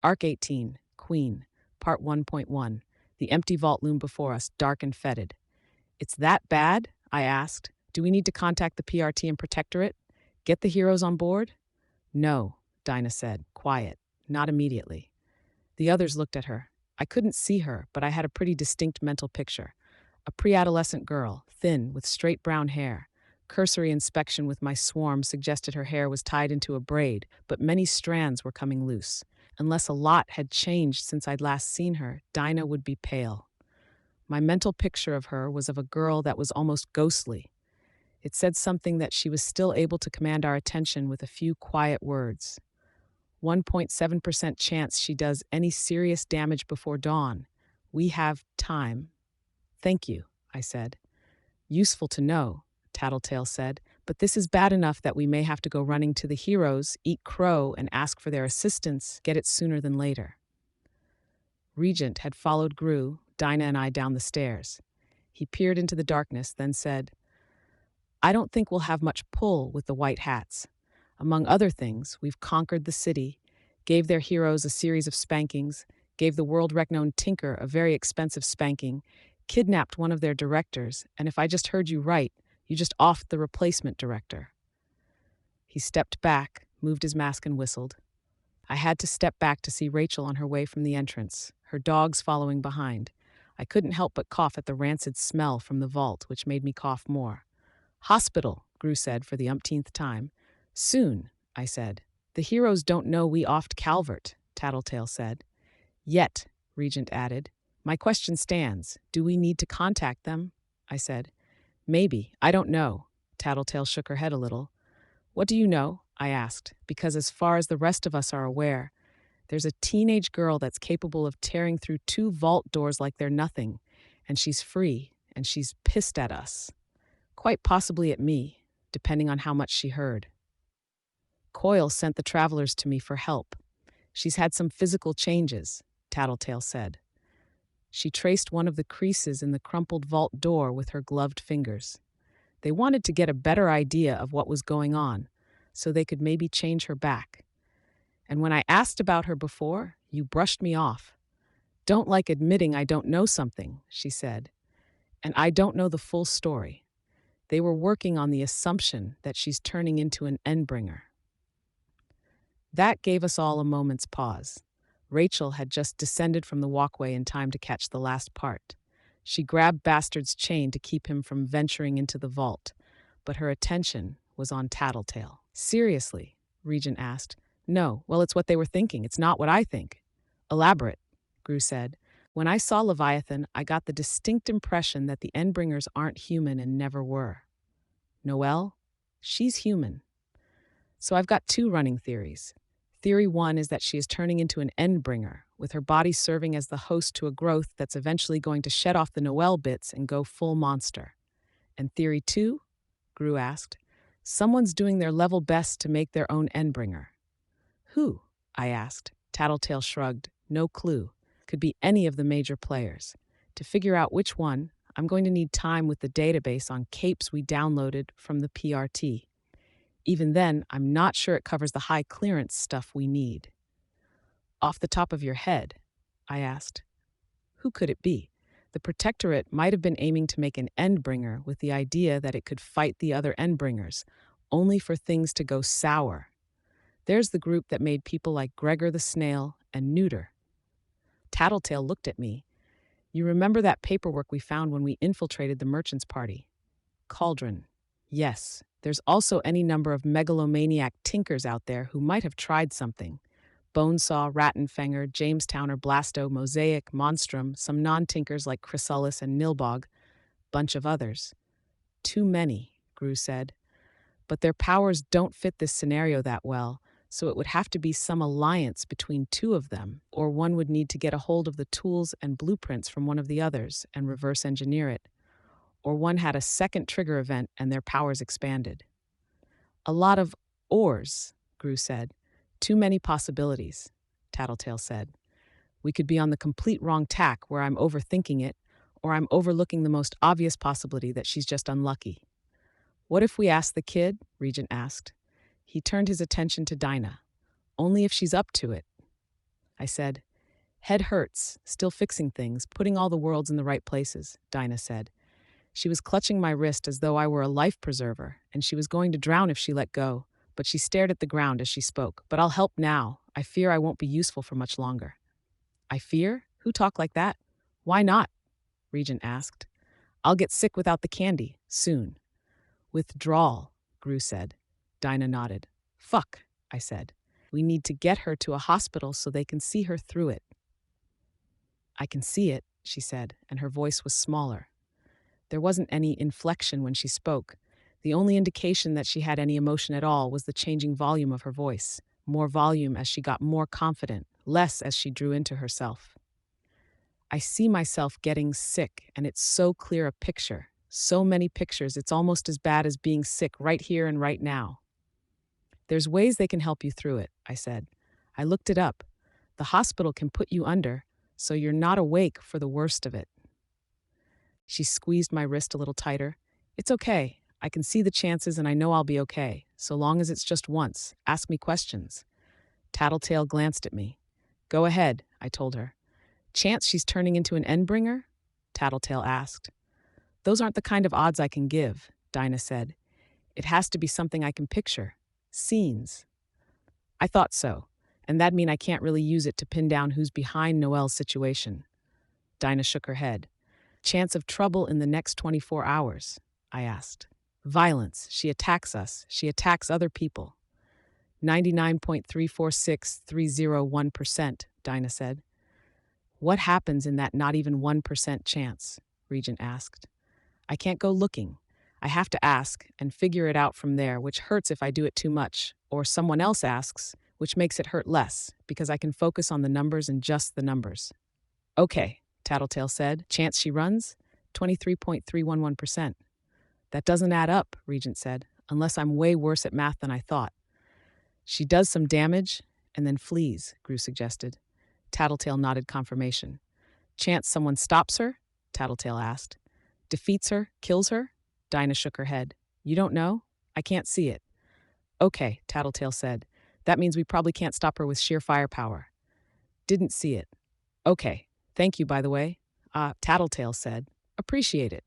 Arc 18, Queen, Part 1.1. The empty vault loomed before us, dark and fetid. It's that bad? I asked. Do we need to contact the PRT and Protectorate? Get the heroes on board? No, Dinah said, quiet. Not immediately. The others looked at her. I couldn't see her, but I had a pretty distinct mental picture. A pre-adolescent girl, thin, with straight brown hair. Cursory inspection with my swarm suggested her hair was tied into a braid, but many strands were coming loose. Unless a lot had changed since I'd last seen her, Dinah would be pale. My mental picture of her was of a girl that was almost ghostly. It said something that she was still able to command our attention with a few quiet words. 1.7% chance she does any serious damage before dawn. We have time. Thank you, I said. Useful to know, Tattletale said, but this is bad enough that we may have to go running to the heroes, eat crow, and ask for their assistance, get it sooner than later. Regent had followed Gru, Dinah, and I down the stairs. He peered into the darkness, then said, I don't think we'll have much pull with the white hats. Among other things, we've conquered the city, gave their heroes a series of spankings, gave the world-renowned Tinker a very expensive spanking, kidnapped one of their directors, and if I just heard you right, you just offed the replacement director. He stepped back, moved his mask, and whistled. I had to step back to see Rachel on her way from the entrance, her dogs following behind. I couldn't help but cough at the rancid smell from the vault, which made me cough more. Hospital, Gru said for the umpteenth time. Soon, I said. The heroes don't know we offed Calvert, Tattletale said. Yet, Regent added. My question stands. Do we need to contact them? I said. Maybe. I don't know. Tattletale shook her head a little. What do you know? I asked, because as far as the rest of us are aware, there's a teenage girl that's capable of tearing through 2 vault doors like they're nothing, and she's free, and she's pissed at us. Quite possibly at me, depending on how much she heard. Coyle sent the travelers to me for help. She's had some physical changes, Tattletale said. She traced one of the creases in the crumpled vault door with her gloved fingers. They wanted to get a better idea of what was going on, so they could maybe change her back. And when I asked about her before, you brushed me off. Don't like admitting I don't know something, she said. And I don't know the full story. They were working on the assumption that she's turning into an Endbringer. That gave us all a moment's pause. Rachel had just descended from the walkway in time to catch the last part. She grabbed Bastard's chain to keep him from venturing into the vault, but her attention was on Tattletale. Seriously, Regent asked. No, well, it's what they were thinking. It's not what I think. Elaborate, Gru said. When I saw Leviathan, I got the distinct impression that the Endbringers aren't human and never were. Noelle? She's human. So I've got 2 running theories. Theory 1 is that she is turning into an Endbringer, with her body serving as the host to a growth that's eventually going to shed off the Noelle bits and go full monster. And Theory 2? Gru asked. Someone's doing their level best to make their own Endbringer. Who? I asked. Tattletale shrugged. No clue. Could be any of the major players. To figure out which one, I'm going to need time with the database on capes we downloaded from the PRT. Even then, I'm not sure it covers the high clearance stuff we need. Off the top of your head, I asked. Who could it be? The Protectorate might have been aiming to make an Endbringer with the idea that it could fight the other Endbringers, only for things to go sour. There's the group that made people like Gregor the Snail and Neuter. Tattletale looked at me. You remember that paperwork we found when we infiltrated the merchant's party? Cauldron. Yes, there's also any number of megalomaniac tinkers out there who might have tried something. Bonesaw, Rattenfänger, Jamestowner, Blasto, Mosaic, Monstrum, some non-tinkers like Chrysalis and Nilbog, bunch of others. Too many, Gru said. But their powers don't fit this scenario that well, so it would have to be some alliance between 2 of them, or one would need to get a hold of the tools and blueprints from one of the others and reverse engineer it. Or one had a second trigger event and their powers expanded. A lot of ors, Gru said. Too many possibilities, Tattletale said. We could be on the complete wrong tack where I'm overthinking it, or I'm overlooking the most obvious possibility that she's just unlucky. What if we ask the kid? Regent asked. He turned his attention to Dinah. Only if she's up to it. I said. Head hurts, still fixing things, putting all the worlds in the right places, Dinah said. She was clutching my wrist as though I were a life preserver, and she was going to drown if she let go, but she stared at the ground as she spoke. But I'll help now. I fear I won't be useful for much longer. I fear? Who talk like that? Why not? Regent asked. I'll get sick without the candy, soon. Withdrawal, Gru said. Dinah nodded. Fuck, I said. We need to get her to a hospital so they can see her through it. I can see it, she said, and her voice was smaller. There wasn't any inflection when she spoke. The only indication that she had any emotion at all was the changing volume of her voice. More volume as she got more confident, less as she drew into herself. I see myself getting sick, and it's so clear a picture. So many pictures, it's almost as bad as being sick right here and right now. There's ways they can help you through it, I said. I looked it up. The hospital can put you under, so you're not awake for the worst of it. She squeezed my wrist a little tighter. It's okay. I can see the chances and I know I'll be okay, so long as it's just once. Ask me questions. Tattletale glanced at me. Go ahead, I told her. Chance she's turning into an Endbringer? Tattletale asked. Those aren't the kind of odds I can give, Dinah said. It has to be something I can picture. Scenes. I thought so, and that'd mean I can't really use it to pin down who's behind Noelle's situation. Dinah shook her head. Chance of trouble in the next 24 hours, I asked. Violence. She attacks us. She attacks other people. 99.346301%, Dinah said. What happens in that not even 1% chance? Regent asked. I can't go looking. I have to ask and figure it out from there, which hurts if I do it too much. Or someone else asks, which makes it hurt less, because I can focus on the numbers and just the numbers. Okay, Tattletale said. Chance she runs? 23.311%. That doesn't add up, Regent said, unless I'm way worse at math than I thought. She does some damage and then flees, Gru suggested. Tattletale nodded confirmation. Chance someone stops her? Tattletale asked. Defeats her? Kills her? Dinah shook her head. You don't know? I can't see it. Okay, Tattletale said. That means we probably can't stop her with sheer firepower. Didn't see it. Okay, thank you, by the way. Tattletale said. Appreciate it.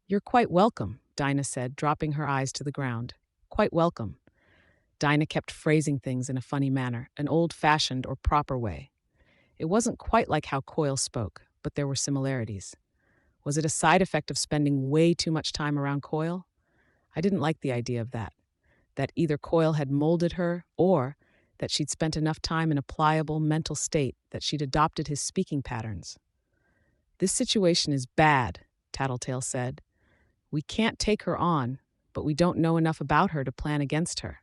You're quite welcome, Dinah said, dropping her eyes to the ground. Quite welcome. Dinah kept phrasing things in a funny manner, an old-fashioned or proper way. It wasn't quite like how Coyle spoke, but there were similarities. Was it a side effect of spending way too much time around Coyle? I didn't like the idea of that either Coyle had molded her or that she'd spent enough time in a pliable mental state that she'd adopted his speaking patterns. This situation is bad, Tattletale said. We can't take her on, but we don't know enough about her to plan against her.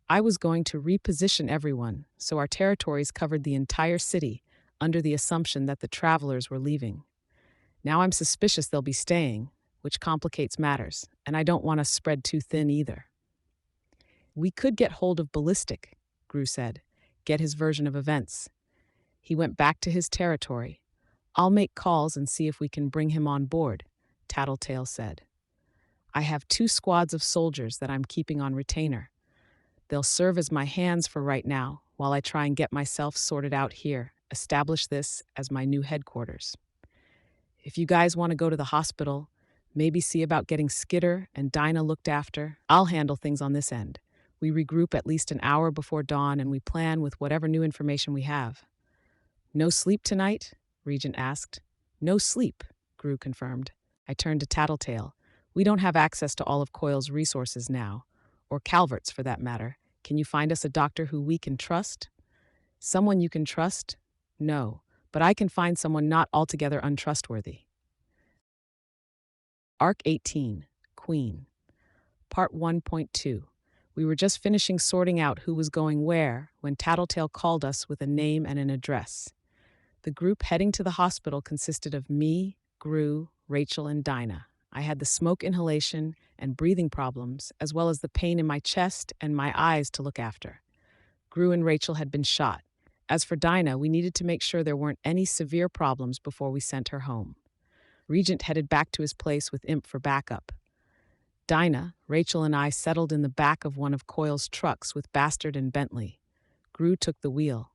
I was going to reposition everyone, so our territories covered the entire city, under the assumption that the travelers were leaving. Now I'm suspicious they'll be staying, which complicates matters, and I don't want us spread too thin either. We could get hold of Ballistic, Gru said, get his version of events. He went back to his territory. I'll make calls and see if we can bring him on board, Tattletale said. I have 2 squads of soldiers that I'm keeping on retainer. They'll serve as my hands for right now, while I try and get myself sorted out here, establish this as my new headquarters. If you guys want to go to the hospital, maybe see about getting Skitter and Dinah looked after, I'll handle things on this end. We regroup at least an hour before dawn and we plan with whatever new information we have. No sleep tonight? Regent asked. No sleep, Gru confirmed. I turned to Tattletale. We don't have access to all of Coyle's resources now, or Calvert's for that matter. Can you find us a doctor who we can trust? Someone you can trust? No, but I can find someone not altogether untrustworthy. Arc 18, Queen. Part 1.2. We were just finishing sorting out who was going where when Tattletale called us with a name and an address. The group heading to the hospital consisted of me, Gru, Rachel, and Dinah. I had the smoke inhalation and breathing problems, as well as the pain in my chest and my eyes to look after. Gru and Rachel had been shot. As for Dinah, we needed to make sure there weren't any severe problems before we sent her home. Regent headed back to his place with Imp for backup. Dinah, Rachel, and I settled in the back of one of Coyle's trucks with Bastard and Bentley. Gru took the wheel.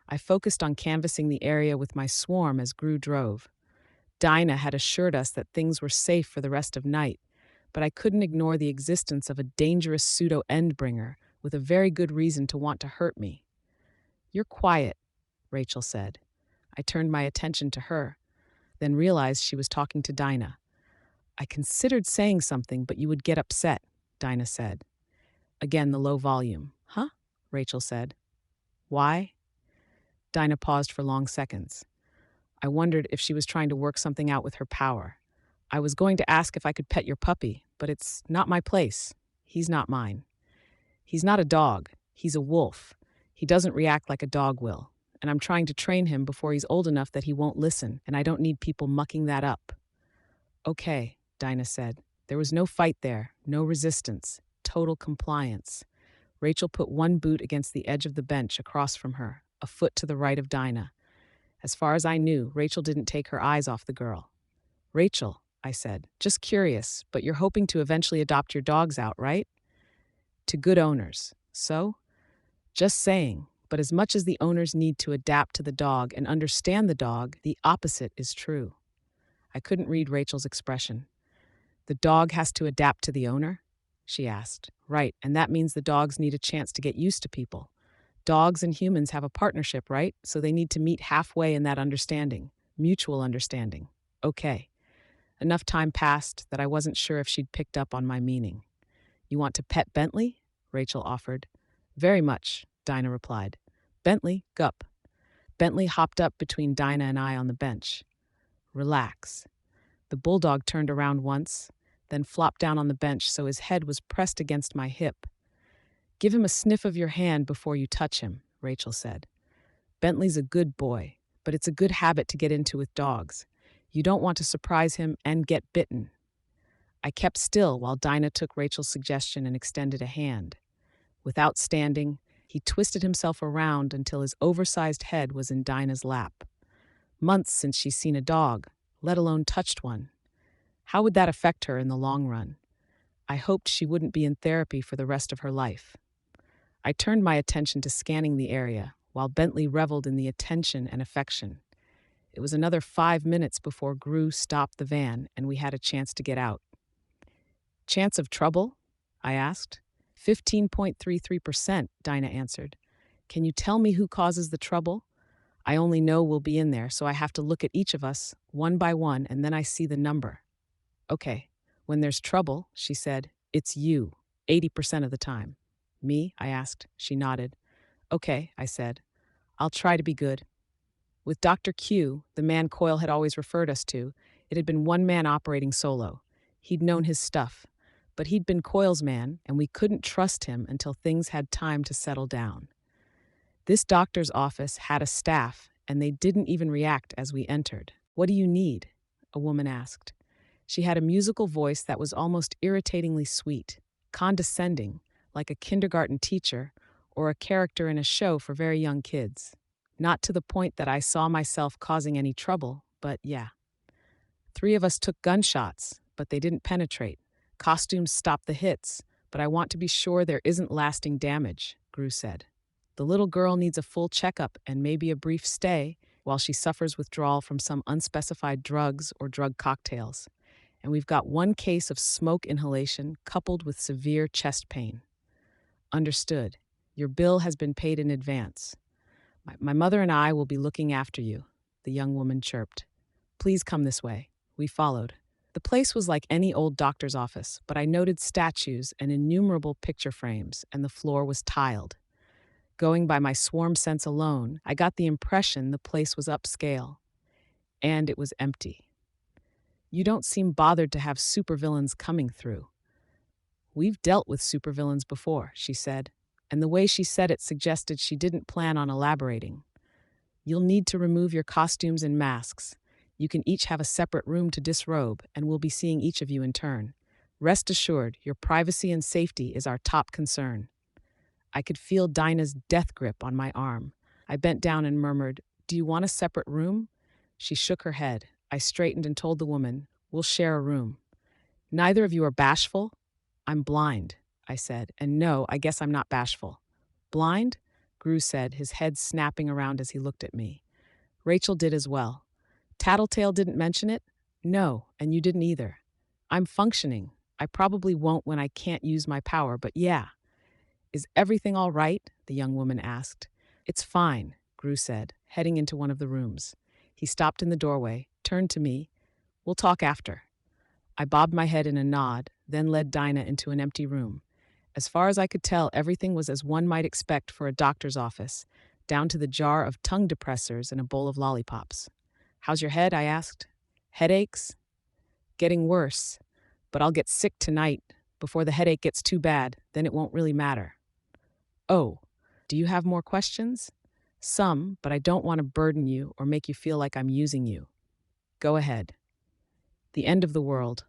I focused on canvassing the area with my swarm as Gru drove. Dinah had assured us that things were safe for the rest of night, but I couldn't ignore the existence of a dangerous pseudo-endbringer with a very good reason to want to hurt me. "You're quiet," Rachel said. I turned my attention to her, then realized she was talking to Dinah. "I considered saying something, but you would get upset," Dinah said. Again, the low volume. "Huh?" Rachel said. "Why?" Dinah paused for long seconds. I wondered if she was trying to work something out with her power. "I was going to ask if I could pet your puppy, but it's not my place. He's not mine. He's not a dog. He's a wolf. He doesn't react like a dog will. And I'm trying to train him before he's old enough that he won't listen, and I don't need people mucking that up." "Okay," Dinah said. There was no fight there, no resistance, total compliance. Rachel put one boot against the edge of the bench across from her, a foot to the right of Dinah. As far as I knew, Rachel didn't take her eyes off the girl. "Rachel," I said, "just curious, but you're hoping to eventually adopt your dogs out, right?" "To good owners. So?" "Just saying, but as much as the owners need to adapt to the dog and understand the dog, the opposite is true." I couldn't read Rachel's expression. "The dog has to adapt to the owner?" she asked. "Right, and that means the dogs need a chance to get used to people. Dogs and humans have a partnership, right? So they need to meet halfway in that understanding, mutual understanding." Okay. Enough time passed that I wasn't sure if she'd picked up on my meaning. "You want to pet Bentley?" Rachel offered. "Very much," Dinah replied. "Bentley, gup." Bentley hopped up between Dinah and I on the bench. "Relax." The bulldog turned around once, then flopped down on the bench so his head was pressed against my hip. "Give him a sniff of your hand before you touch him," Rachel said. "Bentley's a good boy, but it's a good habit to get into with dogs. You don't want to surprise him and get bitten." I kept still while Dinah took Rachel's suggestion and extended a hand. Without standing, he twisted himself around until his oversized head was in Dinah's lap. Months since she's seen a dog, let alone touched one. How would that affect her in the long run? I hoped she wouldn't be in therapy for the rest of her life. I turned my attention to scanning the area, while Bentley reveled in the attention and affection. It was another 5 minutes before Gru stopped the van and we had a chance to get out. "Chance of trouble?" I asked. 15.33%, Dinah answered. "Can you tell me who causes the trouble? I only know we'll be in there, so I have to look at each of us, one by one, and then I see the number." "Okay. When there's trouble," she said, "it's you, 80% of the time." "Me?" I asked. She nodded. "Okay," I said. "I'll try to be good." With Dr. Q, the man Coyle had always referred us to, it had been one man operating solo. He'd known his stuff, but he'd been Coyle's man, and we couldn't trust him until things had time to settle down. This doctor's office had a staff, and they didn't even react as we entered. "What do you need?" a woman asked. She had a musical voice that was almost irritatingly sweet, condescending, like a kindergarten teacher or a character in a show for very young kids. Not to the point that I saw myself causing any trouble, but yeah. "3 of us took gunshots, but they didn't penetrate. Costumes stopped the hits, but I want to be sure there isn't lasting damage," Gru said. "The little girl needs a full checkup and maybe a brief stay while she suffers withdrawal from some unspecified drugs or drug cocktails. And we've got 1 case of smoke inhalation coupled with severe chest pain." "Understood. Your bill has been paid in advance. My mother and I will be looking after you," the young woman chirped. "Please come this way." We followed. The place was like any old doctor's office, but I noted statues and innumerable picture frames, and the floor was tiled. Going by my swarm sense alone, I got the impression the place was upscale. And it was empty. "You don't seem bothered to have supervillains coming through." "We've dealt with supervillains before," she said, and the way she said it suggested she didn't plan on elaborating. "You'll need to remove your costumes and masks. You can each have a separate room to disrobe, and we'll be seeing each of you in turn. Rest assured, your privacy and safety is our top concern." I could feel Dinah's death grip on my arm. I bent down and murmured, "Do you want a separate room?" She shook her head. I straightened and told the woman, "We'll share a room." "Neither of you are bashful?" "I'm blind," I said, "and no, I guess I'm not bashful." "Blind?" Gru said, his head snapping around as he looked at me. Rachel did as well. Tattletale didn't mention it? No, and you didn't either. I'm functioning. I probably won't when I can't use my power, but yeah. Is everything all right? The young woman asked. It's fine, Gru said, heading into one of the rooms. He stopped in the doorway, turned to me. We'll talk after. I bobbed my head in a nod, then led Dinah into an empty room. As far as I could tell, everything was as one might expect for a doctor's office, down to the jar of tongue depressors and a bowl of lollipops. How's your head? I asked. Headaches? Getting worse. But I'll get sick tonight. Before the headache gets too bad, then it won't really matter. Oh, do you have more questions? Some, but I don't want to burden you or make you feel like I'm using you. Go ahead. The end of the world.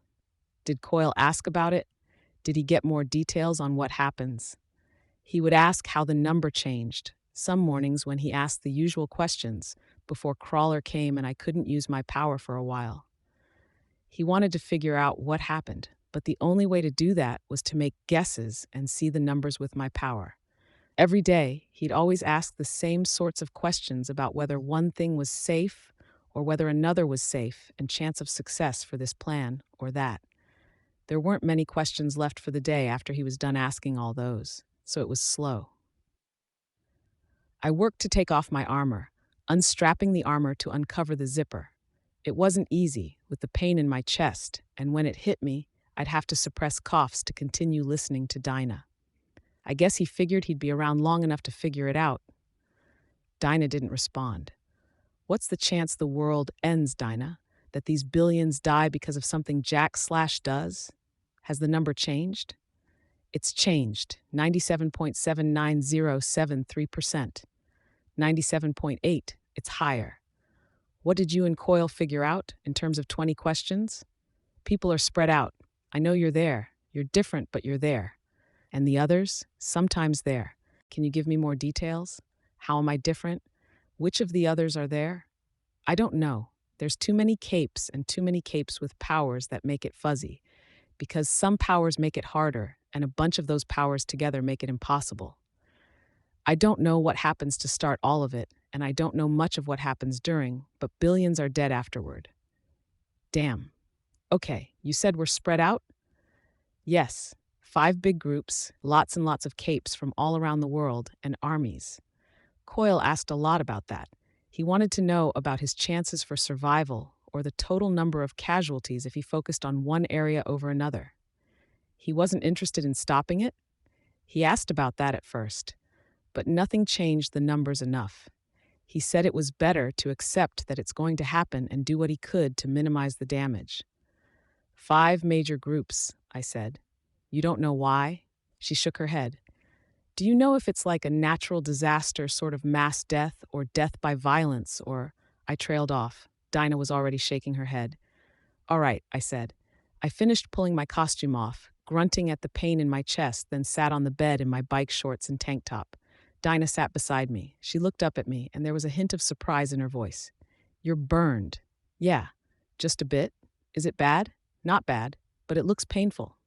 Did Coyle ask about it? Did he get more details on what happens? He would ask how the number changed, some mornings when he asked the usual questions, before Crawler came and I couldn't use my power for a while. He wanted to figure out what happened, but the only way to do that was to make guesses and see the numbers with my power. Every day, he'd always ask the same sorts of questions about whether one thing was safe or whether another was safe and chance of success for this plan or that. There weren't many questions left for the day after he was done asking all those, so it was slow. I worked to take off my armor, unstrapping the armor to uncover the zipper. It wasn't easy, with the pain in my chest, and when it hit me, I'd have to suppress coughs to continue listening to Dinah. I guess he figured he'd be around long enough to figure it out. Dinah didn't respond. What's the chance the world ends, Dinah? That these billions die because of something Jack Slash does? Has the number changed? It's changed, 97.79073%. 97.8, it's higher. What did you and Coyle figure out in terms of 20 questions? People are spread out. I know you're there. You're different, but you're there. And the others? Sometimes there. Can you give me more details? How am I different? Which of the others are there? I don't know. There's too many capes and too many capes with powers that make it fuzzy, because some powers make it harder, and a bunch of those powers together make it impossible. I don't know what happens to start all of it, and I don't know much of what happens during, but billions are dead afterward. Damn. Okay, you said we're spread out? Yes. 5 big groups, lots and lots of capes from all around the world, and armies. Coyle asked a lot about that. He wanted to know about his chances for survival or the total number of casualties if he focused on one area over another. He wasn't interested in stopping it. He asked about that at first, but nothing changed the numbers enough. He said it was better to accept that it's going to happen and do what he could to minimize the damage. 5 major groups, I said. You don't know why? She shook her head. Do you know if it's like a natural disaster sort of mass death or death by violence or... I trailed off. Dinah was already shaking her head. All right, I said. I finished pulling my costume off, grunting at the pain in my chest, then sat on the bed in my bike shorts and tank top. Dinah sat beside me. She looked up at me, and there was a hint of surprise in her voice. You're burned. Yeah, just a bit. Is it bad? Not bad, but it looks painful.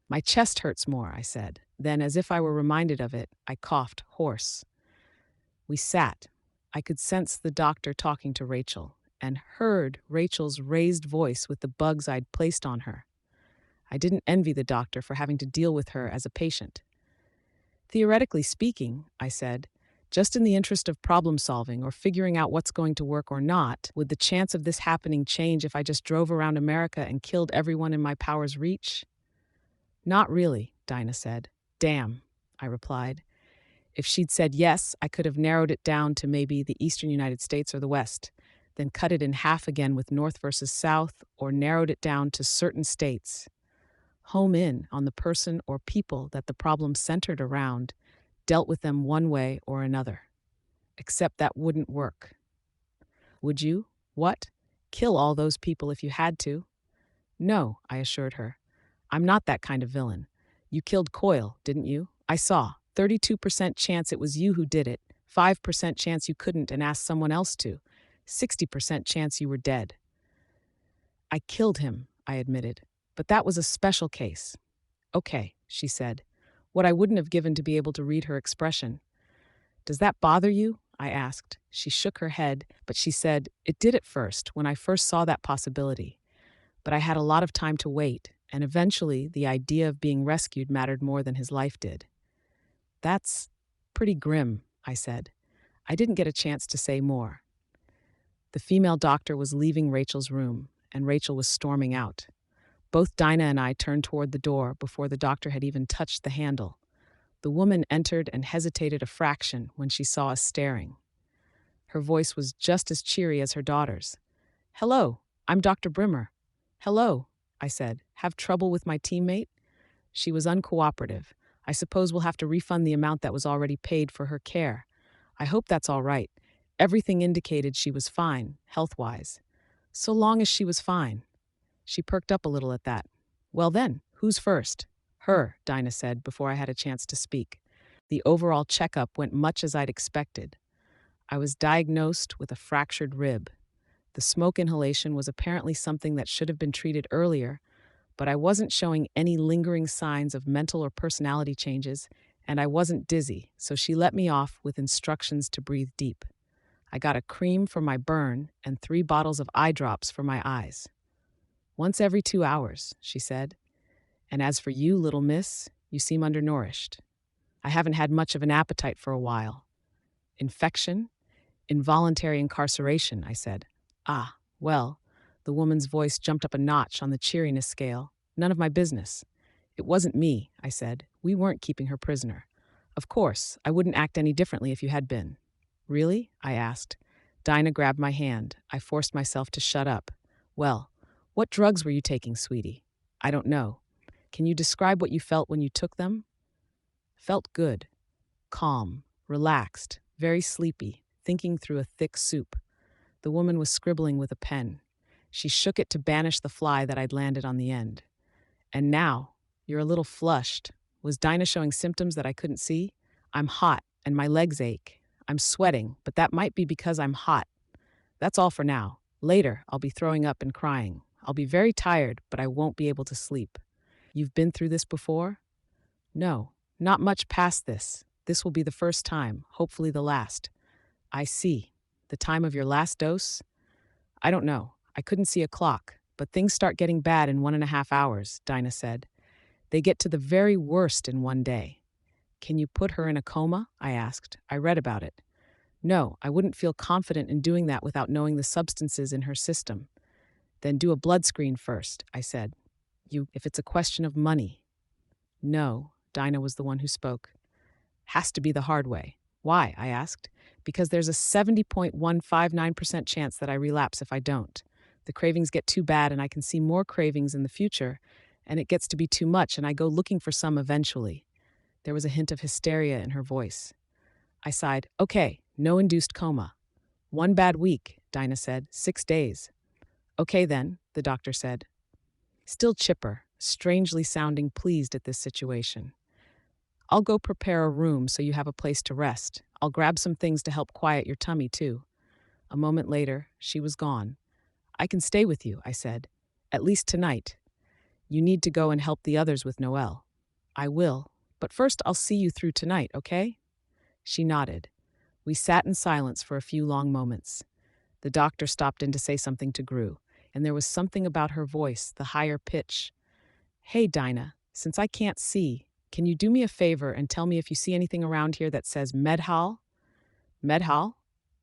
My chest hurts more, I said. Then, as if I were reminded of it, I coughed, hoarse. We sat. I could sense the doctor talking to Rachel, and heard Rachel's raised voice with the bugs I'd placed on her. I didn't envy the doctor for having to deal with her as a patient. Theoretically speaking, I said, just in the interest of problem solving or figuring out what's going to work or not, would the chance of this happening change if I just drove around America and killed everyone in my power's reach? Not really, Dinah said. Damn, I replied. If she'd said yes, I could have narrowed it down to maybe the eastern United States or the West, then cut it in half again with North versus South, or narrowed it down to certain states. Home in on the person or people that the problem centered around, dealt with them one way or another. Except that wouldn't work. Would you? What? Kill all those people if you had to? No, I assured her. I'm not that kind of villain. You killed Coyle, didn't you? I saw. 32% chance it was you who did it, 5% chance you couldn't and asked someone else to, 60% chance you were dead. I killed him, I admitted, but that was a special case. Okay, she said, what I wouldn't have given to be able to read her expression. Does that bother you? I asked. She shook her head, but she said, It did at first, when I first saw that possibility. But I had a lot of time to wait, and eventually the idea of being rescued mattered more than his life did. That's pretty grim, I said. I didn't get a chance to say more. The female doctor was leaving Rachel's room, and Rachel was storming out. Both Dinah and I turned toward the door before the doctor had even touched the handle. The woman entered and hesitated a fraction when she saw us staring. Her voice was just as cheery as her daughter's. Hello, I'm Dr. Brimmer. Hello, I said. Have trouble with my teammate? She was uncooperative. I suppose we'll have to refund the amount that was already paid for her care. I hope that's all right. Everything indicated she was fine, health-wise. So long as she was fine. She perked up a little at that. Well then, who's first? Her, Dinah said before I had a chance to speak. The overall checkup went much as I'd expected. I was diagnosed with a fractured rib. The smoke inhalation was apparently something that should have been treated earlier, but I wasn't showing any lingering signs of mental or personality changes, and I wasn't dizzy, so she let me off with instructions to breathe deep. I got a cream for my burn and 3 bottles of eye drops for my eyes. Once every 2 hours, she said. And as for you, little miss, you seem undernourished. I haven't had much of an appetite for a while. Infection? Involuntary incarceration, I said. Ah, well, the woman's voice jumped up a notch on the cheeriness scale. None of my business. It wasn't me, I said. We weren't keeping her prisoner. Of course, I wouldn't act any differently if you had been. Really? I asked. Dinah grabbed my hand. I forced myself to shut up. Well, what drugs were you taking, sweetie? I don't know. Can you describe what you felt when you took them? Felt good. Calm. Relaxed. Very sleepy. Thinking through a thick soup. The woman was scribbling with a pen. She shook it to banish the fly that I'd landed on the end. And now, you're a little flushed. Was Dinah showing symptoms that I couldn't see? I'm hot, and my legs ache. I'm sweating, but that might be because I'm hot. That's all for now. Later, I'll be throwing up and crying. I'll be very tired, but I won't be able to sleep. You've been through this before? No, not much past this. This will be the first time, hopefully the last. I see. The time of your last dose? I don't know. I couldn't see a clock, but things start getting bad in 1.5 hours, Dinah said. They get to the very worst in one day. Can you put her in a coma? I asked. I read about it. No, I wouldn't feel confident in doing that without knowing the substances in her system. Then do a blood screen first, I said. If it's a question of money. No, Dinah was the one who spoke. Has to be the hard way. Why? I asked. Because there's a 70.159% chance that I relapse if I don't. The cravings get too bad and I can see more cravings in the future, and it gets to be too much and I go looking for some eventually. There was a hint of hysteria in her voice. I sighed. Okay, no induced coma. 1 bad week, Dinah said. 6 days. Okay then, the doctor said. Still chipper, strangely sounding pleased at this situation. I'll go prepare a room so you have a place to rest. I'll grab some things to help quiet your tummy, too. A moment later, she was gone. I can stay with you, I said. At least tonight. You need to go and help the others with Noelle. I will, but first I'll see you through tonight, okay? She nodded. We sat in silence for a few long moments. The doctor stopped in to say something to Gru, and there was something about her voice, the higher pitch. Hey, Dinah, since I can't see, can you do me a favor and tell me if you see anything around here that says Medhal? Medhal?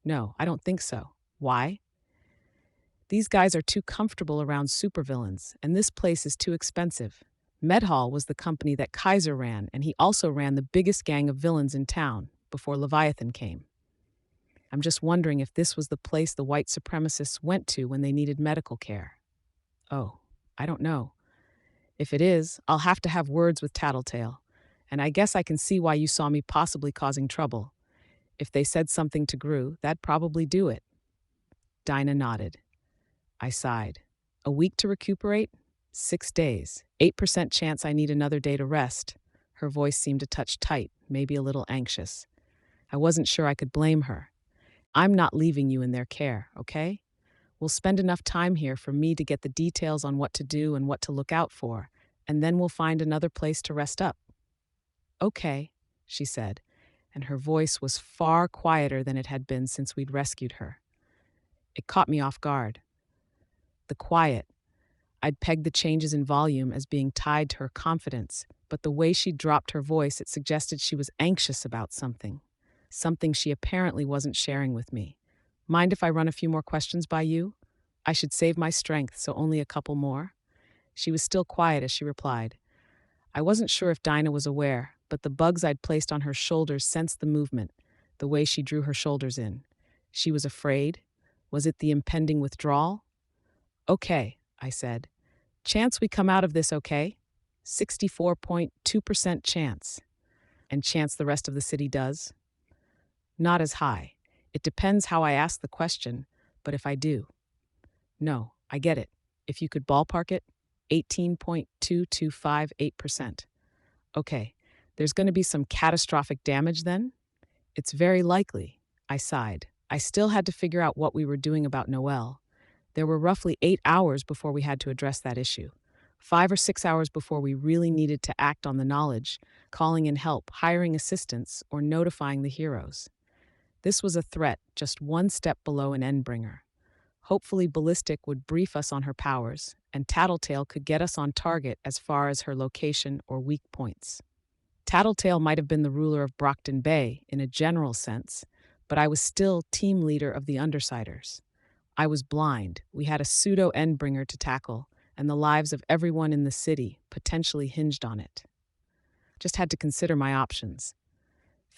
No, I don't think so. Why? These guys are too comfortable around supervillains, and this place is too expensive. Medhal was the company that Kaiser ran, and he also ran the biggest gang of villains in town before Leviathan came. I'm just wondering if this was the place the white supremacists went to when they needed medical care. Oh, I don't know. If it is, I'll have to have words with Tattletale, and I guess I can see why you saw me possibly causing trouble. If they said something to Gru, that'd probably do it. Dinah nodded. I sighed. A week to recuperate? 6 days. 8% chance I need another day to rest. Her voice seemed a touch tight, maybe a little anxious. I wasn't sure I could blame her. I'm not leaving you in their care, okay? We'll spend enough time here for me to get the details on what to do and what to look out for, and then we'll find another place to rest up. Okay, she said, and her voice was far quieter than it had been since we'd rescued her. It caught me off guard. The quiet. I'd pegged the changes in volume as being tied to her confidence, but the way she dropped her voice, it suggested she was anxious about something. Something she apparently wasn't sharing with me. Mind if I run a few more questions by you? I should save my strength, so only a couple more. She was still quiet as she replied. I wasn't sure if Dinah was aware, but the bugs I'd placed on her shoulders sensed the movement, the way she drew her shoulders in. She was afraid. Was it the impending withdrawal? Okay, I said. Chance we come out of this okay? 64.2% chance. And chance the rest of the city does? Not as high. It depends how I ask the question, but if I do. No, I get it. If you could ballpark it, 18.2258%. Okay, there's going to be some catastrophic damage then? It's very likely, I sighed. I still had to figure out what we were doing about Noelle. There were roughly 8 hours before we had to address that issue. 5 or 6 hours before we really needed to act on the knowledge, calling in help, hiring assistants, or notifying the heroes. This was a threat just one step below an endbringer. Hopefully Ballistic would brief us on her powers, and Tattletale could get us on target as far as her location or weak points. Tattletale might have been the ruler of Brockton Bay in a general sense, but I was still team leader of the Undersiders. I was blind. We had a pseudo-endbringer to tackle, and the lives of everyone in the city potentially hinged on it. Just had to consider my options.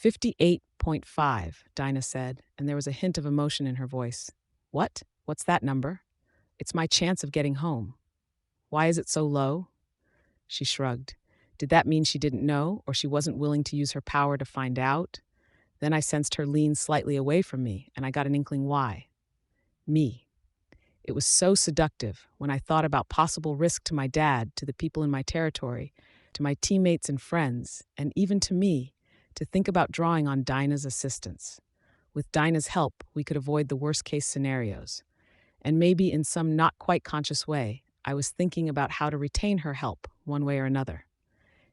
58.5, Dinah said, and there was a hint of emotion in her voice. What? What's that number? It's my chance of getting home. Why is it so low? She shrugged. Did that mean she didn't know, or she wasn't willing to use her power to find out? Then I sensed her lean slightly away from me, and I got an inkling why. Me. It was so seductive when I thought about possible risk to my dad, to the people in my territory, to my teammates and friends, and even to me, to think about drawing on Dinah's assistance. With Dinah's help, we could avoid the worst-case scenarios. And maybe in some not quite conscious way, I was thinking about how to retain her help, one way or another.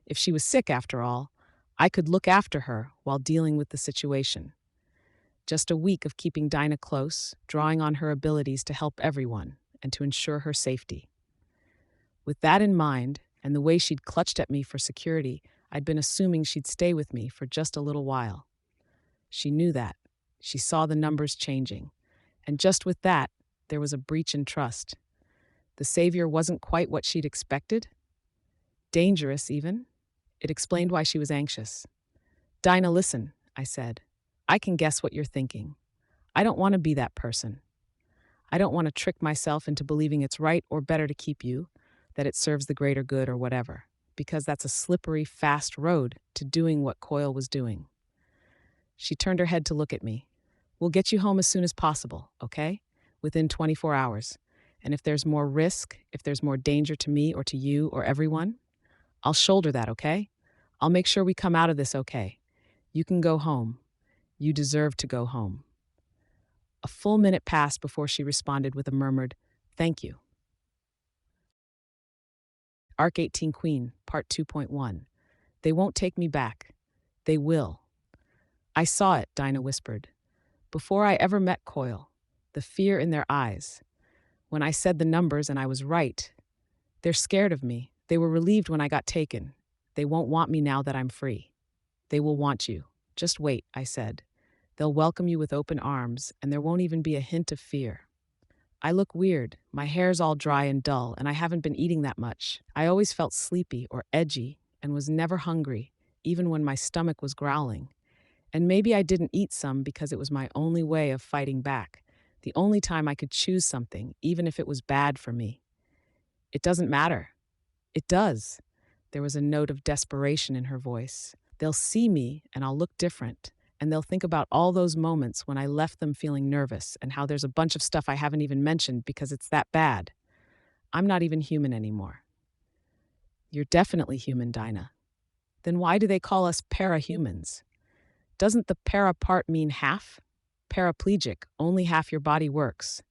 If she was sick, after all, I could look after her while dealing with the situation. Just a week of keeping Dinah close, drawing on her abilities to help everyone and to ensure her safety. With that in mind, and the way she'd clutched at me for security, I'd been assuming she'd stay with me for just a little while. She knew that. She saw the numbers changing. And just with that, there was a breach in trust. The savior wasn't quite what she'd expected. Dangerous, even. It explained why she was anxious. Dinah, listen, I said. I can guess what you're thinking. I don't want to be that person. I don't want to trick myself into believing it's right or better to keep you, that it serves the greater good or whatever, because that's a slippery, fast road to doing what Coyle was doing. She turned her head to look at me. We'll get you home as soon as possible, okay? Within 24 hours. And if there's more risk, if there's more danger to me or to you or everyone, I'll shoulder that, okay? I'll make sure we come out of this okay. You can go home. You deserve to go home. A full minute passed before she responded with a murmured, "Thank you." Arc 18 Queen, Part 2.1. They won't take me back. They will. I saw it, Dinah whispered. Before I ever met Coyle, the fear in their eyes. When I said the numbers and I was right. They're scared of me. They were relieved when I got taken. They won't want me now that I'm free. They will want you. Just wait, I said. They'll welcome you with open arms, and there won't even be a hint of fear. I look weird. My hair's all dry and dull, and I haven't been eating that much. I always felt sleepy or edgy and was never hungry, even when my stomach was growling. And maybe I didn't eat some because it was my only way of fighting back, the only time I could choose something, even if it was bad for me. It doesn't matter. It does. There was a note of desperation in her voice. They'll see me, and I'll look different. And they'll think about all those moments when I left them feeling nervous and how there's a bunch of stuff I haven't even mentioned because it's that bad. I'm not even human anymore. You're definitely human, Dinah. Then why do they call us parahumans? Doesn't the para part mean half? Paraplegic, only half your body works.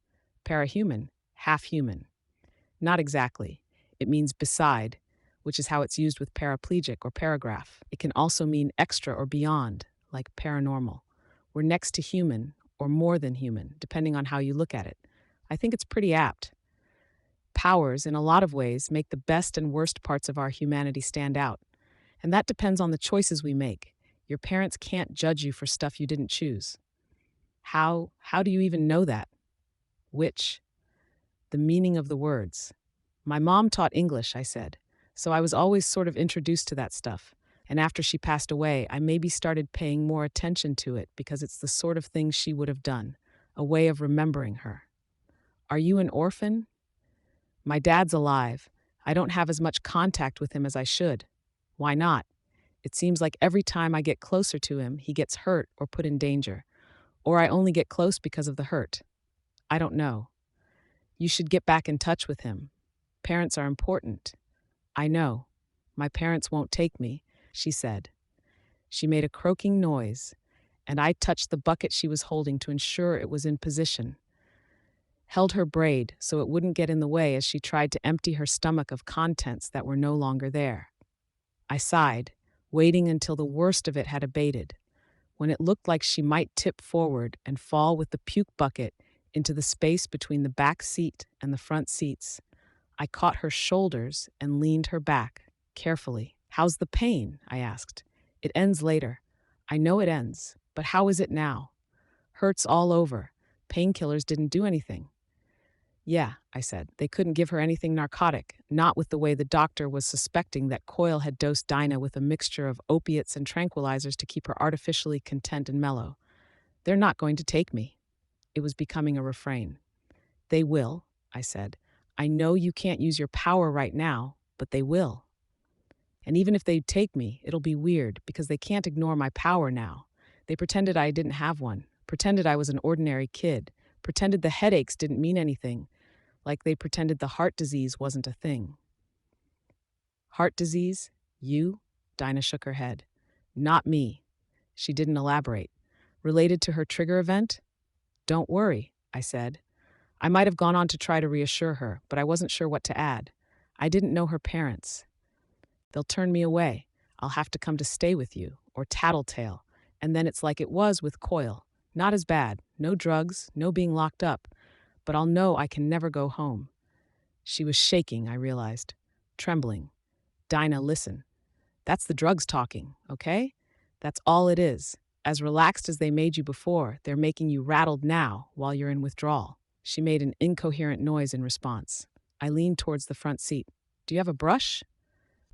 Parahuman, half human. Not exactly. It means beside, which is how it's used with paraplegic or paragraph. It can also mean extra or beyond, like paranormal. We're next to human, or more than human, depending on how you look at it. I think it's pretty apt. Powers, in a lot of ways, make the best and worst parts of our humanity stand out. And that depends on the choices we make. Your parents can't judge you for stuff you didn't choose. How do you even know that? Which? The meaning of the words. My mom taught English, I said, so I was always sort of introduced to that stuff. And after she passed away, I maybe started paying more attention to it because it's the sort of thing she would have done, a way of remembering her. Are you an orphan? My dad's alive. I don't have as much contact with him as I should. Why not? It seems like every time I get closer to him, he gets hurt or put in danger. Or I only get close because of the hurt. I don't know. You should get back in touch with him. Parents are important. I know. My parents won't take me, she said. She made a croaking noise, and I touched the bucket she was holding to ensure it was in position. Held her braid so it wouldn't get in the way as she tried to empty her stomach of contents that were no longer there. I sighed, waiting until the worst of it had abated. When it looked like she might tip forward and fall with the puke bucket into the space between the back seat and the front seats, I caught her shoulders and leaned her back, carefully. How's the pain? I asked. It ends later. I know it ends, but how is it now? Hurts all over. Painkillers didn't do anything. Yeah, I said. They couldn't give her anything narcotic, not with the way the doctor was suspecting that Coyle had dosed Dinah with a mixture of opiates and tranquilizers to keep her artificially content and mellow. They're not going to take me. It was becoming a refrain. They will, I said. I know you can't use your power right now, but they will. And even if they take me, it'll be weird because they can't ignore my power now. They pretended I didn't have one, pretended I was an ordinary kid, pretended the headaches didn't mean anything, like they pretended the heart disease wasn't a thing. Heart disease? You? Dinah shook her head. Not me. She didn't elaborate. Related to her trigger event? Don't worry, I said. I might have gone on to try to reassure her, but I wasn't sure what to add. I didn't know her parents. They'll turn me away. I'll have to come to stay with you, or tattletale. And then it's like it was with Coyle. Not as bad. No drugs, no being locked up. But I'll know I can never go home. She was shaking, I realized. Trembling. Dinah, listen. That's the drugs talking, okay? That's all it is. As relaxed as they made you before, they're making you rattled now while you're in withdrawal. She made an incoherent noise in response. I leaned towards the front seat. Do you have a brush?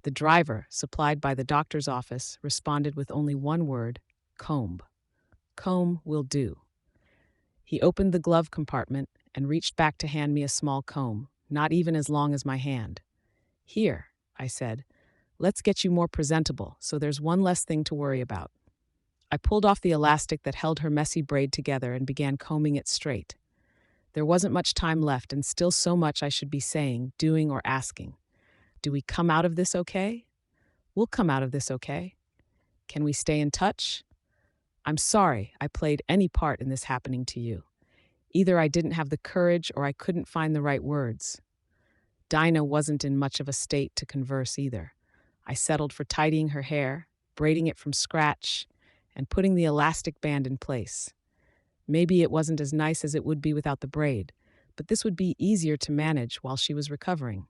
The driver, supplied by the doctor's office, responded with only one word, comb. Comb will do. He opened the glove compartment and reached back to hand me a small comb, not even as long as my hand. Here, I said, let's get you more presentable so there's one less thing to worry about. I pulled off the elastic that held her messy braid together and began combing it straight. There wasn't much time left and still so much I should be saying, doing, or asking. Do we come out of this okay? We'll come out of this okay. Can we stay in touch? I'm sorry I played any part in this happening to you. Either I didn't have the courage or I couldn't find the right words. Dinah wasn't in much of a state to converse either. I settled for tidying her hair, braiding it from scratch, and putting the elastic band in place. Maybe it wasn't as nice as it would be without the braid, but this would be easier to manage while she was recovering.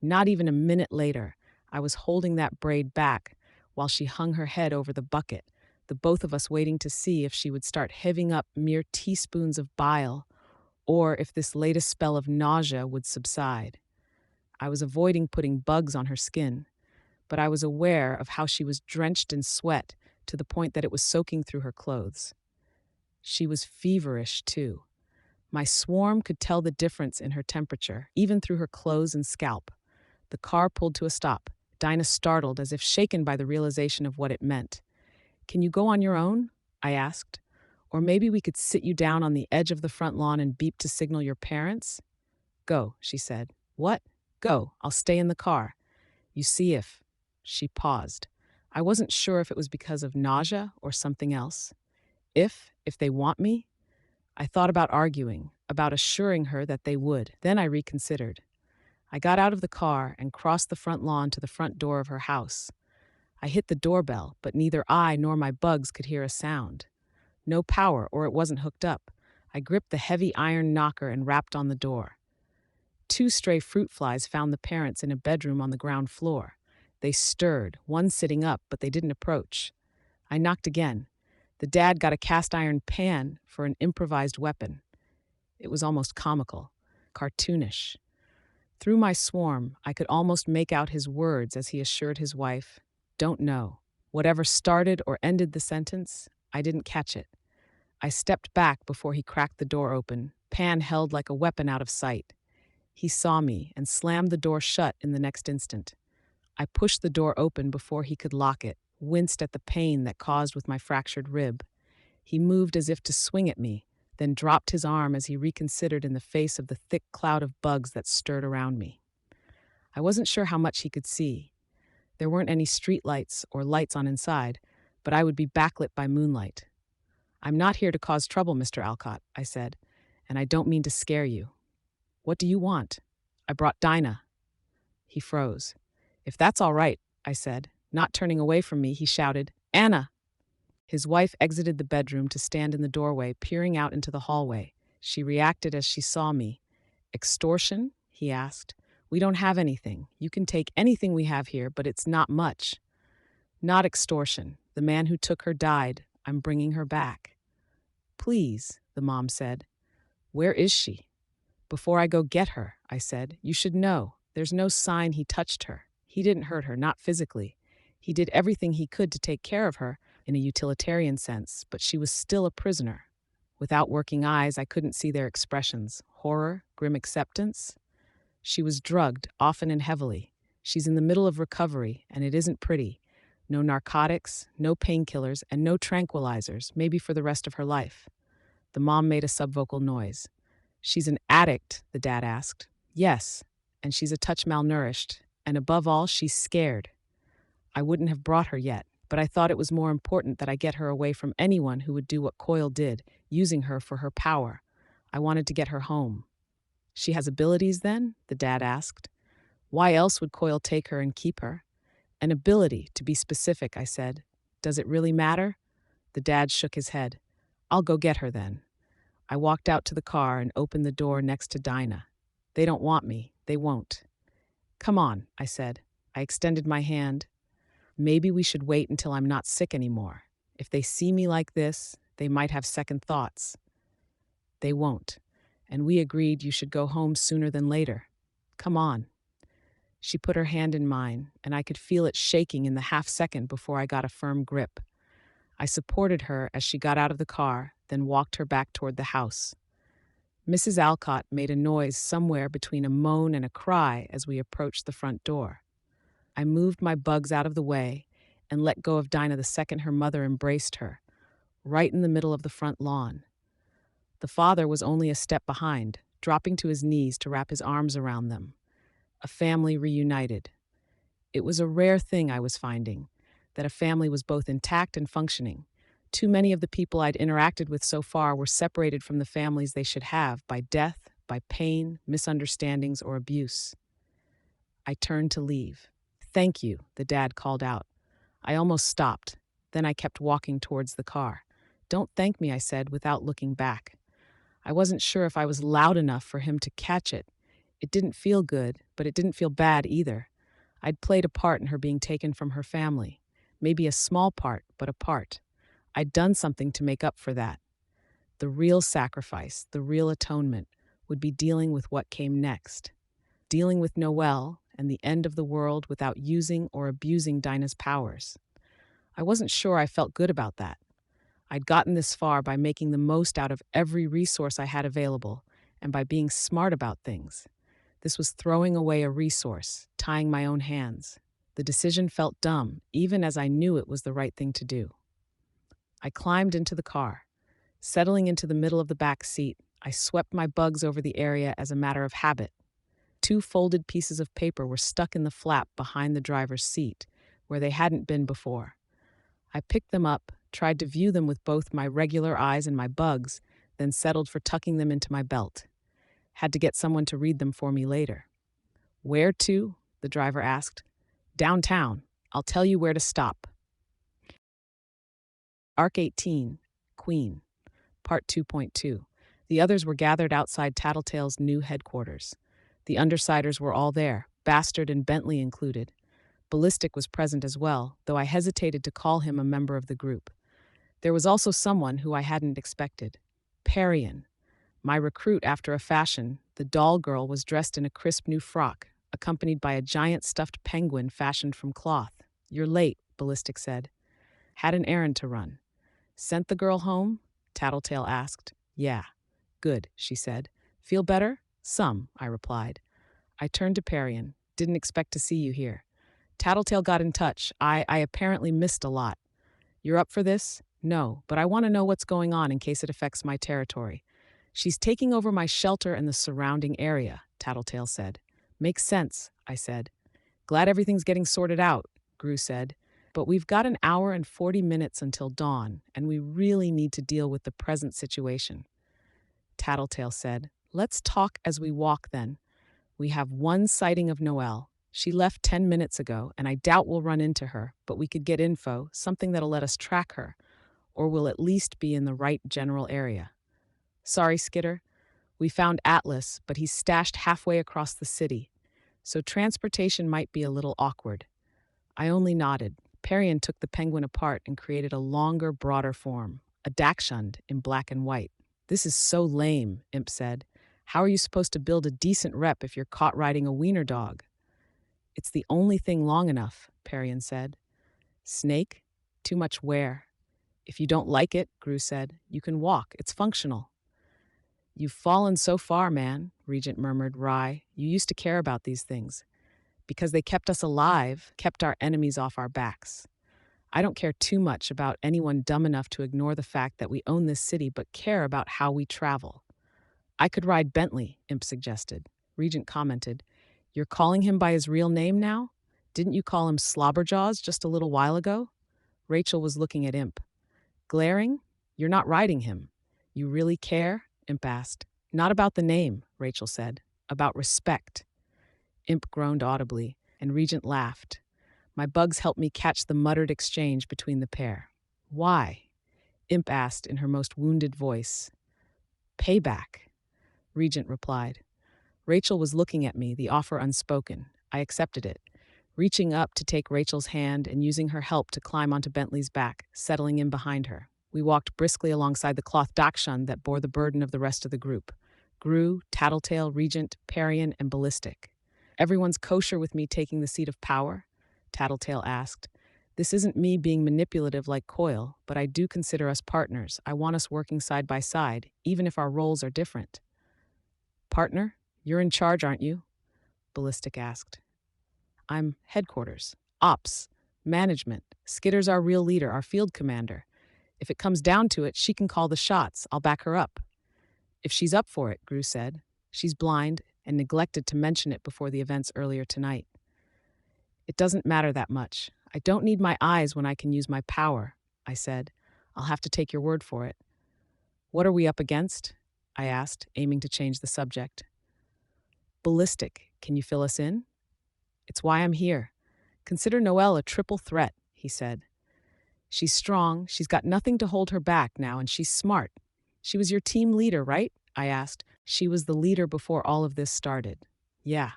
Not even a minute later, I was holding that braid back while she hung her head over the bucket, the both of us waiting to see if she would start heaving up mere teaspoons of bile or if this latest spell of nausea would subside. I was avoiding putting bugs on her skin, but I was aware of how she was drenched in sweat to the point that it was soaking through her clothes. She was feverish, too. My swarm could tell the difference in her temperature, even through her clothes and scalp. The car pulled to a stop. Dinah startled, as if shaken by the realization of what it meant. Can you go on your own? I asked. Or maybe we could sit you down on the edge of the front lawn and beep to signal your parents? Go, she said. What? Go. I'll stay in the car. You see if... She paused. I wasn't sure if it was because of nausea or something else. If they want me? I thought about arguing, about assuring her that they would. Then I reconsidered. I got out of the car and crossed the front lawn to the front door of her house. I hit the doorbell, but neither I nor my bugs could hear a sound. No power, or it wasn't hooked up. I gripped the heavy iron knocker and rapped on the door. Two stray fruit flies found the parents in a bedroom on the ground floor. They stirred, one sitting up, but they didn't approach. I knocked again. The dad got a cast iron pan for an improvised weapon. It was almost comical, cartoonish. Through my swarm, I could almost make out his words as he assured his wife, "Don't know." Whatever started or ended the sentence, I didn't catch it. I stepped back before he cracked the door open, pan held like a weapon out of sight. He saw me and slammed the door shut in the next instant. I pushed the door open before he could lock it, winced at the pain that caused with my fractured rib. He moved as if to swing at me, then dropped his arm as he reconsidered in the face of the thick cloud of bugs that stirred around me. I wasn't sure how much he could see. There weren't any street lights or lights on inside, but I would be backlit by moonlight. "I'm not here to cause trouble, Mr. Alcott," I said, "and I don't mean to scare you." "What do you want?" "I brought Dinah." He froze. "If that's all right," I said. Not turning away from me, he shouted, "Anna!" His wife exited the bedroom to stand in the doorway, peering out into the hallway. She reacted as she saw me. "Extortion?" he asked. "We don't have anything. You can take anything we have here, but it's not much." "Not extortion. The man who took her died. I'm bringing her back." "Please," the mom said. "Where is she?" "Before I go get her," I said. "You should know. There's no sign he touched her. He didn't hurt her, not physically. He did everything he could to take care of her in a utilitarian sense, but she was still a prisoner." Without working eyes, I couldn't see their expressions. Horror, grim acceptance. "She was drugged, often and heavily. She's in the middle of recovery, and it isn't pretty. No narcotics, no painkillers, and no tranquilizers, maybe for the rest of her life." The mom made a subvocal noise. "She's an addict?" the dad asked. "Yes, and she's a touch malnourished, and above all, she's scared. I wouldn't have brought her yet, but I thought it was more important that I get her away from anyone who would do what Coyle did, using her for her power. I wanted to get her home." "She has abilities, then?" the dad asked. "Why else would Coyle take her and keep her?" "An ability, to be specific," I said. "Does it really matter?" The dad shook his head. "I'll go get her, then." I walked out to the car and opened the door next to Dinah. "They don't want me. They won't." "Come on," I said. I extended my hand. "Maybe we should wait until I'm not sick anymore. If they see me like this, they might have second thoughts." "They won't. And we agreed you should go home sooner than later. Come on." She put her hand in mine, and I could feel it shaking in the half-second before I got a firm grip. I supported her as she got out of the car, then walked her back toward the house. Mrs. Alcott made a noise somewhere between a moan and a cry as we approached the front door. I moved my bugs out of the way and let go of Dinah the second her mother embraced her, right in the middle of the front lawn. The father was only a step behind, dropping to his knees to wrap his arms around them. A family reunited. It was a rare thing I was finding, that a family was both intact and functioning. Too many of the people I'd interacted with so far were separated from the families they should have by death, by pain, misunderstandings, or abuse. I turned to leave. "Thank you," the dad called out. I almost stopped. Then I kept walking towards the car. "Don't thank me," I said, without looking back. I wasn't sure if I was loud enough for him to catch it. It didn't feel good, but it didn't feel bad either. I'd played a part in her being taken from her family. Maybe a small part, but a part. I'd done something to make up for that. The real sacrifice, the real atonement, would be dealing with what came next. Dealing with Noelle and the end of the world without using or abusing Dinah's powers. I wasn't sure I felt good about that. I'd gotten this far by making the most out of every resource I had available and by being smart about things. This was throwing away a resource, tying my own hands. The decision felt dumb, even as I knew it was the right thing to do. I climbed into the car. Settling into the middle of the back seat, I swept my bugs over the area as a matter of habit. 2 folded pieces of paper were stuck in the flap behind the driver's seat, where they hadn't been before. I picked them up, tried to view them with both my regular eyes and my bugs, then settled for tucking them into my belt. Had to get someone to read them for me later. "Where to?" the driver asked. "Downtown. I'll tell you where to stop. Arc 18, Queen, Part 2.2. The others were gathered outside Tattletale's new headquarters. The Undersiders were all there, Bastard and Bentley included. Ballistic was present as well, though I hesitated to call him a member of the group. There was also someone who I hadn't expected. Parian. My recruit after a fashion, the doll girl was dressed in a crisp new frock, accompanied by a giant stuffed penguin fashioned from cloth. "You're late," Ballistic said. "Had an errand to run." "Sent the girl home?" Tattletale asked. "Yeah." "Good," she said. "Feel better?" "Some," I replied. I turned to Parian. "Didn't expect to see you here." Tattletale got in touch. I apparently missed a lot. "You're up for this?" "No, but I want to know what's going on in case it affects my territory." "She's taking over my shelter and the surrounding area," Tattletale said. "Makes sense," I said. "Glad everything's getting sorted out," Gru said. "But we've got an hour and 40 minutes until dawn, and we really need to deal with the present situation." Tattletale said, "Let's talk as we walk then. We have one sighting of Noelle. She left 10 minutes ago, and I doubt we'll run into her, but we could get info, something that'll let us track her, or we'll at least be in the right general area." "Sorry, Skitter. We found Atlas, but he's stashed halfway across the city, so transportation might be a little awkward." I only nodded. Parian took the penguin apart and created a longer, broader form, a dachshund in black and white. "This is so lame," Imp said. "How are you supposed to build a decent rep if you're caught riding a wiener dog?" "It's the only thing long enough," Parian said. "Snake? Too much wear." "If you don't like it," Gru said, "you can walk. It's functional." "You've fallen so far, man," Regent murmured, wry. "You used to care about these things. Because they kept us alive, kept our enemies off our backs. I don't care too much about anyone dumb enough to ignore the fact that we own this city but care about how we travel." "I could ride Bentley," Imp suggested. Regent commented, "You're calling him by his real name now? Didn't you call him Slobberjaws just a little while ago?" Rachel was looking at Imp. "Glaring? You're not riding him. You really care?" Imp asked. "Not about the name," Rachel said. "About respect." Imp groaned audibly, and Regent laughed. My bugs helped me catch the muttered exchange between the pair. "Why?" Imp asked in her most wounded voice. "Payback," Regent replied. Rachel was looking at me, the offer unspoken. I accepted it, reaching up to take Rachel's hand and using her help to climb onto Bentley's back, settling in behind her. We walked briskly alongside the cloth dachshund that bore the burden of the rest of the group. Gru, Tattletale, Regent, Parian, and Ballistic. "Everyone's kosher with me taking the seat of power?" Tattletale asked. "This isn't me being manipulative like Coil, but I do consider us partners. I want us working side by side, even if our roles are different." "Partner? You're in charge, aren't you?" Ballistic asked. "I'm headquarters, ops, management. Skitter's our real leader, our field commander. If it comes down to it, she can call the shots. I'll back her up." "If she's up for it," Gru said. "She's blind and neglected to mention it before the events earlier tonight." "It doesn't matter that much. I don't need my eyes when I can use my power," I said. "I'll have to take your word for it." "What are we up against?" I asked, aiming to change the subject. "Ballistic. Can you fill us in?" "It's why I'm here. Consider Noelle a triple threat," he said. "She's strong, she's got nothing to hold her back now, and she's smart. She was your team leader, right?" I asked. "She was the leader before all of this started." "Yeah.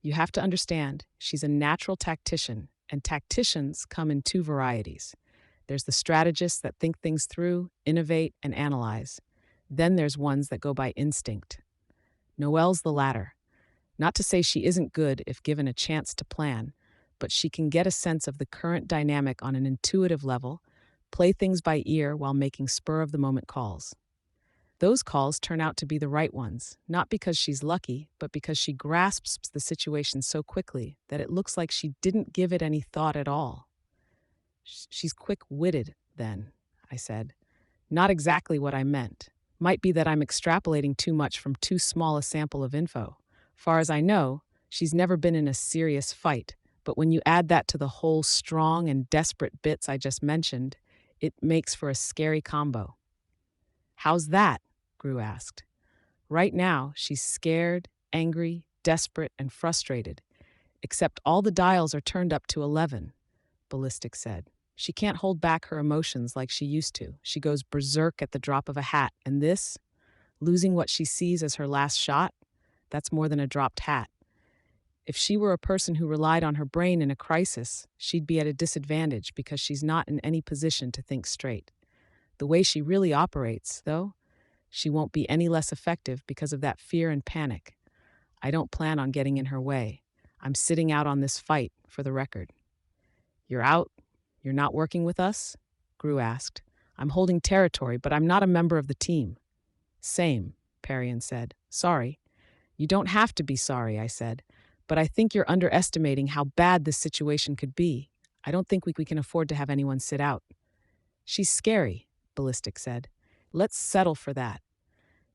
You have to understand, she's a natural tactician, and tacticians come in two varieties. There's the strategists that think things through, innovate, and analyze. Then there's ones that go by instinct. Noelle's the latter. Not to say she isn't good if given a chance to plan, but she can get a sense of the current dynamic on an intuitive level, play things by ear while making spur-of-the-moment calls. Those calls turn out to be the right ones, not because she's lucky, but because she grasps the situation so quickly that it looks like she didn't give it any thought at all." "She's quick-witted, then," I said. "Not exactly what I meant. Might be that I'm extrapolating too much from too small a sample of info. Far as I know, she's never been in a serious fight, but when you add that to the whole strong and desperate bits I just mentioned, it makes for a scary combo." "How's that?" Gru asked. "Right now, she's scared, angry, desperate, and frustrated, except all the dials are turned up to 11. Ballistic said. She can't hold back her emotions like she used to. She goes berserk at the drop of a hat, and this, losing what she sees as her last shot, that's more than a dropped hat. If she were a person who relied on her brain in a crisis, she'd be at a disadvantage because she's not in any position to think straight. The way she really operates, though, she won't be any less effective because of that fear and panic. I don't plan on getting in her way. I'm sitting out on this fight, for the record. You're out? You're not working with us? Gru asked. I'm holding territory, but I'm not a member of the team. Same, Parian said. Sorry. You don't have to be sorry, I said. But I think you're underestimating how bad this situation could be. I don't think we can afford to have anyone sit out. She's scary, Ballistic said. Let's settle for that.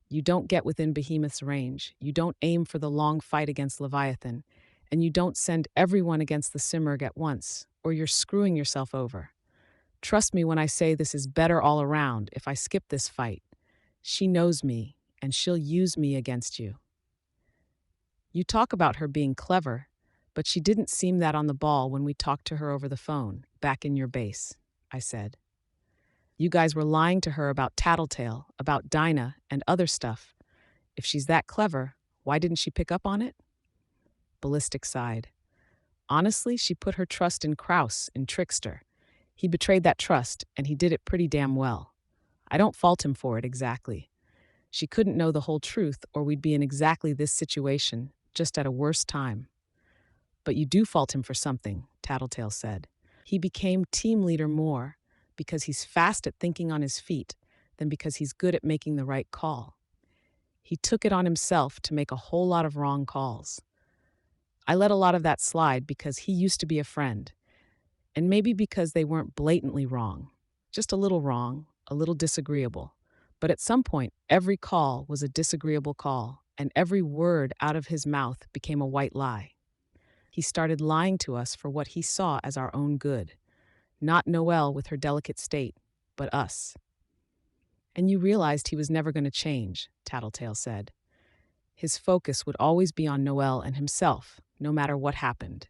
You don't get within Behemoth's range. You don't aim for the long fight against Leviathan. And you don't send everyone against the Simurgh at once, or you're screwing yourself over. Trust me when I say this is better all around if I skip this fight. She knows me, and she'll use me against you. You talk about her being clever, but she didn't seem that on the ball when we talked to her over the phone, back in your base, I said. You guys were lying to her about Tattletale, about Dinah, and other stuff. If she's that clever, why didn't she pick up on it? Ballistic sighed. Honestly, she put her trust in Kraus, in Trickster. He betrayed that trust, and he did it pretty damn well. I don't fault him for it exactly. She couldn't know the whole truth, or we'd be in exactly this situation, just at a worse time. But you do fault him for something, Tattletale said. He became team leader more because he's fast at thinking on his feet than because he's good at making the right call. He took it on himself to make a whole lot of wrong calls. I let a lot of that slide because he used to be a friend, and maybe because they weren't blatantly wrong, just a little disagreeable. But at some point, every call was a disagreeable call, and every word out of his mouth became a white lie. He started lying to us for what he saw as our own good. Not Noelle with her delicate state, but us. And you realized he was never going to change, Tattletale said. His focus would always be on Noelle and himself, no matter what happened.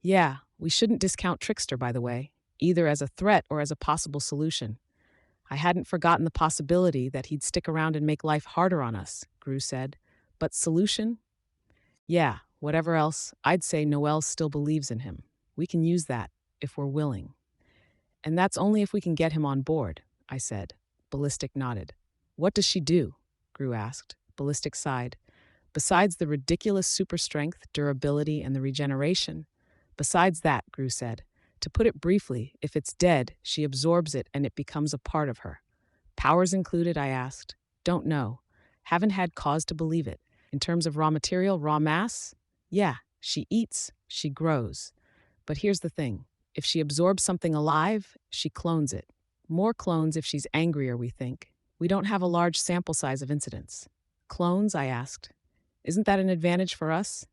Yeah, we shouldn't discount Trickster, by the way, either as a threat or as a possible solution. I hadn't forgotten the possibility that he'd stick around and make life harder on us, Gru said. But solution? Yeah, whatever else, I'd say Noelle still believes in him. We can use that, if we're willing. And that's only if we can get him on board, I said. Ballistic nodded. What does she do? Gru asked. Ballistic sighed. Besides the ridiculous super strength, durability, and the regeneration. Besides that, Gru said. To put it briefly, if it's dead, she absorbs it and it becomes a part of her. Powers included, I asked. Don't know. Haven't had cause to believe it. In terms of raw material, raw mass? Yeah, she eats, she grows. But here's the thing. If she absorbs something alive, she clones it. More clones if she's angrier, we think. We don't have a large sample size of incidents. Clones, I asked. Isn't that an advantage for us?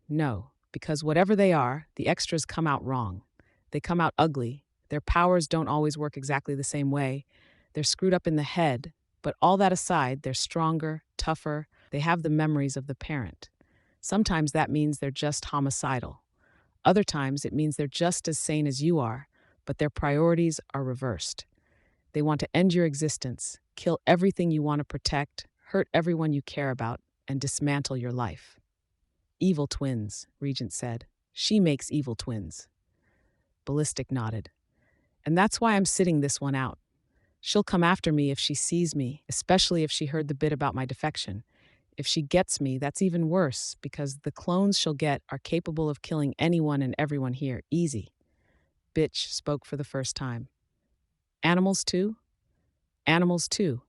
No, because whatever they are, the extras come out wrong. They come out ugly. Their powers don't always work exactly the same way. They're screwed up in the head, but all that aside, they're stronger, tougher. They have the memories of the parent. Sometimes that means they're just homicidal. Other times it means they're just as sane as you are, but their priorities are reversed. They want to end your existence, kill everything you want to protect, hurt everyone you care about, and dismantle your life. Evil twins, Regent said. She makes evil twins. Ballistic nodded. And that's why I'm sitting this one out. She'll come after me if she sees me, especially if she heard the bit about my defection. If she gets me, that's even worse, because the clones she'll get are capable of killing anyone and everyone here, easy. Bitch spoke for the first time. Animals too? Animals too.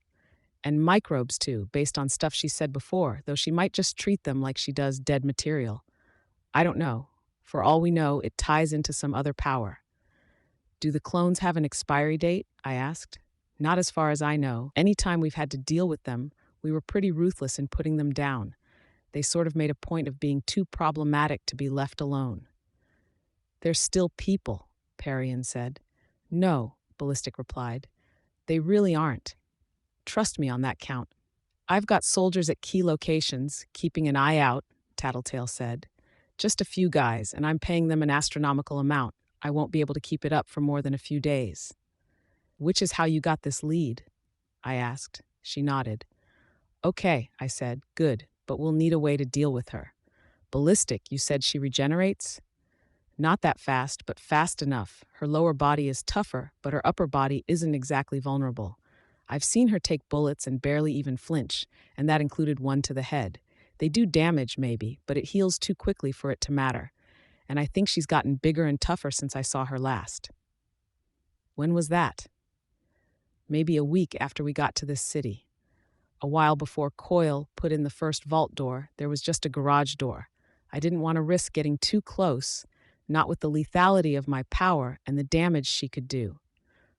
And microbes too, based on stuff she said before, though she might just treat them like she does dead material. I don't know. For all we know, it ties into some other power. Do the clones have an expiry date? I asked. Not as far as I know. Any time we've had to deal with them, we were pretty ruthless in putting them down. They sort of made a point of being too problematic to be left alone. They're still people, Parian said. No, Ballistic replied. They really aren't. Trust me on that count. I've got soldiers at key locations, keeping an eye out, Tattletale said. Just a few guys, and I'm paying them an astronomical amount. I won't be able to keep it up for more than a few days. Which is how you got this lead? I asked. She nodded. Okay, I said, good, but we'll need a way to deal with her. Ballistic, you said she regenerates? Not that fast, but fast enough. Her lower body is tougher, but her upper body isn't exactly vulnerable. I've seen her take bullets and barely even flinch, and that included one to the head. They do damage, maybe, but it heals too quickly for it to matter. And I think she's gotten bigger and tougher since I saw her last. When was that? Maybe a week after we got to this city. A while before Coyle put in the first vault door, there was just a garage door. I didn't want to risk getting too close, not with the lethality of my power and the damage she could do.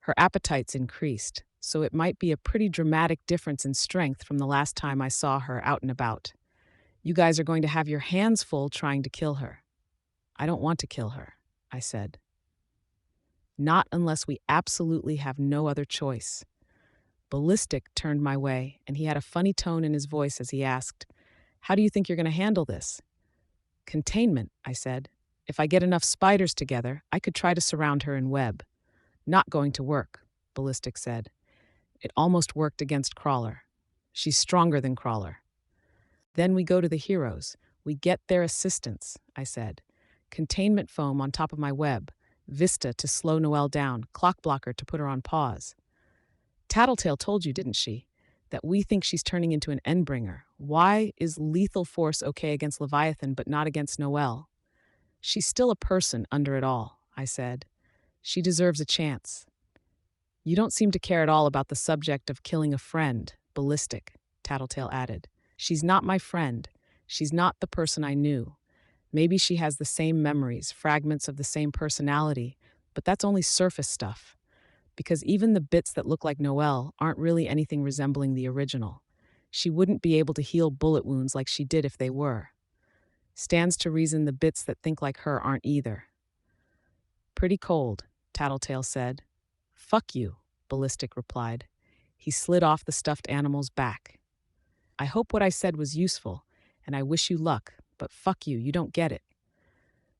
Her appetite's increased, so it might be a pretty dramatic difference in strength from the last time I saw her out and about. You guys are going to have your hands full trying to kill her. I don't want to kill her, I said. Not unless we absolutely have no other choice. Ballistic turned my way, and he had a funny tone in his voice as he asked, How do you think you're going to handle this? Containment, I said. If I get enough spiders together, I could try to surround her in web. Not going to work, Ballistic said. It almost worked against Crawler. She's stronger than Crawler. Then we go to the heroes. We get their assistance, I said. Containment foam on top of my web, Vista to slow Noelle down, clock blocker to put her on pause. Tattletale told you, didn't she, that we think she's turning into an Endbringer. Why is lethal force okay against Leviathan but not against Noelle? She's still a person under it all, I said. She deserves a chance. You don't seem to care at all about the subject of killing a friend, Ballistic, Tattletale added. She's not my friend. She's not the person I knew. Maybe she has the same memories, fragments of the same personality, but that's only surface stuff. Because even the bits that look like Noelle aren't really anything resembling the original. She wouldn't be able to heal bullet wounds like she did if they were. Stands to reason the bits that think like her aren't either. Pretty cold, Tattletale said. Fuck you, Ballistic replied. He slid off the stuffed animal's back. I hope what I said was useful, and I wish you luck, but fuck you, you don't get it.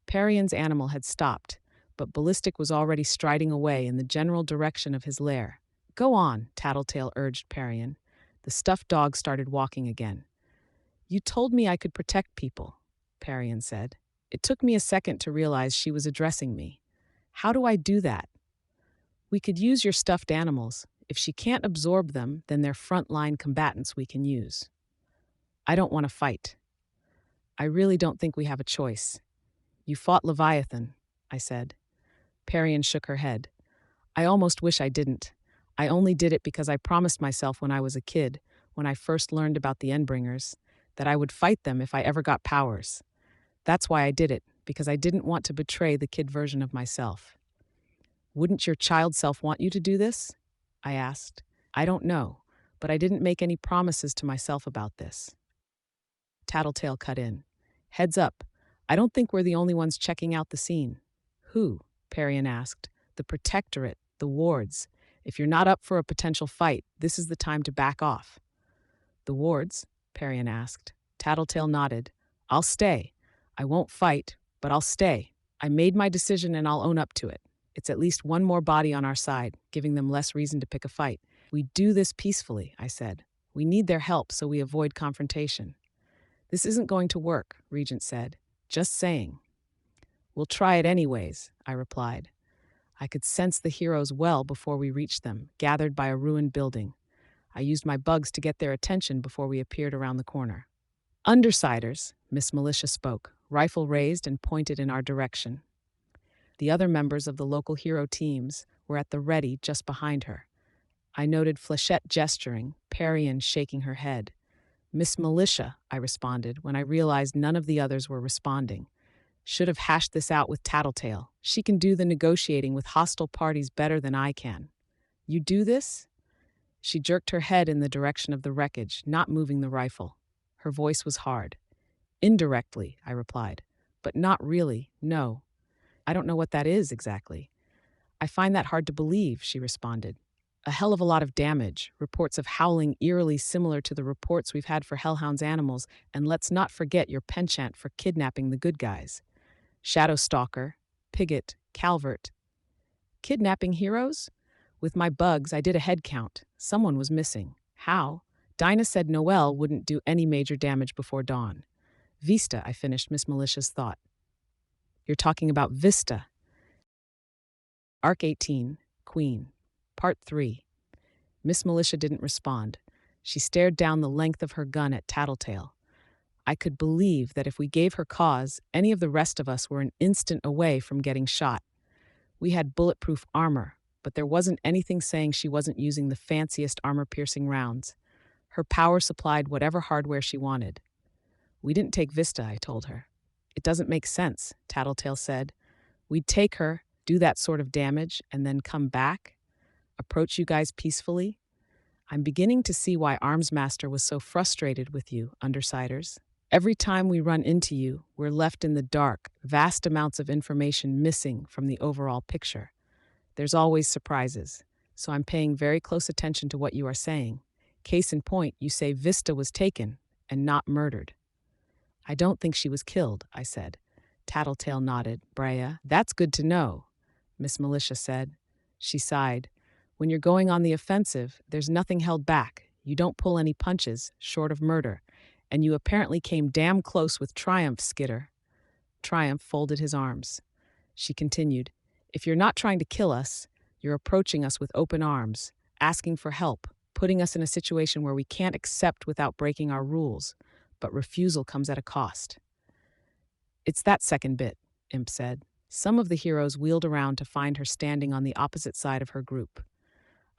Parian's animal had stopped, but Ballistic was already striding away in the general direction of his lair. Go on, Tattletale urged Parian. The stuffed dog started walking again. You told me I could protect people, Parian said. It took me a second to realize she was addressing me. How do I do that? We could use your stuffed animals. If she can't absorb them, then they're frontline combatants we can use. I don't want to fight. I really don't think we have a choice. You fought Leviathan, I said. Parian shook her head. I almost wish I didn't. I only did it because I promised myself when I was a kid, when I first learned about the Endbringers, that I would fight them if I ever got powers. That's why I did it, because I didn't want to betray the kid version of myself. Wouldn't your child self want you to do this? I asked. I don't know, but I didn't make any promises to myself about this. Tattletale cut in. Heads up, I don't think we're the only ones checking out the scene. Who? Parian asked. The Protectorate, the wards. If you're not up for a potential fight, this is the time to back off. The wards? Parian asked. Tattletale nodded. I'll stay. I won't fight, but I'll stay. I made my decision and I'll own up to it. It's at least one more body on our side, giving them less reason to pick a fight. We do this peacefully, I said. We need their help so we avoid confrontation. This isn't going to work, Regent said. Just saying. We'll try it anyways, I replied. I could sense the heroes well before we reached them, gathered by a ruined building. I used my bugs to get their attention before we appeared around the corner. Undersiders, Miss Militia spoke, rifle raised and pointed in our direction. The other members of the local hero teams were at the ready just behind her. I noted Flechette gesturing, Parian shaking her head. Miss Militia, I responded when I realized none of the others were responding. Should have hashed this out with Tattletale. She can do the negotiating with hostile parties better than I can. You do this? She jerked her head in the direction of the wreckage, not moving the rifle. Her voice was hard. Indirectly, I replied. But not really, no. I don't know what that is exactly. I find that hard to believe, she responded. A hell of a lot of damage, reports of howling eerily similar to the reports we've had for Hellhound's animals, and let's not forget your penchant for kidnapping the good guys. Shadow Stalker, Pigott, Calvert. Kidnapping heroes? With my bugs, I did a head count. Someone was missing. How? Dinah said Noelle wouldn't do any major damage before dawn. Vista, I finished Miss Militia's thought. You're talking about Vista. Arc 18, Queen. Part 3. Miss Militia didn't respond. She stared down the length of her gun at Tattletale. I could believe that if we gave her cause, any of the rest of us were an instant away from getting shot. We had bulletproof armor, but there wasn't anything saying she wasn't using the fanciest armor-piercing rounds. Her power supplied whatever hardware she wanted. We didn't take Vista, I told her. It doesn't make sense, Tattletale said. We'd take her, do that sort of damage, and then come back? Approach you guys peacefully? I'm beginning to see why Armsmaster was so frustrated with you, Undersiders. Every time we run into you, we're left in the dark, vast amounts of information missing from the overall picture. There's always surprises, so I'm paying very close attention to what you are saying. Case in point, you say Vista was taken and not murdered. I don't think she was killed, I said. Tattletale nodded. Brea, that's good to know, Miss Militia said. She sighed. When you're going on the offensive, there's nothing held back. You don't pull any punches, short of murder. And you apparently came damn close with Triumph, Skitter. Triumph folded his arms. She continued, if you're not trying to kill us, you're approaching us with open arms, asking for help, putting us in a situation where we can't accept without breaking our rules, but refusal comes at a cost. It's that second bit, Imp said. Some of the heroes wheeled around to find her standing on the opposite side of her group.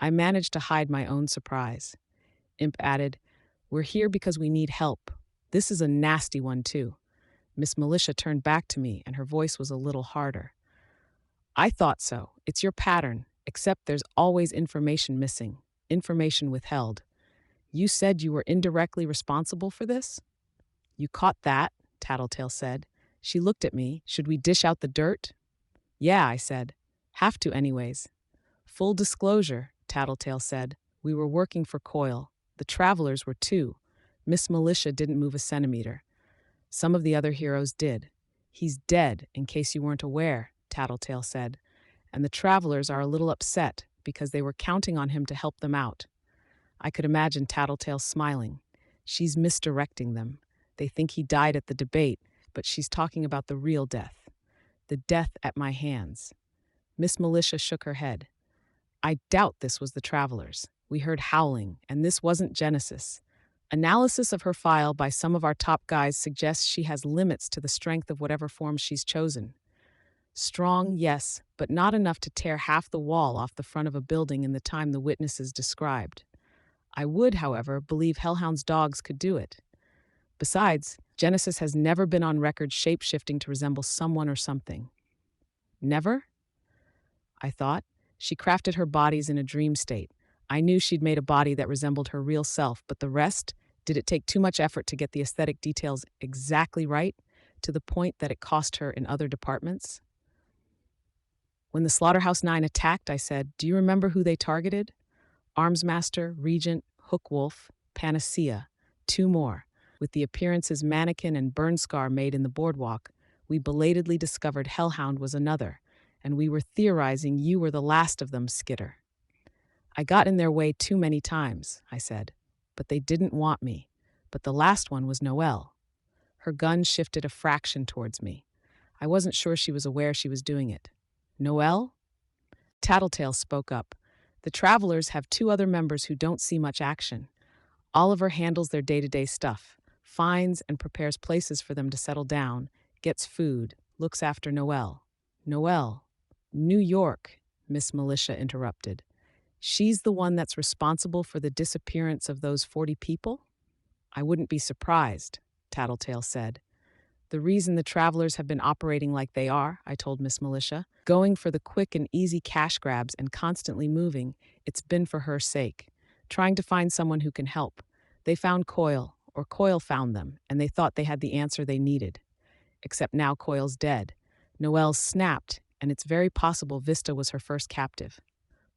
I managed to hide my own surprise. Imp added, we're here because we need help. This is a nasty one, too. Miss Militia turned back to me, and her voice was a little harder. I thought so. It's your pattern, except there's always information missing, information withheld. You said you were indirectly responsible for this? You caught that, Tattletale said. She looked at me. Should we dish out the dirt? Yeah, I said. Have to anyways. Full disclosure, Tattletale said. We were working for Coil. The travelers were too. Miss Militia didn't move a centimeter. Some of the other heroes did. He's dead, in case you weren't aware, Tattletale said. And the travelers are a little upset because they were counting on him to help them out. I could imagine Tattletale smiling. She's misdirecting them. They think he died at the debate, but she's talking about the real death. The death at my hands. Miss Militia shook her head. I doubt this was the travelers. We heard howling, and this wasn't Genesis. Analysis of her file by some of our top guys suggests she has limits to the strength of whatever form she's chosen. Strong, yes, but not enough to tear half the wall off the front of a building in the time the witnesses described. I would, however, believe Hellhound's dogs could do it. Besides, Genesis has never been on record shape-shifting to resemble someone or something. Never? I thought. She crafted her bodies in a dream state. I knew she'd made a body that resembled her real self, but the rest? Did it take too much effort to get the aesthetic details exactly right, to the point that it cost her in other departments? When the Slaughterhouse Nine attacked, I said, do you remember who they targeted? Armsmaster, Regent, Hookwolf, Panacea, 2 more. With the appearances Mannequin and Burnscar made in the boardwalk, we belatedly discovered Hellhound was another, and we were theorizing you were the last of them, Skitter. I got in their way too many times, I said, but they didn't want me. But the last one was Noelle. Her gun shifted a fraction towards me. I wasn't sure she was aware she was doing it. Noelle? Tattletale spoke up. The Travelers have 2 other members who don't see much action. Oliver handles their day-to-day stuff, finds and prepares places for them to settle down, gets food, looks after Noelle. Noelle. New York, Miss Militia interrupted. She's the one that's responsible for the disappearance of those 40 people? I wouldn't be surprised, Tattletale said. The reason the Travelers have been operating like they are, I told Miss Militia, going for the quick and easy cash grabs and constantly moving, it's been for her sake. Trying to find someone who can help. They found Coil, or Coil found them, and they thought they had the answer they needed. Except now Coil's dead. Noelle's snapped, and it's very possible Vista was her first captive.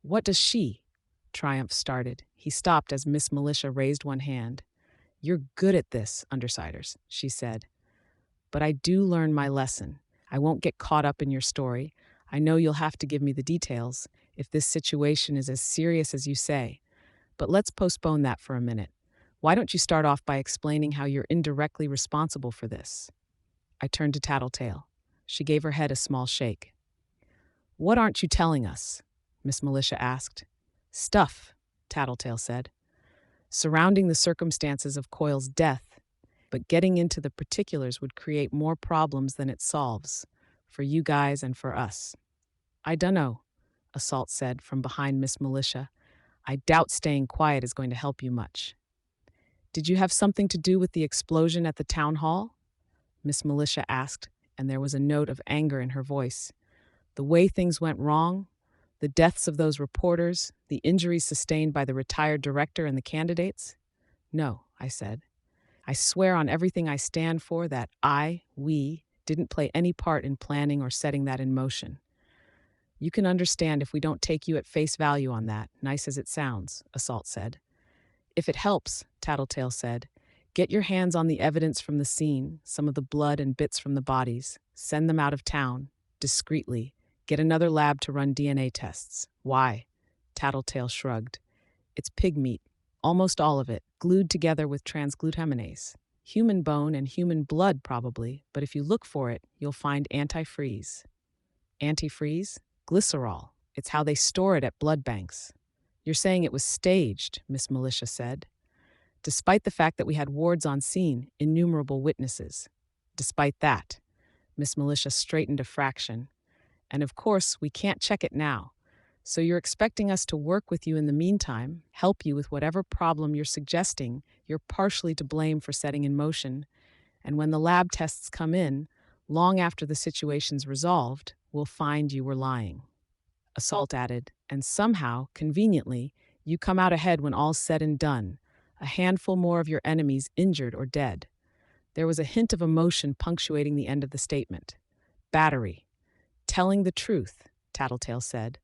What does she? Triumph started. He stopped as Miss Militia raised one hand. You're good at this, Undersiders, she said. But I do learn my lesson. I won't get caught up in your story. I know you'll have to give me the details if this situation is as serious as you say, but let's postpone that for a minute. Why don't you start off by explaining how you're indirectly responsible for this? I turned to Tattletale. She gave her head a small shake. What aren't you telling us? Miss Militia asked. Stuff, Tattletale said, surrounding the circumstances of Coil's death, but getting into the particulars would create more problems than it solves, for you guys and for us. I dunno, Assault said from behind Miss Militia. I doubt staying quiet is going to help you much. Did you have something to do with the explosion at the town hall? Miss Militia asked, and there was a note of anger in her voice. The way things went wrong, the deaths of those reporters, the injuries sustained by the retired director and the candidates? No, I said. I swear on everything I stand for that we, didn't play any part in planning or setting that in motion. You can understand if we don't take you at face value on that, nice as it sounds, Assault said. If it helps, Tattletale said, get your hands on the evidence from the scene, some of the blood and bits from the bodies, send them out of town, discreetly, get another lab to run DNA tests. Why? Tattletale shrugged. It's pig meat, almost all of it, glued together with transglutaminase. Human bone and human blood, probably, but if you look for it, you'll find antifreeze. Antifreeze? Glycerol. It's how they store it at blood banks. You're saying it was staged, Miss Militia said. Despite the fact that we had wards on scene, innumerable witnesses. Despite that, Miss Militia straightened a fraction. And of course, we can't check it now. So you're expecting us to work with you in the meantime, help you with whatever problem you're suggesting you're partially to blame for setting in motion, and when the lab tests come in, long after the situation's resolved, we'll find you were lying. Assault added, and somehow, conveniently, you come out ahead when all's said and done, a handful more of your enemies injured or dead. There was a hint of emotion punctuating the end of the statement. Battery. Telling the truth, Tattletale said.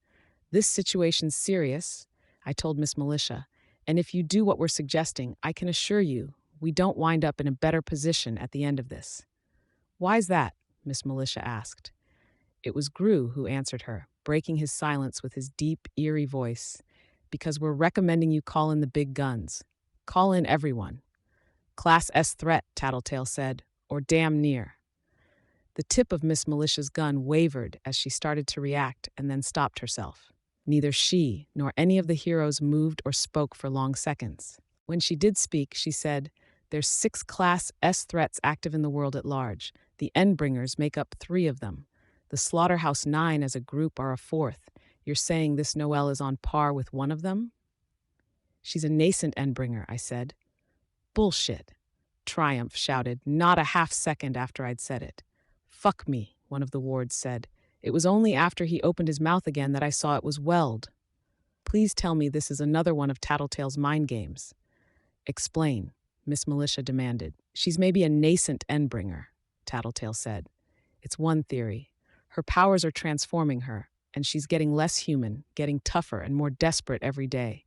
This situation's serious, I told Miss Militia, and if you do what we're suggesting, I can assure you we don't wind up in a better position at the end of this. Why's that? Miss Militia asked. It was Gru who answered her, breaking his silence with his deep, eerie voice. Because we're recommending you call in the big guns. Call in everyone. Class S threat, Tattletale said, or damn near. The tip of Miss Militia's gun wavered as she started to react and then stopped herself. Neither she nor any of the heroes moved or spoke for long seconds. When she did speak, she said, there's 6 Class S threats active in the world at large. The Endbringers make up 3 of them. The Slaughterhouse 9 as a group are a 4th. You're saying this Noelle is on par with one of them? She's a nascent Endbringer, I said. Bullshit. Triumph shouted, not a half second after I'd said it. Fuck me, one of the wards said. It was only after he opened his mouth again that I saw it was Weld. Please tell me this is another one of Tattletale's mind games. Explain, Miss Militia demanded. She's maybe a nascent Endbringer, Tattletale said. It's one theory. Her powers are transforming her, and she's getting less human, getting tougher and more desperate every day.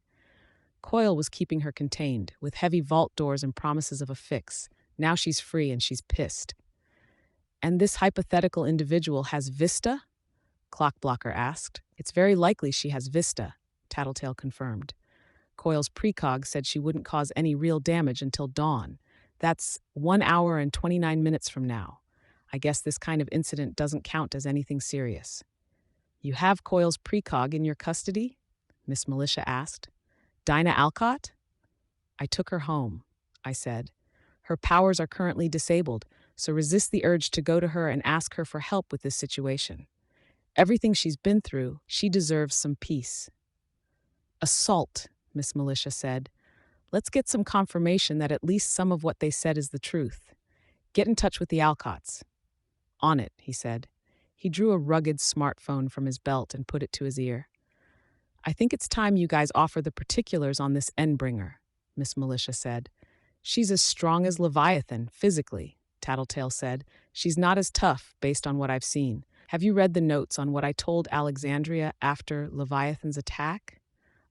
Coil was keeping her contained, with heavy vault doors and promises of a fix. Now she's free and she's pissed. And this hypothetical individual has Vista? Clockblocker asked. It's very likely she has Vista, Tattletale confirmed. Coil's precog said she wouldn't cause any real damage until dawn. That's 1 hour and 29 minutes from now. I guess this kind of incident doesn't count as anything serious. You have Coil's precog in your custody? Miss Militia asked. Dinah Alcott? I took her home, I said. Her powers are currently disabled, so resist the urge to go to her and ask her for help with this situation. Everything she's been through, she deserves some peace. Assault, Miss Militia said. Let's get some confirmation that at least some of what they said is the truth. Get in touch with the Alcotts. On it, he said. He drew a rugged smartphone from his belt and put it to his ear. I think it's time you guys offer the particulars on this Endbringer, Miss Militia said. She's as strong as Leviathan, physically, Tattletale said. She's not as tough, based on what I've seen. Have you read the notes on what I told Alexandria after Leviathan's attack?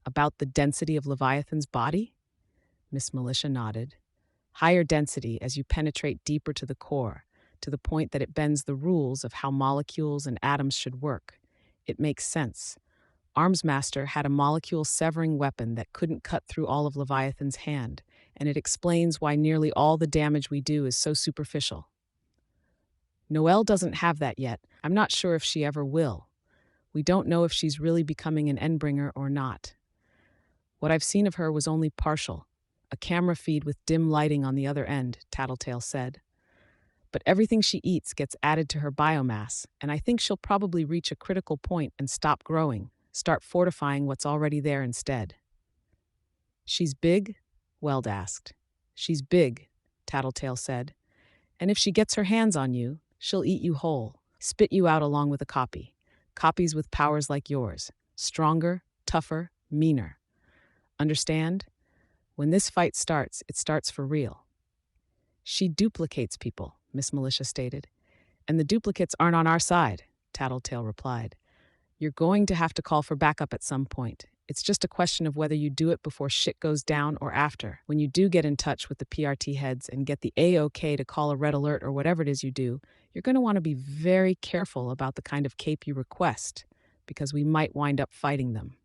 About the density of Leviathan's body? Miss Militia nodded. Higher density as you penetrate deeper to the core, to the point that it bends the rules of how molecules and atoms should work. It makes sense. Armsmaster had a molecule-severing weapon that couldn't cut through all of Leviathan's hand, and it explains why nearly all the damage we do is so superficial. Noelle doesn't have that yet. I'm not sure if she ever will. We don't know if she's really becoming an Endbringer or not. What I've seen of her was only partial. A camera feed with dim lighting on the other end, Tattletale said. But everything she eats gets added to her biomass, and I think she'll probably reach a critical point and stop growing, start fortifying what's already there instead. She's big? Weld asked. She's big, Tattletale said. And if she gets her hands on you, she'll eat you whole, spit you out along with a copy. Copies with powers like yours. Stronger, tougher, meaner. Understand? When this fight starts, it starts for real. She duplicates people, Miss Militia stated. And the duplicates aren't on our side, Tattletale replied. You're going to have to call for backup at some point. It's just a question of whether you do it before shit goes down or after. When you do get in touch with the PRT heads and get the A-OK to call a red alert or whatever it is you do, you're going to want to be very careful about the kind of cape you request, because we might wind up fighting them.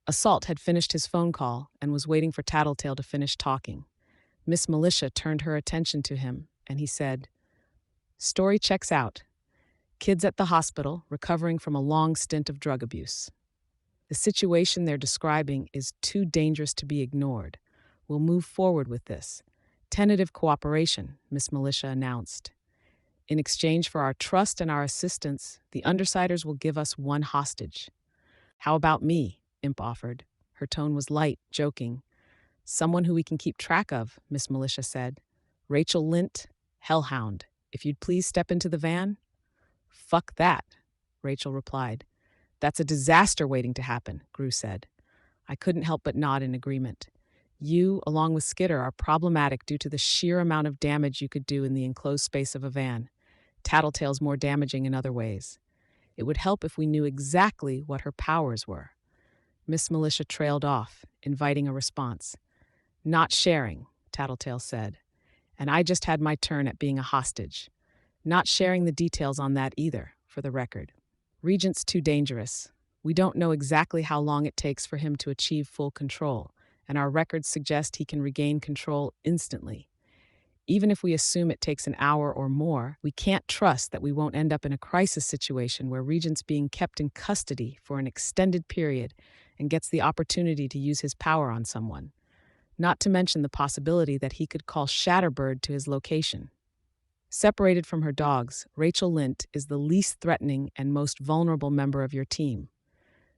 Assault had finished his phone call and was waiting for Tattletale to finish talking. Miss Militia turned her attention to him, and he said, Story checks out. Kids at the hospital recovering from a long stint of drug abuse. The situation they're describing is too dangerous to be ignored. We'll move forward with this. Tentative cooperation, Miss Militia announced. In exchange for our trust and our assistance, the Undersiders will give us one hostage. How about me? Imp offered. Her tone was light, joking. Someone who we can keep track of, Miss Militia said. Rachel Lint, Hellhound. If you'd please step into the van? Fuck that, Rachel replied. That's a disaster waiting to happen, Gru said. I couldn't help but nod in agreement. You, along with Skitter, are problematic due to the sheer amount of damage you could do in the enclosed space of a van. Tattletale's more damaging in other ways. It would help if we knew exactly what her powers were. Miss Militia trailed off, inviting a response. Not sharing, Tattletale said. And I just had my turn at being a hostage. Not sharing the details on that either, for the record. Regent's too dangerous. We don't know exactly how long it takes for him to achieve full control, and our records suggest he can regain control instantly. Even if we assume it takes an hour or more, we can't trust that we won't end up in a crisis situation where Regent's being kept in custody for an extended period and gets the opportunity to use his power on someone. Not to mention the possibility that he could call Shatterbird to his location. Separated from her dogs, Rachel Lint is the least threatening and most vulnerable member of your team.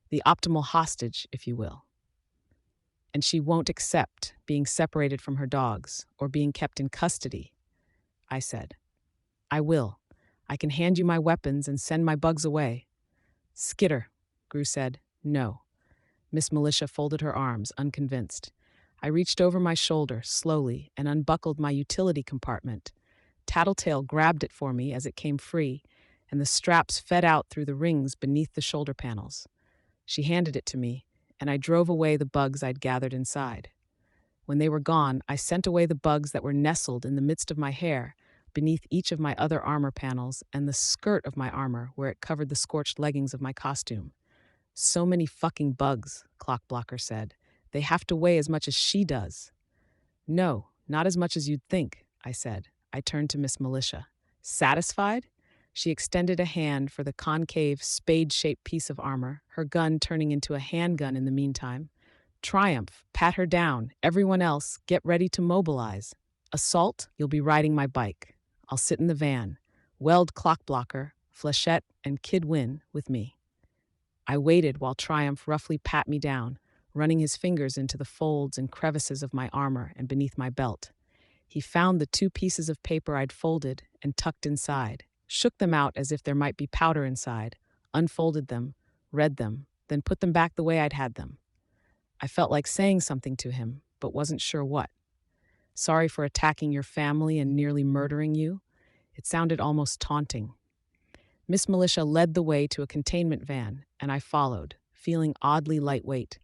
The optimal hostage, if you will. And she won't accept being separated from her dogs or being kept in custody, I said. I will. I can hand you my weapons and send my bugs away. Skitter, Gru said. No. Miss Militia folded her arms, unconvinced. I reached over my shoulder, slowly, and unbuckled my utility compartment. Tattletale grabbed it for me as it came free, and the straps fed out through the rings beneath the shoulder panels. She handed it to me, and I drove away the bugs I'd gathered inside. When they were gone, I sent away the bugs that were nestled in the midst of my hair, beneath each of my other armor panels and the skirt of my armor where it covered the scorched leggings of my costume. So many fucking bugs, Clockblocker said. They have to weigh as much as she does. No, not as much as you'd think, I said. I turned to Miss Militia. Satisfied? She extended a hand for the concave, spade-shaped piece of armor, her gun turning into a handgun in the meantime. Triumph, pat her down. Everyone else, get ready to mobilize. Assault, you'll be riding my bike. I'll sit in the van. Weld Clockblocker, Flechette, and Kid Win with me. I waited while Triumph roughly pat me down, running his fingers into the folds and crevices of my armor and beneath my belt. He found the 2 pieces of paper I'd folded and tucked inside, shook them out as if there might be powder inside, unfolded them, read them, then put them back the way I'd had them. I felt like saying something to him, but wasn't sure what. Sorry for attacking your family and nearly murdering you? It sounded almost taunting. Miss Militia led the way to a containment van, and I followed, feeling oddly lightweight.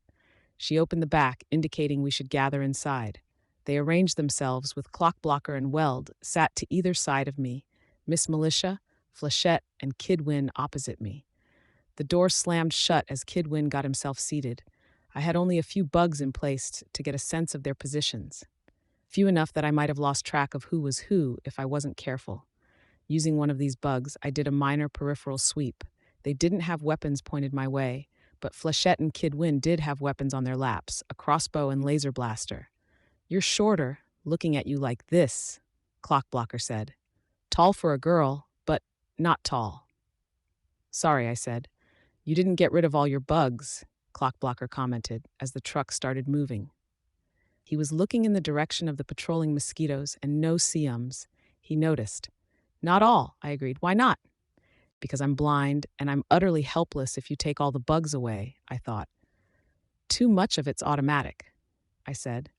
She opened the back, indicating we should gather inside. They arranged themselves with Clockblocker and Weld sat to either side of me, Miss Militia, Flechette and Kidwin opposite me. The door slammed shut as Kidwin got himself seated. I had only a few bugs in place to get a sense of their positions. Few enough that I might have lost track of who was who if I wasn't careful. Using one of these bugs, I did a minor peripheral sweep. They didn't have weapons pointed my way, but Flechette and Kidwin did have weapons on their laps, a crossbow and laser blaster. "You're shorter, looking at you like this," Clockblocker said. "Tall for a girl, but not tall." "Sorry," I said. "You didn't get rid of all your bugs," Clockblocker commented as the truck started moving. He was looking in the direction of the patrolling mosquitoes and no Siums. He noticed. "Not all," I agreed. "Why not?" "Because I'm blind and I'm utterly helpless if you take all the bugs away," I thought. "Too much of it's automatic," I said.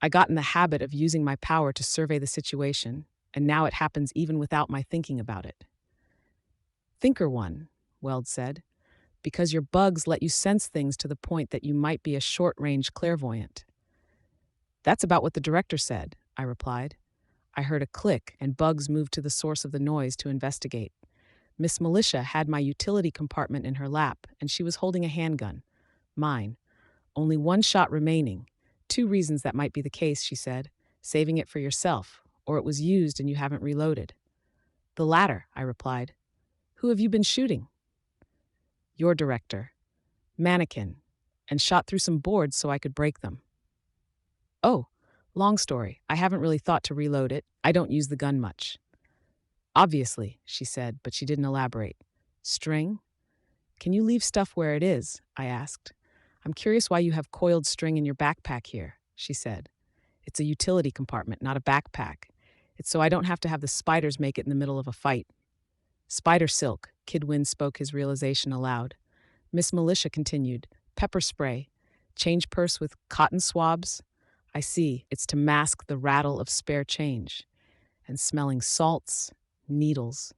"I got in the habit of using my power to survey the situation, and now it happens even without my thinking about it." "Thinker one," Weld said, "because your bugs let you sense things to the point that you might be a short-range clairvoyant." "That's about what the director said," I replied. I heard a click, and Bugs moved to the source of the noise to investigate. Miss Militia had my utility compartment in her lap, and she was holding a handgun. Mine. "Only one shot remaining. 2 reasons that might be the case," she said. "Saving it for yourself, or it was used and you haven't reloaded." "The latter," I replied. "Who have you been shooting?" "Your director. Mannequin. And shot through some boards so I could break them." "Oh, long story. I haven't really thought to reload it. I don't use the gun much." "Obviously," she said, but she didn't elaborate. "String? Can you leave stuff where it is?" I asked. "I'm curious why you have coiled string in your backpack here," she said. "It's a utility compartment, not a backpack. It's so I don't have to have the spiders make it in the middle of a fight." "Spider silk," Kidwin spoke his realization aloud. Miss Militia continued. "Pepper spray. Change purse with cotton swabs. I see, it's to mask the rattle of spare change. And smelling salts, needles.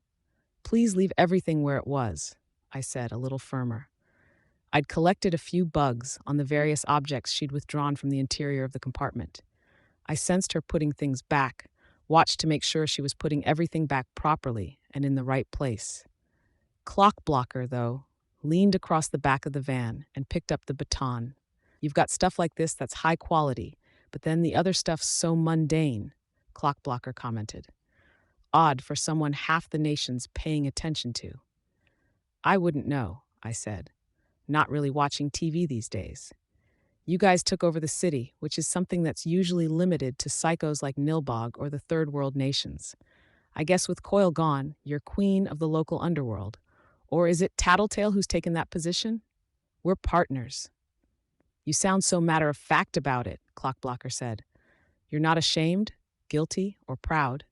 Please leave everything where it was," I said, a little firmer. I'd collected a few bugs on the various objects she'd withdrawn from the interior of the compartment. I sensed her putting things back, watched to make sure she was putting everything back properly and in the right place. Clockblocker, though, leaned across the back of the van and picked up the baton. "You've got stuff like this that's high quality, but then the other stuff's so mundane," Clockblocker commented. "Odd for someone half the nation's paying attention to." "I wouldn't know," I said. "Not really watching TV these days. You guys took over the city, which is something that's usually limited to psychos like Nilbog or the third world nations. I guess with Coil gone, you're queen of the local underworld. Or is it Tattletale who's taken that position? We're partners." "You sound so matter-of-fact about it," Clockblocker said. "You're not ashamed, guilty, or proud."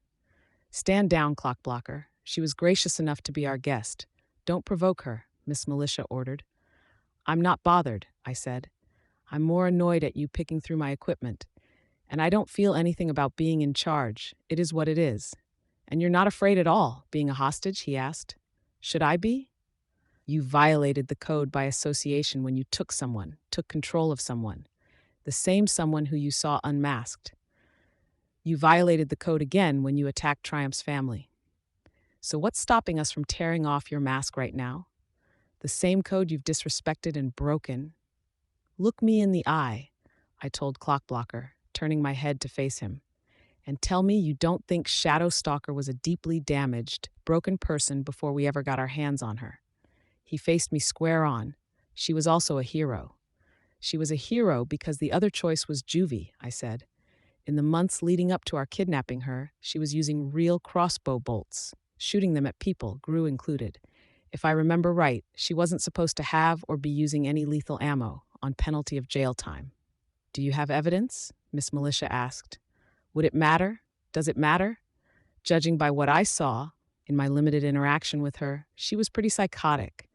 "Stand down, Clockblocker. She was gracious enough to be our guest. Don't provoke her," Miss Militia ordered. "I'm not bothered," I said. "I'm more annoyed at you picking through my equipment. And I don't feel anything about being in charge. It is what it is." "And you're not afraid at all, being a hostage?" he asked. "Should I be?" "You violated the code by association when you took control of someone, the same someone who you saw unmasked. You violated the code again when you attacked Triumph's family. So what's stopping us from tearing off your mask right now? The same code you've disrespected and broken." "Look me in the eye," I told Clockblocker, turning my head to face him, "and tell me you don't think Shadow Stalker was a deeply damaged, broken person before we ever got our hands on her." He faced me square on. "She was also a hero." "She was a hero because the other choice was juvie," I said. "In the months leading up to our kidnapping her, she was using real crossbow bolts, shooting them at people, Gru included. If I remember right, she wasn't supposed to have or be using any lethal ammo, on penalty of jail time." "Do you have evidence?" Miss Militia asked. "Would it matter? Does it matter? Judging by what I saw, in my limited interaction with her, she was pretty psychotic.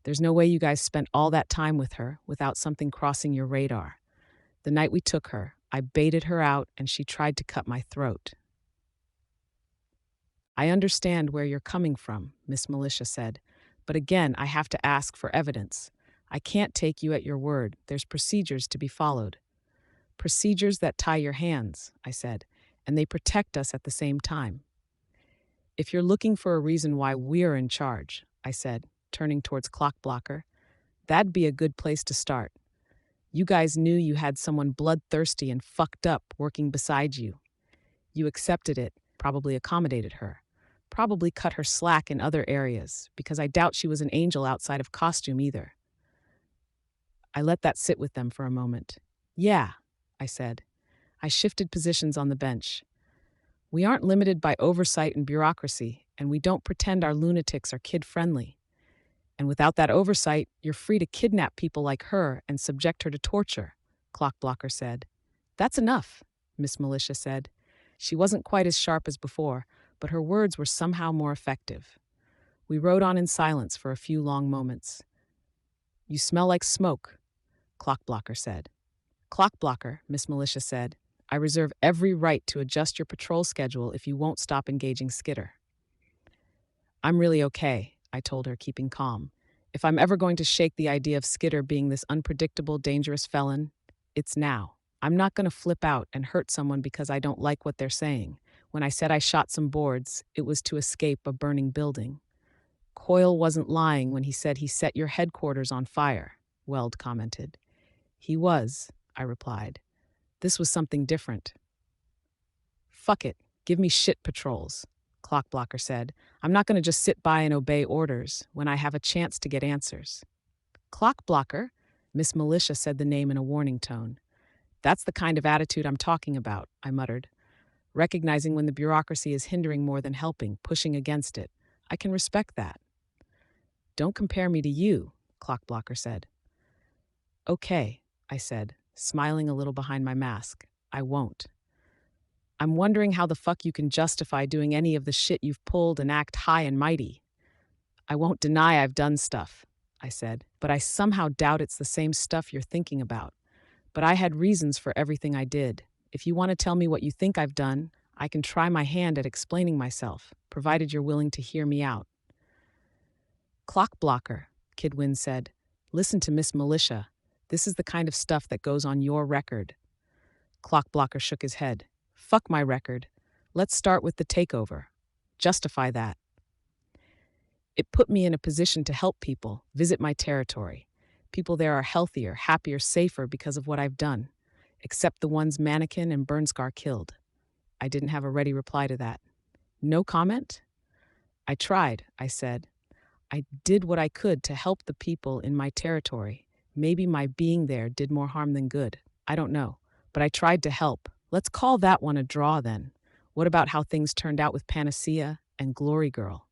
There's no way you guys spent all that time with her without something crossing your radar. The night we took her, I baited her out and she tried to cut my throat." "I understand where you're coming from," Miss Militia said, "but again, I have to ask for evidence. I can't take you at your word. There's procedures to be followed." "Procedures that tie your hands," I said, "and they protect us at the same time." If you're looking for a reason why we're in charge, I said, turning towards Clock Blocker, that'd be a good place to start. You guys knew you had someone bloodthirsty and fucked up working beside you. You accepted it, probably accommodated her, probably cut her slack in other areas, because I doubt she was an angel outside of costume either. I let that sit with them for a moment. Yeah, I said. I shifted positions on the bench. We aren't limited by oversight and bureaucracy, and we don't pretend our lunatics are kid-friendly. And without that oversight, you're free to kidnap people like her and subject her to torture, Clock Blocker said. That's enough, Miss Militia said. She wasn't quite as sharp as before, but her words were somehow more effective. We rode on in silence for a few long moments. You smell like smoke, Clock Blocker said. Clock Blocker, Miss Militia said. I reserve every right to adjust your patrol schedule if you won't stop engaging Skitter. I'm really okay, I told her, keeping calm. If I'm ever going to shake the idea of Skitter being this unpredictable, dangerous felon, it's now. I'm not going to flip out and hurt someone because I don't like what they're saying. When I said I shot some boards, it was to escape a burning building. Coyle wasn't lying when he said he set your headquarters on fire, Weld commented. He was, I replied. This was something different. Fuck it, give me shit patrols, Clock Blocker said. I'm not going to just sit by and obey orders when I have a chance to get answers. Clock Blocker, Miss Militia said the name in a warning tone. That's the kind of attitude I'm talking about, I muttered. Recognizing when the bureaucracy is hindering more than helping, pushing against it. I can respect that. Don't compare me to you, Clock Blocker said. Okay, I said, smiling a little behind my mask. I won't. I'm wondering how the fuck you can justify doing any of the shit you've pulled and act high and mighty. I won't deny I've done stuff, I said, but I somehow doubt it's the same stuff you're thinking about. But I had reasons for everything I did. If you want to tell me what you think I've done, I can try my hand at explaining myself, provided you're willing to hear me out. Clock Blocker, Kid Win said. Listen to Miss Militia. This is the kind of stuff that goes on your record. Clock Blocker shook his head. Fuck my record. Let's start with the takeover. Justify that. It put me in a position to help people visit my territory. People there are healthier, happier, safer because of what I've done, except the ones Mannequin and Burnscar killed. I didn't have a ready reply to that. No comment? I tried, I said. I did what I could to help the people in my territory. Maybe my being there did more harm than good. I don't know. But I tried to help. Let's call that one a draw then. What about how things turned out with Panacea and Glory Girl?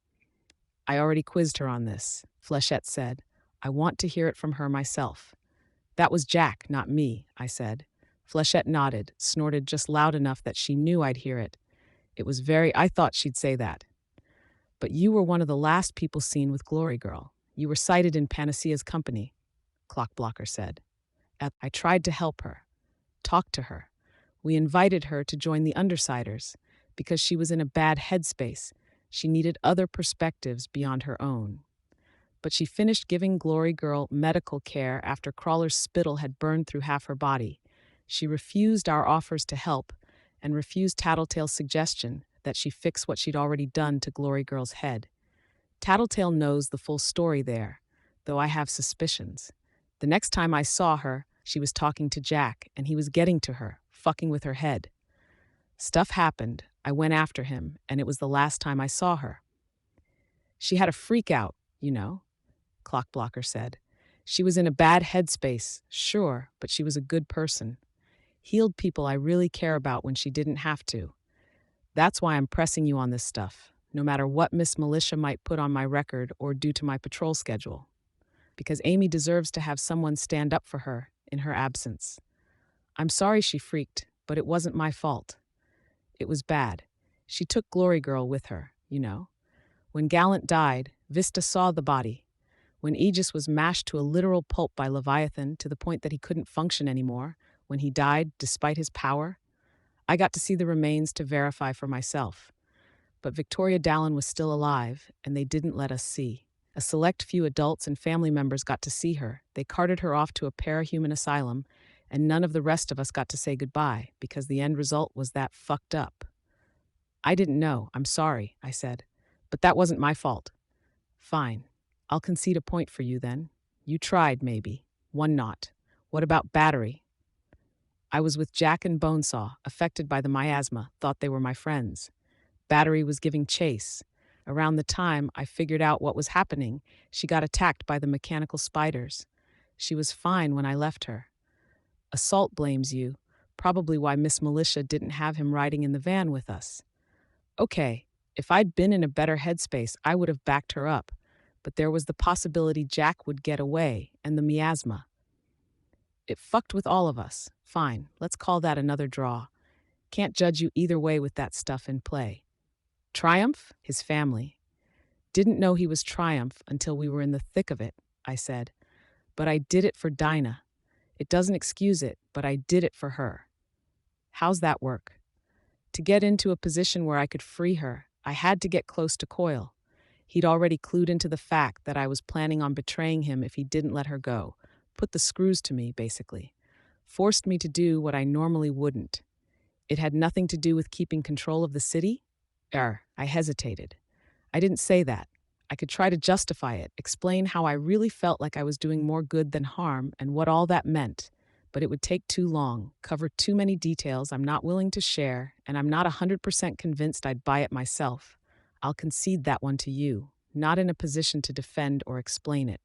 I already quizzed her on this, Flechette said. I want to hear it from her myself. That was Jack, not me, I said. Flechette nodded, snorted just loud enough that she knew I'd hear it. I thought she'd say that. But you were one of the last people seen with Glory Girl. You were sighted in Panacea's company, Clock Blocker said. I tried to help her, talk to her. We invited her to join the Undersiders because she was in a bad headspace. She needed other perspectives beyond her own. But she finished giving Glory Girl medical care after Crawler's spittle had burned through half her body. She refused our offers to help and refused Tattletale's suggestion that she fix what she'd already done to Glory Girl's head. Tattletale knows the full story there, though I have suspicions. The next time I saw her, she was talking to Jack, and he was getting to her, fucking with her head. Stuff happened. I went after him, and it was the last time I saw her. She had a freak out, you know, Clock Blocker said. She was in a bad headspace, sure, but she was a good person. Healed people I really care about when she didn't have to. That's why I'm pressing you on this stuff, no matter what Miss Militia might put on my record or do to my patrol schedule. Because Amy deserves to have someone stand up for her in her absence. I'm sorry she freaked, but it wasn't my fault. It was bad. She took Glory Girl with her, you know. When Gallant died, Vista saw the body. When Aegis was mashed to a literal pulp by Leviathan to the point that he couldn't function anymore, when he died despite his power, I got to see the remains to verify for myself. But Victoria Dallin was still alive, and they didn't let us see. A select few adults and family members got to see her. They carted her off to a parahuman asylum, and none of the rest of us got to say goodbye because the end result was that fucked up. I didn't know. I'm sorry, I said. But that wasn't my fault. Fine. I'll concede a point for you then. You tried, maybe. One not. What about Battery? I was with Jack and Bonesaw, affected by the miasma, thought they were my friends. Battery was giving chase. Around the time I figured out what was happening, she got attacked by the mechanical spiders. She was fine when I left her. Assault blames you, probably why Miss Militia didn't have him riding in the van with us. Okay, if I'd been in a better headspace, I would have backed her up, but there was the possibility Jack would get away, and the miasma. It fucked with all of us. Fine, let's call that another draw. Can't judge you either way with that stuff in play. Triumph? His family. Didn't know he was Triumph until we were in the thick of it, I said. But I did it for Dinah. It doesn't excuse it, but I did it for her. How's that work? To get into a position where I could free her, I had to get close to Coyle. He'd already clued into the fact that I was planning on betraying him if he didn't let her go. Put the screws to me, basically. Forced me to do what I normally wouldn't. It had nothing to do with keeping control of the city? I hesitated. I didn't say that. I could try to justify it, explain how I really felt like I was doing more good than harm and what all that meant. But it would take too long, cover too many details I'm not willing to share, and I'm not 100% convinced I'd buy it myself. I'll concede that one to you, not in a position to defend or explain it.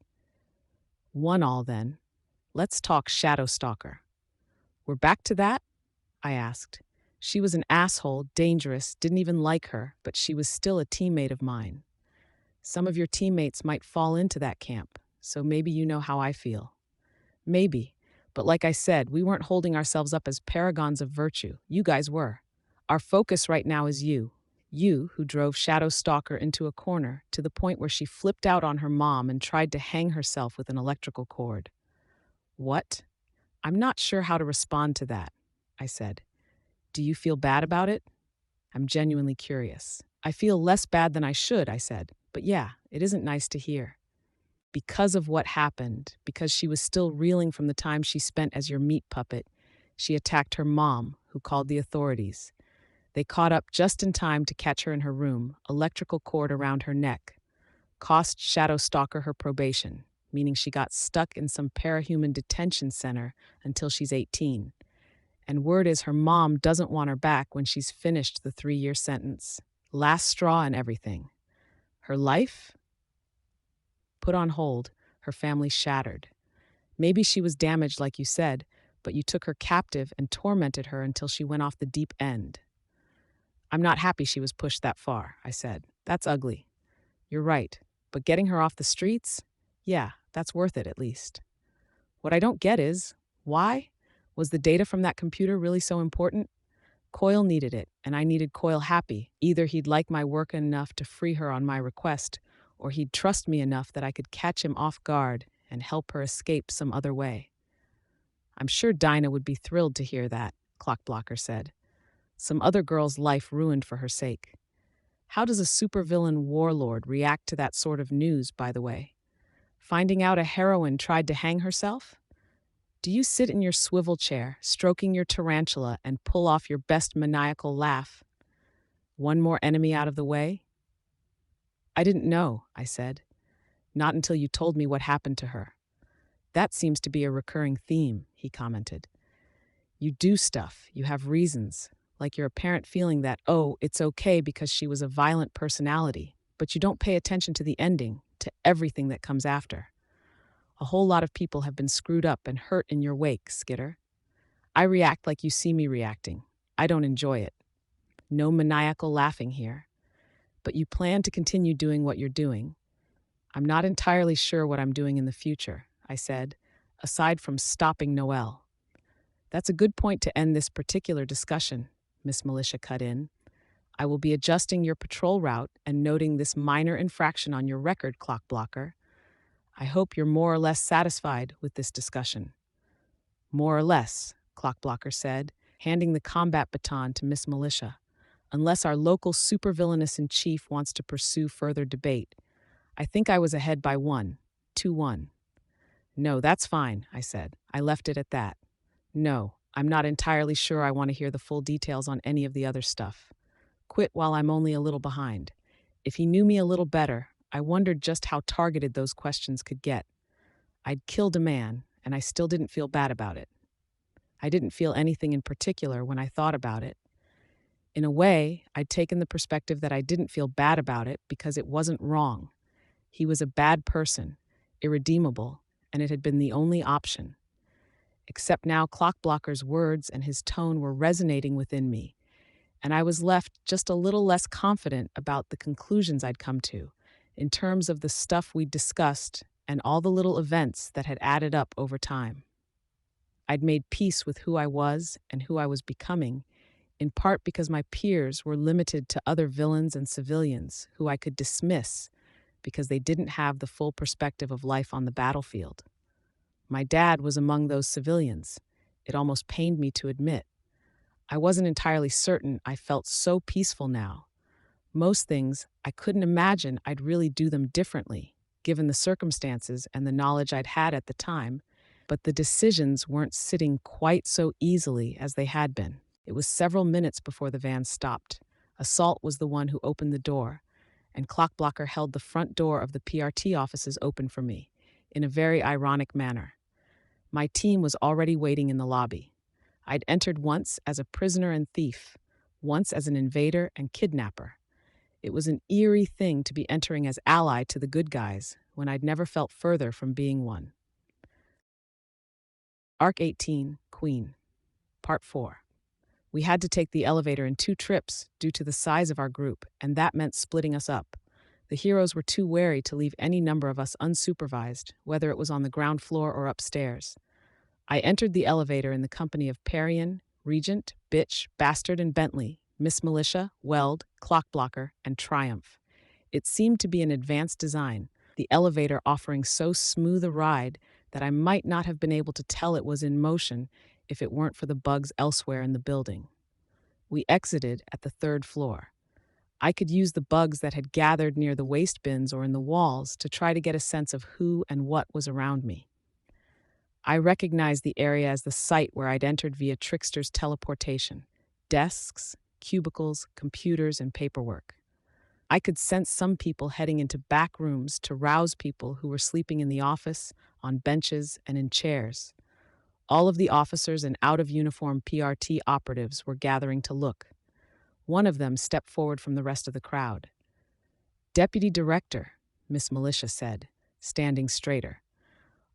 One all, then. Let's talk Shadow Stalker. We're back to that? I asked. She was an asshole, dangerous, didn't even like her, but she was still a teammate of mine. Some of your teammates might fall into that camp, so maybe you know how I feel. Maybe. But like I said, we weren't holding ourselves up as paragons of virtue. You guys were. Our focus right now is you. You who drove Shadow Stalker into a corner to the point where she flipped out on her mom and tried to hang herself with an electrical cord. What? I'm not sure how to respond to that, I said. Do you feel bad about it? I'm genuinely curious. I feel less bad than I should, I said. But yeah, it isn't nice to hear. Because of what happened, because she was still reeling from the time she spent as your meat puppet, she attacked her mom, who called the authorities. They caught up just in time to catch her in her room, electrical cord around her neck. Cost Shadow Stalker her probation, meaning she got stuck in some parahuman detention center until she's 18. And word is her mom doesn't want her back when she's finished the 3-year sentence. Last straw and everything. Her life? Put on hold, her family shattered. Maybe she was damaged like you said, but you took her captive and tormented her until she went off the deep end. I'm not happy she was pushed that far, I said. That's ugly. You're right, but getting her off the streets? Yeah, that's worth it at least. What I don't get is, why? Was the data from that computer really so important? Coyle needed it, and I needed Coyle happy. Either he'd like my work enough to free her on my request, or he'd trust me enough that I could catch him off guard and help her escape some other way. I'm sure Dinah would be thrilled to hear that, Clockblocker said. Some other girl's life ruined for her sake. How does a supervillain warlord react to that sort of news, by the way? Finding out a heroine tried to hang herself? Do you sit in your swivel chair, stroking your tarantula, and pull off your best maniacal laugh? One more enemy out of the way? I didn't know, I said. Not until you told me what happened to her. That seems to be a recurring theme, he commented. You do stuff, you have reasons, like your apparent feeling that, oh, it's okay because she was a violent personality, but you don't pay attention to the ending, to everything that comes after. A whole lot of people have been screwed up and hurt in your wake, Skitter. I react like you see me reacting. I don't enjoy it. No maniacal laughing here. But you plan to continue doing what you're doing. I'm not entirely sure what I'm doing in the future, I said, aside from stopping Noelle. That's a good point to end this particular discussion, Miss Militia cut in. I will be adjusting your patrol route and noting this minor infraction on your record, Clockblocker. I hope you're more or less satisfied with this discussion. More or less, Clockblocker said, handing the combat baton to Miss Militia. Unless our local supervillainess-in-chief wants to pursue further debate. I think I was ahead by 2-1. No, that's fine, I said. I left it at that. No, I'm not entirely sure I want to hear the full details on any of the other stuff. Quit while I'm only a little behind. If he knew me a little better, I wondered just how targeted those questions could get. I'd killed a man, and I still didn't feel bad about it. I didn't feel anything in particular when I thought about it. In a way, I'd taken the perspective that I didn't feel bad about it because it wasn't wrong. He was a bad person, irredeemable, and it had been the only option. Except now Clockblocker's words and his tone were resonating within me, and I was left just a little less confident about the conclusions I'd come to, in terms of the stuff we'd discussed and all the little events that had added up over time. I'd made peace with who I was and who I was becoming, in part because my peers were limited to other villains and civilians who I could dismiss because they didn't have the full perspective of life on the battlefield. My dad was among those civilians. It almost pained me to admit. I wasn't entirely certain I felt so peaceful now. Most things, I couldn't imagine I'd really do them differently, given the circumstances and the knowledge I'd had at the time, but the decisions weren't sitting quite so easily as they had been. It was several minutes before the van stopped. Assault was the one who opened the door, and Clockblocker held the front door of the PRT offices open for me, in a very ironic manner. My team was already waiting in the lobby. I'd entered once as a prisoner and thief, once as an invader and kidnapper. It was an eerie thing to be entering as ally to the good guys when I'd never felt further from being one. Arc 18, Queen. Part 4. We had to take the elevator in 2 trips due to the size of our group, and that meant splitting us up. The heroes were too wary to leave any number of us unsupervised, whether it was on the ground floor or upstairs. I entered the elevator in the company of Parian, Regent, Bitch, Bastard, and Bentley, Miss Militia, Weld, Clockblocker, and Triumph. It seemed to be an advanced design, the elevator offering so smooth a ride that I might not have been able to tell it was in motion if it weren't for the bugs elsewhere in the building. We exited at the 3rd floor. I could use the bugs that had gathered near the waste bins or in the walls to try to get a sense of who and what was around me. I recognized the area as the site where I'd entered via Trickster's teleportation. Desks, cubicles, computers, and paperwork. I could sense some people heading into back rooms to rouse people who were sleeping in the office, on benches, and in chairs. All of the officers and out-of-uniform PRT operatives were gathering to look. One of them stepped forward from the rest of the crowd. "Deputy Director," Miss Militia said, standing straighter.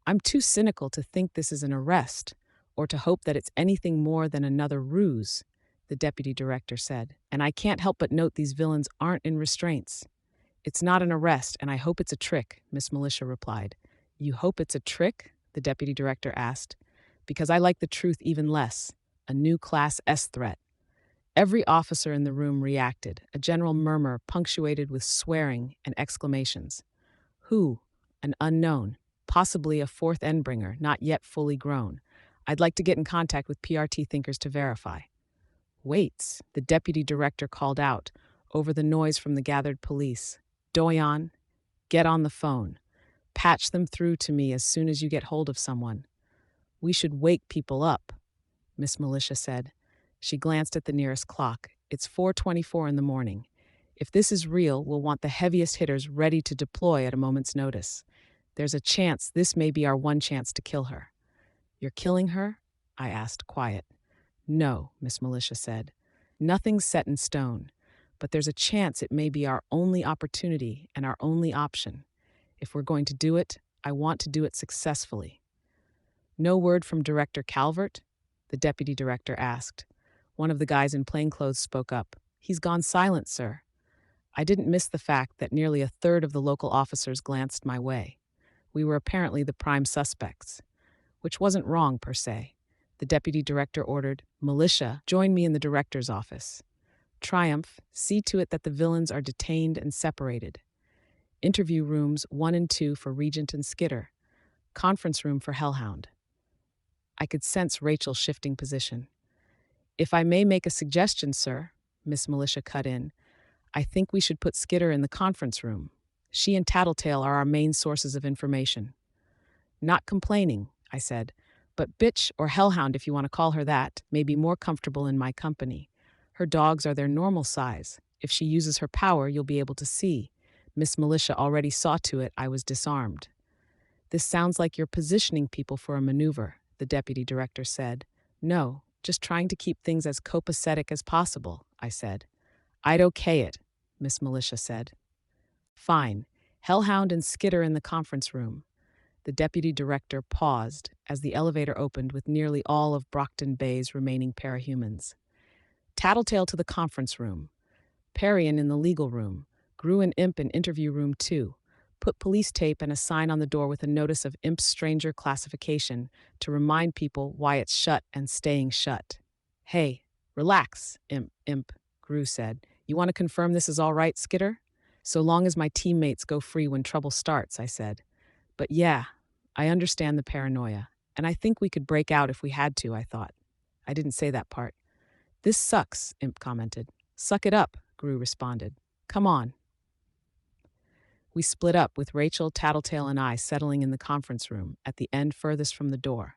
"I'm too cynical to think this is an arrest, or to hope that it's anything more than another ruse," the Deputy Director said, "and I can't help but note these villains aren't in restraints." "It's not an arrest, and I hope it's a trick," Miss Militia replied. "You hope it's a trick?" the Deputy Director asked. "Because I like the truth even less. A new Class S threat." Every officer in the room reacted, a general murmur punctuated with swearing and exclamations. "Who?" "An unknown. Possibly a 4th Endbringer, not yet fully grown. I'd like to get in contact with PRT thinkers to verify." "Waits," the Deputy Director called out, over the noise from the gathered police. "Doyon, get on the phone. Patch them through to me as soon as you get hold of someone." "We should wake people up," Miss Militia said. She glanced at the nearest clock. "It's 4:24 in the morning. If this is real, we'll want the heaviest hitters ready to deploy at a moment's notice. There's a chance this may be our one chance to kill her." "You're killing her?" I asked, quiet. "No," Miss Militia said. "Nothing's set in stone, but there's a chance it may be our only opportunity and our only option. If we're going to do it, I want to do it successfully." "No word from Director Calvert?" the Deputy Director asked. One of the guys in plainclothes spoke up. "He's gone silent, sir." I didn't miss the fact that nearly a third of the local officers glanced my way. We were apparently the prime suspects, which wasn't wrong per se. The Deputy Director ordered, "Militia, join me in the Director's office. Triumph, see to it that the villains are detained and separated. Interview rooms 1 and 2 for Regent and Skitter. Conference room for Hellhound." I could sense Rachel shifting position. "If I may make a suggestion, sir," Miss Militia cut in, "I think we should put Skitter in the conference room. She and Tattletale are our main sources of information." "Not complaining," I said, "but Bitch, or Hellhound if you want to call her that, may be more comfortable in my company. Her dogs are their normal size. If she uses her power, you'll be able to see. Miss Militia already saw to it I was disarmed. This sounds like you're positioning people for a maneuver, the deputy director said. No, just trying to keep things as copacetic as possible, I said. I'd okay it, Miss Militia said. Fine. Hellhound and Skitter in the conference room. The deputy director paused as the elevator opened with nearly all of Brockton Bay's remaining parahumans. Tattletale to the conference room. Parian in the legal room. Grew and Imp in interview room 2. Put police tape and a sign on the door with a notice of Imp's stranger classification to remind people why it's shut and staying shut. Hey, relax, Imp, Grew said. You want to confirm this is all right, Skitter? So long as my teammates go free when trouble starts, I said. But yeah, I understand the paranoia, and I think we could break out if we had to, I thought. I didn't say that part. This sucks, Imp commented. Suck it up, Grew responded. Come on. We split up with Rachel, Tattletale, and I settling in the conference room at the end furthest from the door.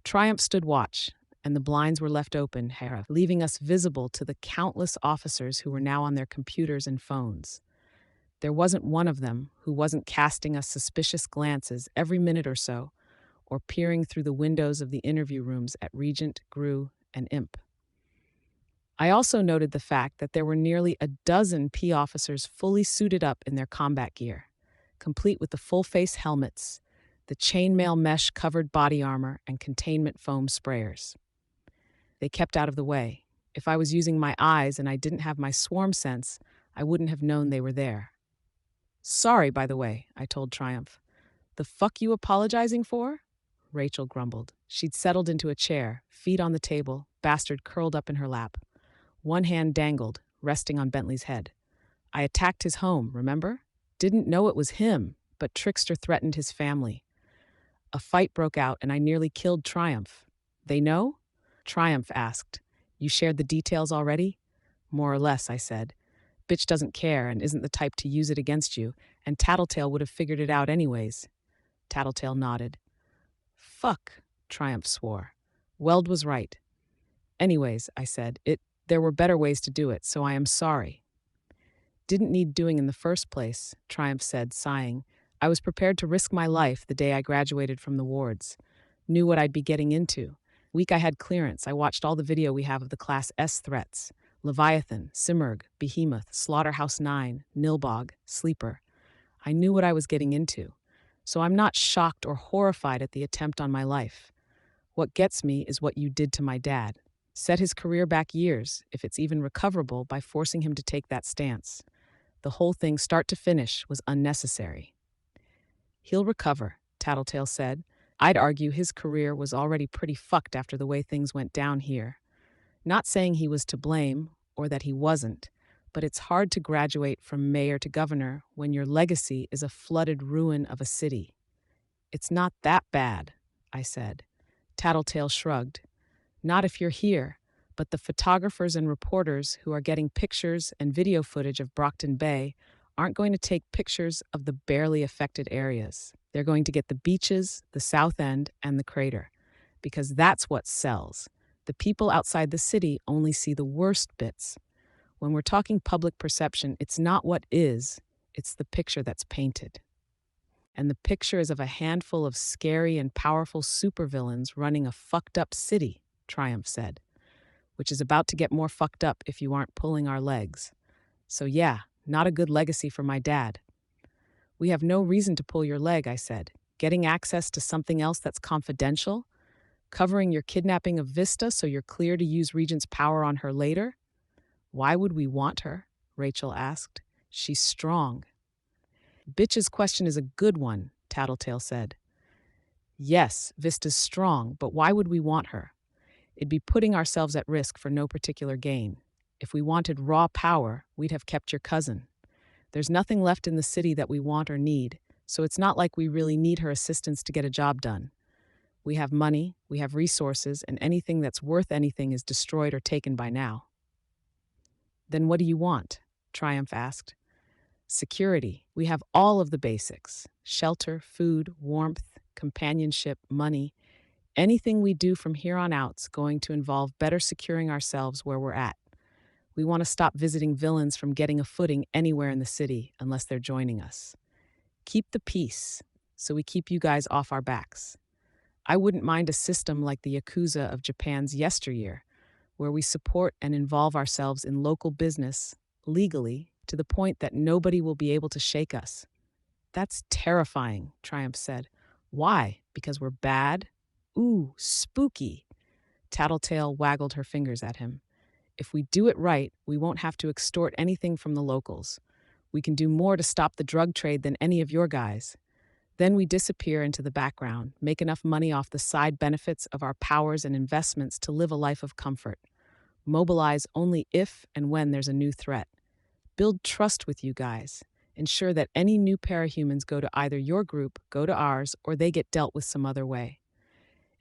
Triumph stood watch, and the blinds were left open, leaving us visible to the countless officers who were now on their computers and phones. There wasn't one of them who wasn't casting us suspicious glances every minute or so, or peering through the windows of the interview rooms at Regent, Grew, and Imp. I also noted the fact that there were nearly a dozen P officers fully suited up in their combat gear, complete with the full-face helmets, the chainmail mesh-covered body armor, and containment foam sprayers. They kept out of the way. If I was using my eyes and I didn't have my swarm sense, I wouldn't have known they were there. Sorry, by the way, I told Triumph. The fuck you apologizing for? Rachel grumbled. She'd settled into a chair, feet on the table, Bastard curled up in her lap. One hand dangled, resting on Bentley's head. I attacked his home, remember? Didn't know it was him, but Trickster threatened his family. A fight broke out and I nearly killed Triumph. They know? Triumph asked. You shared the details already? More or less, I said. Bitch doesn't care and isn't the type to use it against you, and Tattletale would have figured it out anyways. Tattletale nodded. Fuck, Triumph swore. Weld was right. Anyways, I said, there were better ways to do it, so I am sorry. Didn't need doing in the first place, Triumph said, sighing. I was prepared to risk my life the day I graduated from the wards. Knew what I'd be getting into. Week I had clearance, I watched all the video we have of the Class S threats. Leviathan, Simurg, Behemoth, Slaughterhouse 9, Nilbog, Sleeper. I knew what I was getting into, so I'm not shocked or horrified at the attempt on my life. What gets me is what you did to my dad. Set his career back years, if it's even recoverable, by forcing him to take that stance. The whole thing, start to finish, was unnecessary. He'll recover, Tattletale said. I'd argue his career was already pretty fucked after the way things went down here. Not saying he was to blame, or that he wasn't, but it's hard to graduate from mayor to governor when your legacy is a flooded ruin of a city. It's not that bad, I said. Tattletale shrugged. Not if you're here, but the photographers and reporters who are getting pictures and video footage of Brockton Bay aren't going to take pictures of the barely affected areas. They're going to get the beaches, the south end, and the crater, because that's what sells. The people outside the city only see the worst bits. When we're talking public perception, it's not what is, it's the picture that's painted. And the picture is of a handful of scary and powerful supervillains running a fucked up city, Triumph said, which is about to get more fucked up if you aren't pulling our legs. So yeah, not a good legacy for my dad. We have no reason to pull your leg, I said. Getting access to something else that's confidential? Covering your kidnapping of Vista so you're clear to use Regent's power on her later? Why would we want her? Rachel asked. She's strong. Bitch's question is a good one, Tattletale said. Yes, Vista's strong, but why would we want her? It'd be putting ourselves at risk for no particular gain. If we wanted raw power, we'd have kept your cousin. There's nothing left in the city that we want or need, so it's not like we really need her assistance to get a job done. We have money, we have resources, and anything that's worth anything is destroyed or taken by now. Then what do you want? Triumph asked. Security. We have all of the basics. Shelter, food, warmth, companionship, money. Anything we do from here on out's going to involve better securing ourselves where we're at. We want to stop visiting villains from getting a footing anywhere in the city unless they're joining us. Keep the peace, so we keep you guys off our backs. I wouldn't mind a system like the Yakuza of Japan's yesteryear, where we support and involve ourselves in local business, legally, to the point that nobody will be able to shake us. That's terrifying, Triumph said. Why? Because we're bad? Ooh, spooky. Tattletale waggled her fingers at him. If we do it right, we won't have to extort anything from the locals. We can do more to stop the drug trade than any of your guys. Then we disappear into the background, make enough money off the side benefits of our powers and investments to live a life of comfort. Mobilize only if and when there's a new threat. Build trust with you guys. Ensure that any new parahumans go to either your group, go to ours, or they get dealt with some other way.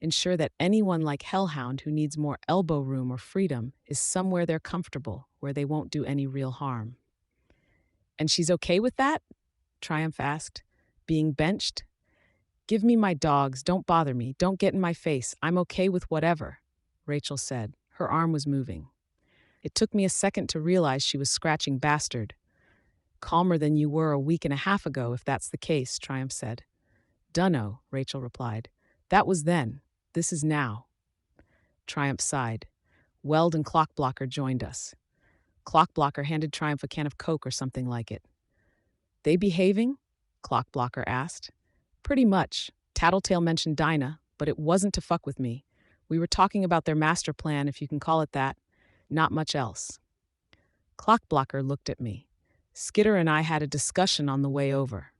Ensure that anyone like Hellhound who needs more elbow room or freedom is somewhere they're comfortable, where they won't do any real harm. And she's okay with that? Triumph asked. Being benched? Give me my dogs, don't bother me, don't get in my face, I'm okay with whatever, Rachel said. Her arm was moving. It took me a second to realize she was scratching Bastard. Calmer than you were a week and a half ago, if that's the case, Triumph said. Dunno, Rachel replied. That was then. This is now. Triumph sighed. Weld and Clockblocker joined us. Clockblocker handed Triumph a can of Coke or something like it. They behaving? Clockblocker asked. Pretty much. Tattletale mentioned Dinah, but it wasn't to fuck with me. We were talking about their master plan, if you can call it that. Not much else. Clockblocker looked at me. Skitter and I had a discussion on the way over.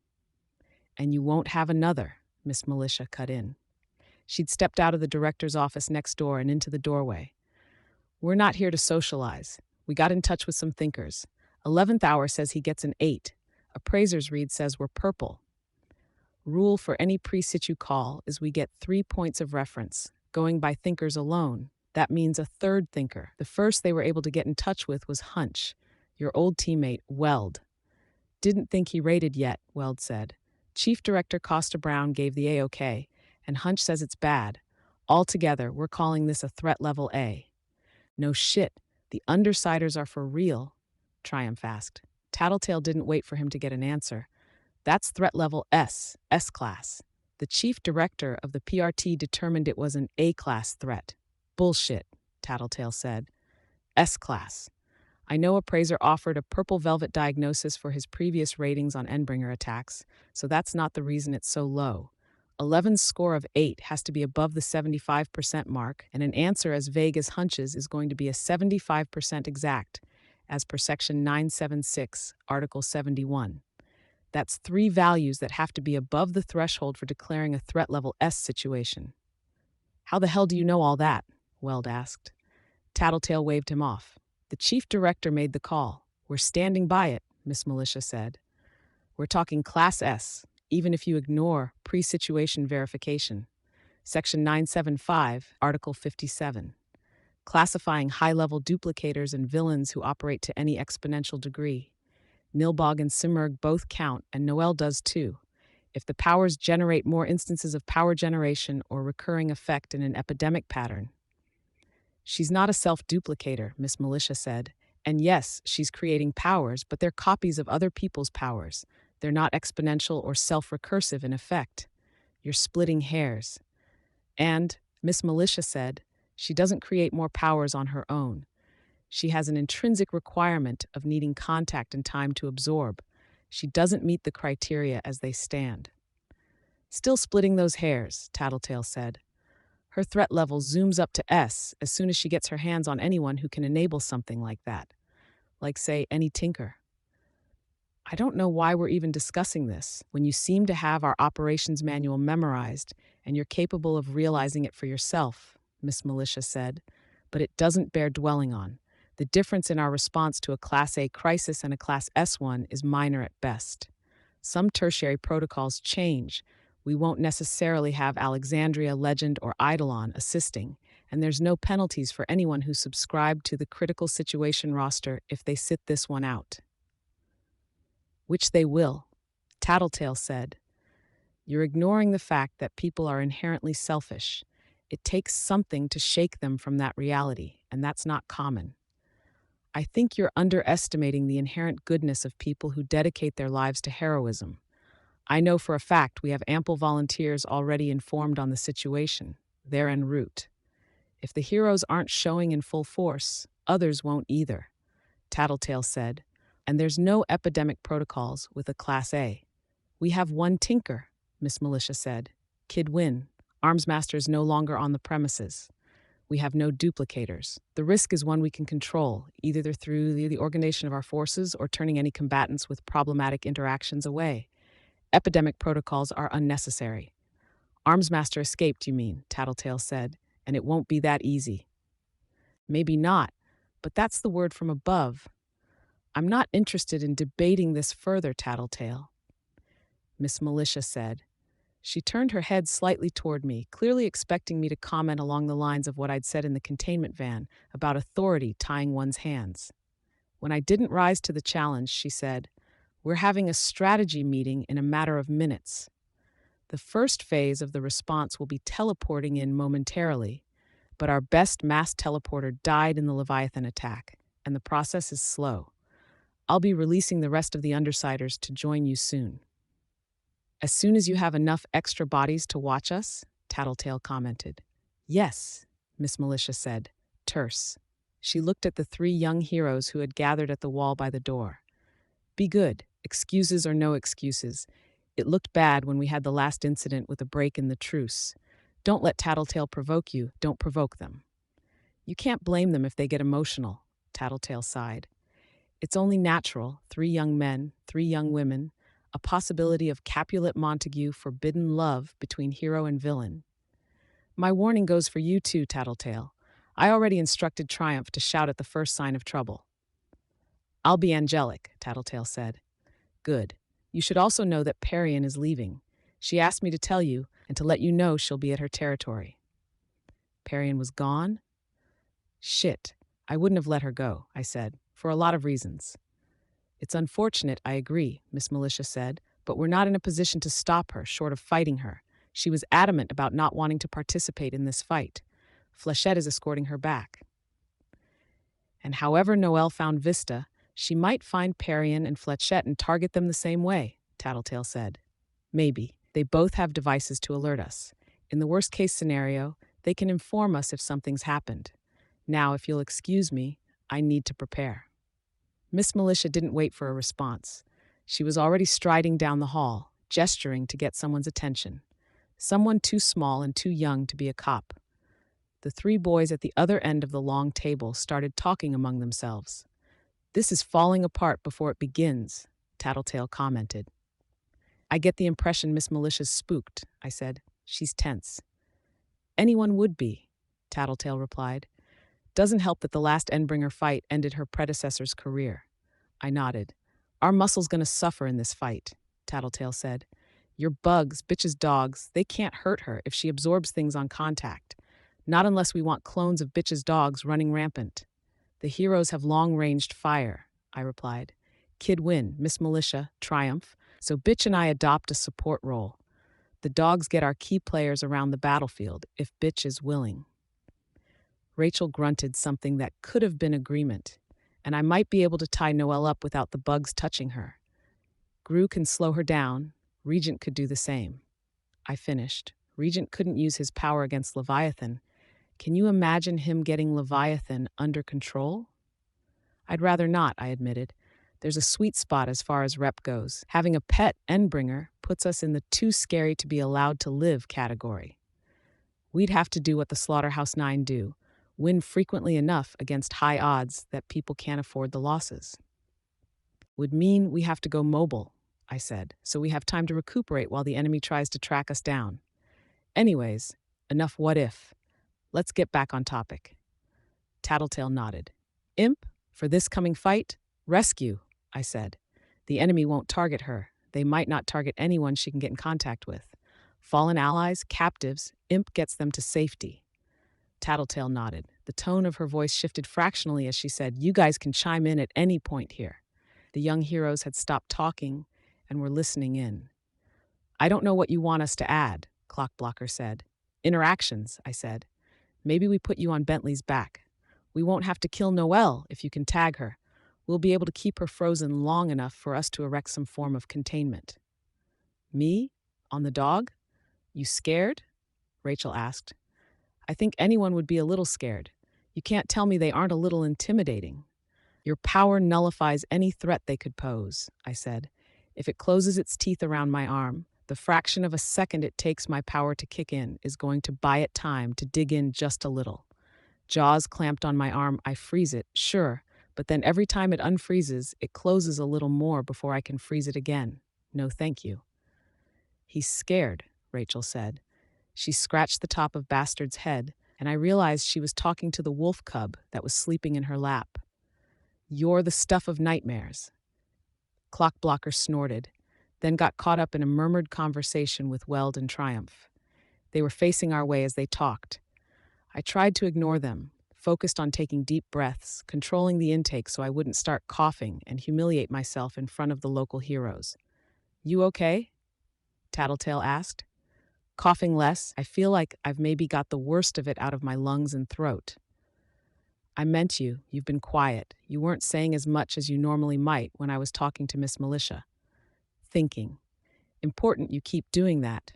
And you won't have another, Miss Militia cut in. She'd stepped out of the director's office next door and into the doorway. We're not here to socialize. We got in touch with some thinkers. 11th Hour says he gets an 8. Appraisers read says we're purple. Rule for any pre-situ call is we get 3 points of reference. Going by thinkers alone, that means a third thinker. The first they were able to get in touch with was Hunch, your old teammate, Weld. Didn't think he rated yet, Weld said. Chief Director Costa Brown gave the A-OK, and Hunch says it's bad. Altogether, we're calling this a threat level A. No shit, the undersiders are for real, Triumph asked. Tattletale didn't wait for him to get an answer. That's threat level S, S-class. The chief director of the PRT determined it was an A-class threat. Bullshit, Tattletale said. S-class. I know Appraiser offered a purple velvet diagnosis for his previous ratings on Endbringer attacks, so that's not the reason it's so low. 11's score of 8 has to be above the 75% mark, and an answer as vague as Hunch's is going to be a 75% exact, as per Section 976, Article 71. That's 3 values that have to be above the threshold for declaring a threat level S situation. How the hell do you know all that? Weld asked. Tattletale waved him off. The chief director made the call. We're standing by it, Miss Militia said. We're talking Class S, even if you ignore pre-situation verification. Section 975, Article 57. Classifying high-level duplicators and villains who operate to any exponential degree. Nilbog and Simurg both count, and Noel does too. If the powers generate more instances of power generation or recurring effect in an epidemic pattern. She's not a self-duplicator, Miss Militia said. And yes, she's creating powers, but they're copies of other people's powers. They're not exponential or self-recursive in effect. You're splitting hairs. And, Miss Militia said, she doesn't create more powers on her own. She has an intrinsic requirement of needing contact and time to absorb. She doesn't meet the criteria as they stand. Still splitting those hairs, Tattletale said. Her threat level zooms up to S as soon as she gets her hands on anyone who can enable something like that. Like, say, any tinker. I don't know why we're even discussing this when you seem to have our operations manual memorized and you're capable of realizing it for yourself, Miss Militia said, but it doesn't bear dwelling on. The difference in our response to a Class A crisis and a Class S one is minor at best. Some tertiary protocols change. We won't necessarily have Alexandria, Legend, or Eidolon assisting, and there's no penalties for anyone who subscribed to the critical situation roster if they sit this one out. Which they will, Tattletale said. You're ignoring the fact that people are inherently selfish. It takes something to shake them from that reality, and that's not common. I think you're underestimating the inherent goodness of people who dedicate their lives to heroism. I know for a fact we have ample volunteers already informed on the situation. They're en route. If the heroes aren't showing in full force, others won't either, Tattletale said. And there's no epidemic protocols with a Class A. We have one tinker, Miss Militia said. Kid Win. Armsmaster is no longer on the premises. We have no duplicators. The risk is one we can control, either through the organization of our forces or turning any combatants with problematic interactions away. Epidemic protocols are unnecessary. Armsmaster escaped, you mean, Tattletale said, and it won't be that easy. Maybe not, but that's the word from above. I'm not interested in debating this further, Tattletale, Miss Militia said. She turned her head slightly toward me, clearly expecting me to comment along the lines of what I'd said in the containment van about authority tying one's hands. When I didn't rise to the challenge, she said, "We're having a strategy meeting in a matter of minutes. The first phase of the response will be teleporting in momentarily, but our best mass teleporter died in the Leviathan attack, and the process is slow. I'll be releasing the rest of the Undersiders to join you soon." "As soon as you have enough extra bodies to watch us?" Tattletale commented. "Yes," Miss Militia said, terse. She looked at the three young heroes who had gathered at the wall by the door. "Be good, excuses or no excuses. It looked bad when we had the last incident with a break in the truce. Don't let Tattletale provoke you, don't provoke them." "You can't blame them if they get emotional," Tattletale sighed. "It's only natural, 3 young men, 3 young women, a possibility of Capulet Montague forbidden love between hero and villain. My warning goes for you too, Tattletale. I already instructed Triumph to shout at the first sign of trouble." "I'll be angelic," Tattletale said. "Good. You should also know that Parian is leaving. She asked me to tell you and to let you know she'll be at her territory." "Parian was gone?" "Shit. I wouldn't have let her go," I said, "for a lot of reasons." "It's unfortunate, I agree," Miss Militia said, "but we're not in a position to stop her, short of fighting her. She was adamant about not wanting to participate in this fight. Flechette is escorting her back." "And however Noelle found Vista, she might find Parian and Flechette and target them the same way," Tattletale said. "Maybe. They both have devices to alert us. In the worst-case scenario, they can inform us if something's happened. Now, if you'll excuse me, I need to prepare." Miss Militia didn't wait for a response. She was already striding down the hall, gesturing to get someone's attention. Someone too small and too young to be a cop. The 3 boys at the other end of the long table started talking among themselves. "This is falling apart before it begins," Tattletale commented. "I get the impression Miss Militia's spooked," I said. "She's tense." "Anyone would be," Tattletale replied. "Doesn't help that the last Endbringer fight ended her predecessor's career." I nodded. "Our muscle's gonna suffer in this fight," Tattletale said. "Your bugs, bitch's dogs, they can't hurt her if she absorbs things on contact. Not unless we want clones of bitch's dogs running rampant." "The heroes have long-ranged fire," I replied. "Kid Win, Miss Militia, Triumph, so bitch and I adopt a support role. The dogs get our key players around the battlefield, if bitch is willing." Rachel grunted something that could have been agreement, and I might be able to tie Noelle up without the bugs touching her. Gru can slow her down. Regent could do the same. I finished. Regent couldn't use his power against Leviathan. Can you imagine him getting Leviathan under control? "I'd rather not," I admitted. "There's a sweet spot as far as rep goes. Having a pet Endbringer puts us in the too scary to be allowed to live category. We'd have to do what the Slaughterhouse 9 do, win frequently enough against high odds that people can't afford the losses." "Would mean we have to go mobile," I said, "so we have time to recuperate while the enemy tries to track us down. Anyways, enough what if. Let's get back on topic." Tattletale nodded. "Imp, for this coming fight, rescue," I said. "The enemy won't target her. They might not target anyone she can get in contact with. Fallen allies, captives, Imp gets them to safety." Tattletale nodded. The tone of her voice shifted fractionally as she said, "You guys can chime in at any point here." The young heroes had stopped talking and were listening in. "I don't know what you want us to add," Clockblocker said. "Interactions," I said. "Maybe we put you on Bentley's back. We won't have to kill Noelle if you can tag her. We'll be able to keep her frozen long enough for us to erect some form of containment." "Me? On the dog? You scared?" Rachel asked. "I think anyone would be a little scared. You can't tell me they aren't a little intimidating." "Your power nullifies any threat they could pose," I said. "If it closes its teeth around my arm, the fraction of a second it takes my power to kick in is going to buy it time to dig in just a little. Jaws clamped on my arm, I freeze it, sure, but then every time it unfreezes, it closes a little more before I can freeze it again. No thank you." "He's scared," Rachel said. She scratched the top of Bastard's head, and I realized she was talking to the wolf cub that was sleeping in her lap. "You're the stuff of nightmares." Clockblocker snorted, then got caught up in a murmured conversation with Weld and Triumph. They were facing our way as they talked. I tried to ignore them, focused on taking deep breaths, controlling the intake so I wouldn't start coughing and humiliate myself in front of the local heroes. "You okay?" Tattletale asked. "Coughing less, I feel like I've maybe got the worst of it out of my lungs and throat." "I meant you. You've been quiet. You weren't saying as much as you normally might when I was talking to Miss Militia." "Thinking. Important you keep doing that,"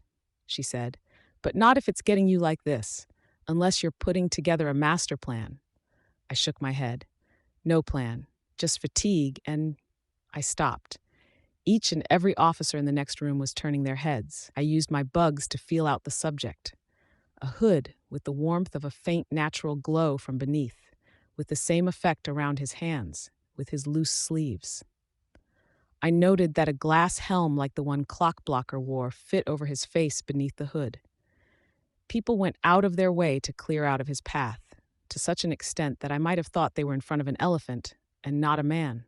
she said. "But not if it's getting you like this. Unless you're putting together a master plan." I shook my head. "No plan. Just fatigue and—" I stopped. Each and every officer in the next room was turning their heads. I used my bugs to feel out the subject. A hood with the warmth of a faint natural glow from beneath, with the same effect around his hands, with his loose sleeves. I noted that a glass helm like the one Clockblocker wore fit over his face beneath the hood. People went out of their way to clear out of his path, to such an extent that I might have thought they were in front of an elephant and not a man.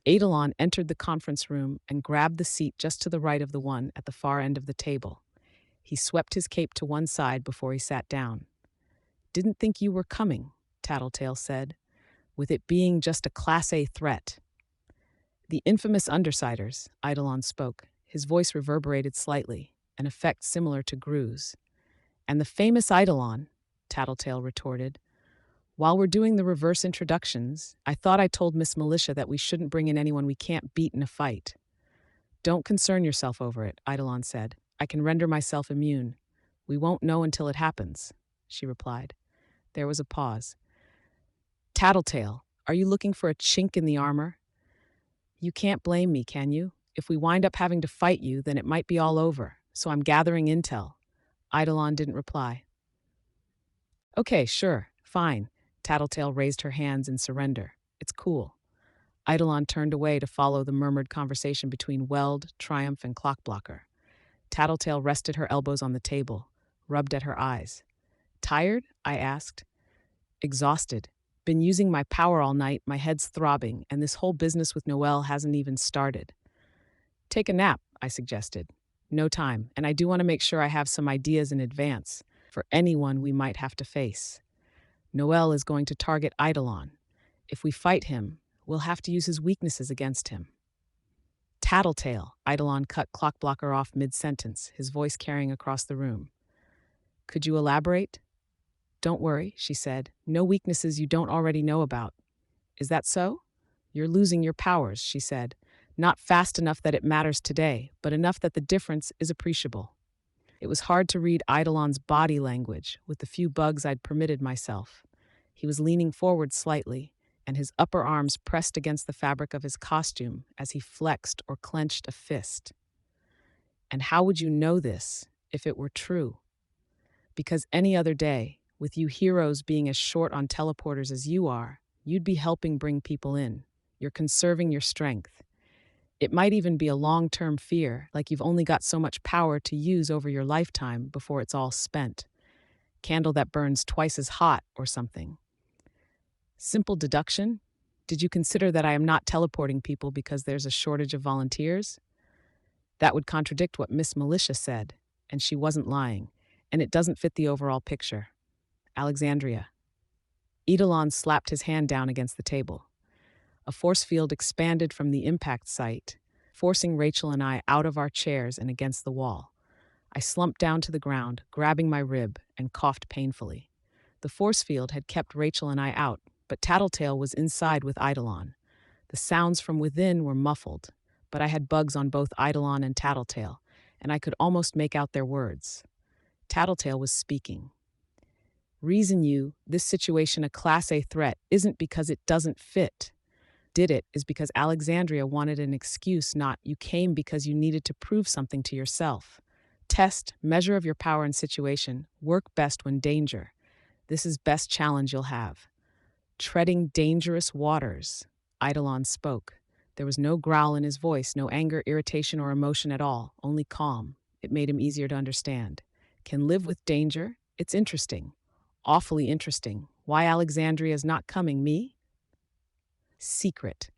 Eidolon entered the conference room and grabbed the seat just to the right of the one at the far end of the table. He swept his cape to one side before he sat down. "Didn't think you were coming," Tattletale said, "with it being just a Class A threat." "The infamous Undersiders," Eidolon spoke. His voice reverberated slightly, an effect similar to Gru's. "And the famous Eidolon," Tattletale retorted. "While we're doing the reverse introductions, I thought I told Miss Militia that we shouldn't bring in anyone we can't beat in a fight." "Don't concern yourself over it," Eidolon said. "I can render myself immune. We won't know until it happens," she replied. There was a pause. "Tattletale, are you looking for a chink in the armor?" "You can't blame me, can you? If we wind up having to fight you, then it might be all over, so I'm gathering intel." Eidolon didn't reply. "Okay, sure, fine." Tattletale raised her hands in surrender. "It's cool." Eidolon turned away to follow the murmured conversation between Weld, Triumph, and Clockblocker. Tattletale rested her elbows on the table, rubbed at her eyes. "Tired?" I asked. "Exhausted. Been using my power all night, my head's throbbing, and this whole business with Noelle hasn't even started." "Take a nap," I suggested. "No time, and I do want to make sure I have some ideas in advance for anyone we might have to face. Noelle is going to target Eidolon. If we fight him, we'll have to use his weaknesses against him." "Tattletale," Eidolon cut Clockblocker off mid-sentence, his voice carrying across the room. "Could you elaborate?" "Don't worry," she said. "No weaknesses you don't already know about." "Is that so?" "You're losing your powers," she said. "Not fast enough that it matters today, but enough that the difference is appreciable." It was hard to read Eidolon's body language with the few bugs I'd permitted myself. He was leaning forward slightly, and his upper arms pressed against the fabric of his costume as he flexed or clenched a fist. "And how would you know this if it were true? Because any other day, with you heroes being as short on teleporters as you are, you'd be helping bring people in. You're conserving your strength. It might even be a long-term fear, like you've only got so much power to use over your lifetime before it's all spent. Candle that burns twice as hot or something. Simple deduction? Did you consider that I am not teleporting people because there's a shortage of volunteers? That would contradict what Miss Militia said, and she wasn't lying, and it doesn't fit the overall picture. Alexandria." Eidolon slapped his hand down against the table. A force field expanded from the impact site, forcing Rachel and I out of our chairs and against the wall. I slumped down to the ground, grabbing my rib, and coughed painfully. The force field had kept Rachel and I out, but Tattletale was inside with Eidolon. The sounds from within were muffled, but I had bugs on both Eidolon and Tattletale, and I could almost make out their words. Tattletale was speaking. Reason you, this situation a Class A threat isn't because it doesn't fit. Did it is because Alexandria wanted an excuse, not you came because you needed to prove something to yourself. Test, measure of your power and situation, work best when danger. This is best challenge you'll have. Treading dangerous waters, Eidolon spoke. There was no growl in his voice, no anger, irritation, or emotion at all, only calm. It made him easier to understand. Can live with danger? It's interesting. Awfully interesting. Why Alexandria is not coming, me? Secret.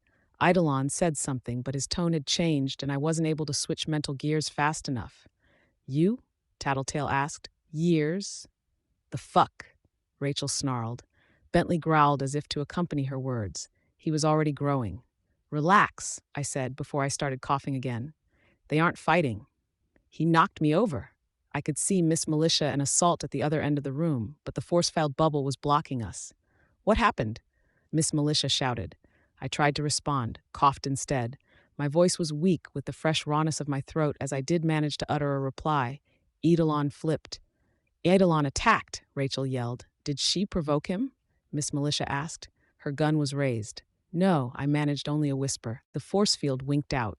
Eidolon said something, but his tone had changed, and I wasn't able to switch mental gears fast enough. You? Tattletale asked. Years? The fuck? Rachel snarled. Bentley growled as if to accompany her words. He was already growing. Relax, I said before I started coughing again. They aren't fighting. He knocked me over. I could see Miss Militia and Assault at the other end of the room, but the force-field bubble was blocking us. What happened? Miss Militia shouted. I tried to respond, coughed instead. My voice was weak with the fresh rawness of my throat as I did manage to utter a reply. Eidolon flipped. Eidolon attacked, Rachel yelled. Did she provoke him? Miss Militia asked. Her gun was raised. No, I managed only a whisper. The force field winked out.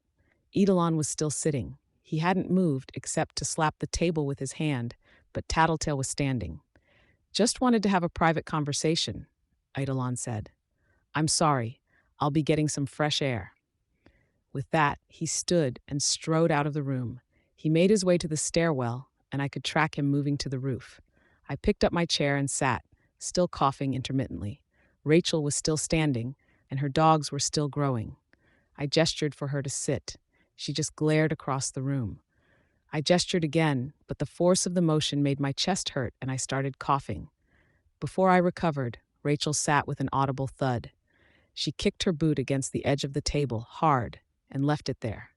Eidolon was still sitting. He hadn't moved except to slap the table with his hand, but Tattletale was standing. Just wanted to have a private conversation, Eidolon said. I'm sorry. I'll be getting some fresh air. With that, he stood and strode out of the room. He made his way to the stairwell, and I could track him moving to the roof. I picked up my chair and sat, still coughing intermittently. Rachel was still standing, and her dogs were still growing. I gestured for her to sit. She just glared across the room. I gestured again, but the force of the motion made my chest hurt, and I started coughing. Before I recovered, Rachel sat with an audible thud. She kicked her boot against the edge of the table, hard, and left it there.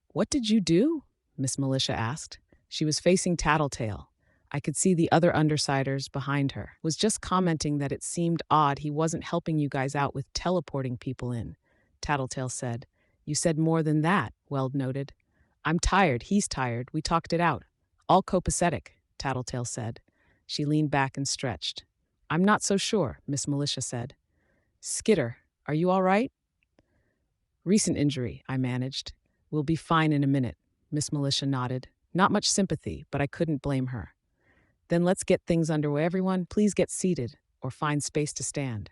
What did you do? Miss Militia asked. She was facing Tattletale. I could see the other undersiders behind her. Was just commenting that it seemed odd he wasn't helping you guys out with teleporting people in, Tattletale said. You said more than that, Weld noted. I'm tired, he's tired, we talked it out. All copacetic, Tattletale said. She leaned back and stretched. I'm not so sure, Miss Militia said. Skitter, are you all right? Recent injury, I managed. We'll be fine in a minute, Miss Militia nodded. Not much sympathy, but I couldn't blame her. Then let's get things underway. Everyone, please get seated or find space to stand.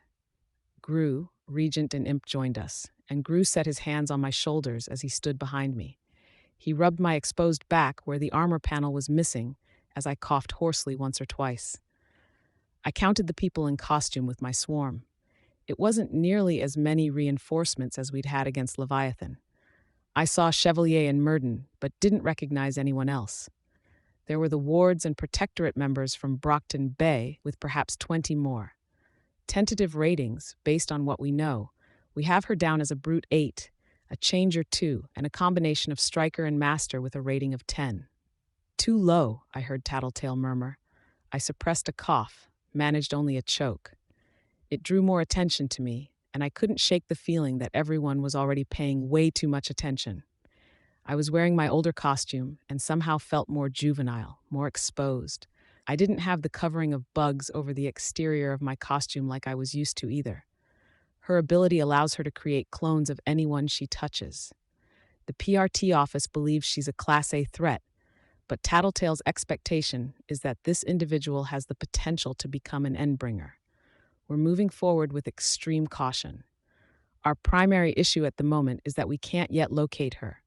Gru, Regent, and Imp joined us, and Gru set his hands on my shoulders as he stood behind me. He rubbed my exposed back where the armor panel was missing as I coughed hoarsely once or twice. I counted the people in costume with my swarm. It wasn't nearly as many reinforcements as we'd had against Leviathan. I saw Chevalier and Murden, but didn't recognize anyone else. There were the wards and protectorate members from Brockton Bay, with perhaps 20 more. Tentative ratings, based on what we know, we have her down as a brute 8, a changer 2, and a combination of striker and master with a rating of 10. Too low, I heard Tattletale murmur. I suppressed a cough, managed only a choke. It drew more attention to me, and I couldn't shake the feeling that everyone was already paying way too much attention. I was wearing my older costume and somehow felt more juvenile, more exposed. I didn't have the covering of bugs over the exterior of my costume like I was used to either. Her ability allows her to create clones of anyone she touches. The PRT office believes she's a Class A threat, but Tattletale's expectation is that this individual has the potential to become an Endbringer. We're moving forward with extreme caution. Our primary issue at the moment is that we can't yet locate her.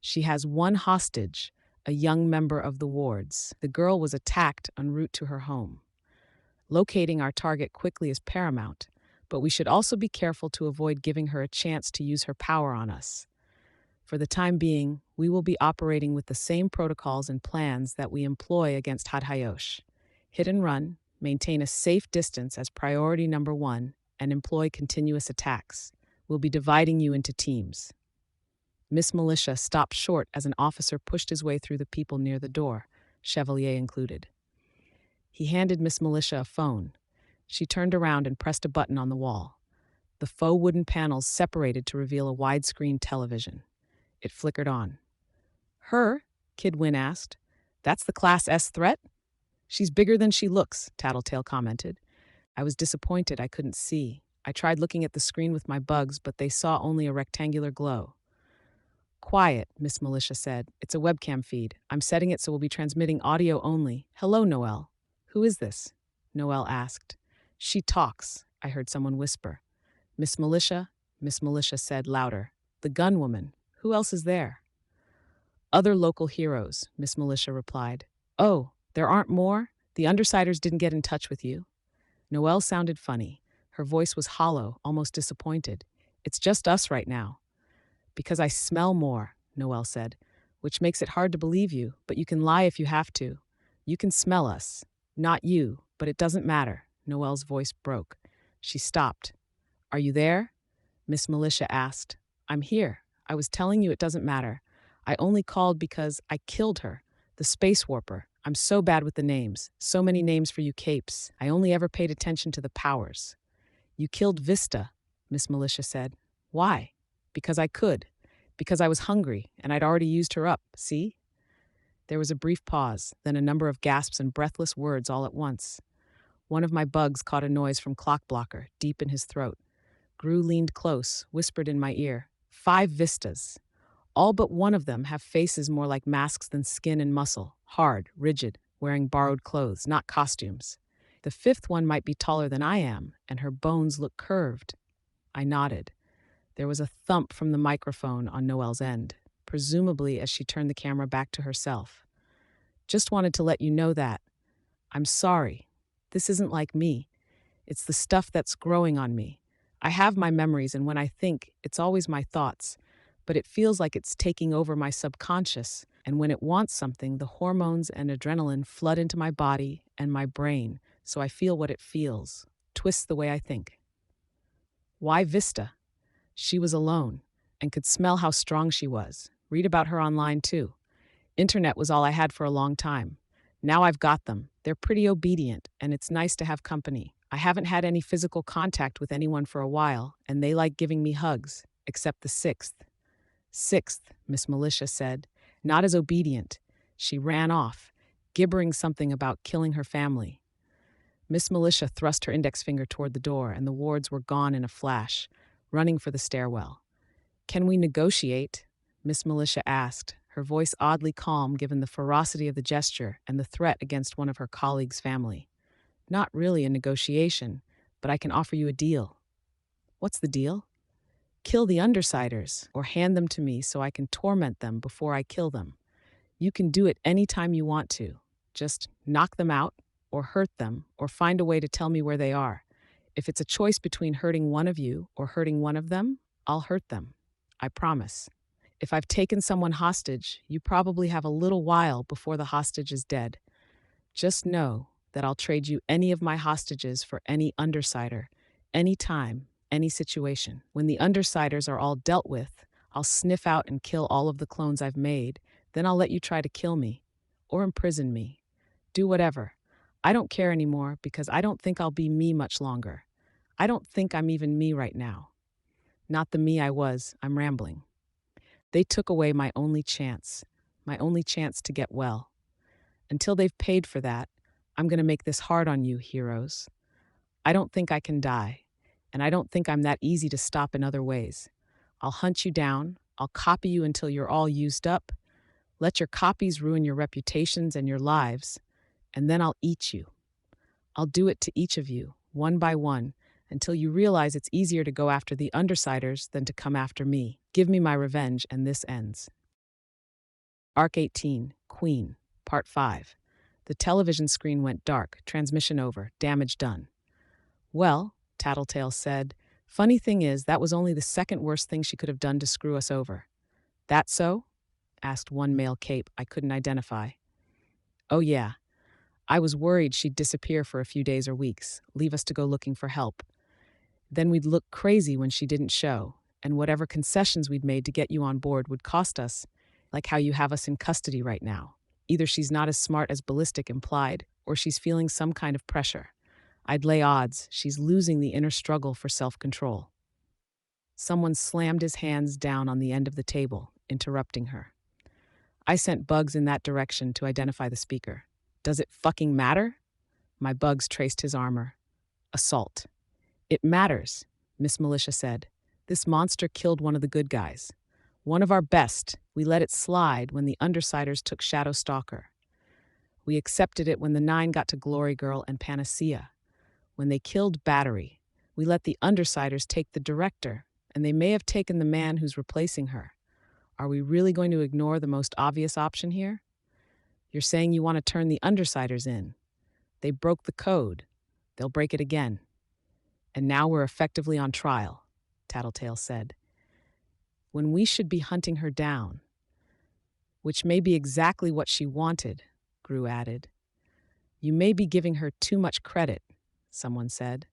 She has one hostage, a young member of the wards. The girl was attacked en route to her home. Locating our target quickly is paramount, but we should also be careful to avoid giving her a chance to use her power on us. For the time being, we will be operating with the same protocols and plans that we employ against Hadhayosh. Hit and run, maintain a safe distance as priority number 1, and employ continuous attacks. We'll be dividing you into teams. Miss Militia stopped short as an officer pushed his way through the people near the door, Chevalier included. He handed Miss Militia a phone. She turned around and pressed a button on the wall. The faux wooden panels separated to reveal a widescreen television. It flickered on. Her? Kid Win asked. That's the Class S threat? She's bigger than she looks, Tattletale commented. I was disappointed I couldn't see. I tried looking at the screen with my bugs, but they saw only a rectangular glow. Quiet, Miss Militia said. It's a webcam feed. I'm setting it so we'll be transmitting audio only. Hello, Noelle. Who is this? Noelle asked. She talks, I heard someone whisper. Miss Militia said louder. The gun woman. Who else is there? Other local heroes, Miss Militia replied. Oh, there aren't more? The Undersiders didn't get in touch with you? Noelle sounded funny. Her voice was hollow, almost disappointed. It's just us right now. Because I smell more, Noelle said, which makes it hard to believe you, but you can lie if you have to. You can smell us. Not you, but it doesn't matter. Noelle's voice broke. She stopped. Are you there? Miss Militia asked. I'm here. I was telling you it doesn't matter. I only called because I killed her, the space warper. I'm so bad with the names. So many names for you capes. I only ever paid attention to the powers. You killed Vista, Miss Militia said. Why? Because I could. Because I was hungry, and I'd already used her up, see? There was a brief pause, then a number of gasps and breathless words all at once. One of my bugs caught a noise from Clock Blocker, deep in his throat. Gru leaned close, whispered in my ear, 5 Vistas. All but one of them have faces more like masks than skin and muscle, hard, rigid, wearing borrowed clothes, not costumes. The 5th one might be taller than I am, and her bones look curved. I nodded. There was a thump from the microphone on Noelle's end, presumably as she turned the camera back to herself. Just wanted to let you know that. I'm sorry. This isn't like me. It's the stuff that's growing on me. I have my memories, and when I think, it's always my thoughts. But it feels like it's taking over my subconscious, and when it wants something, the hormones and adrenaline flood into my body and my brain, so I feel what it feels, twists the way I think. Why Vista? She was alone, and could smell how strong she was. Read about her online, too. Internet was all I had for a long time. Now I've got them. They're pretty obedient, and it's nice to have company. I haven't had any physical contact with anyone for a while, and they like giving me hugs, except the 6th. 6th, Miss Militia said, not as obedient. She ran off, gibbering something about killing her family. Miss Militia thrust her index finger toward the door, and the wards were gone in a flash, running for the stairwell. Can we negotiate? Miss Militia asked, her voice oddly calm given the ferocity of the gesture and the threat against one of her colleagues' family. Not really a negotiation, but I can offer you a deal. What's the deal? Kill the Undersiders, or hand them to me so I can torment them before I kill them. You can do it any time you want to. Just knock them out, or hurt them, or find a way to tell me where they are. If it's a choice between hurting one of you or hurting one of them, I'll hurt them. I promise. If I've taken someone hostage, you probably have a little while before the hostage is dead. Just know that I'll trade you any of my hostages for any Undersider, any time, any situation. When the Undersiders are all dealt with, I'll sniff out and kill all of the clones I've made. Then I'll let you try to kill me, or imprison me. Do whatever. I don't care anymore because I don't think I'll be me much longer. I don't think I'm even me right now. Not the me I was, I'm rambling. They took away my only chance to get well. Until they've paid for that, I'm going to make this hard on you, heroes. I don't think I can die, and I don't think I'm that easy to stop in other ways. I'll hunt you down, I'll copy you until you're all used up, let your copies ruin your reputations and your lives, and then I'll eat you. I'll do it to each of you, one by one, until you realize it's easier to go after the Undersiders than to come after me. Give me my revenge, and this ends. Arc 18, Queen, Part 5. The television screen went dark, transmission over, damage done. Well, Tattletale said, funny thing is, that was only the second worst thing she could have done to screw us over. That so? Asked one male cape I couldn't identify. Oh yeah. I was worried she'd disappear for a few days or weeks, leave us to go looking for help. Then we'd look crazy when she didn't show, and whatever concessions we'd made to get you on board would cost us, like how you have us in custody right now. Either she's not as smart as Ballistic implied, or she's feeling some kind of pressure. I'd lay odds she's losing the inner struggle for self-control. Someone slammed his hands down on the end of the table, interrupting her. I sent bugs in that direction to identify the speaker. Does it fucking matter? My bugs traced his armor. Assault. It matters, Miss Militia said. This monster killed one of the good guys. One of our best. We let it slide when the Undersiders took Shadow Stalker. We accepted it when the 9 got to Glory Girl and Panacea. When they killed Battery, we let the Undersiders take the director, and they may have taken the man who's replacing her. Are we really going to ignore the most obvious option here? You're saying you want to turn the Undersiders in. They broke the code. They'll break it again. And now we're effectively on trial, Tattletale said. When we should be hunting her down. Which may be exactly what she wanted, Gru added. You may be giving her too much credit, someone said.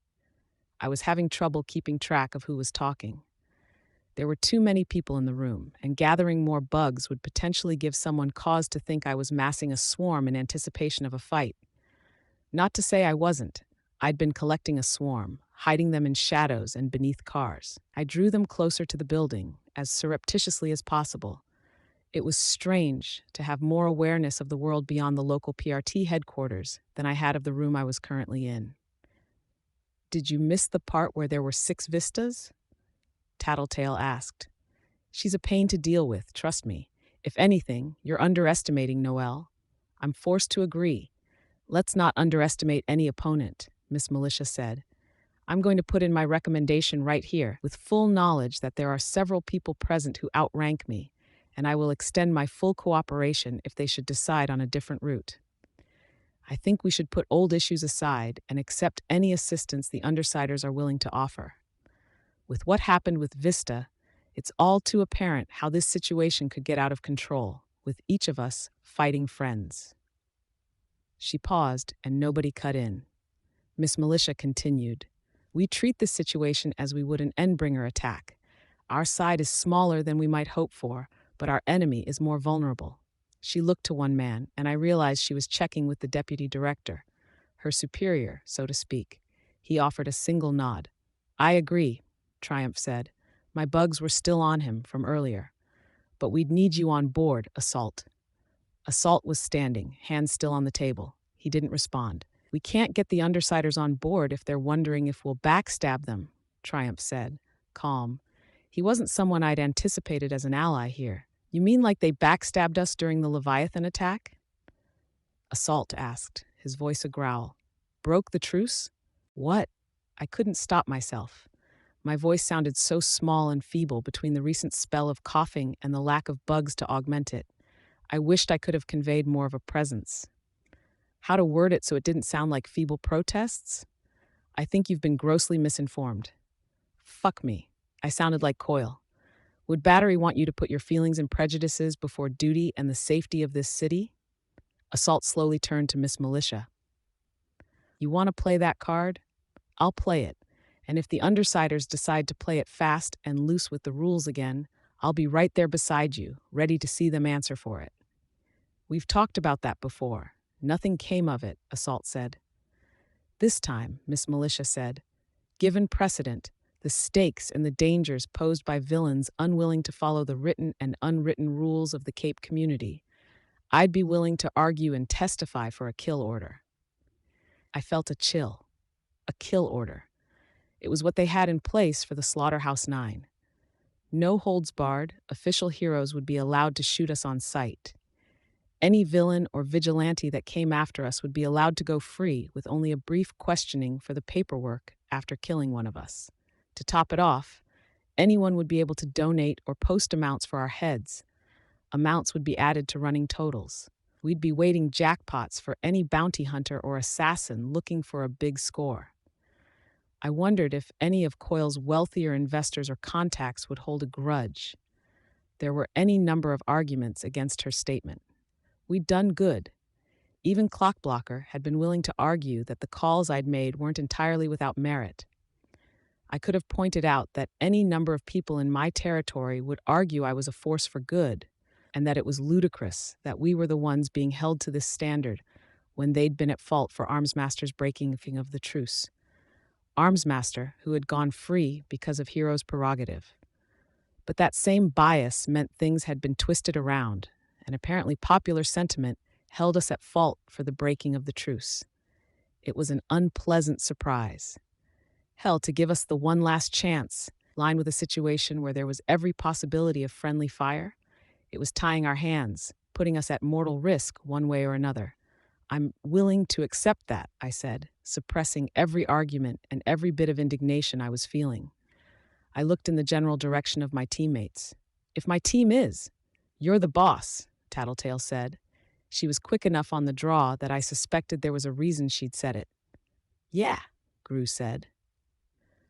I was having trouble keeping track of who was talking. There were too many people in the room, and gathering more bugs would potentially give someone cause to think I was massing a swarm in anticipation of a fight. Not to say I wasn't. I'd been collecting a swarm, hiding them in shadows and beneath cars. I drew them closer to the building, as surreptitiously as possible. It was strange to have more awareness of the world beyond the local PRT headquarters than I had of the room I was currently in. Did you miss the part where there were 6 vistas? Tattletale asked. She's a pain to deal with, trust me. If anything, you're underestimating Noelle. I'm forced to agree. Let's not underestimate any opponent, Miss Militia said. I'm going to put in my recommendation right here, with full knowledge that there are several people present who outrank me, and I will extend my full cooperation if they should decide on a different route. I think we should put old issues aside and accept any assistance the Undersiders are willing to offer. With what happened with Vista, it's all too apparent how this situation could get out of control, with each of us fighting friends. She paused, and nobody cut in. Miss Militia continued. We treat this situation as we would an Endbringer attack. Our side is smaller than we might hope for, but our enemy is more vulnerable. She looked to one man, and I realized she was checking with the deputy director, her superior, so to speak. He offered a single nod. I agree, Triumph said. My bugs were still on him from earlier. But we'd need you on board, Assault. Assault was standing, hands still on the table. He didn't respond. We can't get the Undersiders on board if they're wondering if we'll backstab them, Triumph said, calm. He wasn't someone I'd anticipated as an ally here. You mean like they backstabbed us during the Leviathan attack? Assault asked, his voice a growl. Broke the truce? What? I couldn't stop myself. My voice sounded so small and feeble between the recent spell of coughing and the lack of bugs to augment it. I wished I could have conveyed more of a presence. How to word it so it didn't sound like feeble protests? I think you've been grossly misinformed. Fuck me. I sounded like Coyle. Would Battery want you to put your feelings and prejudices before duty and the safety of this city? Assault slowly turned to Miss Militia. You want to play that card? I'll play it. And if the Undersiders decide to play it fast and loose with the rules again, I'll be right there beside you, ready to see them answer for it. We've talked about that before. Nothing came of it, Assault said. This time, Miss Militia said, given precedent, the stakes and the dangers posed by villains unwilling to follow the written and unwritten rules of the Cape community, I'd be willing to argue and testify for a kill order. I felt a chill. A kill order. It was what they had in place for the Slaughterhouse 9. No holds barred, official heroes would be allowed to shoot us on sight. Any villain or vigilante that came after us would be allowed to go free with only a brief questioning for the paperwork after killing one of us. To top it off, anyone would be able to donate or post amounts for our heads. Amounts would be added to running totals. We'd be waiting jackpots for any bounty hunter or assassin looking for a big score. I wondered if any of Coyle's wealthier investors or contacts would hold a grudge. There were any number of arguments against her statement. We'd done good. Even Clockblocker had been willing to argue that the calls I'd made weren't entirely without merit. I could have pointed out that any number of people in my territory would argue I was a force for good, and that it was ludicrous that we were the ones being held to this standard when they'd been at fault for Armsmaster's breaking of the truce. Armsmaster, who had gone free because of Hero's prerogative. But that same bias meant things had been twisted around, and apparently popular sentiment held us at fault for the breaking of the truce. It was an unpleasant surprise. Hell, to give us the one last chance, lined with a situation where there was every possibility of friendly fire, it was tying our hands, putting us at mortal risk one way or another. I'm willing to accept that, I said, suppressing every argument and every bit of indignation I was feeling. I looked in the general direction of my teammates. If my team is, you're the boss, Tattletale said. She was quick enough on the draw that I suspected there was a reason she'd said it. Yeah, Gru said.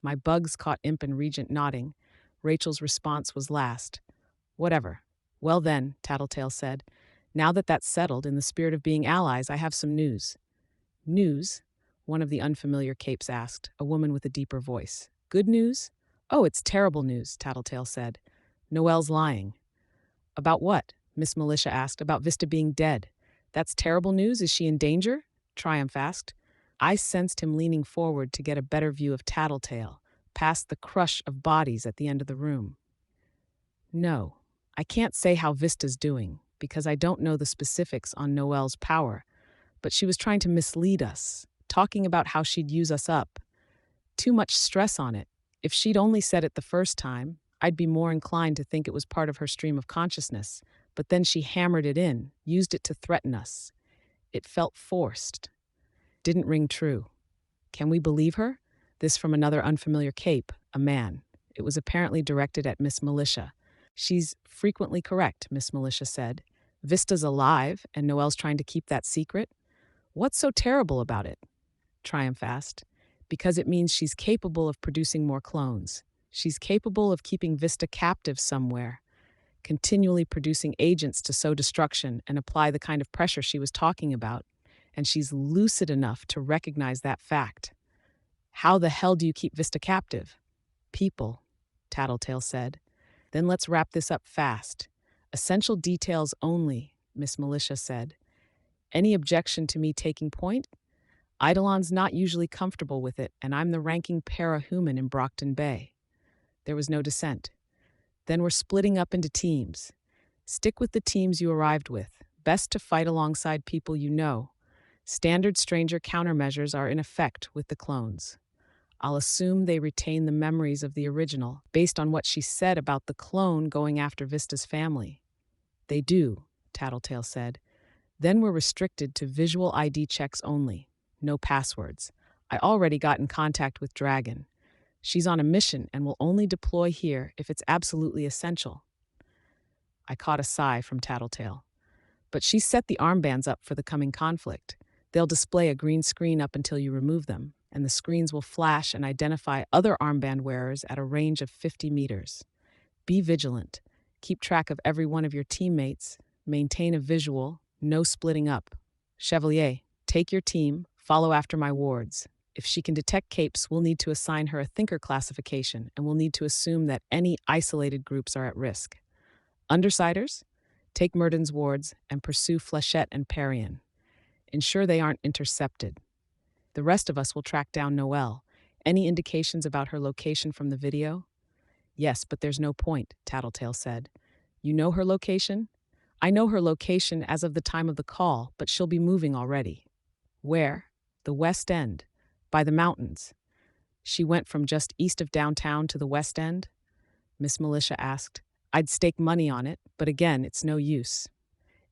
My bugs caught Imp and Regent nodding. Rachel's response was last. Whatever. Well then, Tattletale said. Now that that's settled, in the spirit of being allies, I have some news. News? One of the unfamiliar capes asked, a woman with a deeper voice. Good news? Oh, it's terrible news, Tattletale said. Noelle's lying. About what? Miss Militia asked. About Vista being dead. That's terrible news? Is she in danger? Triumph asked. I sensed him leaning forward to get a better view of Tattletale, past the crush of bodies at the end of the room. No, I can't say how Vista's doing, because I don't know the specifics on Noelle's power, but she was trying to mislead us, talking about how she'd use us up. Too much stress on it. If she'd only said it the first time, I'd be more inclined to think it was part of her stream of consciousness, but then she hammered it in, used it to threaten us. It felt forced. Didn't ring true. Can we believe her? This from another unfamiliar cape, a man. It was apparently directed at Miss Militia. She's frequently correct, Miss Militia said. Vista's alive, and Noelle's trying to keep that secret. What's so terrible about it? Triumph asked. Because it means she's capable of producing more clones. She's capable of keeping Vista captive somewhere, continually producing agents to sow destruction and apply the kind of pressure she was talking about, and she's lucid enough to recognize that fact. How the hell do you keep Vista captive? People, Tattletale said. Then let's wrap this up fast. Essential details only, Miss Militia said. Any objection to me taking point? Eidolon's not usually comfortable with it, and I'm the ranking parahuman in Brockton Bay. There was no dissent. Then we're splitting up into teams. Stick with the teams you arrived with. Best to fight alongside people you know. Standard stranger countermeasures are in effect with the clones. I'll assume they retain the memories of the original, based on what she said about the clone going after Vista's family. They do, Tattletale said. Then we're restricted to visual ID checks only. No passwords. I already got in contact with Dragon. She's on a mission and will only deploy here if it's absolutely essential. I caught a sigh from Tattletale. But she's set the armbands up for the coming conflict. They'll display a green screen up until you remove them, and the screens will flash and identify other armband wearers at a range of 50 meters. Be vigilant. Keep track of every one of your teammates. Maintain a visual. No splitting up. Chevalier, take your team. Follow after my wards. If she can detect capes, we'll need to assign her a thinker classification, and we'll need to assume that any isolated groups are at risk. Undersiders? Take Murden's wards and pursue Flechette and Parian. Ensure they aren't intercepted. The rest of us will track down Noelle. Any indications about her location from the video? Yes, but there's no point, Tattletale said. You know her location? I know her location as of the time of the call, but she'll be moving already. Where? The West End. By the mountains. She went from just east of downtown to the West End? Miss Militia asked. I'd stake money on it, but again, it's no use.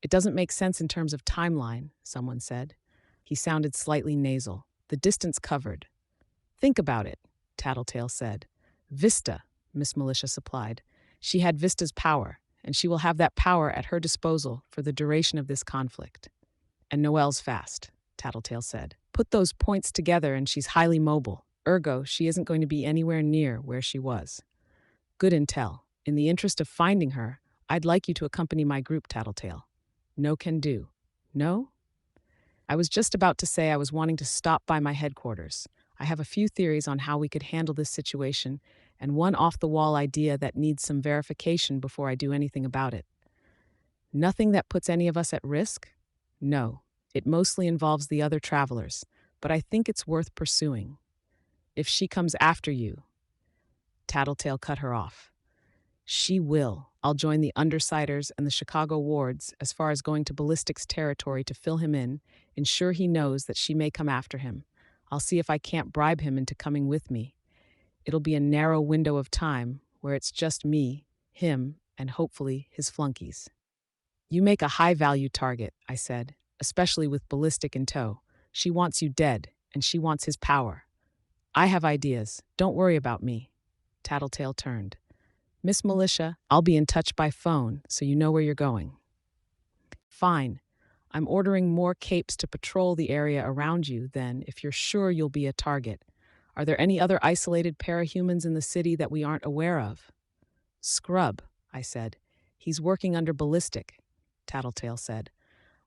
It doesn't make sense in terms of timeline, someone said. He sounded slightly nasal. The distance covered. Think about it, Tattletale said. Vista, Miss Militia supplied. She had Vista's power, and she will have that power at her disposal for the duration of this conflict. And Noelle's fast, Tattletale said. Put those points together and she's highly mobile. Ergo, she isn't going to be anywhere near where she was. Good intel. In the interest of finding her, I'd like you to accompany my group, Tattletale. No can do. No? I was just about to say I was wanting to stop by my headquarters. I have a few theories on how we could handle this situation, and one off-the-wall idea that needs some verification before I do anything about it. Nothing that puts any of us at risk? No. It mostly involves the other travelers, but I think it's worth pursuing. If she comes after you, Tattletale cut her off. She will. I'll join the Undersiders and the Chicago Wards as far as going to Ballistic's territory to fill him in, ensure he knows that she may come after him. I'll see if I can't bribe him into coming with me. It'll be a narrow window of time where it's just me, him, and hopefully his flunkies. You make a high-value target, I said, especially with Ballistic in tow. She wants you dead, and she wants his power. I have ideas. Don't worry about me. Tattletale turned. Miss Militia, I'll be in touch by phone so you know where you're going. Fine. I'm ordering more capes to patrol the area around you, then, if you're sure you'll be a target. Are there any other isolated parahumans in the city that we aren't aware of? Scrub, I said. He's working under Ballistic, Tattletale said.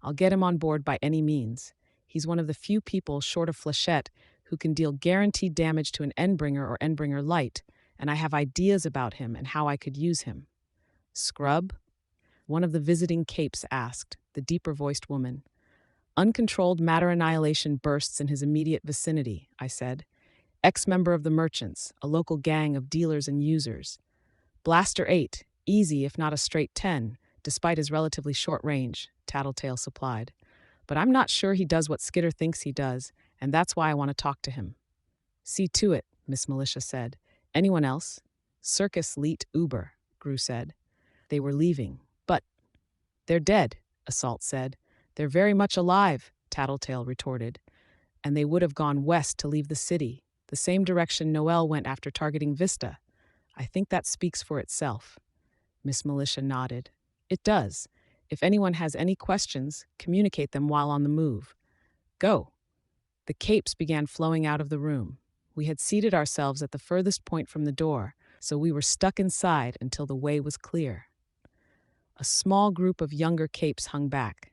I'll get him on board by any means. He's one of the few people short of Flechette who can deal guaranteed damage to an Endbringer or Endbringer Light, and I have ideas about him and how I could use him. Scrub? One of the visiting capes asked, the deeper-voiced woman. Uncontrolled matter annihilation bursts in his immediate vicinity, I said. Ex-member of the Merchants, a local gang of dealers and users. Blaster 8, easy if not a straight 10, despite his relatively short range, Tattletale supplied. But I'm not sure he does what Skitter thinks he does, and that's why I want to talk to him. See to it, Miss Militia said. Anyone else? Circus Leet Uber, Gru said. They were leaving, but... They're dead, Assault said. They're very much alive, Tattletale retorted. And they would have gone west to leave the city, the same direction Noel went after targeting Vista. I think that speaks for itself. Miss Militia nodded. It does. If anyone has any questions, communicate them while on the move. Go. The capes began flowing out of the room. We had seated ourselves at the furthest point from the door, so we were stuck inside until the way was clear. A small group of younger capes hung back.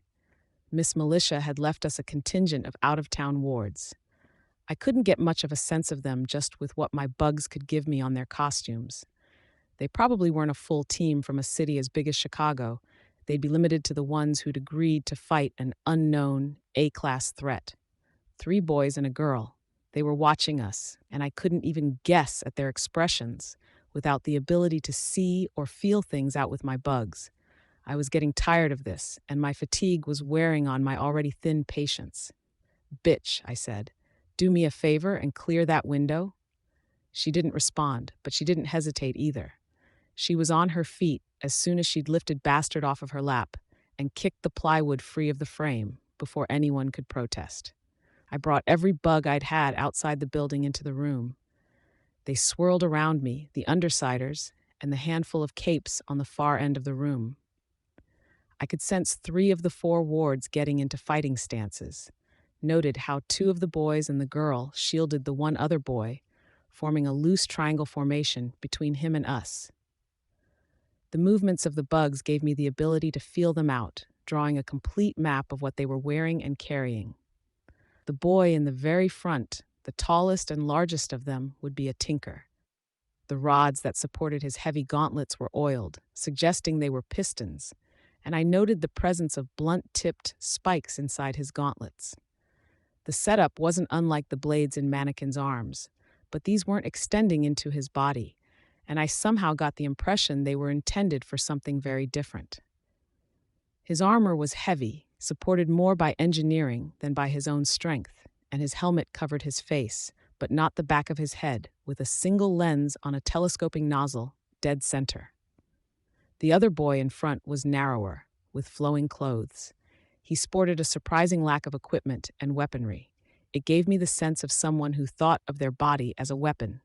Miss Militia had left us a contingent of out-of-town wards. I couldn't get much of a sense of them just with what my bugs could give me on their costumes. They probably weren't a full team from a city as big as Chicago. They'd be limited to the ones who'd agreed to fight an unknown, A-class threat. 3 boys and a girl. They were watching us, and I couldn't even guess at their expressions without the ability to see or feel things out with my bugs. I was getting tired of this, and my fatigue was wearing on my already thin patience. Bitch, I said, do me a favor and clear that window. She didn't respond, but she didn't hesitate either. She was on her feet as soon as she'd lifted Bastard off of her lap and kicked the plywood free of the frame before anyone could protest. I brought every bug I'd had outside the building into the room. They swirled around me, the Undersiders, and the handful of capes on the far end of the room. I could sense 3 of the 4 wards getting into fighting stances, noted how 2 of the boys and the girl shielded the one other boy, forming a loose triangle formation between him and us. The movements of the bugs gave me the ability to feel them out, drawing a complete map of what they were wearing and carrying. The boy in the very front, the tallest and largest of them, would be a tinker. The rods that supported his heavy gauntlets were oiled, suggesting they were pistons, and I noted the presence of blunt-tipped spikes inside his gauntlets. The setup wasn't unlike the blades in Mannequin's arms, but these weren't extending into his body, and I somehow got the impression they were intended for something very different. His armor was heavy, supported more by engineering than by his own strength, and his helmet covered his face, but not the back of his head, with a single lens on a telescoping nozzle, dead center. The other boy in front was narrower, with flowing clothes. He sported a surprising lack of equipment and weaponry. It gave me the sense of someone who thought of their body as a weapon.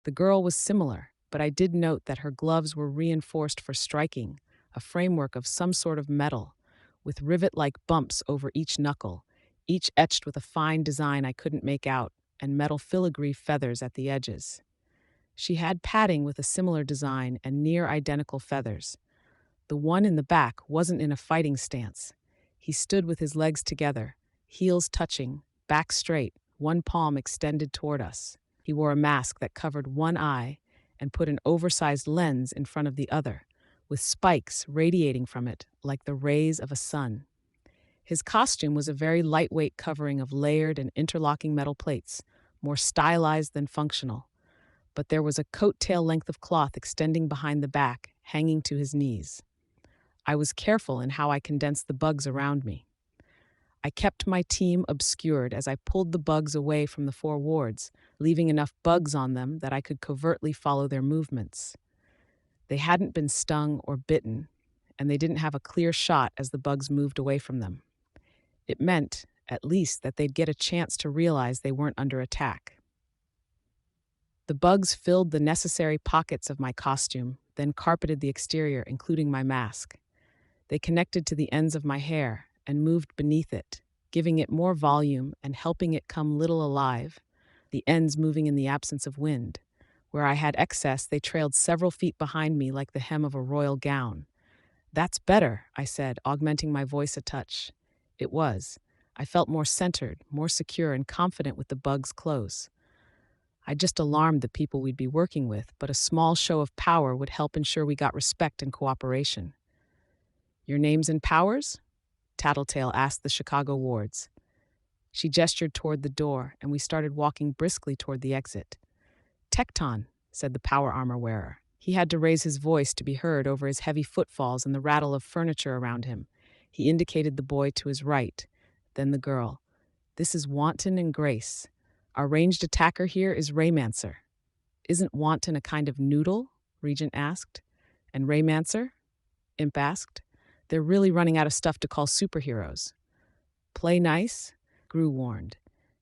The girl was similar, but I did note that her gloves were reinforced for striking, a framework of some sort of metal, with rivet-like bumps over each knuckle, each etched with a fine design I couldn't make out, and metal filigree feathers at the edges. She had padding with a similar design and near-identical feathers. The one in the back wasn't in a fighting stance. He stood with his legs together, heels touching, back straight, one palm extended toward us. He wore a mask that covered one eye and put an oversized lens in front of the other, with spikes radiating from it like the rays of a sun. His costume was a very lightweight covering of layered and interlocking metal plates, more stylized than functional. But there was a coat-tail length of cloth extending behind the back, hanging to his knees. I was careful in how I condensed the bugs around me. I kept my team obscured as I pulled the bugs away from the four wards, leaving enough bugs on them that I could covertly follow their movements. They hadn't been stung or bitten, and they didn't have a clear shot as the bugs moved away from them. It meant, at least, that they'd get a chance to realize they weren't under attack. The bugs filled the necessary pockets of my costume, then carpeted the exterior, including my mask. They connected to the ends of my hair and moved beneath it, giving it more volume and helping it come little alive, the ends moving in the absence of wind. Where I had excess, they trailed several feet behind me like the hem of a royal gown. "That's better," I said, augmenting my voice a touch. It was. I felt more centered, more secure, and confident with the bugs close. I just alarmed the people we'd be working with, but a small show of power would help ensure we got respect and cooperation. "Your names and powers?" Tattletale asked the Chicago wards. She gestured toward the door, and we started walking briskly toward the exit. "Tecton," said the power armor wearer. He had to raise his voice to be heard over his heavy footfalls and the rattle of furniture around him. He indicated the boy to his right, then the girl. "This is Wanton and Grace. Our ranged attacker here is Raymancer." "Isn't Wanton a kind of noodle?" Regent asked. "And Raymancer?" Imp asked. "They're really running out of stuff to call superheroes." "Play nice?" Gru warned.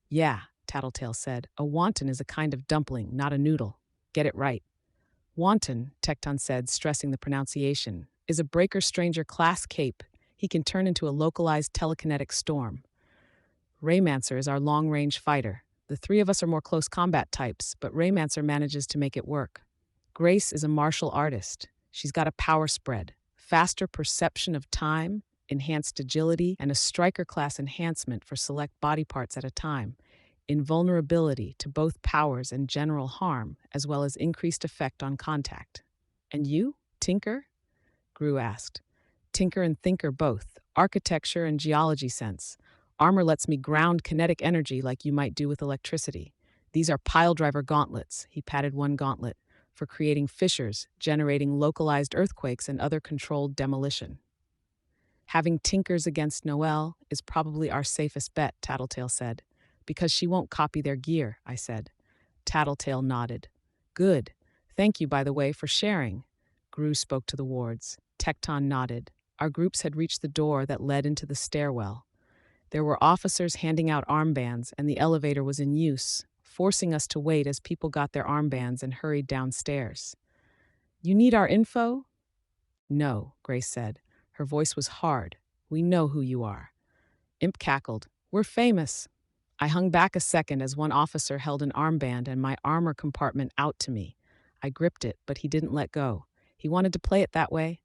"Yeah," Tattletale said. "A wonton is a kind of dumpling, not a noodle. Get it right." "Wanton," Tecton said, stressing the pronunciation, "is a breaker stranger class cape. He can turn into a localized telekinetic storm. Raymancer is our long-range fighter. The three of us are more close combat types, but Raymancer manages to make it work. Grace is a martial artist. She's got a power spread, faster perception of time, enhanced agility, and a striker class enhancement for select body parts at a time, invulnerability to both powers and general harm, as well as increased effect on contact." "And you, Tinker?" Gru asked. "Tinker and Thinker both, architecture and geology sense. Armor lets me ground kinetic energy like you might do with electricity. These are piledriver gauntlets," he patted one gauntlet, "for creating fissures, generating localized earthquakes and other controlled demolition." "Having Tinkers against Noelle is probably our safest bet," Tattletale said. "Because she won't copy their gear," I said. Tattletale nodded. "Good. Thank you, by the way, for sharing." Gru spoke to the wards. Tecton nodded. Our groups had reached the door that led into the stairwell. There were officers handing out armbands, and the elevator was in use, forcing us to wait as people got their armbands and hurried downstairs. "You need our info?" "No," Grace said. Her voice was hard. "We know who you are." Imp cackled. "We're famous." I hung back a second as one officer held an armband and my armor compartment out to me. I gripped it, but he didn't let go. He wanted to play it that way.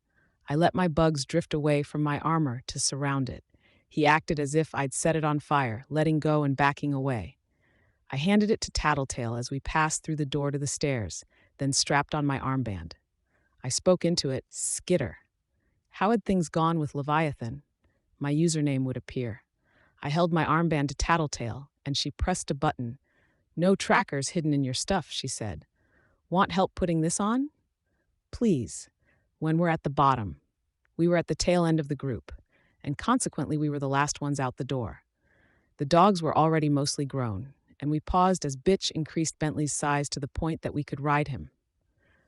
I let my bugs drift away from my armor to surround it. He acted as if I'd set it on fire, letting go and backing away. I handed it to Tattletale as we passed through the door to the stairs, then strapped on my armband. I spoke into it, "Skitter." How had things gone with Leviathan? My username would appear. I held my armband to Tattletale, and she pressed a button. "No trackers hidden in your stuff," she said. "Want help putting this on?" "Please." When we're at the bottom. We were at the tail end of the group, and consequently we were the last ones out the door. The dogs were already mostly grown, and we paused as Bitch increased Bentley's size to the point that we could ride him.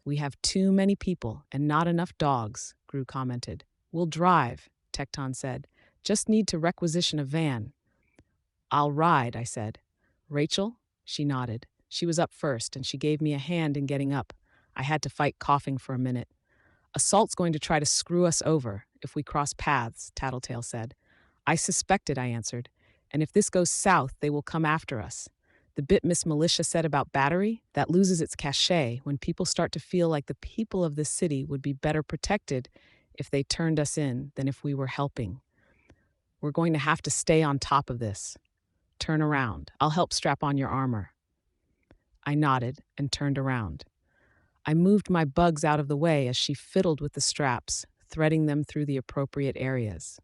"We have too many people and not enough dogs," Gru commented. "We'll drive," Tecton said. "Just need to requisition a van." "I'll ride," I said. "Rachel?" She nodded. She was up first, and she gave me a hand in getting up. I had to fight coughing for a minute. "Assault's going to try to screw us over if we cross paths," Tattletale said. "I suspect it," I answered. "And if this goes south, they will come after us. The bit Miss Militia said about battery, that loses its cachet when people start to feel like the people of this city would be better protected if they turned us in than if we were helping. We're going to have to stay on top of this. Turn around. I'll help strap on your armor." I nodded and turned around. I moved my bugs out of the way as she fiddled with the straps, threading them through the appropriate areas.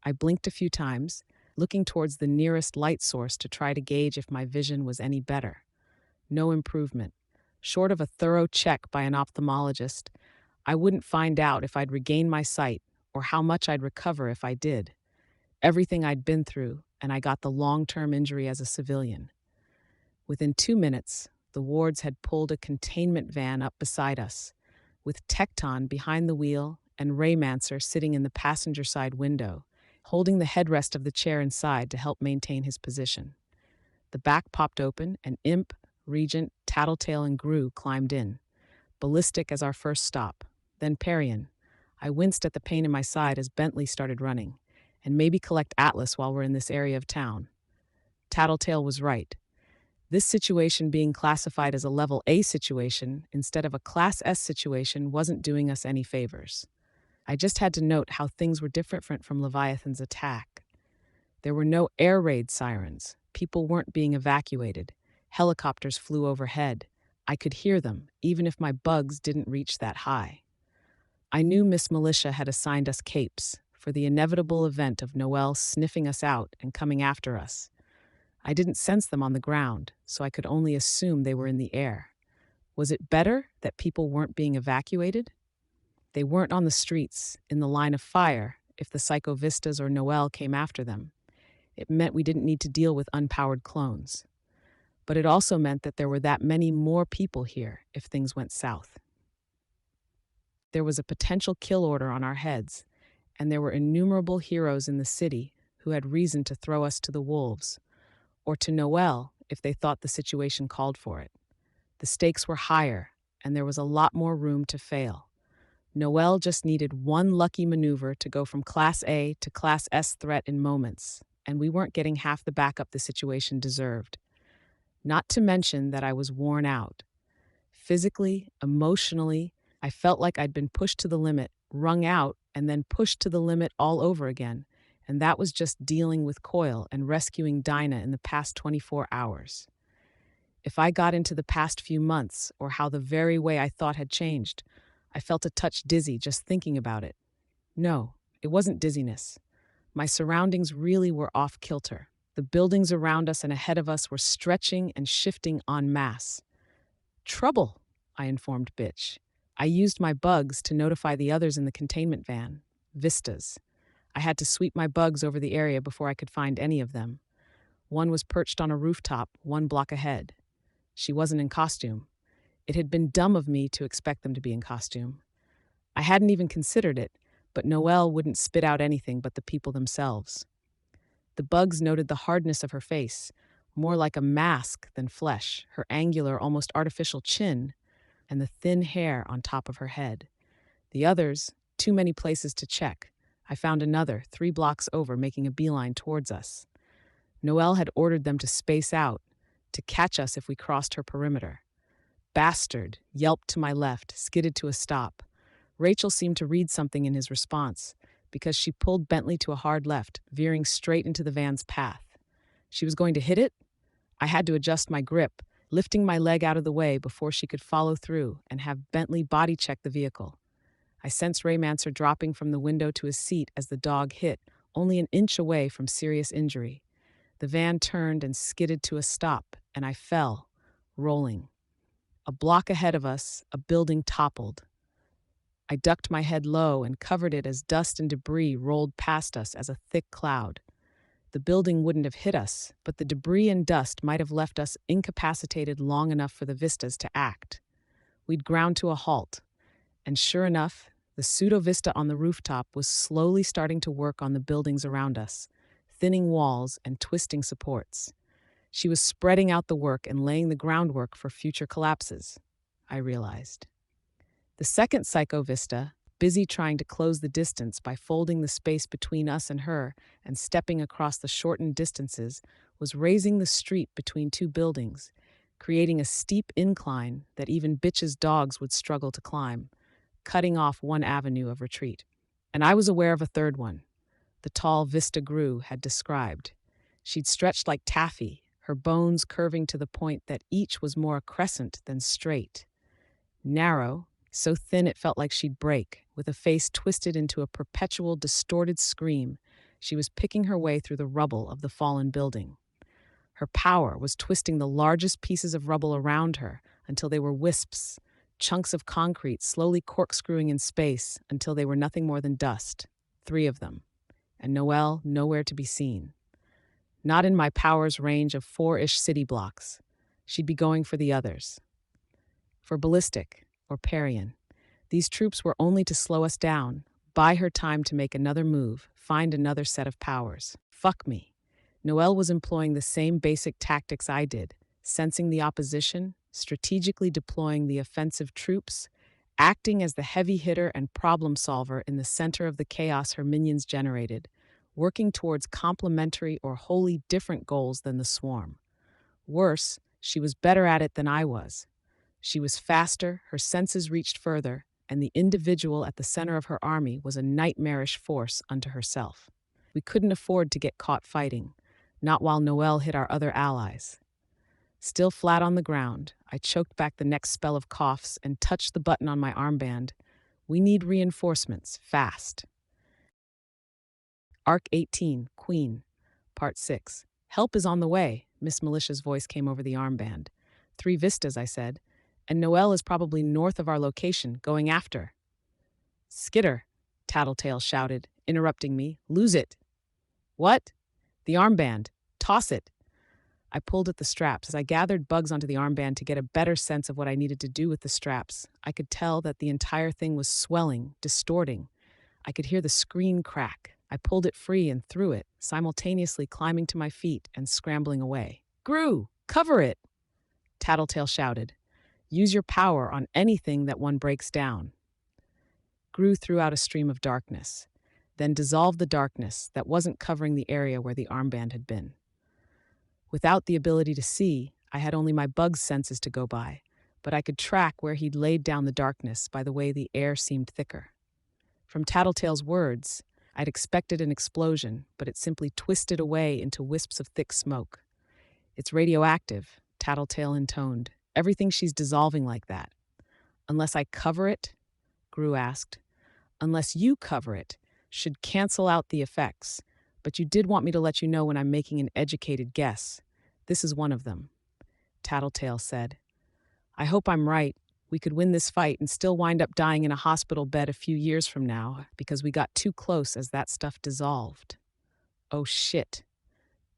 I blinked a few times, looking towards the nearest light source to try to gauge if my vision was any better. No improvement. Short of a thorough check by an ophthalmologist, I wouldn't find out if I'd regain my sight or how much I'd recover if I did. Everything I'd been through, and I got the long-term injury as a civilian. Within 2 minutes, the wards had pulled a containment van up beside us, with Tecton behind the wheel and Raymancer sitting in the passenger side window, holding the headrest of the chair inside to help maintain his position. The back popped open, and Imp, Regent, Tattletale, and Gru climbed in, ballistic as our first stop, then Parian. I winced at the pain in my side as Bentley started running, and maybe collect Atlas while we're in this area of town. Tattletale was right. This situation being classified as a level A situation instead of a Class S situation wasn't doing us any favors. I just had to note how things were different from Leviathan's attack. There were no air raid sirens. People weren't being evacuated. Helicopters flew overhead. I could hear them, even if my bugs didn't reach that high. I knew Miss Militia had assigned us capes for the inevitable event of Noelle sniffing us out and coming after us. I didn't sense them on the ground, so I could only assume they were in the air. Was it better that people weren't being evacuated? They weren't on the streets, in the line of fire, if the Psychovistas or Noelle came after them. It meant we didn't need to deal with unpowered clones. But it also meant that there were that many more people here if things went south. There was a potential kill order on our heads, and there were innumerable heroes in the city who had reason to throw us to the wolves, or to Noelle if they thought the situation called for it. The stakes were higher, and there was a lot more room to fail. Noelle just needed one lucky maneuver to go from Class A to Class S threat in moments, and we weren't getting half the backup the situation deserved. Not to mention that I was worn out. Physically, emotionally, I felt like I'd been pushed to the limit, wrung out, and then pushed to the limit all over again, and that was just dealing with Coil and rescuing Dinah in the past 24 hours. If I got into the past few months, or how the very way I thought had changed, I felt a touch dizzy just thinking about it. No, it wasn't dizziness. My surroundings really were off kilter. The buildings around us and ahead of us were stretching and shifting en masse. Trouble, I informed Bitch. I used my bugs to notify the others in the containment van, Vistas. I had to sweep my bugs over the area before I could find any of them. One was perched on a rooftop 1 block ahead. She wasn't in costume. It had been dumb of me to expect them to be in costume. I hadn't even considered it, but Noelle wouldn't spit out anything but the people themselves. The bugs noted the hardness of her face, more like a mask than flesh, her angular, almost artificial chin, and the thin hair on top of her head. The others, too many places to check. I found another, 3 blocks over, making a beeline towards us. Noelle had ordered them to space out, to catch us if we crossed her perimeter. Bastard yelped to my left, skidded to a stop. Rachel seemed to read something in his response, because she pulled Bentley to a hard left, veering straight into the van's path. She was going to hit it? I had to adjust my grip, lifting my leg out of the way before she could follow through and have Bentley body check the vehicle. I sensed Raymancer dropping from the window to his seat as the dog hit, only an inch away from serious injury. The van turned and skidded to a stop, and I fell, rolling. A block ahead of us, a building toppled. I ducked my head low and covered it as dust and debris rolled past us as a thick cloud. The building wouldn't have hit us, but the debris and dust might have left us incapacitated long enough for the Vistas to act. We'd ground to a halt, and sure enough, the pseudo-Vista on the rooftop was slowly starting to work on the buildings around us, thinning walls and twisting supports. She was spreading out the work and laying the groundwork for future collapses, I realized. The second Psycho Vista, busy trying to close the distance by folding the space between us and her and stepping across the shortened distances, was raising the street between 2 buildings, creating a steep incline that even Bitch's dogs would struggle to climb, cutting off one avenue of retreat. And I was aware of a third one. The tall Vista Gru had described. She'd stretched like taffy, her bones curving to the point that each was more a crescent than straight. Narrow, so thin it felt like she'd break, with a face twisted into a perpetual distorted scream, She was picking her way through the rubble of the fallen building. Her power was twisting the largest pieces of rubble around her until they were wisps, chunks of concrete slowly corkscrewing in space until they were nothing more than dust. 3 of them. And Noelle nowhere to be seen. Not in my power's range of 4-ish city blocks. She'd be going for the others. For ballistic, or Parian. These troops were only to slow us down, buy her time to make another move, find another set of powers. Fuck me. Noelle was employing the same basic tactics I did, sensing the opposition, strategically deploying the offensive troops, acting as the heavy hitter and problem solver in the center of the chaos her minions generated, working towards complementary or wholly different goals than the swarm. Worse, she was better at it than I was. She was faster, her senses reached further, and the individual at the center of her army was a nightmarish force unto herself. We couldn't afford to get caught fighting, not while Noelle hit our other allies. Still flat on the ground, I choked back the next spell of coughs and touched the button on my armband. We need reinforcements, fast. Arc 18, Queen, Part 6. Help is on the way, Miss Militia's voice came over the armband. 3 vistas, I said, and Noelle is probably north of our location, going after. Skitter, Tattletale shouted, interrupting me. Lose it. What? The armband. Toss it. I pulled at the straps. As I gathered bugs onto the armband to get a better sense of what I needed to do with the straps, I could tell that the entire thing was swelling, distorting. I could hear the screen crack. I pulled it free and threw it, simultaneously climbing to my feet and scrambling away. Gru, cover it! Tattletale shouted. Use your power on anything that one breaks down. Gru threw out a stream of darkness, then dissolved the darkness that wasn't covering the area where the armband had been. Without the ability to see, I had only my bug's senses to go by, but I could track where he'd laid down the darkness by the way the air seemed thicker. From Tattletale's words, I'd expected an explosion, but it simply twisted away into wisps of thick smoke. It's radioactive, Tattletale intoned. Everything she's dissolving like that. Unless I cover it? Gru asked. Unless you cover it, should cancel out the effects. But you did want me to let you know when I'm making an educated guess. This is one of them. Tattletale said. I hope I'm right. We could win this fight and still wind up dying in a hospital bed a few years from now because we got too close as that stuff dissolved. Oh shit.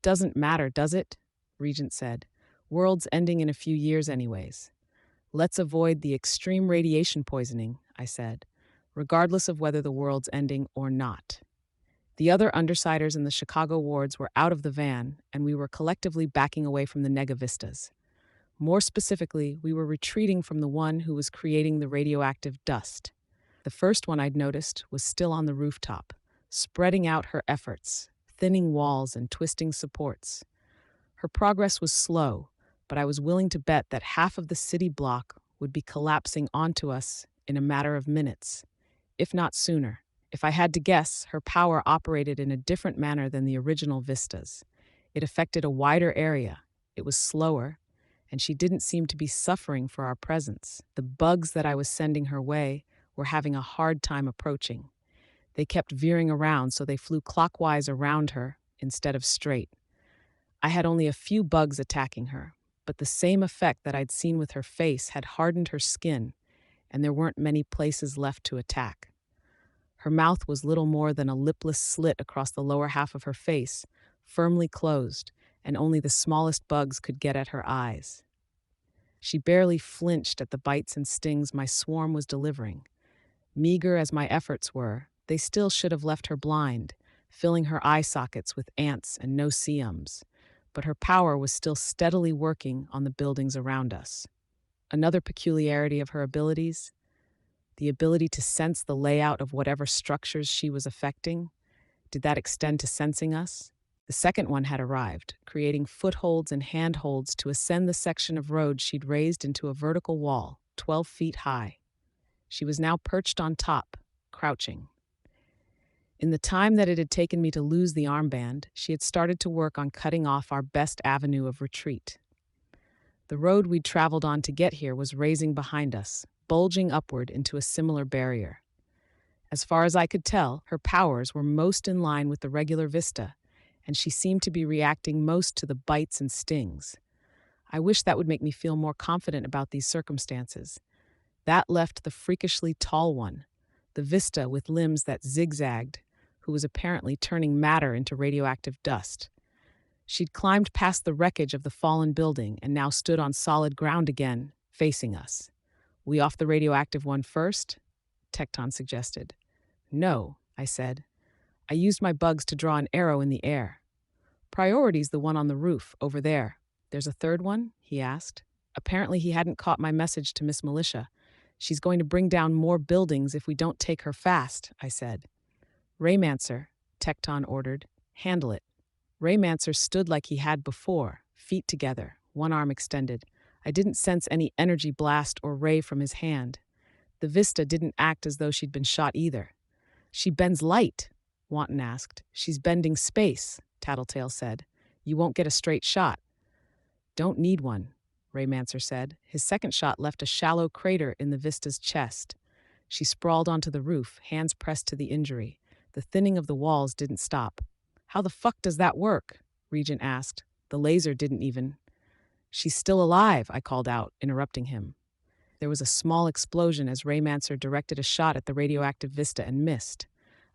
Doesn't matter, does it? Regent said. World's ending in a few years anyways. Let's avoid the extreme radiation poisoning, I said, regardless of whether the world's ending or not. The other undersiders in the Chicago wards were out of the van, and we were collectively backing away from the negavistas. More specifically, we were retreating from the one who was creating the radioactive dust. The first one I'd noticed was still on the rooftop, spreading out her efforts, thinning walls and twisting supports. Her progress was slow, but I was willing to bet that half of the city block would be collapsing onto us in a matter of minutes, if not sooner. If I had to guess, her power operated in a different manner than the original vistas. It affected a wider area, it was slower, and she didn't seem to be suffering for our presence. The bugs that I was sending her way were having a hard time approaching. They kept veering around, so they flew clockwise around her instead of straight. I had only a few bugs attacking her, but the same effect that I'd seen with her face had hardened her skin, and there weren't many places left to attack. Her mouth was little more than a lipless slit across the lower half of her face, firmly closed, and only the smallest bugs could get at her eyes. She barely flinched at the bites and stings my swarm was delivering. Meager as my efforts were, they still should have left her blind, filling her eye sockets with ants and no-see-ums, but her power was still steadily working on the buildings around us. Another peculiarity of her abilities, the ability to sense the layout of whatever structures she was affecting. Did that extend to sensing us? The second one had arrived, creating footholds and handholds to ascend the section of road she'd raised into a vertical wall, 12 feet high. She was now perched on top, crouching. In the time that it had taken me to lose the armband, she had started to work on cutting off our best avenue of retreat. The road we'd traveled on to get here was raising behind us, bulging upward into a similar barrier. As far as I could tell, her powers were most in line with the regular Vista, and she seemed to be reacting most to the bites and stings. I wish that would make me feel more confident about these circumstances. That left the freakishly tall one, the Vista with limbs that zigzagged, who was apparently turning matter into radioactive dust. She'd climbed past the wreckage of the fallen building and now stood on solid ground again, facing us. "We off the radioactive one first?" Tecton suggested. "No," I said. I used my bugs to draw an arrow in the air. "Priority's the one on the roof, over there. There's a third one?" he asked. Apparently he hadn't caught my message to Miss Militia. "She's going to bring down more buildings if we don't take her fast," I said. "Raymancer," Tecton ordered. "Handle it." Raymancer stood like he had before, feet together, one arm extended. I didn't sense any energy blast or ray from his hand. The Vista didn't act as though she'd been shot either. "She bends light," Wanton asked. "She's bending space," Tattletale said. "You won't get a straight shot." "Don't need one," Raymancer said. His second shot left a shallow crater in the Vista's chest. She sprawled onto the roof, hands pressed to the injury. The thinning of the walls didn't stop. "How the fuck does that work?" Regent asked. "The laser didn't even." "She's still alive," I called out, interrupting him. There was a small explosion as Raymancer directed a shot at the radioactive Vista and missed.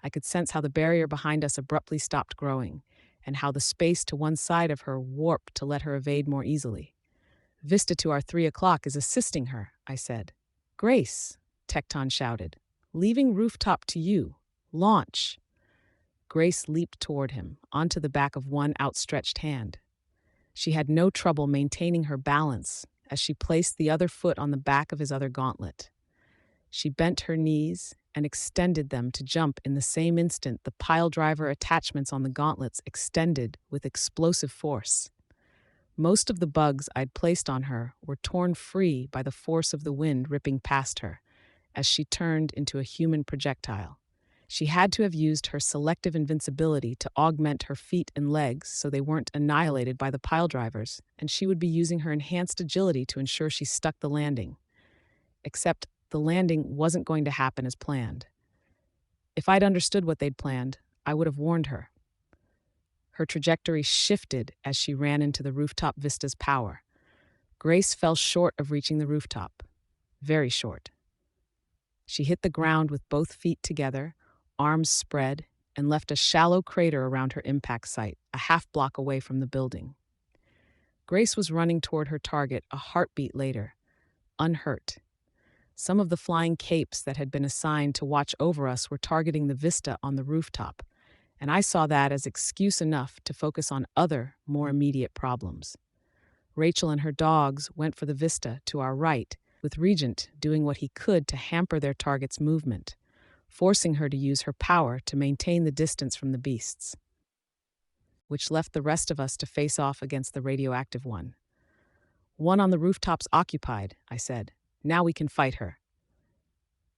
I could sense how the barrier behind us abruptly stopped growing, and how the space to one side of her warped to let her evade more easily. "Vista to our 3 o'clock is assisting her," I said. "Grace," Tecton shouted. "Leaving rooftop to you. Launch." Grace leaped toward him, onto the back of one outstretched hand. She had no trouble maintaining her balance as she placed the other foot on the back of his other gauntlet. She bent her knees and extended them to jump in the same instant the piledriver attachments on the gauntlets extended with explosive force. Most of the bugs I'd placed on her were torn free by the force of the wind ripping past her, as she turned into a human projectile. She had to have used her selective invincibility to augment her feet and legs so they weren't annihilated by the piledrivers, and she would be using her enhanced agility to ensure she stuck the landing. Except the landing wasn't going to happen as planned. If I'd understood what they'd planned, I would have warned her. Her trajectory shifted as she ran into the rooftop Vista's power. Grace fell short of reaching the rooftop. Very short. She hit the ground with both feet together, arms spread, and left a shallow crater around her impact site, a half-block away from the building. Grace was running toward her target a heartbeat later, unhurt. Some of the flying capes that had been assigned to watch over us were targeting the Vista on the rooftop, and I saw that as excuse enough to focus on other, more immediate problems. Rachel and her dogs went for the Vista to our right, with Regent doing what he could to hamper their target's movement, forcing her to use her power to maintain the distance from the beasts, which left the rest of us to face off against the radioactive one. "One on the rooftop's occupied," I said. "Now we can fight her."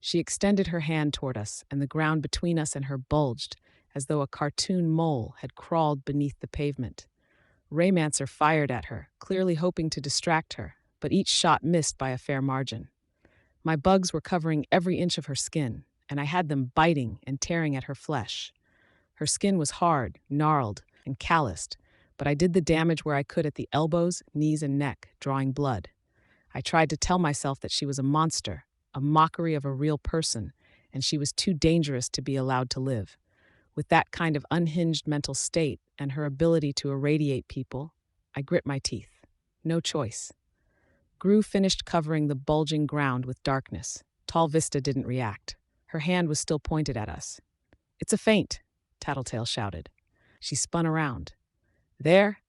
She extended her hand toward us, and the ground between us and her bulged, as though a cartoon mole had crawled beneath the pavement. Raymancer fired at her, clearly hoping to distract her, but each shot missed by a fair margin. My bugs were covering every inch of her skin, and I had them biting and tearing at her flesh. Her skin was hard, gnarled, and calloused, but I did the damage where I could at the elbows, knees, and neck, drawing blood. I tried to tell myself that she was a monster, a mockery of a real person, and she was too dangerous to be allowed to live. With that kind of unhinged mental state and her ability to irradiate people, I grit my teeth. No choice. Gru finished covering the bulging ground with darkness. Tall Vista didn't react. Her hand was still pointed at us. "It's a feint," Tattletale shouted. She spun around. "There?"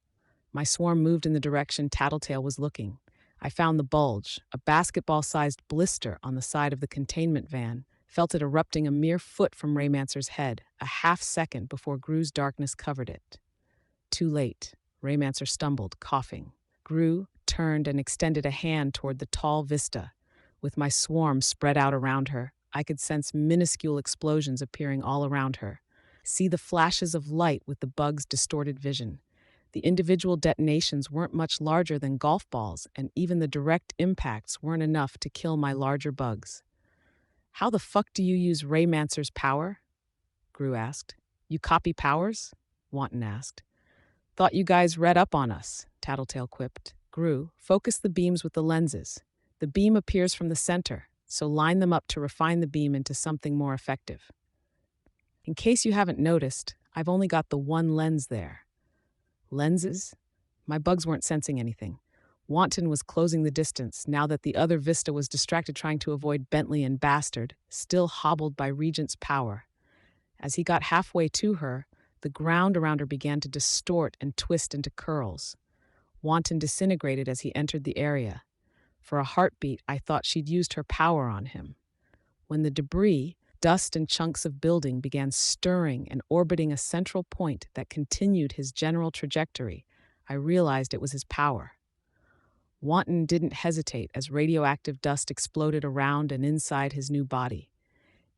My swarm moved in the direction Tattletale was looking. I found the bulge, a basketball-sized blister on the side of the containment van, felt it erupting a mere foot from Raymancer's head, a half-second before Gru's darkness covered it. Too late. Raymancer stumbled, coughing. Gru turned and extended a hand toward the tall Vista. With my swarm spread out around her, I could sense minuscule explosions appearing all around her. See the flashes of light with the bug's distorted vision. The individual detonations weren't much larger than golf balls, and even the direct impacts weren't enough to kill my larger bugs. How the fuck do you use Raymancer's power? Gru asked. You copy powers? Wanton asked. Thought you guys read up on us, Tattletale quipped. Gru, focus the beams with the lenses. The beam appears from the center, so line them up to refine the beam into something more effective. In case you haven't noticed, I've only got the one lens there. Lenses? My bugs weren't sensing anything. Wanton was closing the distance now that the other Vista was distracted trying to avoid Bentley and Bastard, still hobbled by Regent's power. As he got halfway to her, the ground around her began to distort and twist into curls. Wanton disintegrated as he entered the area. For a heartbeat, I thought she'd used her power on him. When the debris, dust and chunks of building began stirring and orbiting a central point that continued his general trajectory, I realized it was his power. Wanton didn't hesitate as radioactive dust exploded around and inside his new body.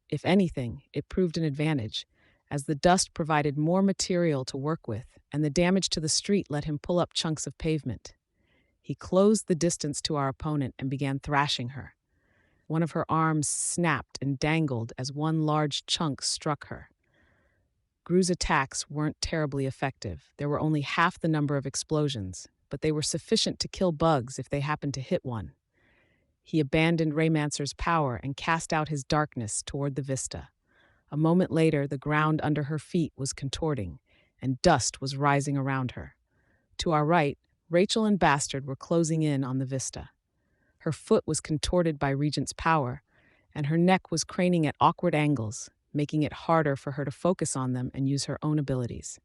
If anything, it proved an advantage, as the dust provided more material to work with, and the damage to the street let him pull up chunks of pavement. He closed the distance to our opponent and began thrashing her. One of her arms snapped and dangled as one large chunk struck her. Gru's attacks weren't terribly effective. There were only half the number of explosions, but they were sufficient to kill bugs if they happened to hit one. He abandoned Raymancer's power and cast out his darkness toward the vista. A moment later, the ground under her feet was contorting, and dust was rising around her. To our right, Rachel and Bastard were closing in on the vista. Her foot was contorted by Regent's power, and her neck was craning at awkward angles, making it harder for her to focus on them and use her own abilities.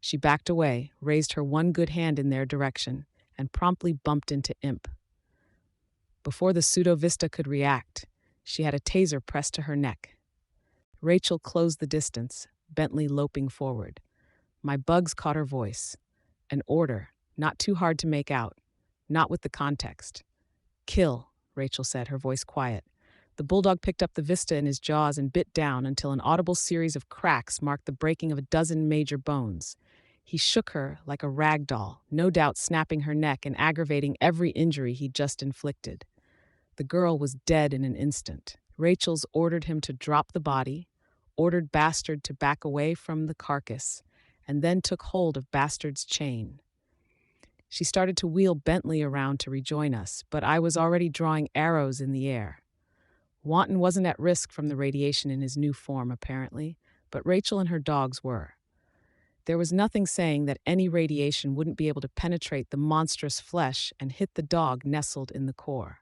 She backed away, raised her one good hand in their direction, and promptly bumped into Imp. Before the pseudo-vista could react, she had a taser pressed to her neck. Rachel closed the distance, Bentley loping forward. My bugs caught her voice. An order, not too hard to make out, not with the context. Kill, Rachel said, her voice quiet. The bulldog picked up the vista in his jaws and bit down until an audible series of cracks marked the breaking of a dozen major bones. He shook her like a rag doll, no doubt snapping her neck and aggravating every injury he'd just inflicted. The girl was dead in an instant. Rachel's ordered him to drop the body, ordered Bastard to back away from the carcass, and then took hold of Bastard's chain. She started to wheel Bentley around to rejoin us, but I was already drawing arrows in the air. Wanton wasn't at risk from the radiation in his new form, apparently, but Rachel and her dogs were. There was nothing saying that any radiation wouldn't be able to penetrate the monstrous flesh and hit the dog nestled in the core.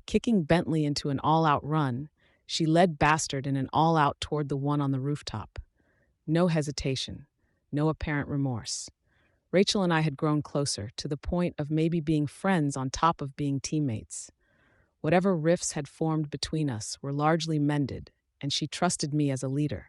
Kicking Bentley into an all-out run, she led Bastard in an all-out toward the one on the rooftop. No hesitation, no apparent remorse. Rachel and I had grown closer, to the point of maybe being friends on top of being teammates. Whatever rifts had formed between us were largely mended, and she trusted me as a leader.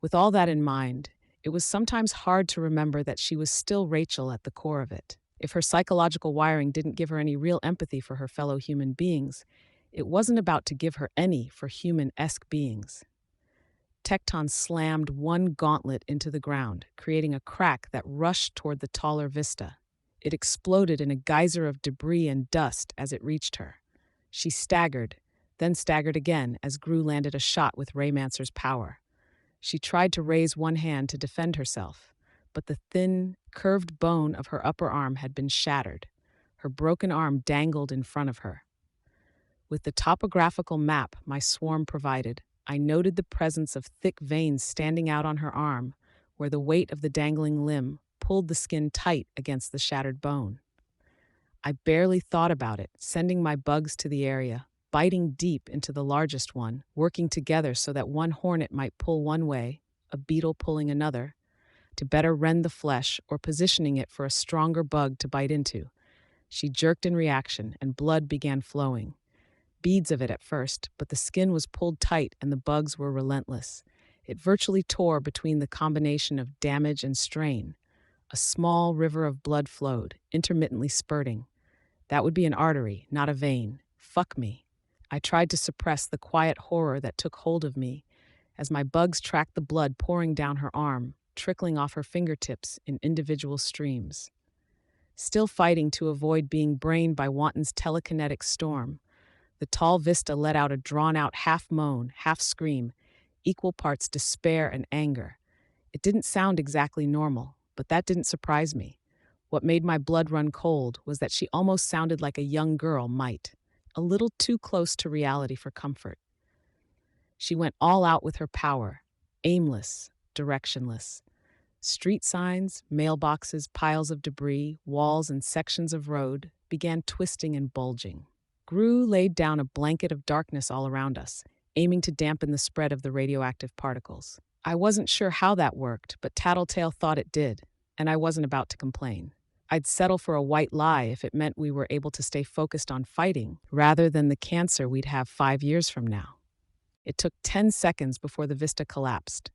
With all that in mind, it was sometimes hard to remember that she was still Rachel at the core of it. If her psychological wiring didn't give her any real empathy for her fellow human beings, it wasn't about to give her any for human-esque beings. Tecton slammed one gauntlet into the ground, creating a crack that rushed toward the taller vista. It exploded in a geyser of debris and dust as it reached her. She staggered, then staggered again as Gru landed a shot with Raymancer's power. She tried to raise one hand to defend herself, but the thin, curved bone of her upper arm had been shattered. Her broken arm dangled in front of her. With the topographical map my swarm provided, I noted the presence of thick veins standing out on her arm, where the weight of the dangling limb pulled the skin tight against the shattered bone. I barely thought about it, sending my bugs to the area, biting deep into the largest one, working together so that one hornet might pull one way, a beetle pulling another, to better rend the flesh or positioning it for a stronger bug to bite into. She jerked in reaction, and blood began flowing. Beads of it at first, but the skin was pulled tight and the bugs were relentless. It virtually tore between the combination of damage and strain. A small river of blood flowed, intermittently spurting. That would be an artery, not a vein. Fuck me. I tried to suppress the quiet horror that took hold of me as my bugs tracked the blood pouring down her arm, trickling off her fingertips in individual streams. Still fighting to avoid being brained by Wanton's telekinetic storm, The tall Vista let out a drawn-out half-moan, half-scream, equal parts despair and anger. It didn't sound exactly normal, but that didn't surprise me. What made my blood run cold was that she almost sounded like a young girl might, a little too close to reality for comfort. She went all out with her power, aimless, directionless. Street signs, mailboxes, piles of debris, walls, and sections of road began twisting and bulging. Gru laid down a blanket of darkness all around us, aiming to dampen the spread of the radioactive particles. I wasn't sure how that worked, but Tattletale thought it did, and I wasn't about to complain. I'd settle for a white lie if it meant we were able to stay focused on fighting, rather than the cancer we'd have 5 years from now. It took 10 seconds before the Vista collapsed.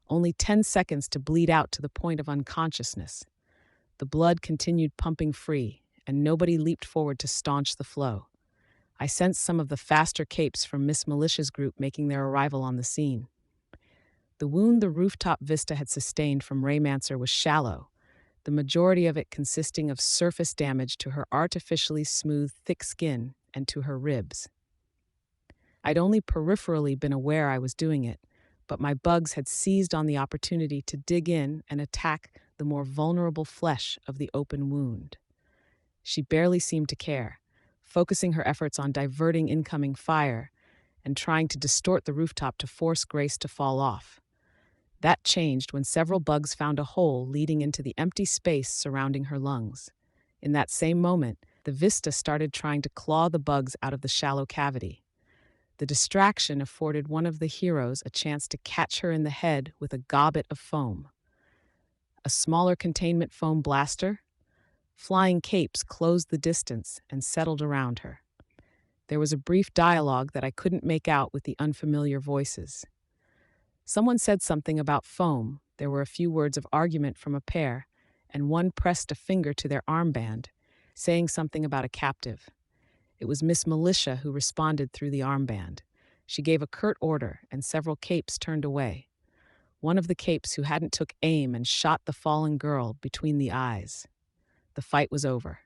Only 10 seconds to bleed out to the point of unconsciousness. The blood continued pumping free, and nobody leaped forward to staunch the flow. I sensed some of the faster capes from Miss Militia's group making their arrival on the scene. The wound the rooftop Vista had sustained from Raymancer was shallow, the majority of it consisting of surface damage to her artificially smooth, thick skin and to her ribs. I'd only peripherally been aware I was doing it, but my bugs had seized on the opportunity to dig in and attack the more vulnerable flesh of the open wound. She barely seemed to care, focusing her efforts on diverting incoming fire and trying to distort the rooftop to force Grace to fall off. That changed when several bugs found a hole leading into the empty space surrounding her lungs. In that same moment, the Vista started trying to claw the bugs out of the shallow cavity. The distraction afforded one of the heroes a chance to catch her in the head with a gobbet of foam. A smaller containment foam blaster? Flying capes closed the distance and settled around her. There was a brief dialogue that I couldn't make out with the unfamiliar voices. Someone said something about foam, there were a few words of argument from a pair, and one pressed a finger to their armband, saying something about a captive. It was Miss Militia who responded through the armband. She gave a curt order, and several capes turned away. One of the capes who hadn't took aim and shot the fallen girl between the eyes. The fight was over.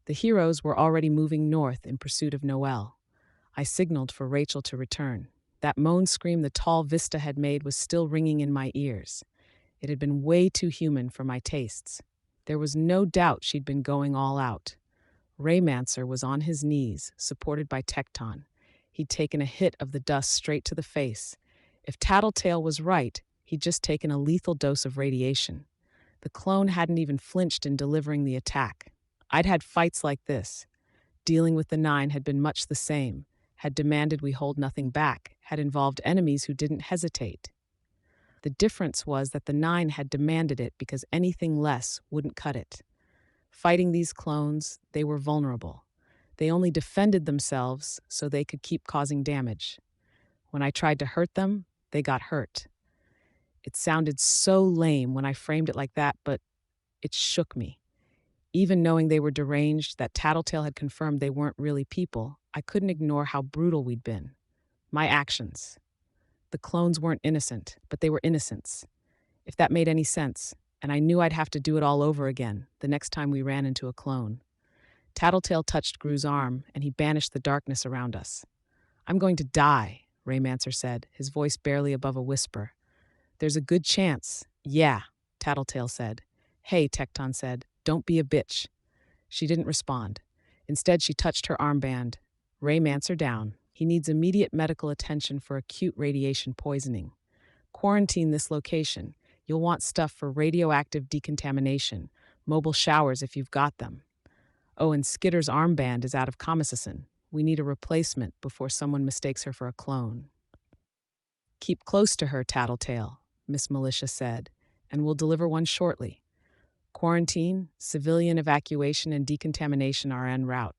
The heroes were already moving north in pursuit of Noelle. I signaled for Rachel to return. That moan scream the tall Vista had made was still ringing in my ears. It had been way too human for my tastes. There was no doubt she'd been going all out. Raymancer was on his knees, supported by Tecton. He'd taken a hit of the dust straight to the face. If Tattletale was right, he'd just taken a lethal dose of radiation. The clone hadn't even flinched in delivering the attack. I'd had fights like this. Dealing with the Nine had been much the same, had demanded we hold nothing back, had involved enemies who didn't hesitate. The difference was that the Nine had demanded it because anything less wouldn't cut it. Fighting these clones, they were vulnerable. They only defended themselves so they could keep causing damage. When I tried to hurt them, they got hurt. It sounded so lame when I framed it like that, but it shook me. Even knowing they were deranged, that Tattletale had confirmed they weren't really people, I couldn't ignore how brutal we'd been. My actions. The clones weren't innocent, but they were innocents. If that made any sense, and I knew I'd have to do it all over again the next time we ran into a clone. Tattletale touched Gru's arm, and he banished the darkness around us. "I'm going to die," Raymancer said, his voice barely above a whisper. "There's a good chance." "Yeah," Tattletale said. "Hey," Tecton said, "don't be a bitch." She didn't respond. Instead, she touched her armband. "Raymancer down. He needs immediate medical attention for acute radiation poisoning. Quarantine this location. You'll want stuff for radioactive decontamination, mobile showers if you've got them. Oh, and Skitter's armband is out of commissison. We need a replacement before someone mistakes her for a clone." "Keep close to her, Tattletale," Miss Militia said, "and we'll deliver one shortly. Quarantine, civilian evacuation, and decontamination are en route.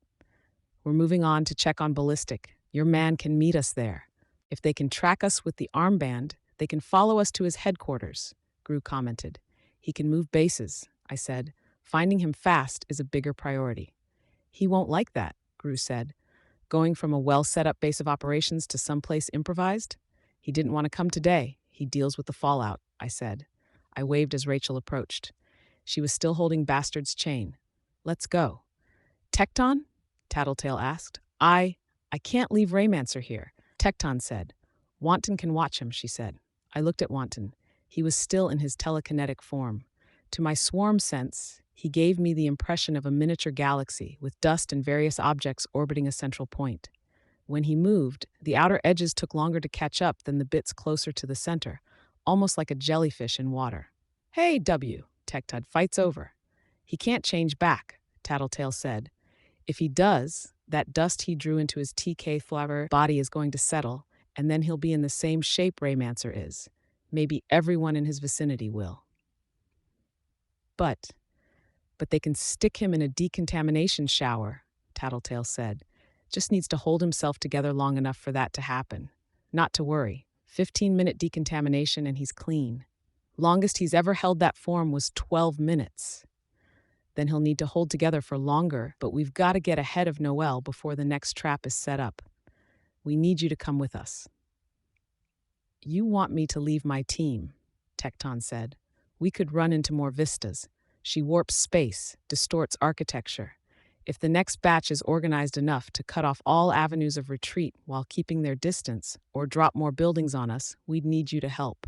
We're moving on to check on ballistic. Your man can meet us there. If they can track us with the armband, they can follow us to his headquarters," Gru commented. "He can move bases," I said. "Finding him fast is a bigger priority." "He won't like that," Gru said. "Going from a well-set-up base of operations to someplace improvised? He didn't want to come today. He deals with the fallout," I said. I waved as Rachel approached. She was still holding Bastard's chain. "Let's go." "Tecton?" Tattletale asked. I I can't leave Raymancer here, Tecton said. Wanton can watch him, she said. I looked at Wanton. He was still in his telekinetic form. To my swarm sense, he gave me the impression of a miniature galaxy with dust and various objects orbiting a central point. When he moved, the outer edges took longer to catch up than the bits closer to the center, almost like a jellyfish in water. Hey, W, Tectud, fight's over. He can't change back, Tattletale said. If he does, that dust he drew into his TK flower body is going to settle, and then he'll be in the same shape Raymancer is. Maybe everyone in his vicinity will. But they can stick him in a decontamination shower, Tattletale said. Just needs to hold himself together long enough for that to happen. Not to worry. 15-minute decontamination and he's clean. Longest he's ever held that form was 12 minutes. Then he'll need to hold together for longer, but we've got to get ahead of Noel before the next trap is set up. We need you to come with us. You want me to leave my team, Tecton said. We could run into more vistas. She warps space, distorts architecture. If the next batch is organized enough to cut off all avenues of retreat while keeping their distance, or drop more buildings on us, we'd need you to help.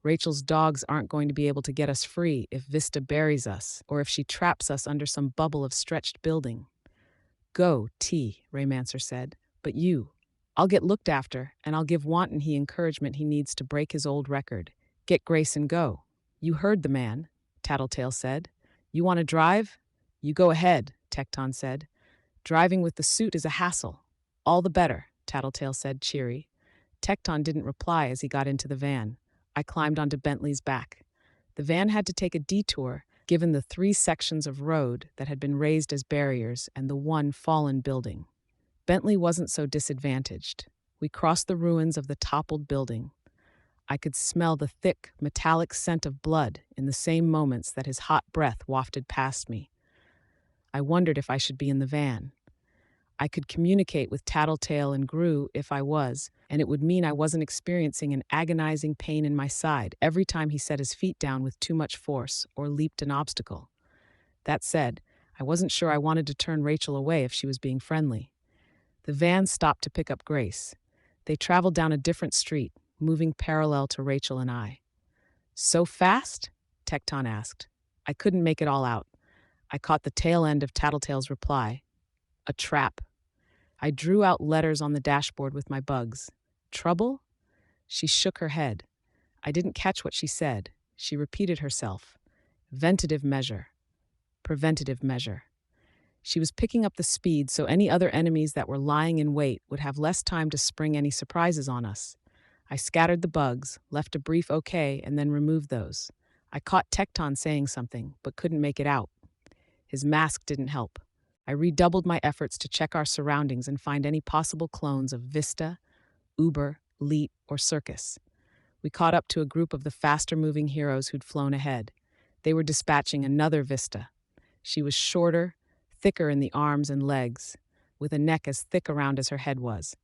Rachel's dogs aren't going to be able to get us free if Vista buries us, or if she traps us under some bubble of stretched building. Go, T, Raymancer said. But you. I'll get looked after, and I'll give Wanton he encouragement he needs to break his old record. Get Grace and go. You heard the man, Tattletale said. You want to drive? You go ahead, Tecton said. Driving with the suit is a hassle. All the better, Tattletale said, cheery. Tecton didn't reply as he got into the van. I climbed onto Bentley's back. The van had to take a detour, given the 3 sections of road that had been raised as barriers and the one fallen building. Bentley wasn't so disadvantaged. We crossed the ruins of the toppled building. I could smell the thick, metallic scent of blood in the same moments that his hot breath wafted past me. I wondered if I should be in the van. I could communicate with Tattletale and Gru if I was, and it would mean I wasn't experiencing an agonizing pain in my side every time he set his feet down with too much force or leaped an obstacle. That said, I wasn't sure I wanted to turn Rachel away if she was being friendly. The van stopped to pick up Grace. They traveled down a different street, moving parallel to Rachel and I. So fast? Tecton asked. I couldn't make it all out. I caught the tail end of Tattletale's reply. A trap. I drew out letters on the dashboard with my bugs. Trouble? She shook her head. I didn't catch what she said. She repeated herself. Ventative measure. Preventative measure. She was picking up the speed so any other enemies that were lying in wait would have less time to spring any surprises on us. I scattered the bugs, left a brief okay, and then removed those. I caught Tecton saying something, but couldn't make it out. His mask didn't help. I redoubled my efforts to check our surroundings and find any possible clones of Vista, Uber, Leet, or Circus. We caught up to a group of the faster-moving heroes who'd flown ahead. They were dispatching another Vista. She was shorter, thicker in the arms and legs, with a neck as thick around as her head was.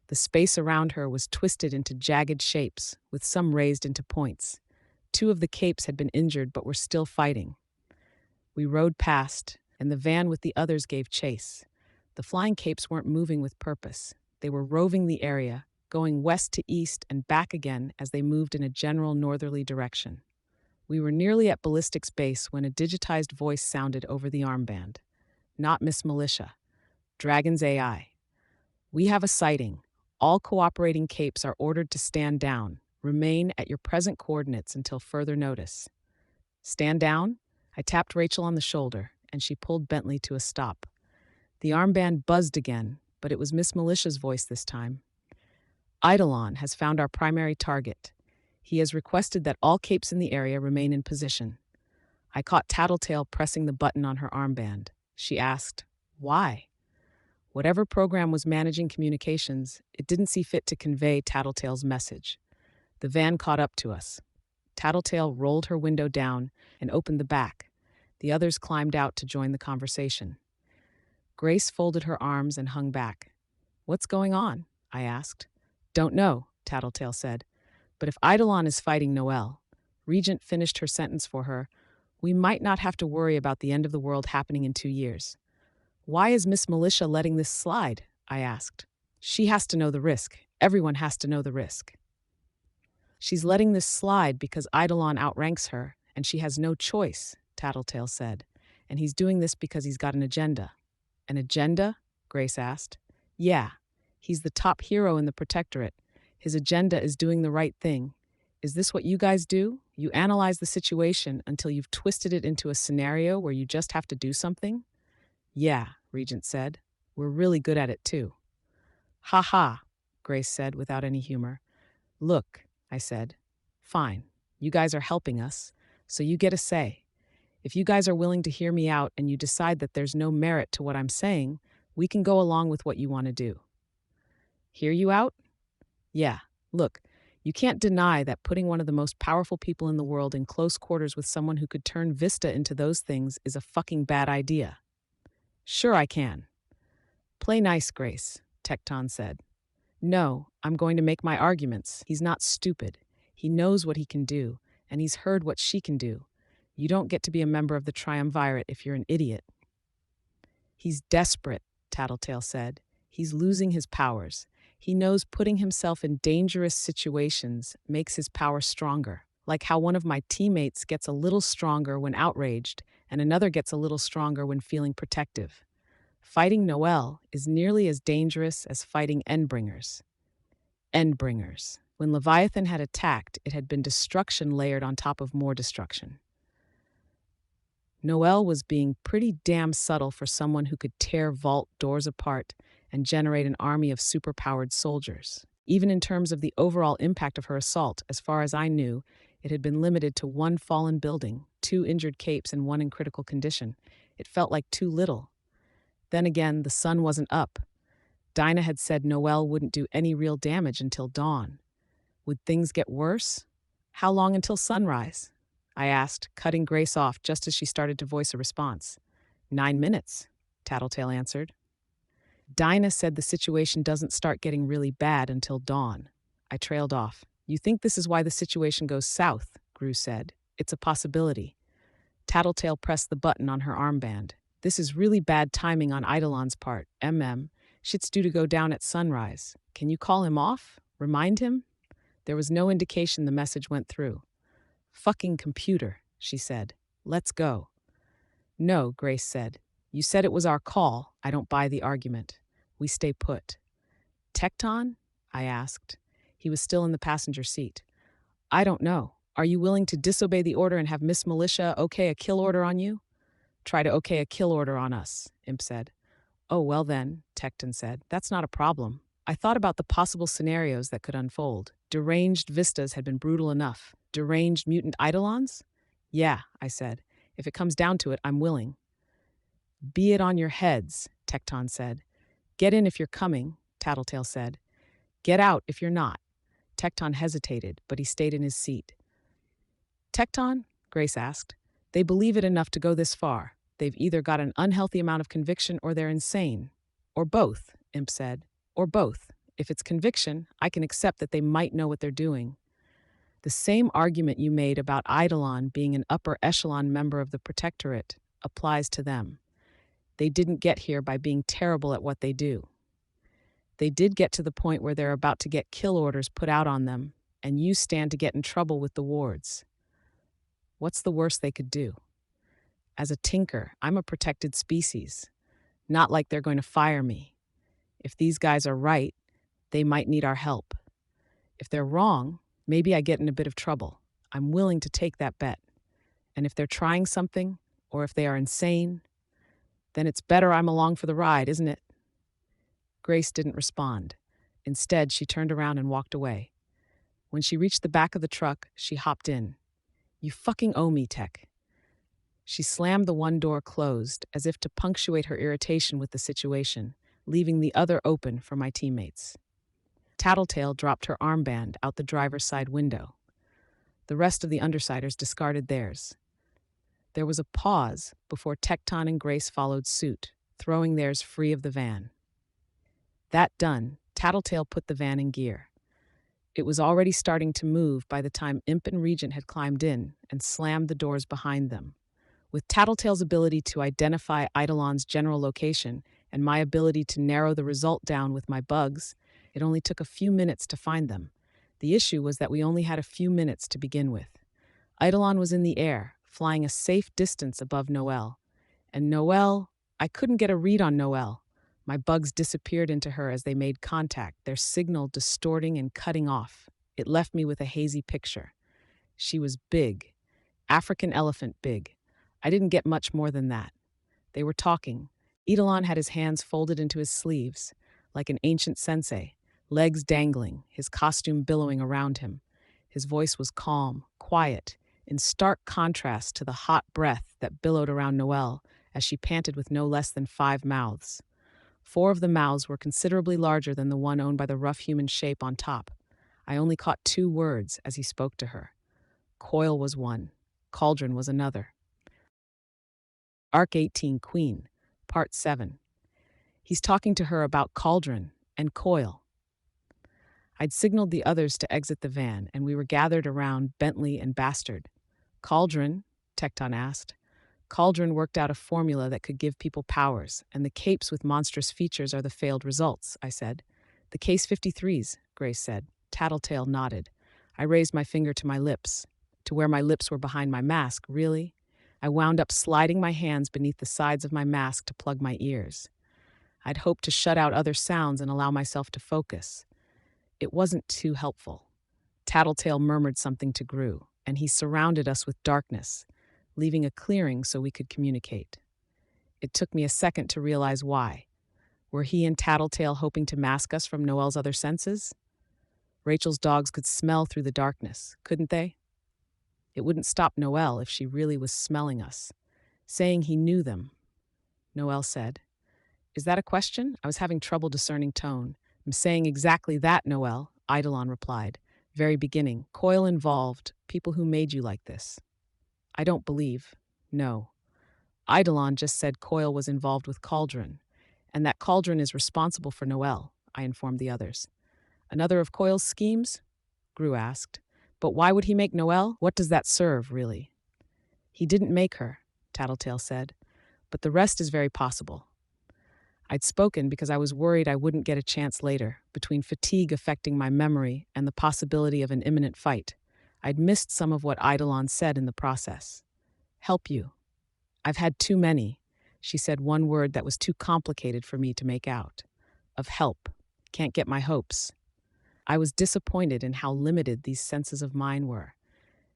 The space around her was twisted into jagged shapes, with some raised into points. 2 of the capes had been injured but were still fighting. We rode past, and the van with the others gave chase. The flying capes weren't moving with purpose. They were roving the area, going west to east and back again as they moved in a general northerly direction. We were nearly at Ballistics Base when a digitized voice sounded over the armband. Not Miss Militia. Dragon's AI. We have a sighting. All cooperating capes are ordered to stand down. Remain at your present coordinates until further notice. Stand down? I tapped Rachel on the shoulder, and she pulled Bentley to a stop. The armband buzzed again, but it was Miss Militia's voice this time. Eidolon has found our primary target. He has requested that all capes in the area remain in position. I caught Tattletale pressing the button on her armband. She asked, why? Whatever program was managing communications, it didn't see fit to convey Tattletale's message. The van caught up to us. Tattletale rolled her window down and opened the back. The others climbed out to join the conversation. Grace folded her arms and hung back. What's going on? I asked. Don't know, Tattletale said. But if Eidolon is fighting Noel, Regent finished her sentence for her, we might not have to worry about the end of the world happening in 2 years. Why is Miss Militia letting this slide? I asked. She has to know the risk. Everyone has to know the risk. She's letting this slide because Eidolon outranks her, and she has no choice, Tattletale said. And he's doing this because he's got an agenda. An agenda? Grace asked. Yeah. He's the top hero in the Protectorate. His agenda is doing the right thing. Is this what you guys do? You analyze the situation until you've twisted it into a scenario where you just have to do something? Yeah, Regent said. We're really good at it too. Ha ha, Grace said without any humor. Look, I said. Fine. You guys are helping us, so you get a say. If you guys are willing to hear me out and you decide that there's no merit to what I'm saying, we can go along with what you want to do. Hear you out? Yeah. Look, you can't deny that putting one of the most powerful people in the world in close quarters with someone who could turn Vista into those things is a fucking bad idea. Sure I can. Play nice, Grace, Tecton said. No, I'm going to make my arguments. He's not stupid. He knows what he can do, and he's heard what she can do. You don't get to be a member of the Triumvirate if you're an idiot. He's desperate, Tattletale said. He's losing his powers. He knows putting himself in dangerous situations makes his power stronger, like how one of my teammates gets a little stronger when outraged, and another gets a little stronger when feeling protective. Fighting Noel is nearly as dangerous as fighting Endbringers. Endbringers. When Leviathan had attacked, it had been destruction layered on top of more destruction. Noel was being pretty damn subtle for someone who could tear vault doors apart and generate an army of superpowered soldiers. Even in terms of the overall impact of her assault, as far as I knew, it had been limited to one fallen building, 2 injured capes, and 1 in critical condition. It felt like too little. Then again, the sun wasn't up. Dinah had said Noel wouldn't do any real damage until dawn. Would things get worse? How long until sunrise? I asked, cutting Grace off just as she started to voice a response. 9 minutes, Tattletale answered. Dinah said the situation doesn't start getting really bad until dawn. I trailed off. You think this is why the situation goes south, Gru said. It's a possibility. Tattletale pressed the button on her armband. This is really bad timing on Eidolon's part, Shit's due to go down at sunrise. Can you call him off? Remind him? There was no indication the message went through. Fucking computer, she said. Let's go. No, Grace said. You said it was our call. I don't buy the argument. We stay put. Tecton? I asked. He was still in the passenger seat. I don't know. Are you willing to disobey the order and have Miss Militia okay a kill order on you? Try to okay a kill order on us, Imp said. Oh, well then, Tecton said. That's not a problem. I thought about the possible scenarios that could unfold. Deranged Vistas had been brutal enough. Deranged mutant Eidolons? Yeah, I said. If it comes down to it, I'm willing. Be it on your heads, Tecton said. Get in if you're coming, Tattletale said. Get out if you're not. Tecton hesitated, but he stayed in his seat. Tecton? Grace asked. They believe it enough to go this far. They've either got an unhealthy amount of conviction or they're insane. Or both, Imp said. Or both. If it's conviction, I can accept that they might know what they're doing. The same argument you made about Eidolon being an upper echelon member of the Protectorate applies to them. They didn't get here by being terrible at what they do. They did get to the point where they're about to get kill orders put out on them, and you stand to get in trouble with the wards. What's the worst they could do? As a tinker, I'm a protected species. Not like they're going to fire me. If these guys are right, they might need our help. If they're wrong, maybe I get in a bit of trouble. I'm willing to take that bet. And if they're trying something, or if they are insane, then it's better I'm along for the ride, isn't it? Grace didn't respond. Instead, she turned around and walked away. When she reached the back of the truck, she hopped in. You fucking owe me, Tech. She slammed the one door closed, as if to punctuate her irritation with the situation, leaving the other open for my teammates. Tattletale dropped her armband out the driver's side window. The rest of the Undersiders discarded theirs. There was a pause before Tecton and Grace followed suit, throwing theirs free of the van. That done, Tattletale put the van in gear. It was already starting to move by the time Imp and Regent had climbed in and slammed the doors behind them. With Tattletale's ability to identify Eidolon's general location and my ability to narrow the result down with my bugs, it only took a few minutes to find them. The issue was that we only had a few minutes to begin with. Eidolon was in the air, flying a safe distance above Noelle. And Noelle, I couldn't get a read on Noelle. My bugs disappeared into her as they made contact, their signal distorting and cutting off. It left me with a hazy picture. She was big, African elephant big. I didn't get much more than that. They were talking. Eidolon had his hands folded into his sleeves, like an ancient sensei, legs dangling, his costume billowing around him. His voice was calm, quiet, in stark contrast to the hot breath that billowed around Noelle as she panted with no less than 5 mouths. 4 of the mouths were considerably larger than the one owned by the rough human shape on top. I only caught 2 words as he spoke to her. Coil was one, cauldron was another. Arc 18, Queen, Part 7. He's talking to her about cauldron and coil. I'd signaled the others to exit the van, and we were gathered around Bentley and Bastard. Cauldron? Tecton asked. Cauldron worked out a formula that could give people powers, and the capes with monstrous features are the failed results, I said. The case 53s, Grace said. Tattletale nodded. I raised my finger to my lips, to where my lips were behind my mask. Really? I wound up sliding my hands beneath the sides of my mask to plug my ears. I'd hoped to shut out other sounds and allow myself to focus. It wasn't too helpful. Tattletale murmured something to Gru, and he surrounded us with darkness, leaving a clearing so we could communicate. It took me a second to realize why. Were he and Tattletale hoping to mask us from Noelle's other senses? Rachel's dogs could smell through the darkness, couldn't they? It wouldn't stop Noelle if she really was smelling us, saying he knew them. Noelle said, "Is that a question?" I was having trouble discerning tone. "I'm saying exactly that, Noelle," Eidolon replied. "Very beginning. Coil involved. People who made you like this." I don't believe. No. Eidolon just said Coil was involved with Cauldron, and that Cauldron is responsible for Noelle, I informed the others. Another of Coil's schemes? Gru asked. But why would he make Noelle? What does that serve, really? He didn't make her, Tattletale said, but the rest is very possible. I'd spoken because I was worried I wouldn't get a chance later, between fatigue affecting my memory and the possibility of an imminent fight. I'd missed some of what Eidolon said in the process. Help you. I've had too many. She said one word that was too complicated for me to make out. Of help. Can't get my hopes. I was disappointed in how limited these senses of mine were.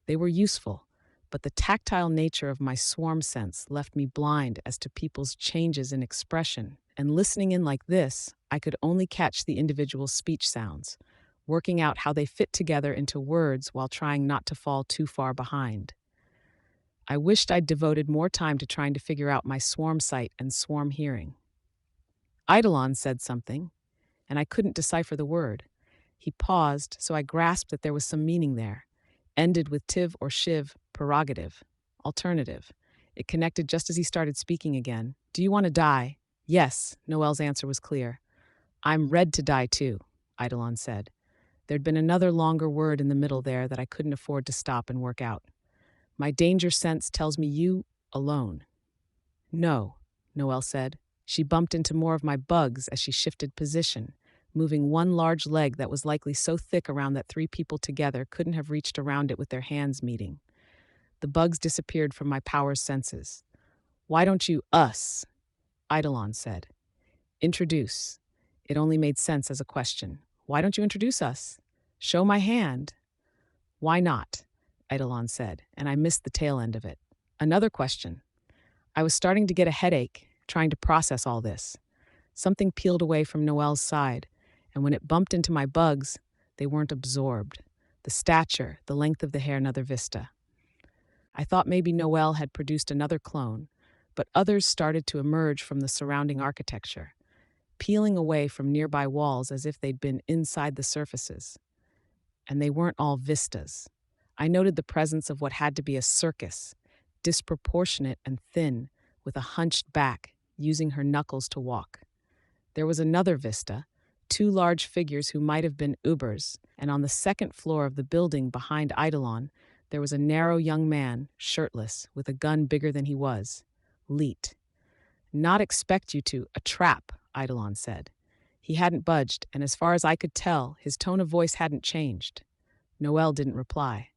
They were useful, but the tactile nature of my swarm sense left me blind as to people's changes in expression, and listening in like this, I could only catch the individual speech sounds, working out how they fit together into words while trying not to fall too far behind. I wished I'd devoted more time to trying to figure out my swarm sight and swarm hearing. Eidolon said something, and I couldn't decipher the word. He paused, so I grasped that there was some meaning there. Ended with tiv or shiv, prerogative, alternative. It connected just as he started speaking again. Do you want to die? Yes, Noelle's answer was clear. I'm red to die too, Eidolon said. There'd been another longer word in the middle there that I couldn't afford to stop and work out. My danger sense tells me you alone. No, Noelle said. She bumped into more of my bugs as she shifted position, moving one large leg that was likely so thick around that 3 people together couldn't have reached around it with their hands meeting. The bugs disappeared from my power's senses. Why don't you us? Eidolon said. Introduce. It only made sense as a question. Why don't you introduce us? Show my hand. Why not? Eidolon said, and I missed the tail end of it. Another question. I was starting to get a headache, trying to process all this. Something peeled away from Noelle's side, and when it bumped into my bugs, they weren't absorbed. The stature, the length of the hair, another vista. I thought maybe Noelle had produced another clone, but others started to emerge from the surrounding architecture, peeling away from nearby walls as if they'd been inside the surfaces. And they weren't all vistas. I noted the presence of what had to be a circus, disproportionate and thin, with a hunched back, using her knuckles to walk. There was another vista, 2 large figures who might have been Ubers, and on the 2nd floor of the building behind Eidolon, there was a narrow young man, shirtless, with a gun bigger than he was. Leet. Not expect you to. A trap, Eidolon said. He hadn't budged, and as far as I could tell, his tone of voice hadn't changed. Noelle didn't reply.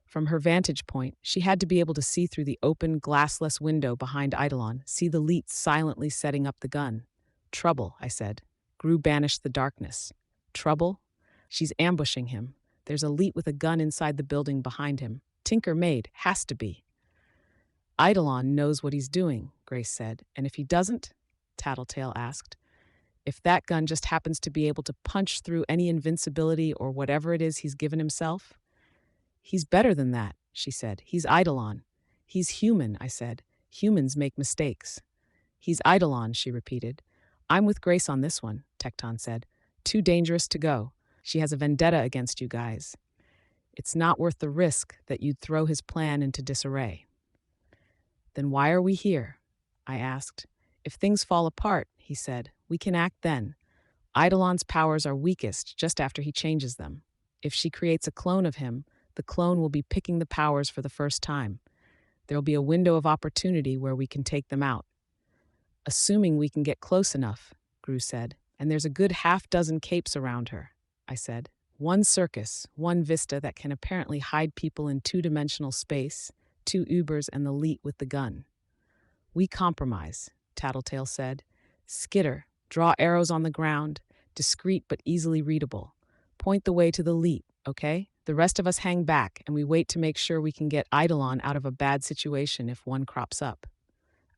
From her vantage point, she had to be able to see through the open, glassless window behind Eidolon, see the Leet silently setting up the gun. Trouble, I said. Gru banished the darkness. Trouble? She's ambushing him. There's a Leet with a gun inside the building behind him. Tinker made, has to be. Eidolon knows what he's doing, Grace said. And if he doesn't? Tattletale asked. If that gun just happens to be able to punch through any invincibility or whatever it is he's given himself? He's better than that, she said. He's Eidolon. He's human, I said. Humans make mistakes. He's Eidolon, she repeated. I'm with Grace on this one, Tecton said. Too dangerous to go. She has a vendetta against you guys. It's not worth the risk that you'd throw his plan into disarray. Then why are we here? I asked. If things fall apart, he said, we can act then. Eidolon's powers are weakest just after he changes them. If she creates a clone of him, the clone will be picking the powers for the first time. There'll be a window of opportunity where we can take them out. Assuming we can get close enough, Gru said, and there's a good half-dozen capes around her, I said. One circus, one vista that can apparently hide people in two-dimensional space, two Ubers and the Leet with the gun. We compromise, Tattletale said. Skitter, draw arrows on the ground, discreet but easily readable. Point the way to the Leet, okay? The rest of us hang back and we wait to make sure we can get Eidolon out of a bad situation if one crops up.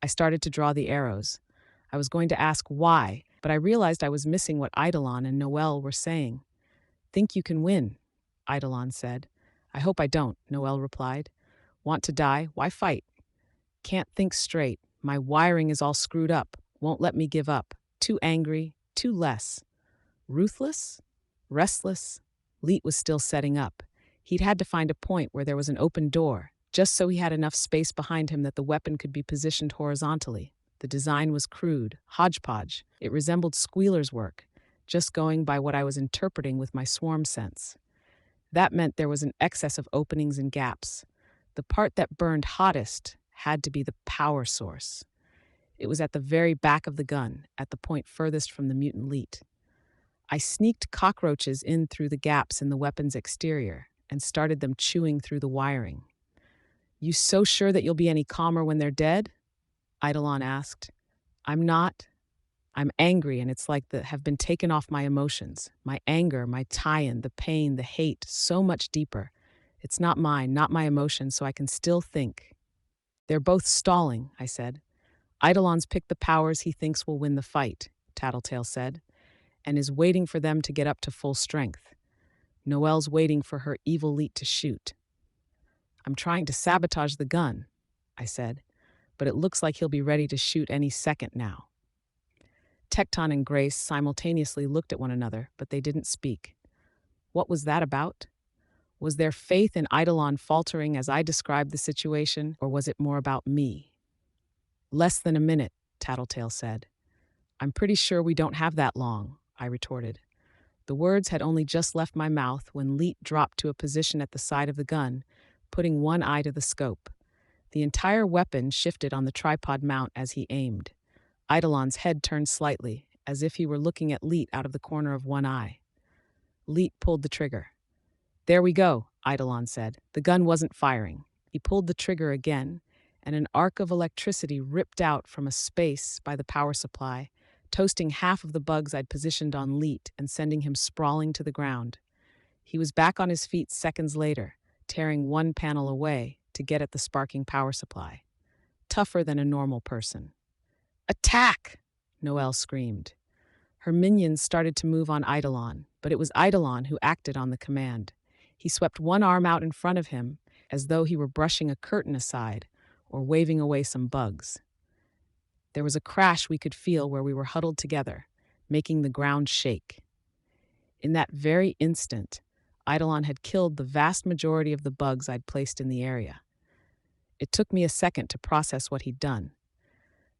I started to draw the arrows. I was going to ask why, but I realized I was missing what Eidolon and Noelle were saying. Think you can win, Eidolon said. I hope I don't, Noelle replied. Want to die? Why fight? Can't think straight. My wiring is all screwed up. Won't let me give up. Too angry, too less. Ruthless? Restless? Leet was still setting up. He'd had to find a point where there was an open door, just so he had enough space behind him that the weapon could be positioned horizontally. The design was crude, hodgepodge. It resembled Squealer's work, just going by what I was interpreting with my swarm sense. That meant there was an excess of openings and gaps. The part that burned hottest had to be the power source. It was at the very back of the gun, at the point furthest from the mutant Leet. I sneaked cockroaches in through the gaps in the weapon's exterior and started them chewing through the wiring. You so sure that you'll be any calmer when they're dead? Eidolon asked. I'm not. I'm angry, and it's like have been taken off my emotions. My anger, my tie-in, the pain, the hate, so much deeper. It's not mine, not my emotions, so I can still think. They're both stalling, I said. Eidolon's picked the powers he thinks will win the fight, Tattletale said, and is waiting for them to get up to full strength. Noelle's waiting for her evil Leet to shoot. I'm trying to sabotage the gun, I said, but it looks like he'll be ready to shoot any second now. Tecton and Grace simultaneously looked at one another, but they didn't speak. What was that about? Was their faith in Eidolon faltering as I described the situation, or was it more about me? Less than a minute, Tattletale said. I'm pretty sure we don't have that long, I retorted. The words had only just left my mouth when Leet dropped to a position at the side of the gun, putting one eye to the scope. The entire weapon shifted on the tripod mount as he aimed. Eidolon's head turned slightly, as if he were looking at Leet out of the corner of one eye. Leet pulled the trigger. There we go, Eidolon said. The gun wasn't firing. He pulled the trigger again, and an arc of electricity ripped out from a space by the power supply, toasting half of the bugs I'd positioned on Leet and sending him sprawling to the ground. He was back on his feet seconds later, tearing one panel away to get at the sparking power supply. Tougher than a normal person. Attack! Noelle screamed. Her minions started to move on Eidolon, but it was Eidolon who acted on the command. He swept one arm out in front of him, as though he were brushing a curtain aside or waving away some bugs. There was a crash we could feel where we were huddled together, making the ground shake. In that very instant, Eidolon had killed the vast majority of the bugs I'd placed in the area. It took me a second to process what he'd done.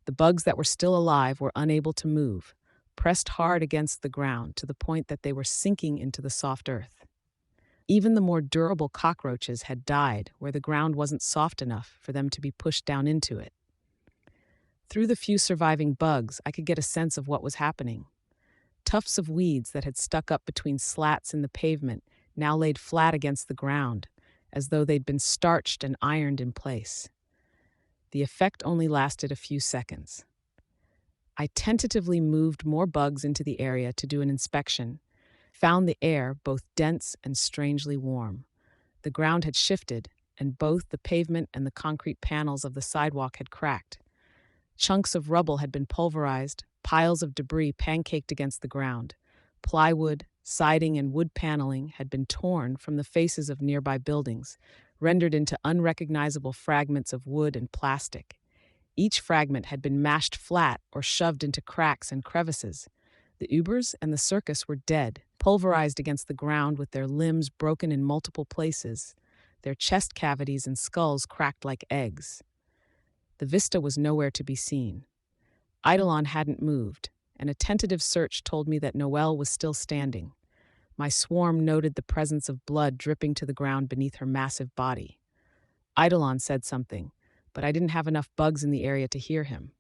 The bugs that were still alive were unable to move, pressed hard against the ground to the point that they were sinking into the soft earth. Even the more durable cockroaches had died where the ground wasn't soft enough for them to be pushed down into it. Through the few surviving bugs, I could get a sense of what was happening. Tufts of weeds that had stuck up between slats in the pavement now laid flat against the ground, as though they'd been starched and ironed in place. The effect only lasted a few seconds. I tentatively moved more bugs into the area to do an inspection, found the air both dense and strangely warm. The ground had shifted, and both the pavement and the concrete panels of the sidewalk had cracked. Chunks of rubble had been pulverized, piles of debris pancaked against the ground. Plywood, siding, and wood paneling had been torn from the faces of nearby buildings, rendered into unrecognizable fragments of wood and plastic. Each fragment had been mashed flat or shoved into cracks and crevices. The Ubers and the circus were dead, pulverized against the ground with their limbs broken in multiple places, their chest cavities and skulls cracked like eggs. The vista was nowhere to be seen. Eidolon hadn't moved, and a tentative search told me that Noelle was still standing. My swarm noted the presence of blood dripping to the ground beneath her massive body. Eidolon said something, but I didn't have enough bugs in the area to hear him.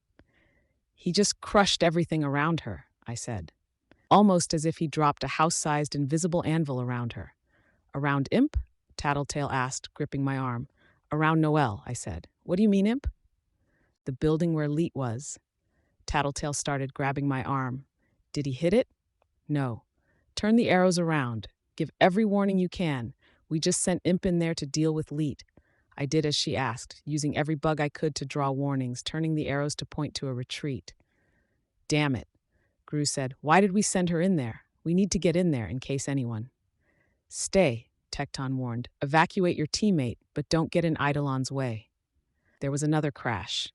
He just crushed everything around her, I said, almost as if he dropped a house-sized invisible anvil around her. Around Imp? Tattletale asked, gripping my arm. Around Noelle, I said. What do you mean, Imp? The building where Leet was. Tattletale started grabbing my arm. Did he hit it? No. Turn the arrows around. Give every warning you can. We just sent Imp in there to deal with Leet. I did as she asked, using every bug I could to draw warnings, turning the arrows to point to a retreat. Damn it, Gru said. Why did we send her in there? We need to get in there in case anyone. Stay, Tecton warned. Evacuate your teammate, but don't get in Eidolon's way. There was another crash.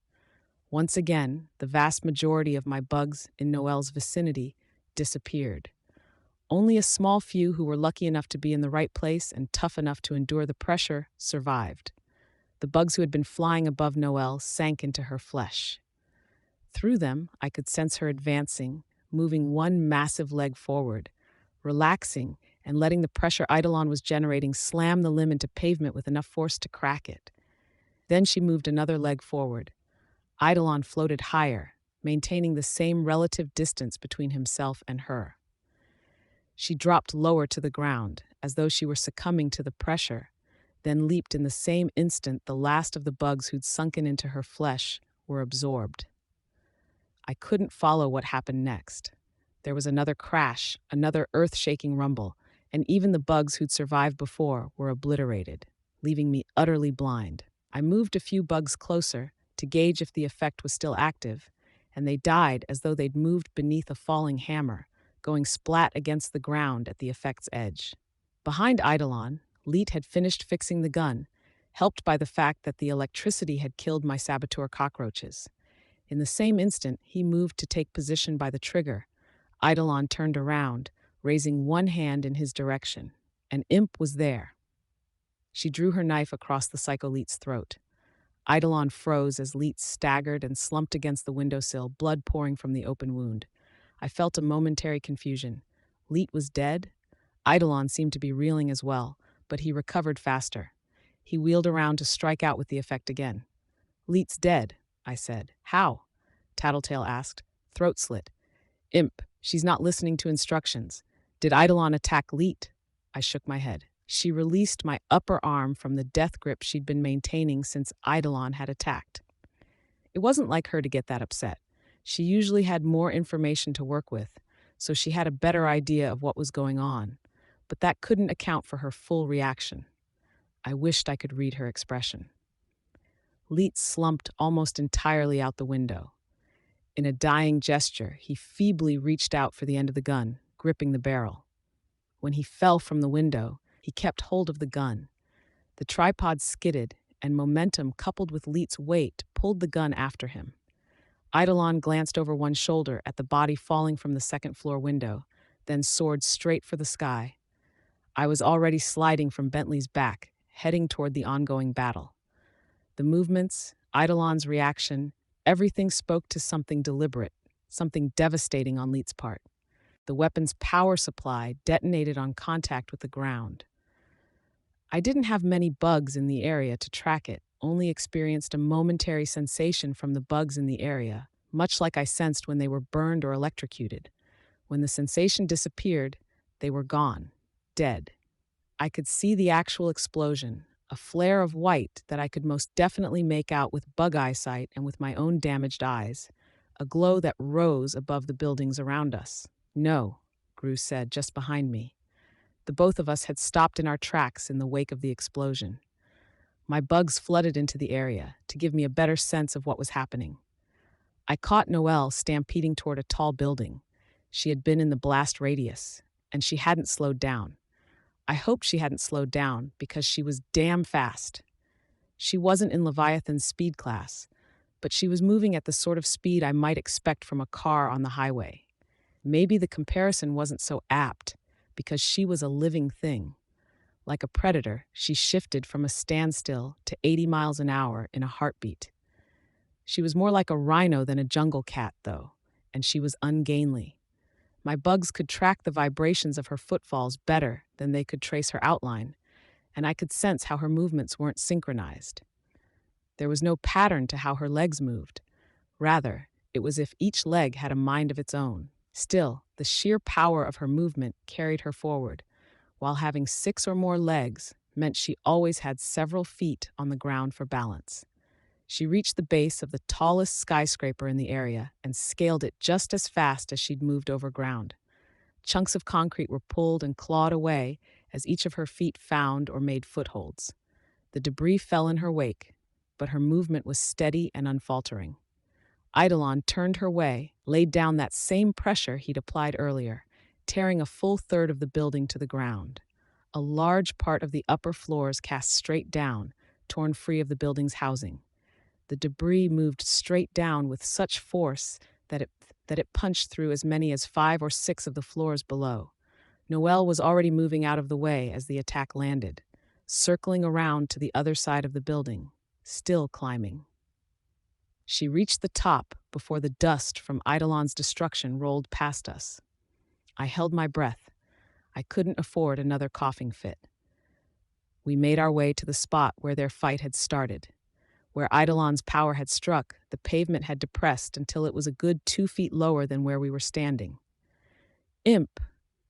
Once again, the vast majority of my bugs in Noelle's vicinity disappeared. Only a small few who were lucky enough to be in the right place and tough enough to endure the pressure survived. The bugs who had been flying above Noelle sank into her flesh. Through them, I could sense her advancing, moving one massive leg forward, relaxing, and letting the pressure Eidolon was generating slam the limb into pavement with enough force to crack it. Then she moved another leg forward. Eidolon floated higher, maintaining the same relative distance between himself and her. She dropped lower to the ground, as though she were succumbing to the pressure, then leaped in the same instant the last of the bugs who'd sunken into her flesh were absorbed. I couldn't follow what happened next. There was another crash, another earth-shaking rumble, and even the bugs who'd survived before were obliterated, leaving me utterly blind. I moved a few bugs closer to gauge if the effect was still active, and they died as though they'd moved beneath a falling hammer, going splat against the ground at the effect's edge. Behind Eidolon, Leet had finished fixing the gun, helped by the fact that the electricity had killed my saboteur cockroaches. In the same instant, he moved to take position by the trigger. Eidolon turned around, raising one hand in his direction, and Imp was there. She drew her knife across the Psycho Leet's throat. Eidolon froze as Leet staggered and slumped against the windowsill, blood pouring from the open wound. I felt a momentary confusion. Leet was dead? Eidolon seemed to be reeling as well, but he recovered faster. He wheeled around to strike out with the effect again. Leet's dead, I said. How? Tattletale asked. Throat slit. Imp, she's not listening to instructions. Did Eidolon attack Leet? I shook my head. She released my upper arm from the death grip she'd been maintaining since Eidolon had attacked. It wasn't like her to get that upset. She usually had more information to work with, so she had a better idea of what was going on, but that couldn't account for her full reaction. I wished I could read her expression. Leet slumped almost entirely out the window. In a dying gesture, he feebly reached out for the end of the gun, gripping the barrel. When he fell from the window, he kept hold of the gun. The tripod skidded, and momentum coupled with Leet's weight pulled the gun after him. Eidolon glanced over one shoulder at the body falling from the second-floor window, then soared straight for the sky. I was already sliding from Bentley's back, heading toward the ongoing battle. The movements, Eidolon's reaction, everything spoke to something deliberate, something devastating on Leet's part. The weapon's power supply detonated on contact with the ground. I didn't have many bugs in the area to track it, only experienced a momentary sensation from the bugs in the area, much like I sensed when they were burned or electrocuted. When the sensation disappeared, they were gone, dead. I could see the actual explosion, a flare of white that I could most definitely make out with bug eyesight and with my own damaged eyes, a glow that rose above the buildings around us. No, Gru said just behind me. The both of us had stopped in our tracks in the wake of the explosion. My bugs flooded into the area to give me a better sense of what was happening. I caught Noelle stampeding toward a tall building. She had been in the blast radius, and she hadn't slowed down. I hoped she hadn't slowed down because she was damn fast. She wasn't in Leviathan's speed class, but she was moving at the sort of speed I might expect from a car on the highway. Maybe the comparison wasn't so apt, because she was a living thing. Like a predator, she shifted from a standstill to 80 miles an hour in a heartbeat. She was more like a rhino than a jungle cat, though, and she was ungainly. My bugs could track the vibrations of her footfalls better than they could trace her outline, and I could sense how her movements weren't synchronized. There was no pattern to how her legs moved. Rather, it was as if each leg had a mind of its own. Still, the sheer power of her movement carried her forward, while having 6 or more legs meant she always had several feet on the ground for balance. She reached the base of the tallest skyscraper in the area and scaled it just as fast as she'd moved over ground. Chunks of concrete were pulled and clawed away as each of her feet found or made footholds. The debris fell in her wake, but her movement was steady and unfaltering. Eidolon turned her way, laid down that same pressure he'd applied earlier, tearing a full third of the building to the ground. A large part of the upper floors cast straight down, torn free of the building's housing. The debris moved straight down with such force that it punched through as many as 5 or 6 of the floors below. Noelle was already moving out of the way as the attack landed, circling around to the other side of the building, still climbing. She reached the top before the dust from Eidolon's destruction rolled past us. I held my breath. I couldn't afford another coughing fit. We made our way to the spot where their fight had started. Where Eidolon's power had struck, the pavement had depressed until it was a good 2 feet lower than where we were standing. Imp,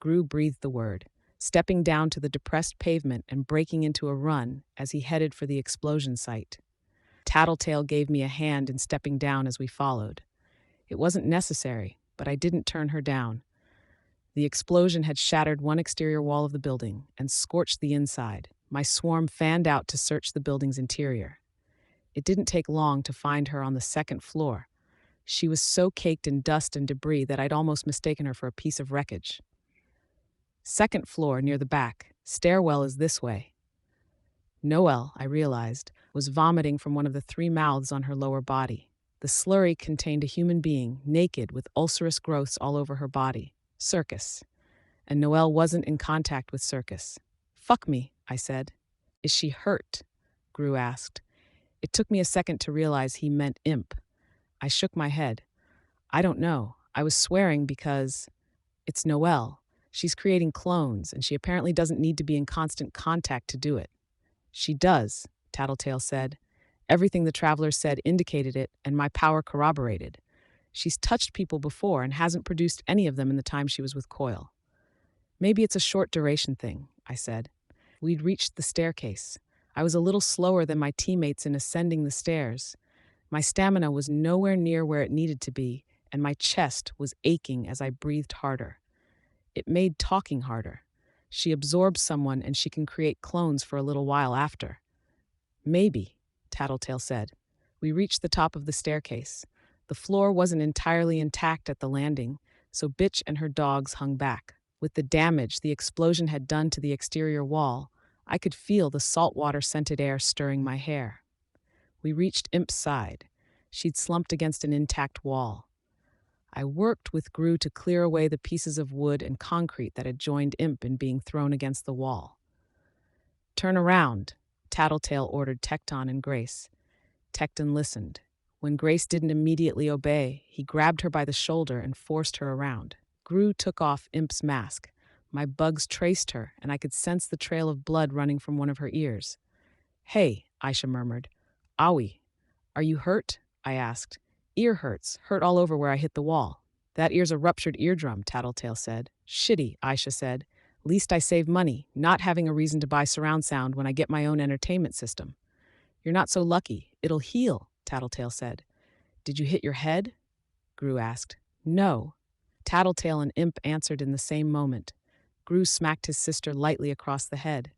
Gru breathed the word, stepping down to the depressed pavement and breaking into a run as he headed for the explosion site. Tattletale gave me a hand in stepping down as we followed. It wasn't necessary, but I didn't turn her down. The explosion had shattered one exterior wall of the building and scorched the inside. My swarm fanned out to search the building's interior. It didn't take long to find her on the 2nd floor. She was so caked in dust and debris that I'd almost mistaken her for a piece of wreckage. 2nd floor near the back. Stairwell is this way. Noelle, I realized, was vomiting from one of the 3 mouths on her lower body. The slurry contained a human being, naked with ulcerous growths all over her body. Circus. And Noelle wasn't in contact with Circus. Fuck me, I said. Is she hurt? Gru asked. It took me a second to realize he meant Imp. I shook my head. I don't know. I was swearing because it's Noelle. She's creating clones, and she apparently doesn't need to be in constant contact to do it. She does, Tattletale said. Everything the Traveler said indicated it, and my power corroborated. She's touched people before and hasn't produced any of them in the time she was with Coil. Maybe it's a short duration thing, I said. We'd reached the staircase. I was a little slower than my teammates in ascending the stairs. My stamina was nowhere near where it needed to be, and my chest was aching as I breathed harder. It made talking harder. She absorbs someone and she can create clones for a little while after. Maybe, Tattletale said. We reached the top of the staircase. The floor wasn't entirely intact at the landing, so Bitch and her dogs hung back. With the damage the explosion had done to the exterior wall, I could feel the saltwater-scented air stirring my hair. We reached Imp's side. She'd slumped against an intact wall. I worked with Gru to clear away the pieces of wood and concrete that had joined Imp in being thrown against the wall. Turn around, Tattletale ordered Tecton and Grace. Tecton listened. When Grace didn't immediately obey, he grabbed her by the shoulder and forced her around. Gru took off Imp's mask. My bugs traced her, and I could sense the trail of blood running from one of her ears. Hey, Aisha murmured. Owie, are you hurt? I asked. Ear hurts, hurt all over where I hit the wall. That ear's a ruptured eardrum, Tattletale said. Shitty, Aisha said. Least I save money, not having a reason to buy surround sound when I get my own entertainment system. You're not so lucky. It'll heal, Tattletale said. Did you hit your head? Gru asked. No. Tattletale and Imp answered in the same moment. Gru smacked his sister lightly across the head.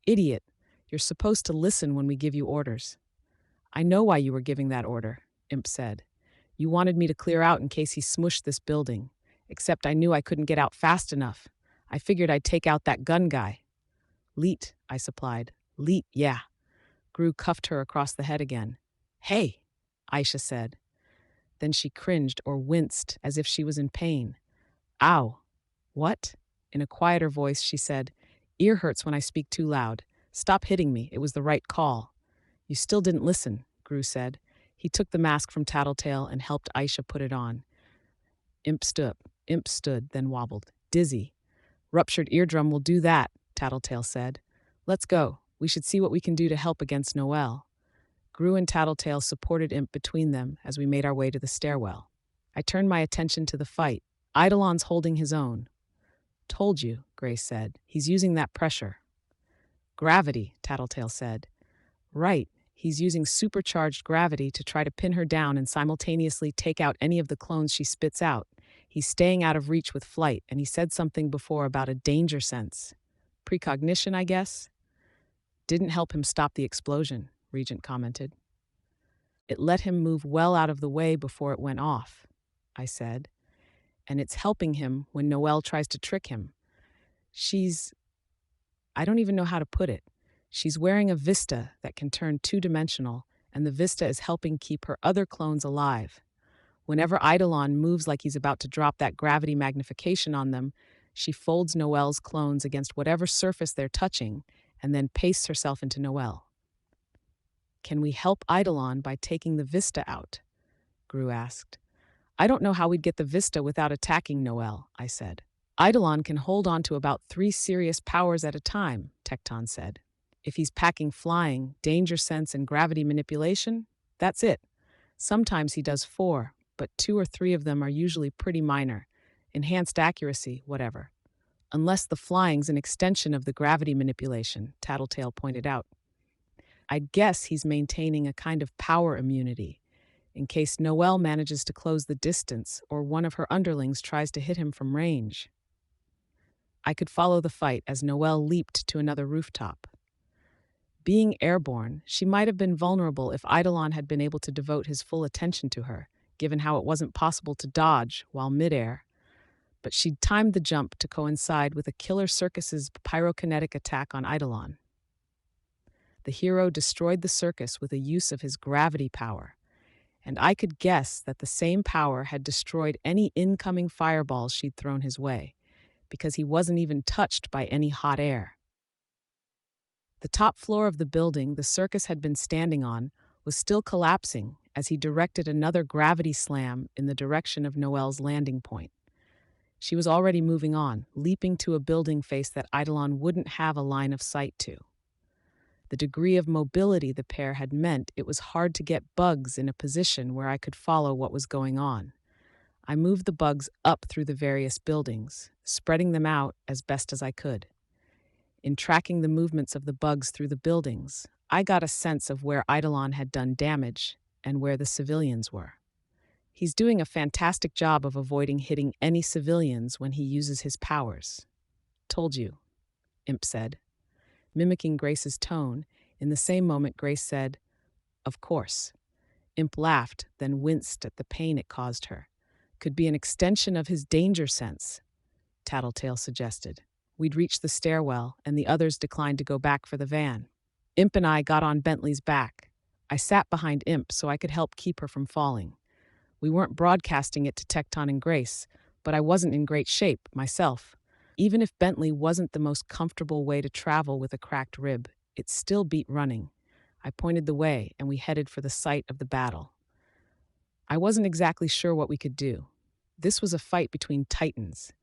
Idiot, you're supposed to listen when we give you orders. I know why you were giving that order, Imp said. You wanted me to clear out in case he smushed this building, except I knew I couldn't get out fast enough. I figured I'd take out that gun guy. Leet, I supplied. Leet, yeah. Gru cuffed her across the head again. Hey, Aisha said. Then she cringed or winced as if she was in pain. Ow. What? In a quieter voice, she said, Ear hurts when I speak too loud. Stop hitting me. It was the right call. You still didn't listen, Gru said. He took the mask from Tattletale and helped Aisha put it on. Imp stood, then wobbled. Dizzy. Ruptured eardrum will do that, Tattletale said. Let's go. We should see what we can do to help against Noelle. Gru and Tattletale supported Imp between them as we made our way to the stairwell. I turned my attention to the fight. Eidolon's holding his own. Told you, Grace said. He's using that pressure. Gravity, Tattletale said. Right. He's using supercharged gravity to try to pin her down and simultaneously take out any of the clones she spits out. He's staying out of reach with flight, and he said something before about a danger sense. Precognition, I guess? Didn't help him stop the explosion, Regent commented. It let him move well out of the way before it went off, I said. And it's helping him when Noelle tries to trick him. I don't even know how to put it. She's wearing a vista that can turn two-dimensional, and the vista is helping keep her other clones alive. Whenever Eidolon moves like he's about to drop that gravity magnification on them, she folds Noelle's clones against whatever surface they're touching and then pastes herself into Noelle. Can we help Eidolon by taking the vista out? Gru asked. I don't know how we'd get the vista without attacking Noelle, I said. Eidolon can hold on to about 3 serious powers at a time, Tecton said. If he's packing flying, danger sense, and gravity manipulation, that's it. Sometimes he does 4, but 2 or 3 of them are usually pretty minor. Enhanced accuracy, whatever. Unless the flying's an extension of the gravity manipulation, Tattletale pointed out. I'd guess he's maintaining a kind of power immunity, in case Noelle manages to close the distance or one of her underlings tries to hit him from range. I could follow the fight as Noelle leaped to another rooftop. Being airborne, she might have been vulnerable if Eidolon had been able to devote his full attention to her, given how it wasn't possible to dodge while midair. But she'd timed the jump to coincide with a killer circus's pyrokinetic attack on Eidolon. The hero destroyed the circus with a use of his gravity power, and I could guess that the same power had destroyed any incoming fireballs she'd thrown his way, because he wasn't even touched by any hot air. The top floor of the building the circus had been standing on was still collapsing as he directed another gravity slam in the direction of Noelle's landing point. She was already moving on, leaping to a building face that Eidolon wouldn't have a line of sight to. The degree of mobility the pair had meant it was hard to get bugs in a position where I could follow what was going on. I moved the bugs up through the various buildings, spreading them out as best as I could. In tracking the movements of the bugs through the buildings, I got a sense of where Eidolon had done damage and where the civilians were. He's doing a fantastic job of avoiding hitting any civilians when he uses his powers. Told you, Imp said. Mimicking Grace's tone, in the same moment Grace said, Of course. Imp laughed, then winced at the pain it caused her. Could be an extension of his danger sense, Tattletale suggested. We'd reached the stairwell, and the others declined to go back for the van. Imp and I got on Bentley's back. I sat behind Imp so I could help keep her from falling. We weren't broadcasting it to Tecton and Grace, but I wasn't in great shape myself. Even if Bentley wasn't the most comfortable way to travel with a cracked rib, it still beat running. I pointed the way, and we headed for the site of the battle. I wasn't exactly sure what we could do. This was a fight between titans.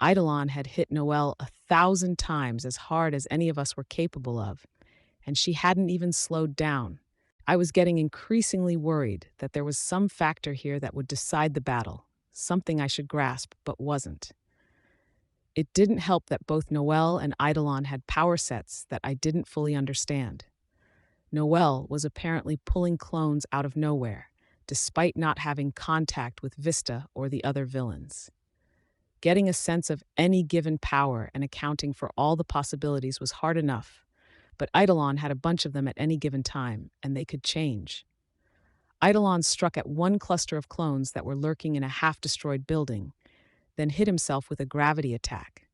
Eidolon had hit Noelle 1,000 times as hard as any of us were capable of, and she hadn't even slowed down. I was getting increasingly worried that there was some factor here that would decide the battle, something I should grasp but wasn't. It didn't help that both Noelle and Eidolon had power sets that I didn't fully understand. Noelle was apparently pulling clones out of nowhere, despite not having contact with Vista or the other villains. Getting a sense of any given power and accounting for all the possibilities was hard enough, but Eidolon had a bunch of them at any given time, and they could change. Eidolon struck at one cluster of clones that were lurking in a half-destroyed building, then hit himself with a gravity attack.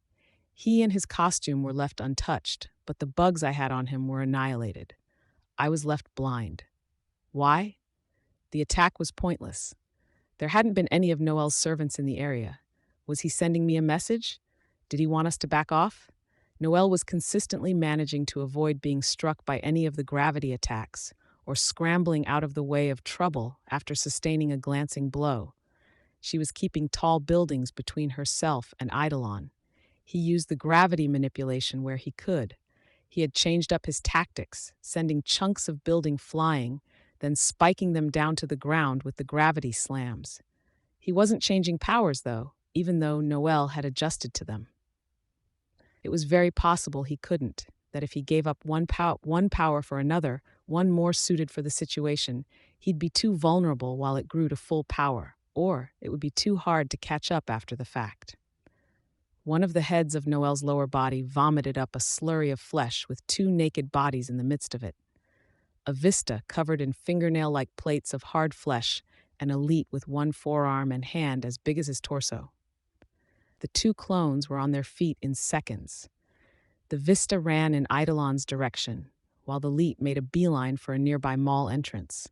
He and his costume were left untouched, but the bugs I had on him were annihilated. I was left blind. Why? The attack was pointless. There hadn't been any of Noel's servants in the area. Was he sending me a message? Did he want us to back off? Noel was consistently managing to avoid being struck by any of the gravity attacks, or scrambling out of the way of trouble after sustaining a glancing blow. She was keeping tall buildings between herself and Eidolon. He used the gravity manipulation where he could. He had changed up his tactics, sending chunks of building flying, then spiking them down to the ground with the gravity slams. He wasn't changing powers, though, even though Noel had adjusted to them. It was very possible he couldn't, that if he gave up one power for another, one more suited for the situation, he'd be too vulnerable while it grew to full power, or it would be too hard to catch up after the fact. One of the heads of Noel's lower body vomited up a slurry of flesh with two naked bodies in the midst of it. A Vista covered in fingernail-like plates of hard flesh, an Elite with one forearm and hand as big as his torso. The two clones were on their feet in seconds. The Vista ran in Eidolon's direction, while the Elite made a beeline for a nearby mall entrance.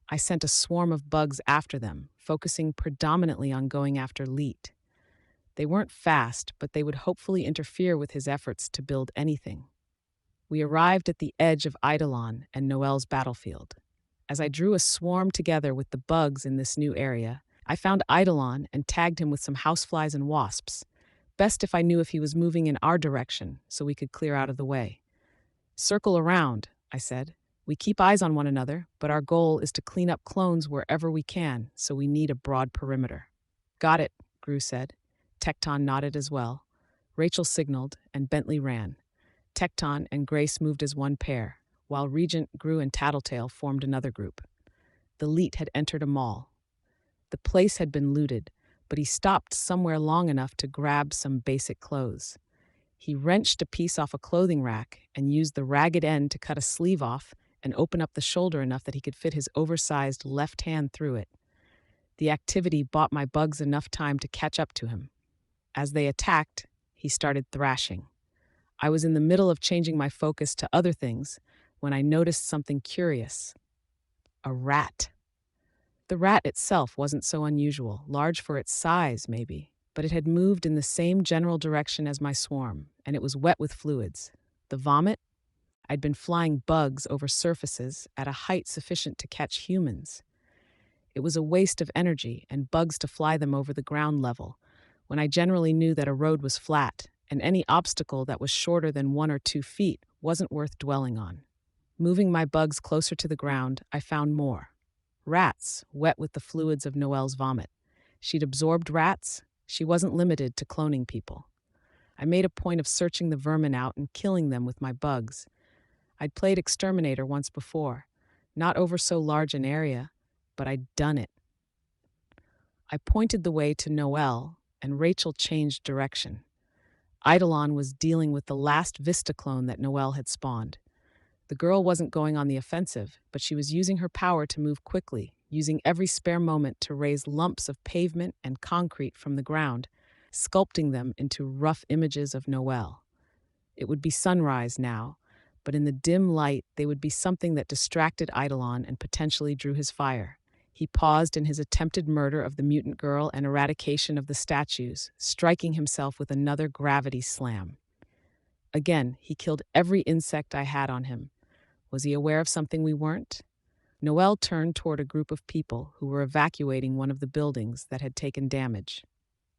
I sent a swarm of bugs after them, focusing predominantly on going after Elite. They weren't fast, but they would hopefully interfere with his efforts to build anything. We arrived at the edge of Eidolon and Noel's battlefield. As I drew a swarm together with the bugs in this new area, I found Eidolon and tagged him with some houseflies and wasps. Best if I knew if he was moving in our direction, so we could clear out of the way. "Circle around," I said. "We keep eyes on one another, but our goal is to clean up clones wherever we can, so we need a broad perimeter." "Got it," Gru said. Tecton nodded as well. Rachel signaled, and Bentley ran. Tecton and Grace moved as one pair, while Regent, Gru, and Tattletale formed another group. The Leet had entered a mall. The place had been looted, but he stopped somewhere long enough to grab some basic clothes. He wrenched a piece off a clothing rack and used the ragged end to cut a sleeve off and open up the shoulder enough that he could fit his oversized left hand through it. The activity bought my bugs enough time to catch up to him. As they attacked, he started thrashing. I was in the middle of changing my focus to other things when I noticed something curious. A rat. The rat itself wasn't so unusual, large for its size, maybe, but it had moved in the same general direction as my swarm, and it was wet with fluids. The vomit? I'd been flying bugs over surfaces at a height sufficient to catch humans. It was a waste of energy and bugs to fly them over the ground level, when I generally knew that a road was flat, and any obstacle that was shorter than 1 or 2 feet wasn't worth dwelling on. Moving my bugs closer to the ground, I found more. Rats, wet with the fluids of Noelle's vomit. She'd absorbed rats. She wasn't limited to cloning people. I made a point of searching the vermin out and killing them with my bugs. I'd played exterminator once before, not over so large an area, but I'd done it. I pointed the way to Noelle, and Rachel changed direction. Eidolon was dealing with the last Vista clone that Noelle had spawned. The girl wasn't going on the offensive, but she was using her power to move quickly, using every spare moment to raise lumps of pavement and concrete from the ground, sculpting them into rough images of Noelle. It would be sunrise now, but in the dim light they would be something that distracted Eidolon and potentially drew his fire. He paused in his attempted murder of the mutant girl and eradication of the statues, striking himself with another gravity slam. Again, he killed every insect I had on him. Was he aware of something we weren't? Noelle turned toward a group of people who were evacuating one of the buildings that had taken damage.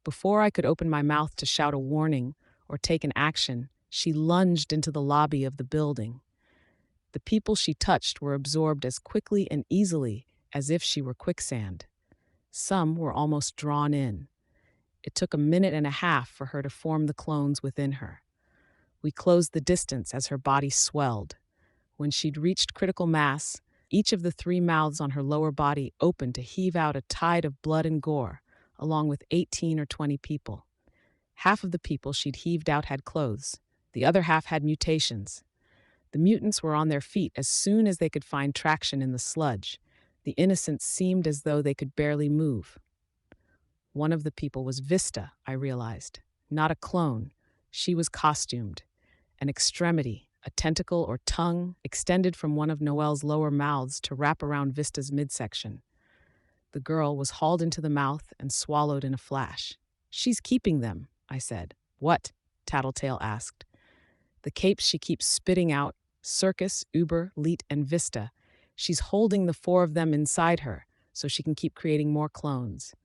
Before I could open my mouth to shout a warning or take an action, she lunged into the lobby of the building. The people she touched were absorbed as quickly and easily as if she were quicksand. Some were almost drawn in. It took a minute and a half for her to form the clones within her. We closed the distance as her body swelled. When she'd reached critical mass, each of the 3 mouths on her lower body opened to heave out a tide of blood and gore, along with 18 or 20 people. Half of the people she'd heaved out had clothes. The other half had mutations. The mutants were on their feet as soon as they could find traction in the sludge. The innocents seemed as though they could barely move. One of the people was Vista, I realized. Not a clone. She was costumed. An extremity, a tentacle or tongue, extended from one of Noelle's lower mouths to wrap around Vista's midsection. The girl was hauled into the mouth and swallowed in a flash. "She's keeping them," I said. "What?" Tattletale asked. "The capes she keeps spitting out, Circus, Uber, Leet, and Vista. She's holding the 4 of them inside her so she can keep creating more clones."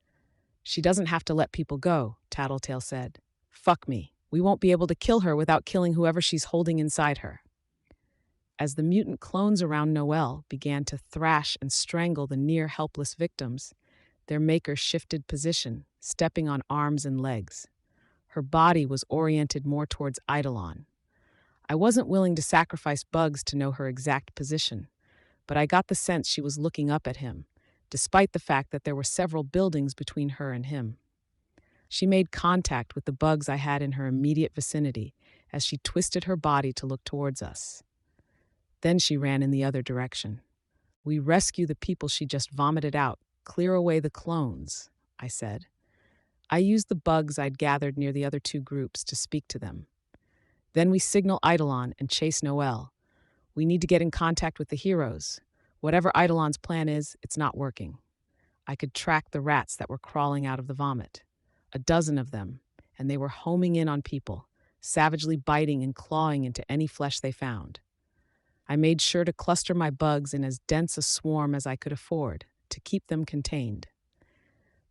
"She doesn't have to let people go," Tattletale said. "Fuck me. We won't be able to kill her without killing whoever she's holding inside her." As the mutant clones around Noelle began to thrash and strangle the near-helpless victims, their maker shifted position, stepping on arms and legs. Her body was oriented more towards Eidolon. I wasn't willing to sacrifice bugs to know her exact position, but I got the sense she was looking up at him, despite the fact that there were several buildings between her and him. She made contact with the bugs I had in her immediate vicinity as she twisted her body to look towards us. Then she ran in the other direction. "We rescue the people she just vomited out, clear away the clones," I said. I used the bugs I'd gathered near the other 2 groups to speak to them. "Then we signal Eidolon and chase Noelle. We need to get in contact with the heroes. Whatever Eidolon's plan is, it's not working." I could track the rats that were crawling out of the vomit. 12 of them, and they were homing in on people, savagely biting and clawing into any flesh they found. I made sure to cluster my bugs in as dense a swarm as I could afford, to keep them contained.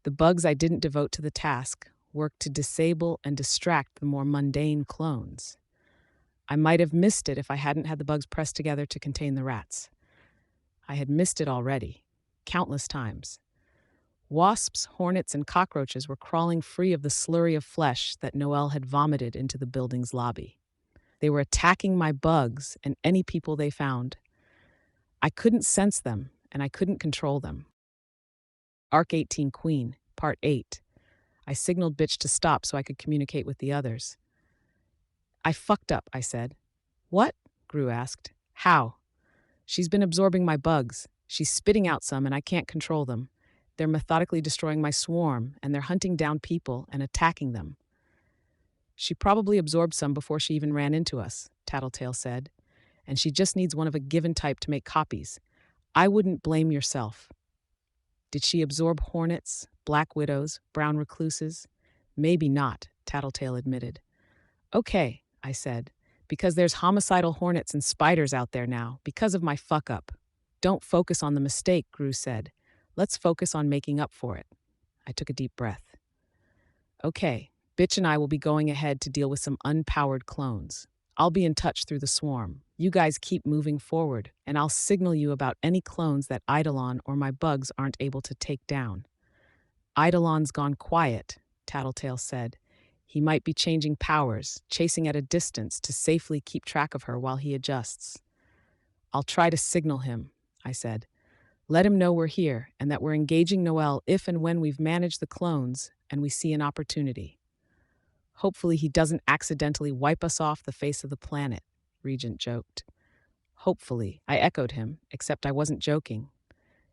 The bugs I didn't devote to the task worked to disable and distract the more mundane clones. I might have missed it if I hadn't had the bugs pressed together to contain the rats. I had missed it already, countless times. Wasps, hornets, and cockroaches were crawling free of the slurry of flesh that Noelle had vomited into the building's lobby. They were attacking my bugs and any people they found. I couldn't sense them, and I couldn't control them. Arc 18 Queen, Part 8. I signaled Bitch to stop so I could communicate with the others. "I fucked up," I said. "What?" Gru asked. "How?" "She's been absorbing my bugs. She's spitting out some, and I can't control them. They're methodically destroying my swarm, and they're hunting down people and attacking them." "She probably absorbed some before she even ran into us," Tattletale said, "and she just needs one of a given type to make copies. I wouldn't blame yourself." "Did she absorb hornets, black widows, brown recluses?" "Maybe not," Tattletale admitted. "Okay," I said, "because there's homicidal hornets and spiders out there now, because of my fuck-up." "Don't focus on the mistake," Gru said. "Let's focus on making up for it." I took a deep breath. "Okay, Bitch and I will be going ahead to deal with some unpowered clones. I'll be in touch through the swarm. You guys keep moving forward, and I'll signal you about any clones that Eidolon or my bugs aren't able to take down." "Eidolon's gone quiet," Tattletale said. "He might be changing powers, chasing at a distance to safely keep track of her while he adjusts." "I'll try to signal him," I said. "Let him know we're here and that we're engaging Noelle if and when we've managed the clones and we see an opportunity." "Hopefully he doesn't accidentally wipe us off the face of the planet," Regent joked. "Hopefully," I echoed him, except I wasn't joking.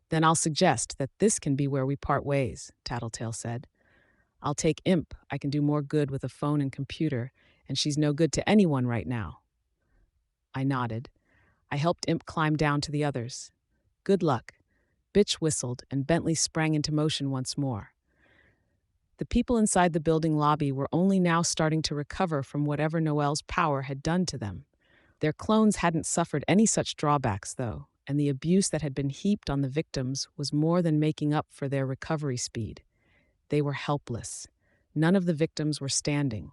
"Then I'll suggest that this can be where we part ways," Tattletale said. "I'll take Imp. I can do more good with a phone and computer, and she's no good to anyone right now." I nodded. I helped Imp climb down to the others. "Good luck." Bitch whistled, and Bentley sprang into motion once more. The people inside the building lobby were only now starting to recover from whatever Noelle's power had done to them. Their clones hadn't suffered any such drawbacks, though, and the abuse that had been heaped on the victims was more than making up for their recovery speed. They were helpless. None of the victims were standing.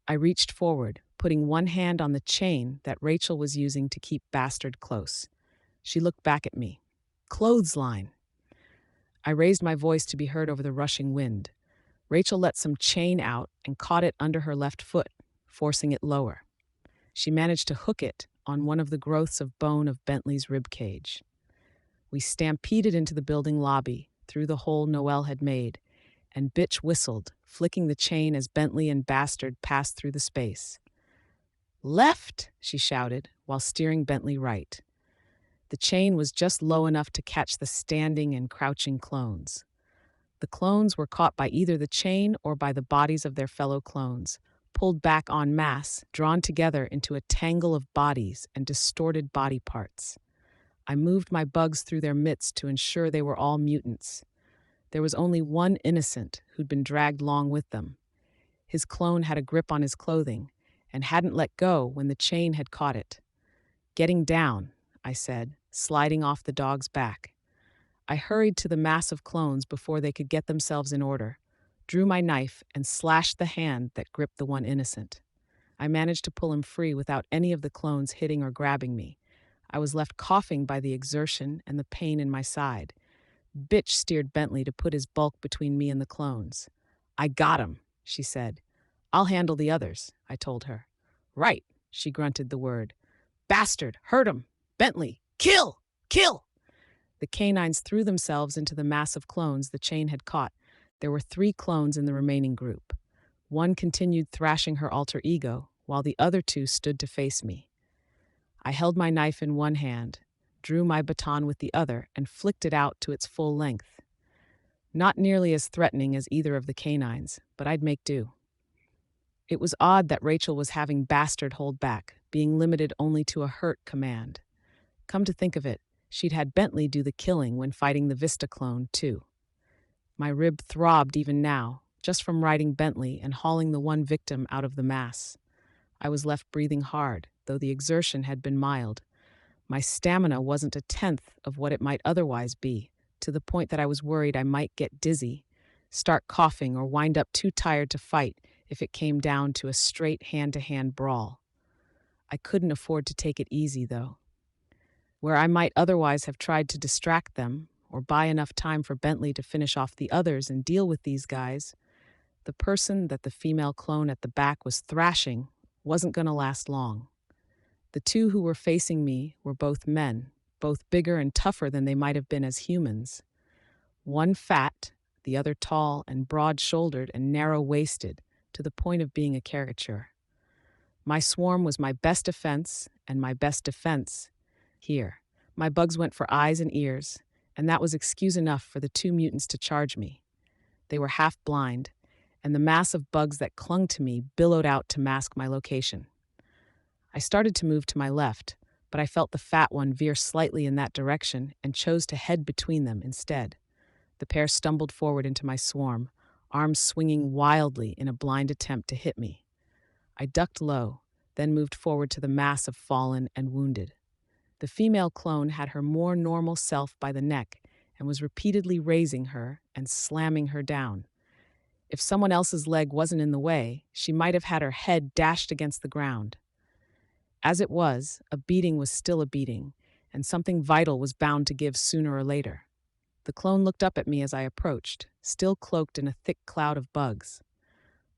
I reached forward, putting one hand on the chain that Rachel was using to keep Bastard close. She looked back at me. Clothesline. I raised my voice to be heard over the rushing wind. Rachel let some chain out and caught it under her left foot, forcing it lower. She managed to hook it on one of the growths of bone of Bentley's rib cage. We stampeded into the building lobby, through the hole Noelle had made, and Bitch whistled, flicking the chain as Bentley and Bastard passed through the space. Left, she shouted, while steering Bentley right. The chain was just low enough to catch the standing and crouching clones. The clones were caught by either the chain or by the bodies of their fellow clones, pulled back en masse, drawn together into a tangle of bodies and distorted body parts. I moved my bugs through their midst to ensure they were all mutants. There was only one innocent who'd been dragged along with them. His clone had a grip on his clothing and hadn't let go when the chain had caught it. Getting down, I said, sliding off the dog's back. I hurried to the mass of clones before they could get themselves in order, drew my knife, and slashed the hand that gripped the one innocent. I managed to pull him free without any of the clones hitting or grabbing me. I was left coughing by the exertion and the pain in my side. Bitch steered Bentley to put his bulk between me and the clones. I got him, she said. I'll handle the others, I told her. Right, she grunted the word. Bastard, hurt him. Bentley, kill, kill. The canines threw themselves into the mass of clones the chain had caught. There were 3 clones in the remaining group. One continued thrashing her alter ego, while the other 2 stood to face me. I held my knife in one hand, drew my baton with the other, and flicked it out to its full length. Not nearly as threatening as either of the canines, but I'd make do. It was odd that Rachel was having Bastard hold back, being limited only to a hurt command. Come to think of it, she'd had Bentley do the killing when fighting the Vista clone, too. My rib throbbed even now, just from riding Bentley and hauling the one victim out of the mass. I was left breathing hard, though the exertion had been mild. My stamina wasn't a tenth of what it might otherwise be, to the point that I was worried I might get dizzy, start coughing, or wind up too tired to fight if it came down to a straight hand-to-hand brawl. I couldn't afford to take it easy, though. Where I might otherwise have tried to distract them, or buy enough time for Bentley to finish off the others and deal with these guys, the person that the female clone at the back was thrashing wasn't going to last long. The 2 who were facing me were both men, both bigger and tougher than they might have been as humans. One fat, the other tall and broad-shouldered and narrow-waisted, to the point of being a caricature. My swarm was my best offense and my best defense. Here, my bugs went for eyes and ears, and that was excuse enough for the 2 mutants to charge me. They were half blind, and the mass of bugs that clung to me billowed out to mask my location. I started to move to my left, but I felt the fat one veer slightly in that direction and chose to head between them instead. The pair stumbled forward into my swarm, arms swinging wildly in a blind attempt to hit me. I ducked low, then moved forward to the mass of fallen and wounded. The female clone had her more normal self by the neck and was repeatedly raising her and slamming her down. If someone else's leg wasn't in the way, she might have had her head dashed against the ground. As it was, a beating was still a beating, and something vital was bound to give sooner or later. The clone looked up at me as I approached, still cloaked in a thick cloud of bugs.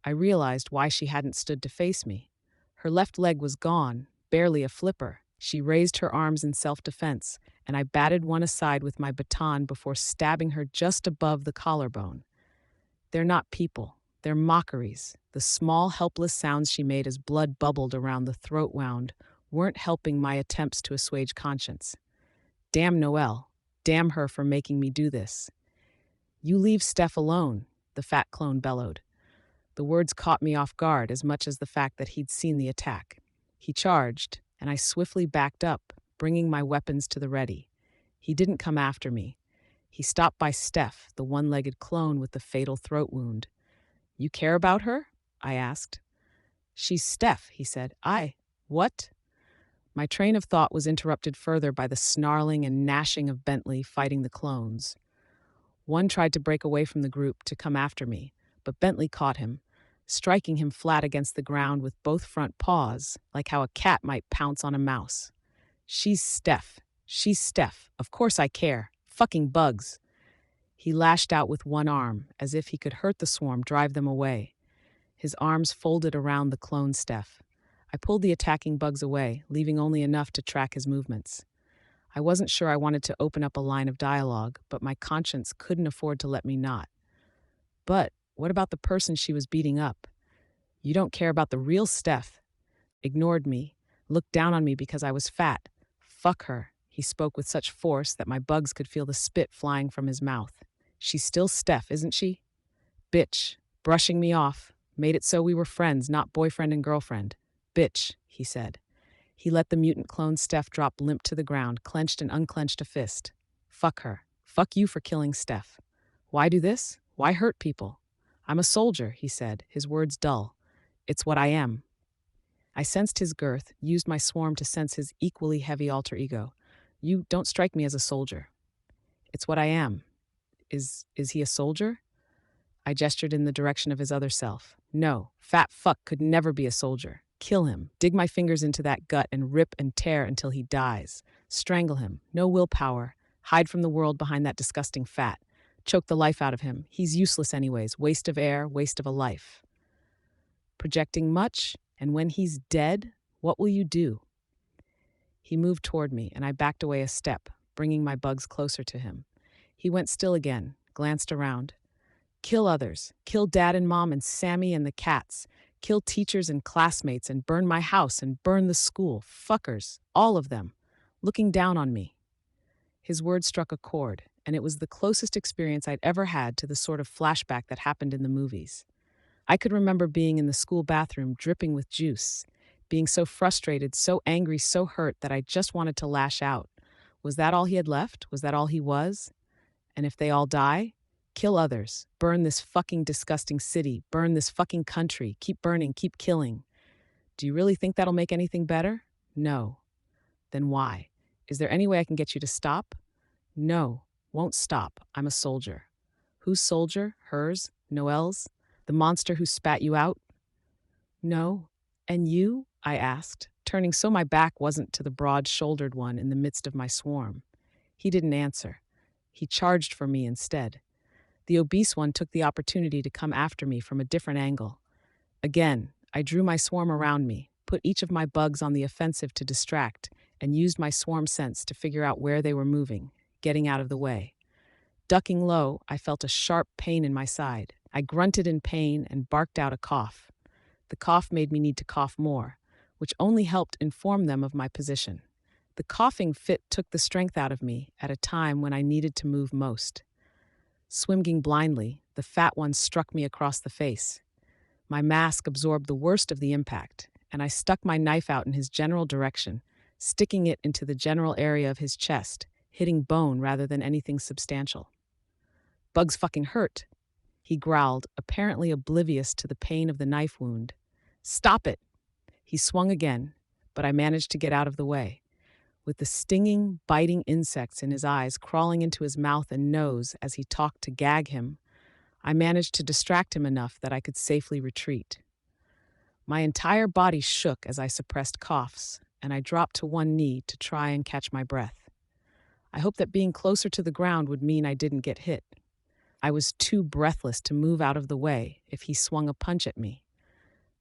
I realized why she hadn't stood to face me. Her left leg was gone, barely a flipper. She raised her arms in self-defense, and I batted one aside with my baton before stabbing her just above the collarbone. They're not people. They're mockeries. The small, helpless sounds she made as blood bubbled around the throat wound weren't helping my attempts to assuage conscience. Damn Noelle. Damn her for making me do this. You leave Steph alone, the fat clone bellowed. The words caught me off guard as much as the fact that he'd seen the attack. He charged, and I swiftly backed up, bringing my weapons to the ready. He didn't come after me. He stopped by Steph, the one-legged clone with the fatal throat wound. You care about her? I asked. She's Steph, he said. What? My train of thought was interrupted further by the snarling and gnashing of Bentley fighting the clones. One tried to break away from the group to come after me, but Bentley caught him, striking him flat against the ground with both front paws, like how a cat might pounce on a mouse. She's Steph. She's Steph. Of course I care. Fucking bugs. He lashed out with one arm, as if he could hurt the swarm, drive them away. His arms folded around the clone Steph. I pulled the attacking bugs away, leaving only enough to track his movements. I wasn't sure I wanted to open up a line of dialogue, but my conscience couldn't afford to let me not. But what about the person she was beating up? You don't care about the real Steph. Ignored me, looked down on me because I was fat. Fuck her. He spoke with such force that my bugs could feel the spit flying from his mouth. She's still Steph, isn't she? Bitch. Brushing me off. Made it so we were friends, not boyfriend and girlfriend. Bitch, he said. He let the mutant clone Steph drop limp to the ground, clenched and unclenched a fist. Fuck her. Fuck you for killing Steph. Why do this? Why hurt people? I'm a soldier, he said, his words dull. It's what I am. I sensed his girth, used my swarm to sense his equally heavy alter ego. You don't strike me as a soldier. It's what I am. Is he a soldier? I gestured in the direction of his other self. No, fat fuck could never be a soldier. Kill him, dig my fingers into that gut and rip and tear until he dies. Strangle him, no willpower. Hide from the world behind that disgusting fat. Choke the life out of him. He's useless anyways. Waste of air, waste of a life. Projecting much? And when he's dead, what will you do? He moved toward me, and I backed away a step, bringing my bugs closer to him. He went still again, glanced around. Kill others. Kill Dad and Mom and Sammy and the cats. Kill teachers and classmates and burn my house and burn the school. Fuckers. All of them. Looking down on me. His words struck a chord, and it was the closest experience I'd ever had to the sort of flashback that happened in the movies. I could remember being in the school bathroom dripping with juice, being so frustrated, so angry, so hurt that I just wanted to lash out. Was that all he had left? Was that all he was? And if they all die? Kill others. Burn this fucking disgusting city. Burn this fucking country. Keep burning, keep killing. Do you really think that'll make anything better? No. Then why? Is there any way I can get you to stop? No. Won't stop. I'm a soldier. Whose soldier? Hers? Noelle's? The monster who spat you out? No. And you? I asked, turning so my back wasn't to the broad-shouldered one in the midst of my swarm. He didn't answer. He charged for me instead. The obese one took the opportunity to come after me from a different angle. Again, I drew my swarm around me, put each of my bugs on the offensive to distract, and used my swarm sense to figure out where they were moving, getting out of the way. Ducking low, I felt a sharp pain in my side. I grunted in pain and barked out a cough. The cough made me need to cough more, which only helped inform them of my position. The coughing fit took the strength out of me at a time when I needed to move most. Swinging blindly, the fat one struck me across the face. My mask absorbed the worst of the impact, and I stuck my knife out in his general direction, sticking it into the general area of his chest, hitting bone rather than anything substantial. Bugs fucking hurt, he growled, apparently oblivious to the pain of the knife wound. Stop it! He swung again, but I managed to get out of the way. With the stinging, biting insects in his eyes crawling into his mouth and nose as he talked to gag him, I managed to distract him enough that I could safely retreat. My entire body shook as I suppressed coughs, and I dropped to one knee to try and catch my breath. I hoped that being closer to the ground would mean I didn't get hit. I was too breathless to move out of the way if he swung a punch at me.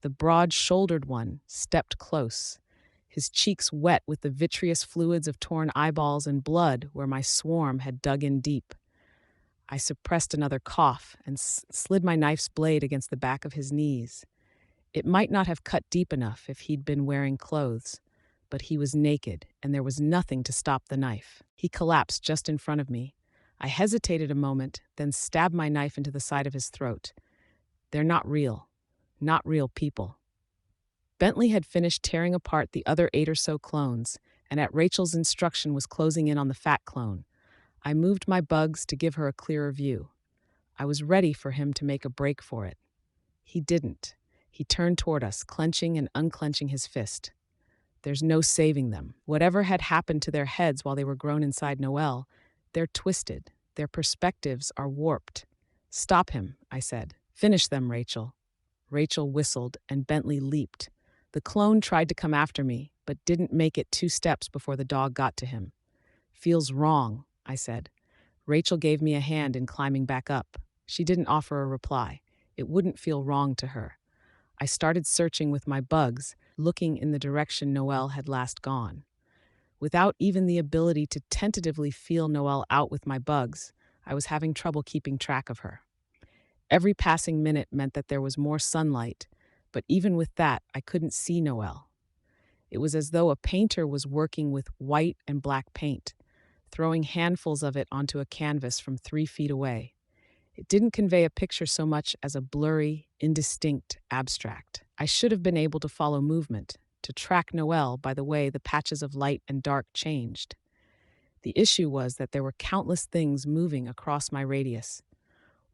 The broad-shouldered one stepped close, his cheeks wet with the vitreous fluids of torn eyeballs and blood where my swarm had dug in deep. I suppressed another cough and slid my knife's blade against the back of his knees. It might not have cut deep enough if he'd been wearing clothes, but he was naked and there was nothing to stop the knife. He collapsed just in front of me. I hesitated a moment, then stabbed my knife into the side of his throat. They're not real. Not real people. Bentley had finished tearing apart the other 8 or so clones, and at Rachel's instruction was closing in on the fat clone. I moved my bugs to give her a clearer view. I was ready for him to make a break for it. He didn't. He turned toward us, clenching and unclenching his fist. There's no saving them. Whatever had happened to their heads while they were grown inside Noelle, they're twisted. Their perspectives are warped. Stop him, I said. Finish them, Rachel. Rachel whistled, and Bentley leaped. The clone tried to come after me, but didn't make it 2 steps before the dog got to him. Feels wrong, I said. Rachel gave me a hand in climbing back up. She didn't offer a reply. It wouldn't feel wrong to her. I started searching with my bugs, looking in the direction Noelle had last gone. Without even the ability to tentatively feel Noelle out with my bugs, I was having trouble keeping track of her. Every passing minute meant that there was more sunlight, but even with that, I couldn't see Noelle. It was as though a painter was working with white and black paint, throwing handfuls of it onto a canvas from 3 feet away. It didn't convey a picture so much as a blurry, indistinct abstract. I should have been able to follow movement, to track Noelle by the way the patches of light and dark changed. The issue was that there were countless things moving across my radius.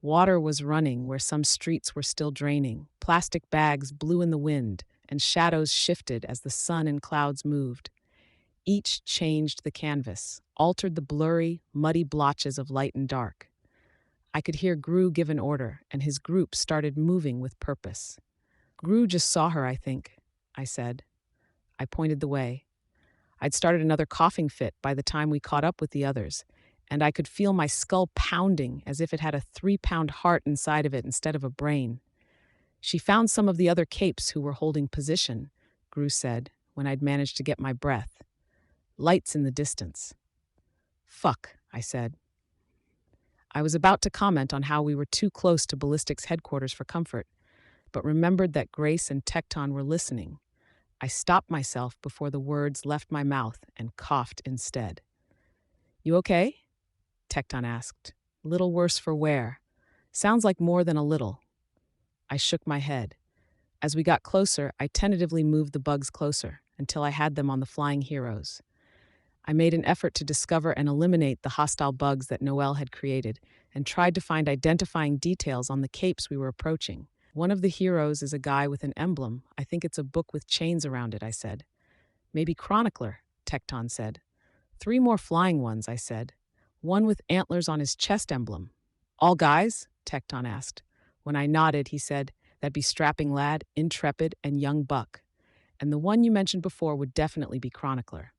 Water was running where some streets were still draining, plastic bags blew in the wind, and shadows shifted as the sun and clouds moved. Each changed the canvas, altered the blurry, muddy blotches of light and dark. I could hear Gru give an order, and his group started moving with purpose. Gru just saw her, I think, I said. I pointed the way. I'd started another coughing fit by the time we caught up with the others, and I could feel my skull pounding as if it had a 3-pound heart inside of it instead of a brain. She found some of the other capes who were holding position, Gru said, when I'd managed to get my breath. Lights in the distance. Fuck, I said. I was about to comment on how we were too close to ballistics headquarters for comfort, but remembered that Grace and Tecton were listening. I stopped myself before the words left my mouth and coughed instead. You okay? Tecton asked. Little worse for wear. Sounds like more than a little. I shook my head. As we got closer, I tentatively moved the bugs closer until I had them on the flying heroes. I made an effort to discover and eliminate the hostile bugs that Noelle had created and tried to find identifying details on the capes we were approaching. One of the heroes is a guy with an emblem. I think it's a book with chains around it, I said. Maybe Chronicler, Tecton said. 3 more flying ones, I said. One with antlers on his chest emblem. All guys? Tecton asked. When I nodded, he said, that'd be Strapping Lad, Intrepid, and Young Buck. And the one you mentioned before would definitely be Chronicler.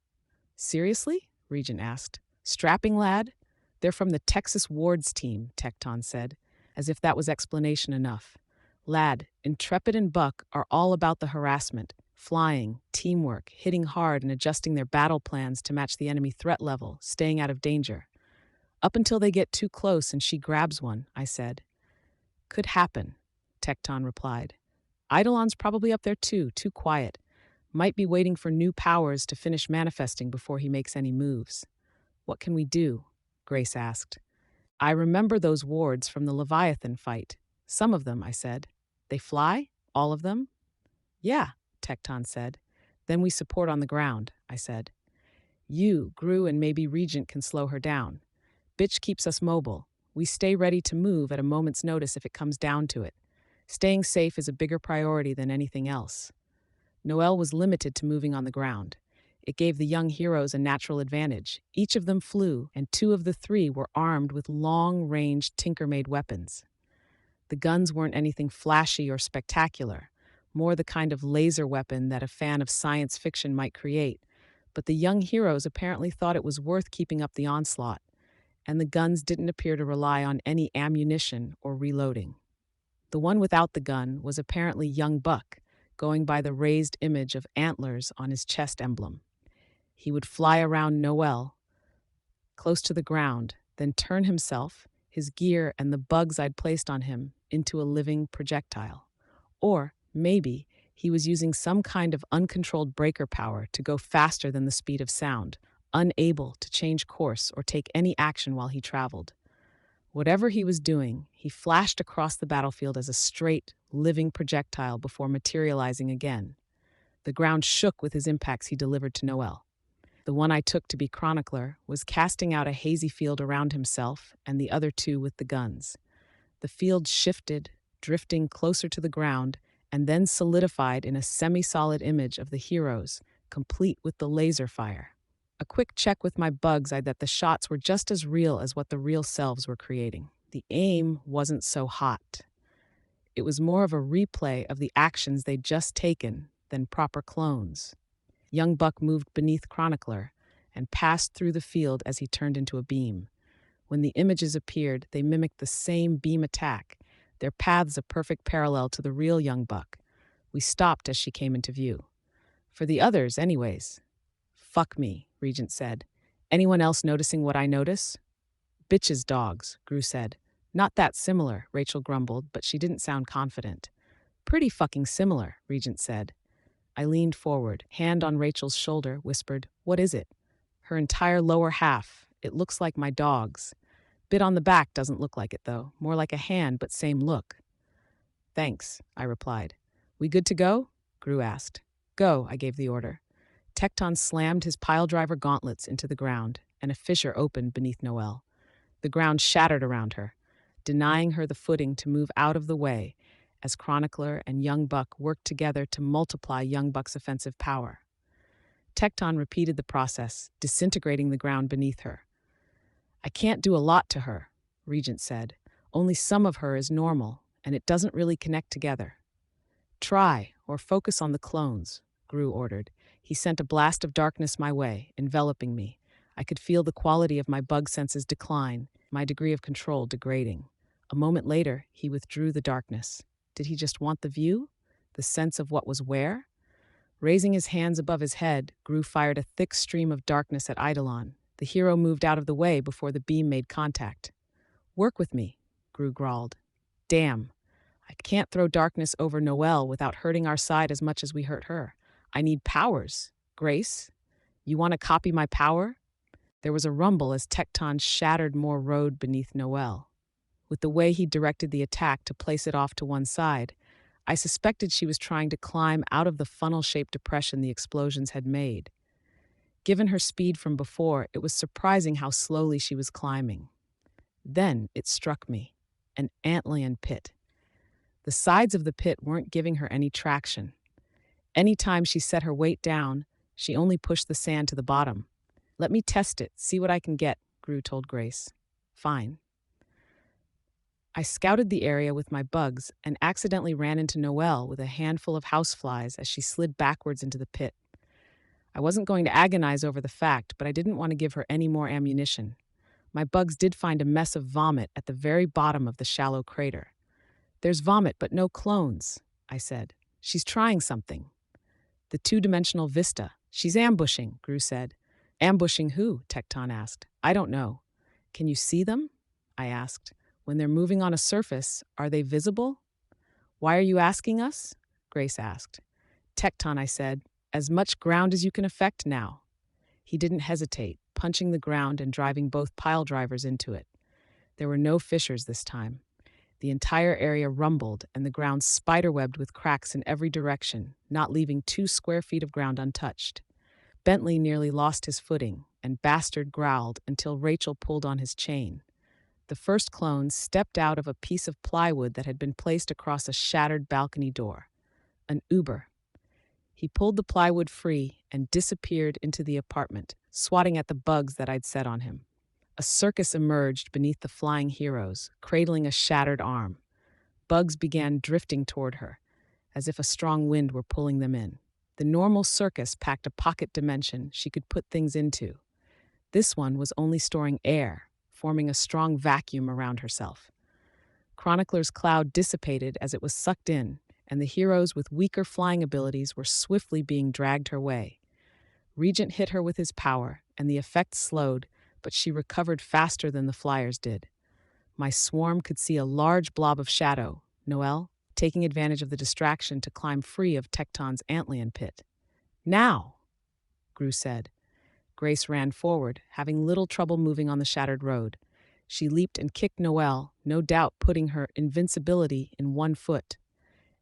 Seriously? Regent asked. Strapping Lad? They're from the Texas Wards team, Tecton said, as if that was explanation enough. Lad, Intrepid, and Buck are all about the harassment, flying, teamwork, hitting hard, and adjusting their battle plans to match the enemy threat level, staying out of danger. Up until they get too close and she grabs one, I said. Could happen, Tecton replied. Eidolon's probably up there too quiet. Might be waiting for new powers to finish manifesting before he makes any moves. What can we do? Grace asked. I remember those wards from the Leviathan fight. Some of them, I said. They fly? All of them? Yeah, Tecton said. Then we support on the ground, I said. You, Gru, and maybe Regent can slow her down. Bitch keeps us mobile. We stay ready to move at a moment's notice if it comes down to it. Staying safe is a bigger priority than anything else. Noelle was limited to moving on the ground. It gave the young heroes a natural advantage. Each of them flew, and 2 of the 3 were armed with long-range Tinker-made weapons. The guns weren't anything flashy or spectacular, more the kind of laser weapon that a fan of science fiction might create, but the young heroes apparently thought it was worth keeping up the onslaught, and the guns didn't appear to rely on any ammunition or reloading. The one without the gun was apparently young Buck, going by the raised image of antlers on his chest emblem. He would fly around Noelle, close to the ground, then turn himself, his gear, and the bugs I'd placed on him into a living projectile. Or, maybe, he was using some kind of uncontrolled breaker power to go faster than the speed of sound, unable to change course or take any action while he traveled. Whatever he was doing, he flashed across the battlefield as a straight, living projectile before materializing again. The ground shook with his impacts he delivered to Noelle. The one I took to be Chronicler was casting out a hazy field around himself and the other 2 with the guns. The field shifted, drifting closer to the ground, and then solidified in a semi-solid image of the heroes, complete with the laser fire. A quick check with my bugs eyed that the shots were just as real as what the real selves were creating. The aim wasn't so hot. It was more of a replay of the actions they'd just taken than proper clones. Young Buck moved beneath Chronicler and passed through the field as he turned into a beam. When the images appeared, they mimicked the same beam attack, their paths a perfect parallel to the real young Buck. We stopped as she came into view. For the others, anyways. Fuck me, Regent said. Anyone else noticing what I notice? Bitches' dogs, Gru said. Not that similar, Rachel grumbled, but she didn't sound confident. Pretty fucking similar, Regent said. I leaned forward, hand on Rachel's shoulder, whispered, What is it? Her entire lower half. It looks like my dog's. Bit on the back doesn't look like it, though. More like a hand, but same look. Thanks, I replied. We good to go? Gru asked. Go, I gave the order. Tecton slammed his piledriver gauntlets into the ground, and a fissure opened beneath Noelle. The ground shattered around her, denying her the footing to move out of the way as Chronicler and Young Buck worked together to multiply Young Buck's offensive power. Tecton repeated the process, disintegrating the ground beneath her. I can't do a lot to her, Regent said. Only some of her is normal, and it doesn't really connect together. Try, or focus on the clones, Gru ordered. He sent a blast of darkness my way, enveloping me. I could feel the quality of my bug senses decline, my degree of control degrading. A moment later, he withdrew the darkness. Did he just want the view? The sense of what was where? Raising his hands above his head, Gru fired a thick stream of darkness at Eidolon. The hero moved out of the way before the beam made contact. Work with me, Gru growled. Damn. I can't throw darkness over Noelle without hurting our side as much as we hurt her. I need powers. Grace, you want to copy my power? There was a rumble as Tecton shattered more road beneath Noelle. With the way he directed the attack to place it off to one side, I suspected she was trying to climb out of the funnel-shaped depression the explosions had made. Given her speed from before, it was surprising how slowly she was climbing. Then it struck me, an antlion pit. The sides of the pit weren't giving her any traction. Any time she set her weight down, she only pushed the sand to the bottom. Let me test it, see what I can get, Gru told Grace. Fine. I scouted the area with my bugs and accidentally ran into Noelle with a handful of houseflies as she slid backwards into the pit. I wasn't going to agonize over the fact, but I didn't want to give her any more ammunition. My bugs did find a mess of vomit at the very bottom of the shallow crater. There's vomit, but no clones, I said. She's trying something. The two-dimensional vista. She's ambushing, Gru said. Ambushing who? Tecton asked. I don't know. Can you see them? I asked. When they're moving on a surface, are they visible? Why are you asking us? Grace asked. Tecton, I said. As much ground as you can affect now. He didn't hesitate, punching the ground and driving both pile drivers into it. There were no fissures this time. The entire area rumbled and the ground spiderwebbed with cracks in every direction, not leaving 2 square feet of ground untouched. Bentley nearly lost his footing, and Bastard growled until Rachel pulled on his chain. The first clone stepped out of a piece of plywood that had been placed across a shattered balcony door. An Uber. He pulled the plywood free and disappeared into the apartment, swatting at the bugs that I'd set on him. A circus emerged beneath the flying heroes, cradling a shattered arm. Bugs began drifting toward her, as if a strong wind were pulling them in. The normal circus packed a pocket dimension she could put things into. This one was only storing air, forming a strong vacuum around herself. Chronicler's cloud dissipated as it was sucked in, and the heroes with weaker flying abilities were swiftly being dragged her way. Regent hit her with his power, and the effect slowed, but she recovered faster than the flyers did. My swarm could see a large blob of shadow, Noelle, taking advantage of the distraction to climb free of Tecton's antlion pit. Now, Gru said. Grace ran forward, having little trouble moving on the shattered road. She leaped and kicked Noelle, no doubt putting her invincibility in one foot.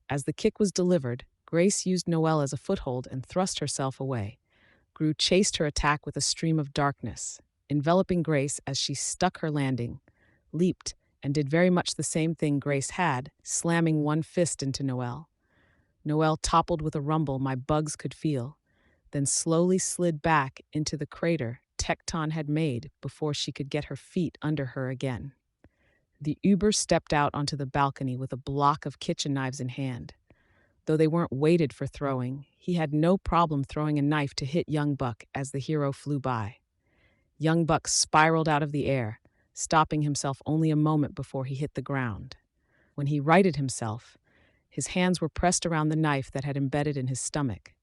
As the kick was delivered, Grace used Noelle as a foothold and thrust herself away. Gru chased her attack with a stream of darkness, enveloping Grace as she stuck her landing, leaped, and did very much the same thing Grace had, slamming one fist into Noelle. Noelle toppled with a rumble my bugs could feel, then slowly slid back into the crater Tecton had made before she could get her feet under her again. The Uber stepped out onto the balcony with a block of kitchen knives in hand. Though they weren't weighted for throwing, he had no problem throwing a knife to hit young Buck as the hero flew by. Young Buck spiraled out of the air, stopping himself only a moment before he hit the ground. When he righted himself, his hands were pressed around the knife that had embedded in his stomach.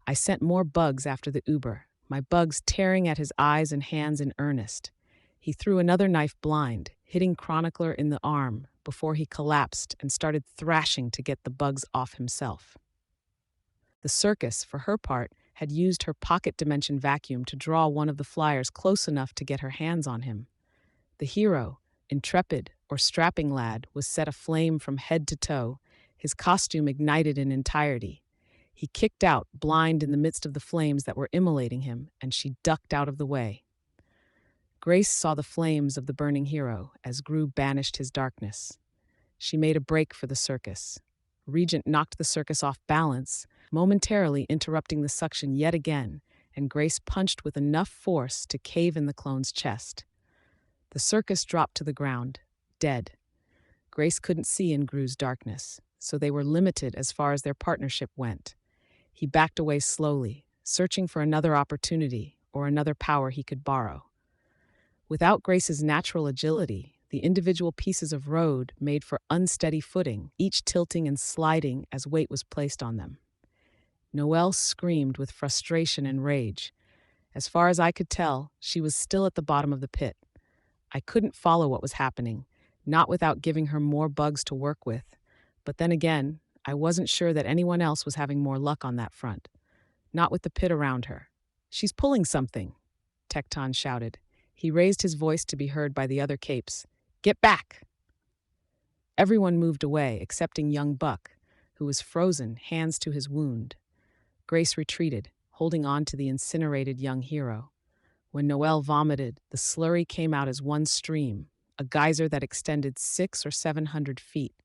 I sent more bugs after the Uber, my bugs tearing at his eyes and hands in earnest. He threw another knife blind, hitting Chronicler in the arm before he collapsed and started thrashing to get the bugs off himself. The circus, for her part, had used her pocket dimension vacuum to draw one of the flyers close enough to get her hands on him. The hero, intrepid or strapping lad, was set aflame from head to toe, his costume ignited in entirety. He kicked out, blind in the midst of the flames that were immolating him, and she ducked out of the way. Grace saw the flames of the burning hero as Gru banished his darkness. She made a break for the circus. Regent knocked the circus off balance, momentarily interrupting the suction yet again, and Grace punched with enough force to cave in the clone's chest. The circus dropped to the ground, dead. Grace couldn't see in Gru's darkness, so they were limited as far as their partnership went. He backed away slowly, searching for another opportunity or another power he could borrow. Without Grace's natural agility, the individual pieces of road made for unsteady footing, each tilting and sliding as weight was placed on them. Noelle screamed with frustration and rage. As far as I could tell, she was still at the bottom of the pit. I couldn't follow what was happening, not without giving her more bugs to work with. But then again, I wasn't sure that anyone else was having more luck on that front. Not with the pit around her. "She's pulling something," Tecton shouted. He raised his voice to be heard by the other capes. "Get back!" Everyone moved away, excepting young Buck, who was frozen, hands to his wound. Grace retreated, holding on to the incinerated young hero. When Noelle vomited, the slurry came out as one stream, a geyser that extended 600 or 700 feet.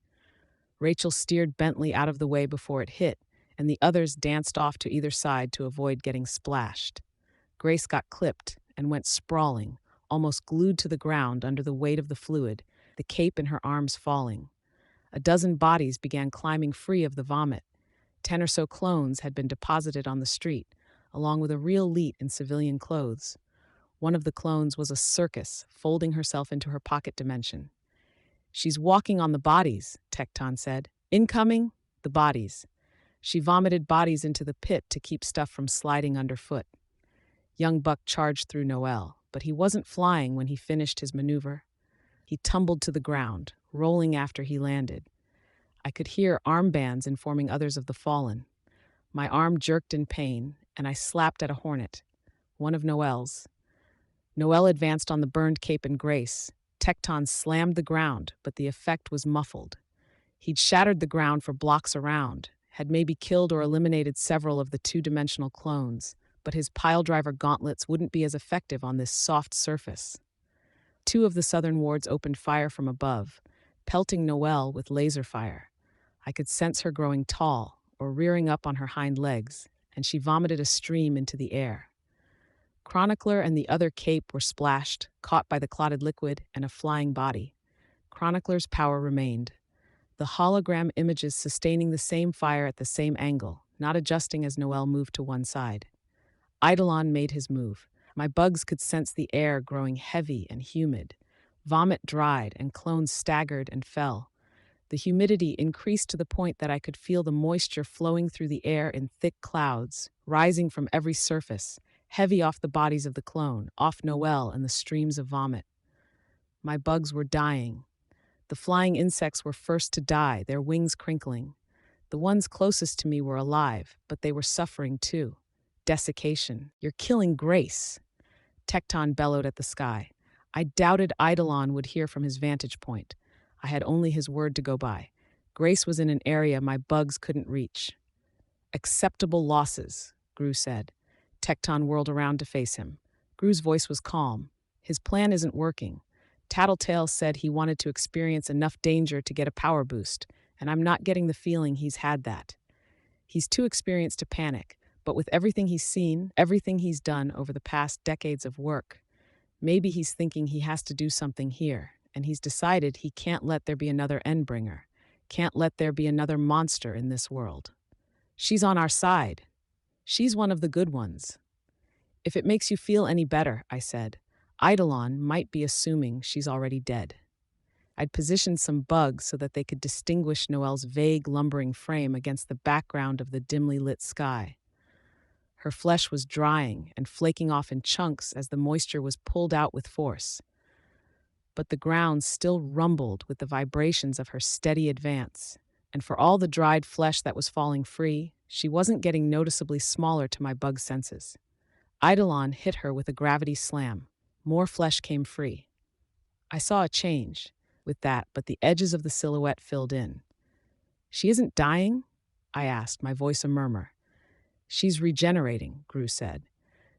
Rachel steered Bentley out of the way before it hit, and the others danced off to either side to avoid getting splashed. Grace got clipped and went sprawling, almost glued to the ground under the weight of the fluid, the cape in her arms falling. A dozen bodies began climbing free of the vomit. 10 or so clones had been deposited on the street, along with a real leet in civilian clothes. One of the clones was a circus, folding herself into her pocket dimension. "She's walking on the bodies," Tecton said. "Incoming, the bodies." She vomited bodies into the pit to keep stuff from sliding underfoot. Young Buck charged through Noelle, but he wasn't flying when he finished his maneuver. He tumbled to the ground, rolling after he landed. I could hear armbands informing others of the fallen. My arm jerked in pain, and I slapped at a hornet, one of Noelle's. Noelle advanced on the burned cape and Grace. Tecton slammed the ground, but the effect was muffled. He'd shattered the ground for blocks around, had maybe killed or eliminated several of the two-dimensional clones, but his piledriver gauntlets wouldn't be as effective on this soft surface. 2 of the southern wards opened fire from above, pelting Noelle with laser fire. I could sense her growing tall, or rearing up on her hind legs, and she vomited a stream into the air. Chronicler and the other cape were splashed, caught by the clotted liquid and a flying body. Chronicler's power remained. The hologram images sustaining the same fire at the same angle, not adjusting as Noelle moved to one side. Eidolon made his move. My bugs could sense the air growing heavy and humid. Vomit dried and clones staggered and fell. The humidity increased to the point that I could feel the moisture flowing through the air in thick clouds, rising from every surface, heavy off the bodies of the clone, off Noelle and the streams of vomit. My bugs were dying. The flying insects were first to die, their wings crinkling. The ones closest to me were alive, but they were suffering too. Desiccation. "You're killing Grace," Tecton bellowed at the sky. I doubted Eidolon would hear from his vantage point. I had only his word to go by. Grace was in an area my bugs couldn't reach. "Acceptable losses," Gru said. Tecton whirled around to face him. Gru's voice was calm. "His plan isn't working. Tattletale said he wanted to experience enough danger to get a power boost, and I'm not getting the feeling he's had that. He's too experienced to panic, but with everything he's seen, everything he's done over the past decades of work, maybe he's thinking he has to do something here, and he's decided he can't let there be another Endbringer, can't let there be another monster in this world. She's on our side. She's one of the good ones. If it makes you feel any better, I said, Eidolon might be assuming she's already dead. I'd positioned some bugs so that they could distinguish Noelle's vague, lumbering frame against the background of the dimly lit sky. Her flesh was drying and flaking off in chunks as the moisture was pulled out with force. But the ground still rumbled with the vibrations of her steady advance, and for all the dried flesh that was falling free, she wasn't getting noticeably smaller to my bug senses. Eidolon hit her with a gravity slam. More flesh came free. I saw a change with that, but the edges of the silhouette filled in. She isn't dying? I asked, my voice a murmur. She's regenerating, Gru said.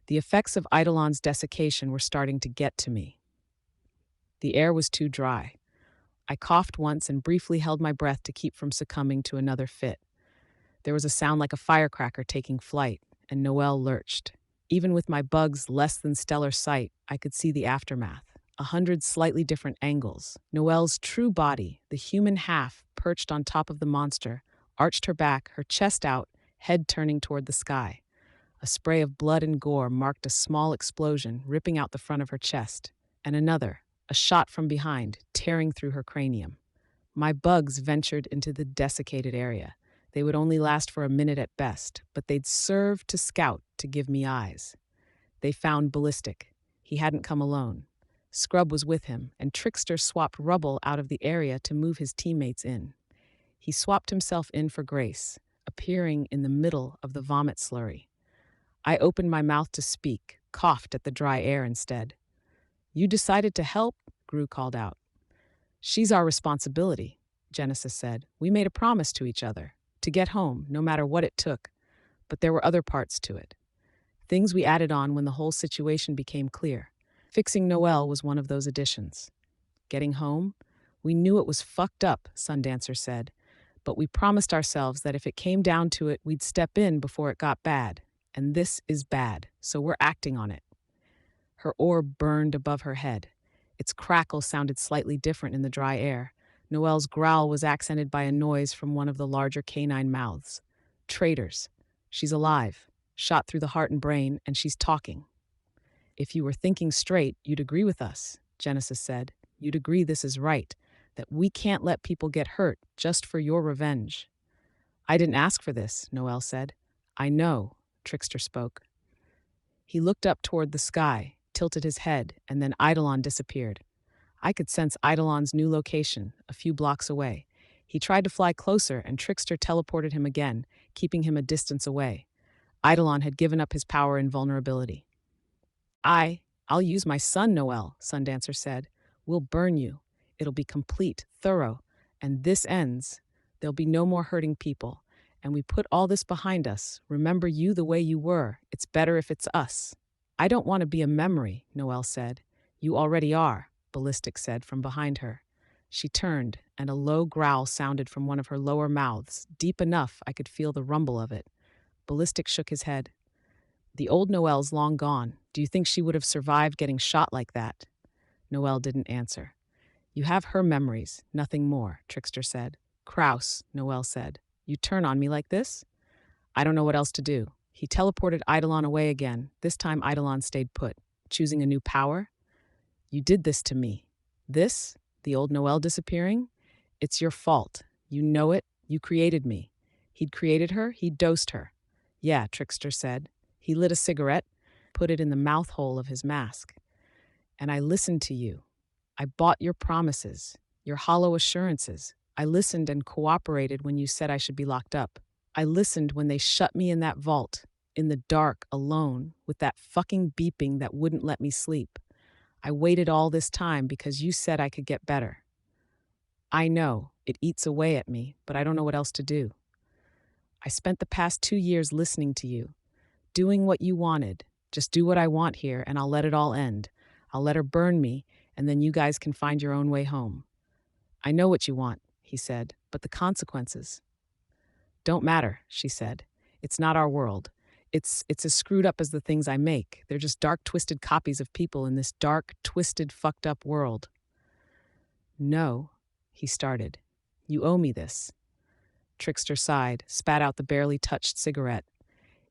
The effects of Eidolon's desiccation were starting to get to me. The air was too dry. I coughed once and briefly held my breath to keep from succumbing to another fit. There was a sound like a firecracker taking flight, and Noelle lurched. Even with my bug's less than stellar sight, I could see the aftermath. 100 slightly different angles. Noelle's true body, the human half, perched on top of the monster, arched her back, her chest out, head turning toward the sky. A spray of blood and gore marked a small explosion, ripping out the front of her chest, and another, a shot from behind, tearing through her cranium. My bugs ventured into the desiccated area. They would only last for a minute at best, but they'd serve to scout to give me eyes. They found Ballistic. He hadn't come alone. Scrub was with him, and Trickster swapped rubble out of the area to move his teammates in. He swapped himself in for Grace, appearing in the middle of the vomit slurry. I opened my mouth to speak, coughed at the dry air instead. You decided to help? Gru called out. She's our responsibility, Genesis said. We made a promise to each other, to get home, no matter what it took. But there were other parts to it. Things we added on when the whole situation became clear. Fixing Noelle was one of those additions. Getting home? We knew it was fucked up, Sundancer said. But we promised ourselves that if it came down to it, we'd step in before it got bad. And this is bad, so we're acting on it. Her orb burned above her head. Its crackle sounded slightly different in the dry air. Noelle's growl was accented by a noise from one of the larger canine mouths. Traitors. She's alive, shot through the heart and brain, and she's talking. If you were thinking straight, you'd agree with us, Genesis said. You'd agree this is right, that we can't let people get hurt just for your revenge. I didn't ask for this, Noelle said. I know, Trickster spoke. He looked up toward the sky, tilted his head, and then Eidolon disappeared. I could sense Eidolon's new location, a few blocks away. He tried to fly closer, and Trickster teleported him again, keeping him a distance away. Eidolon had given up his power and vulnerability. I'll use my sun, Noelle, Sundancer said. We'll burn you. It'll be complete, thorough, and this ends. There'll be no more hurting people. And we put all this behind us. Remember you the way you were. It's better if it's us. I don't want to be a memory, Noelle said. You already are, Ballistic said from behind her. She turned, and a low growl sounded from one of her lower mouths, deep enough I could feel the rumble of it. Ballistic shook his head. The old Noelle's long gone. Do you think she would have survived getting shot like that? Noelle didn't answer. You have her memories, nothing more, Trickster said. Kraus, Noelle said. You turn on me like this? I don't know what else to do. He teleported Eidolon away again. This time Eidolon stayed put, choosing a new power. You did this to me. This? The old Noelle disappearing? It's your fault. You know it. You created me. He'd created her. He'd dosed her. Yeah, Trickster said. He lit a cigarette, put it in the mouth hole of his mask. And I listened to you. I bought your promises, your hollow assurances. I listened and cooperated when you said I should be locked up. I listened when they shut me in that vault, in the dark, alone, with that fucking beeping that wouldn't let me sleep. I waited all this time because you said I could get better. I know, it eats away at me, but I don't know what else to do. I spent the past 2 years listening to you, doing what you wanted. Just do what I want here, and I'll let it all end. I'll let her burn me, and then you guys can find your own way home. I know what you want, he said, but the consequences don't matter, she said. It's not our world. It's as screwed up as the things I make. They're just dark, twisted copies of people in this dark, twisted, fucked up world. No, he started. You owe me this. Trickster sighed, spat out the barely touched cigarette.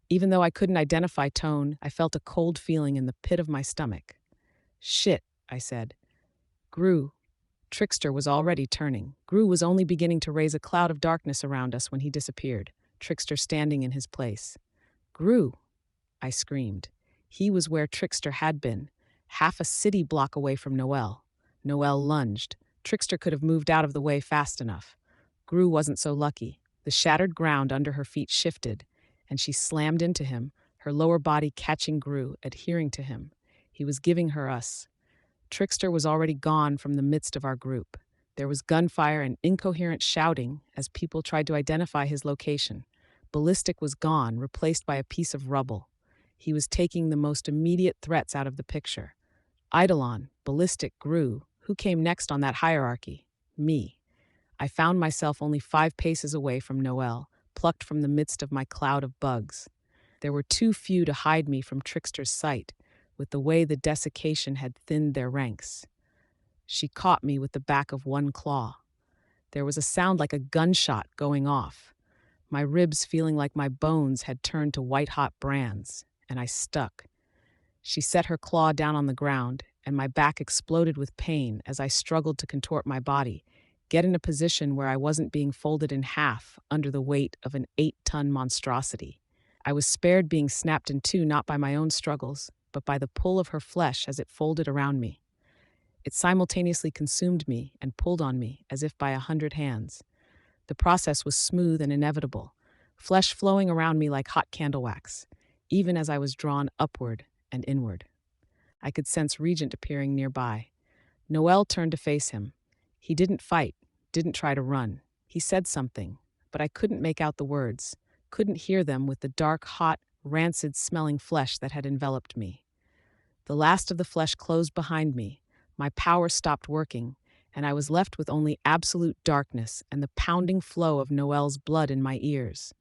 Even though I couldn't identify tone, I felt a cold feeling in the pit of my stomach. Shit, I said. Gru. Trickster was already turning. Gru was only beginning to raise a cloud of darkness around us when he disappeared, Trickster standing in his place. Gru, I screamed. He was where Trickster had been, half a city block away from Noelle. Noelle lunged. Trickster could have moved out of the way fast enough. Gru wasn't so lucky. The shattered ground under her feet shifted, and she slammed into him, her lower body catching Gru, adhering to him. He was giving her us. Trickster was already gone from the midst of our group. There was gunfire and incoherent shouting as people tried to identify his location. Ballistic was gone, replaced by a piece of rubble. He was taking the most immediate threats out of the picture. Eidolon, Ballistic, Gru. Who came next on that hierarchy? Me. I found myself only 5 paces away from Noelle, plucked from the midst of my cloud of bugs. There were too few to hide me from Trickster's sight, with the way the desiccation had thinned their ranks. She caught me with the back of one claw. There was a sound like a gunshot going off, my ribs feeling like my bones had turned to white-hot brands, and I stuck. She set her claw down on the ground, and my back exploded with pain as I struggled to contort my body, get in a position where I wasn't being folded in half under the weight of an 8-ton monstrosity. I was spared being snapped in two not by my own struggles, but by the pull of her flesh as it folded around me. It simultaneously consumed me and pulled on me as if by 100 hands. The process was smooth and inevitable, flesh flowing around me like hot candle wax, even as I was drawn upward and inward. I could sense Regent appearing nearby. Noelle turned to face him. He didn't fight, didn't try to run. He said something, but I couldn't make out the words, couldn't hear them with the dark, hot, rancid-smelling flesh that had enveloped me. The last of the flesh closed behind me. My power stopped working, and I was left with only absolute darkness and the pounding flow of Noelle's blood in my ears.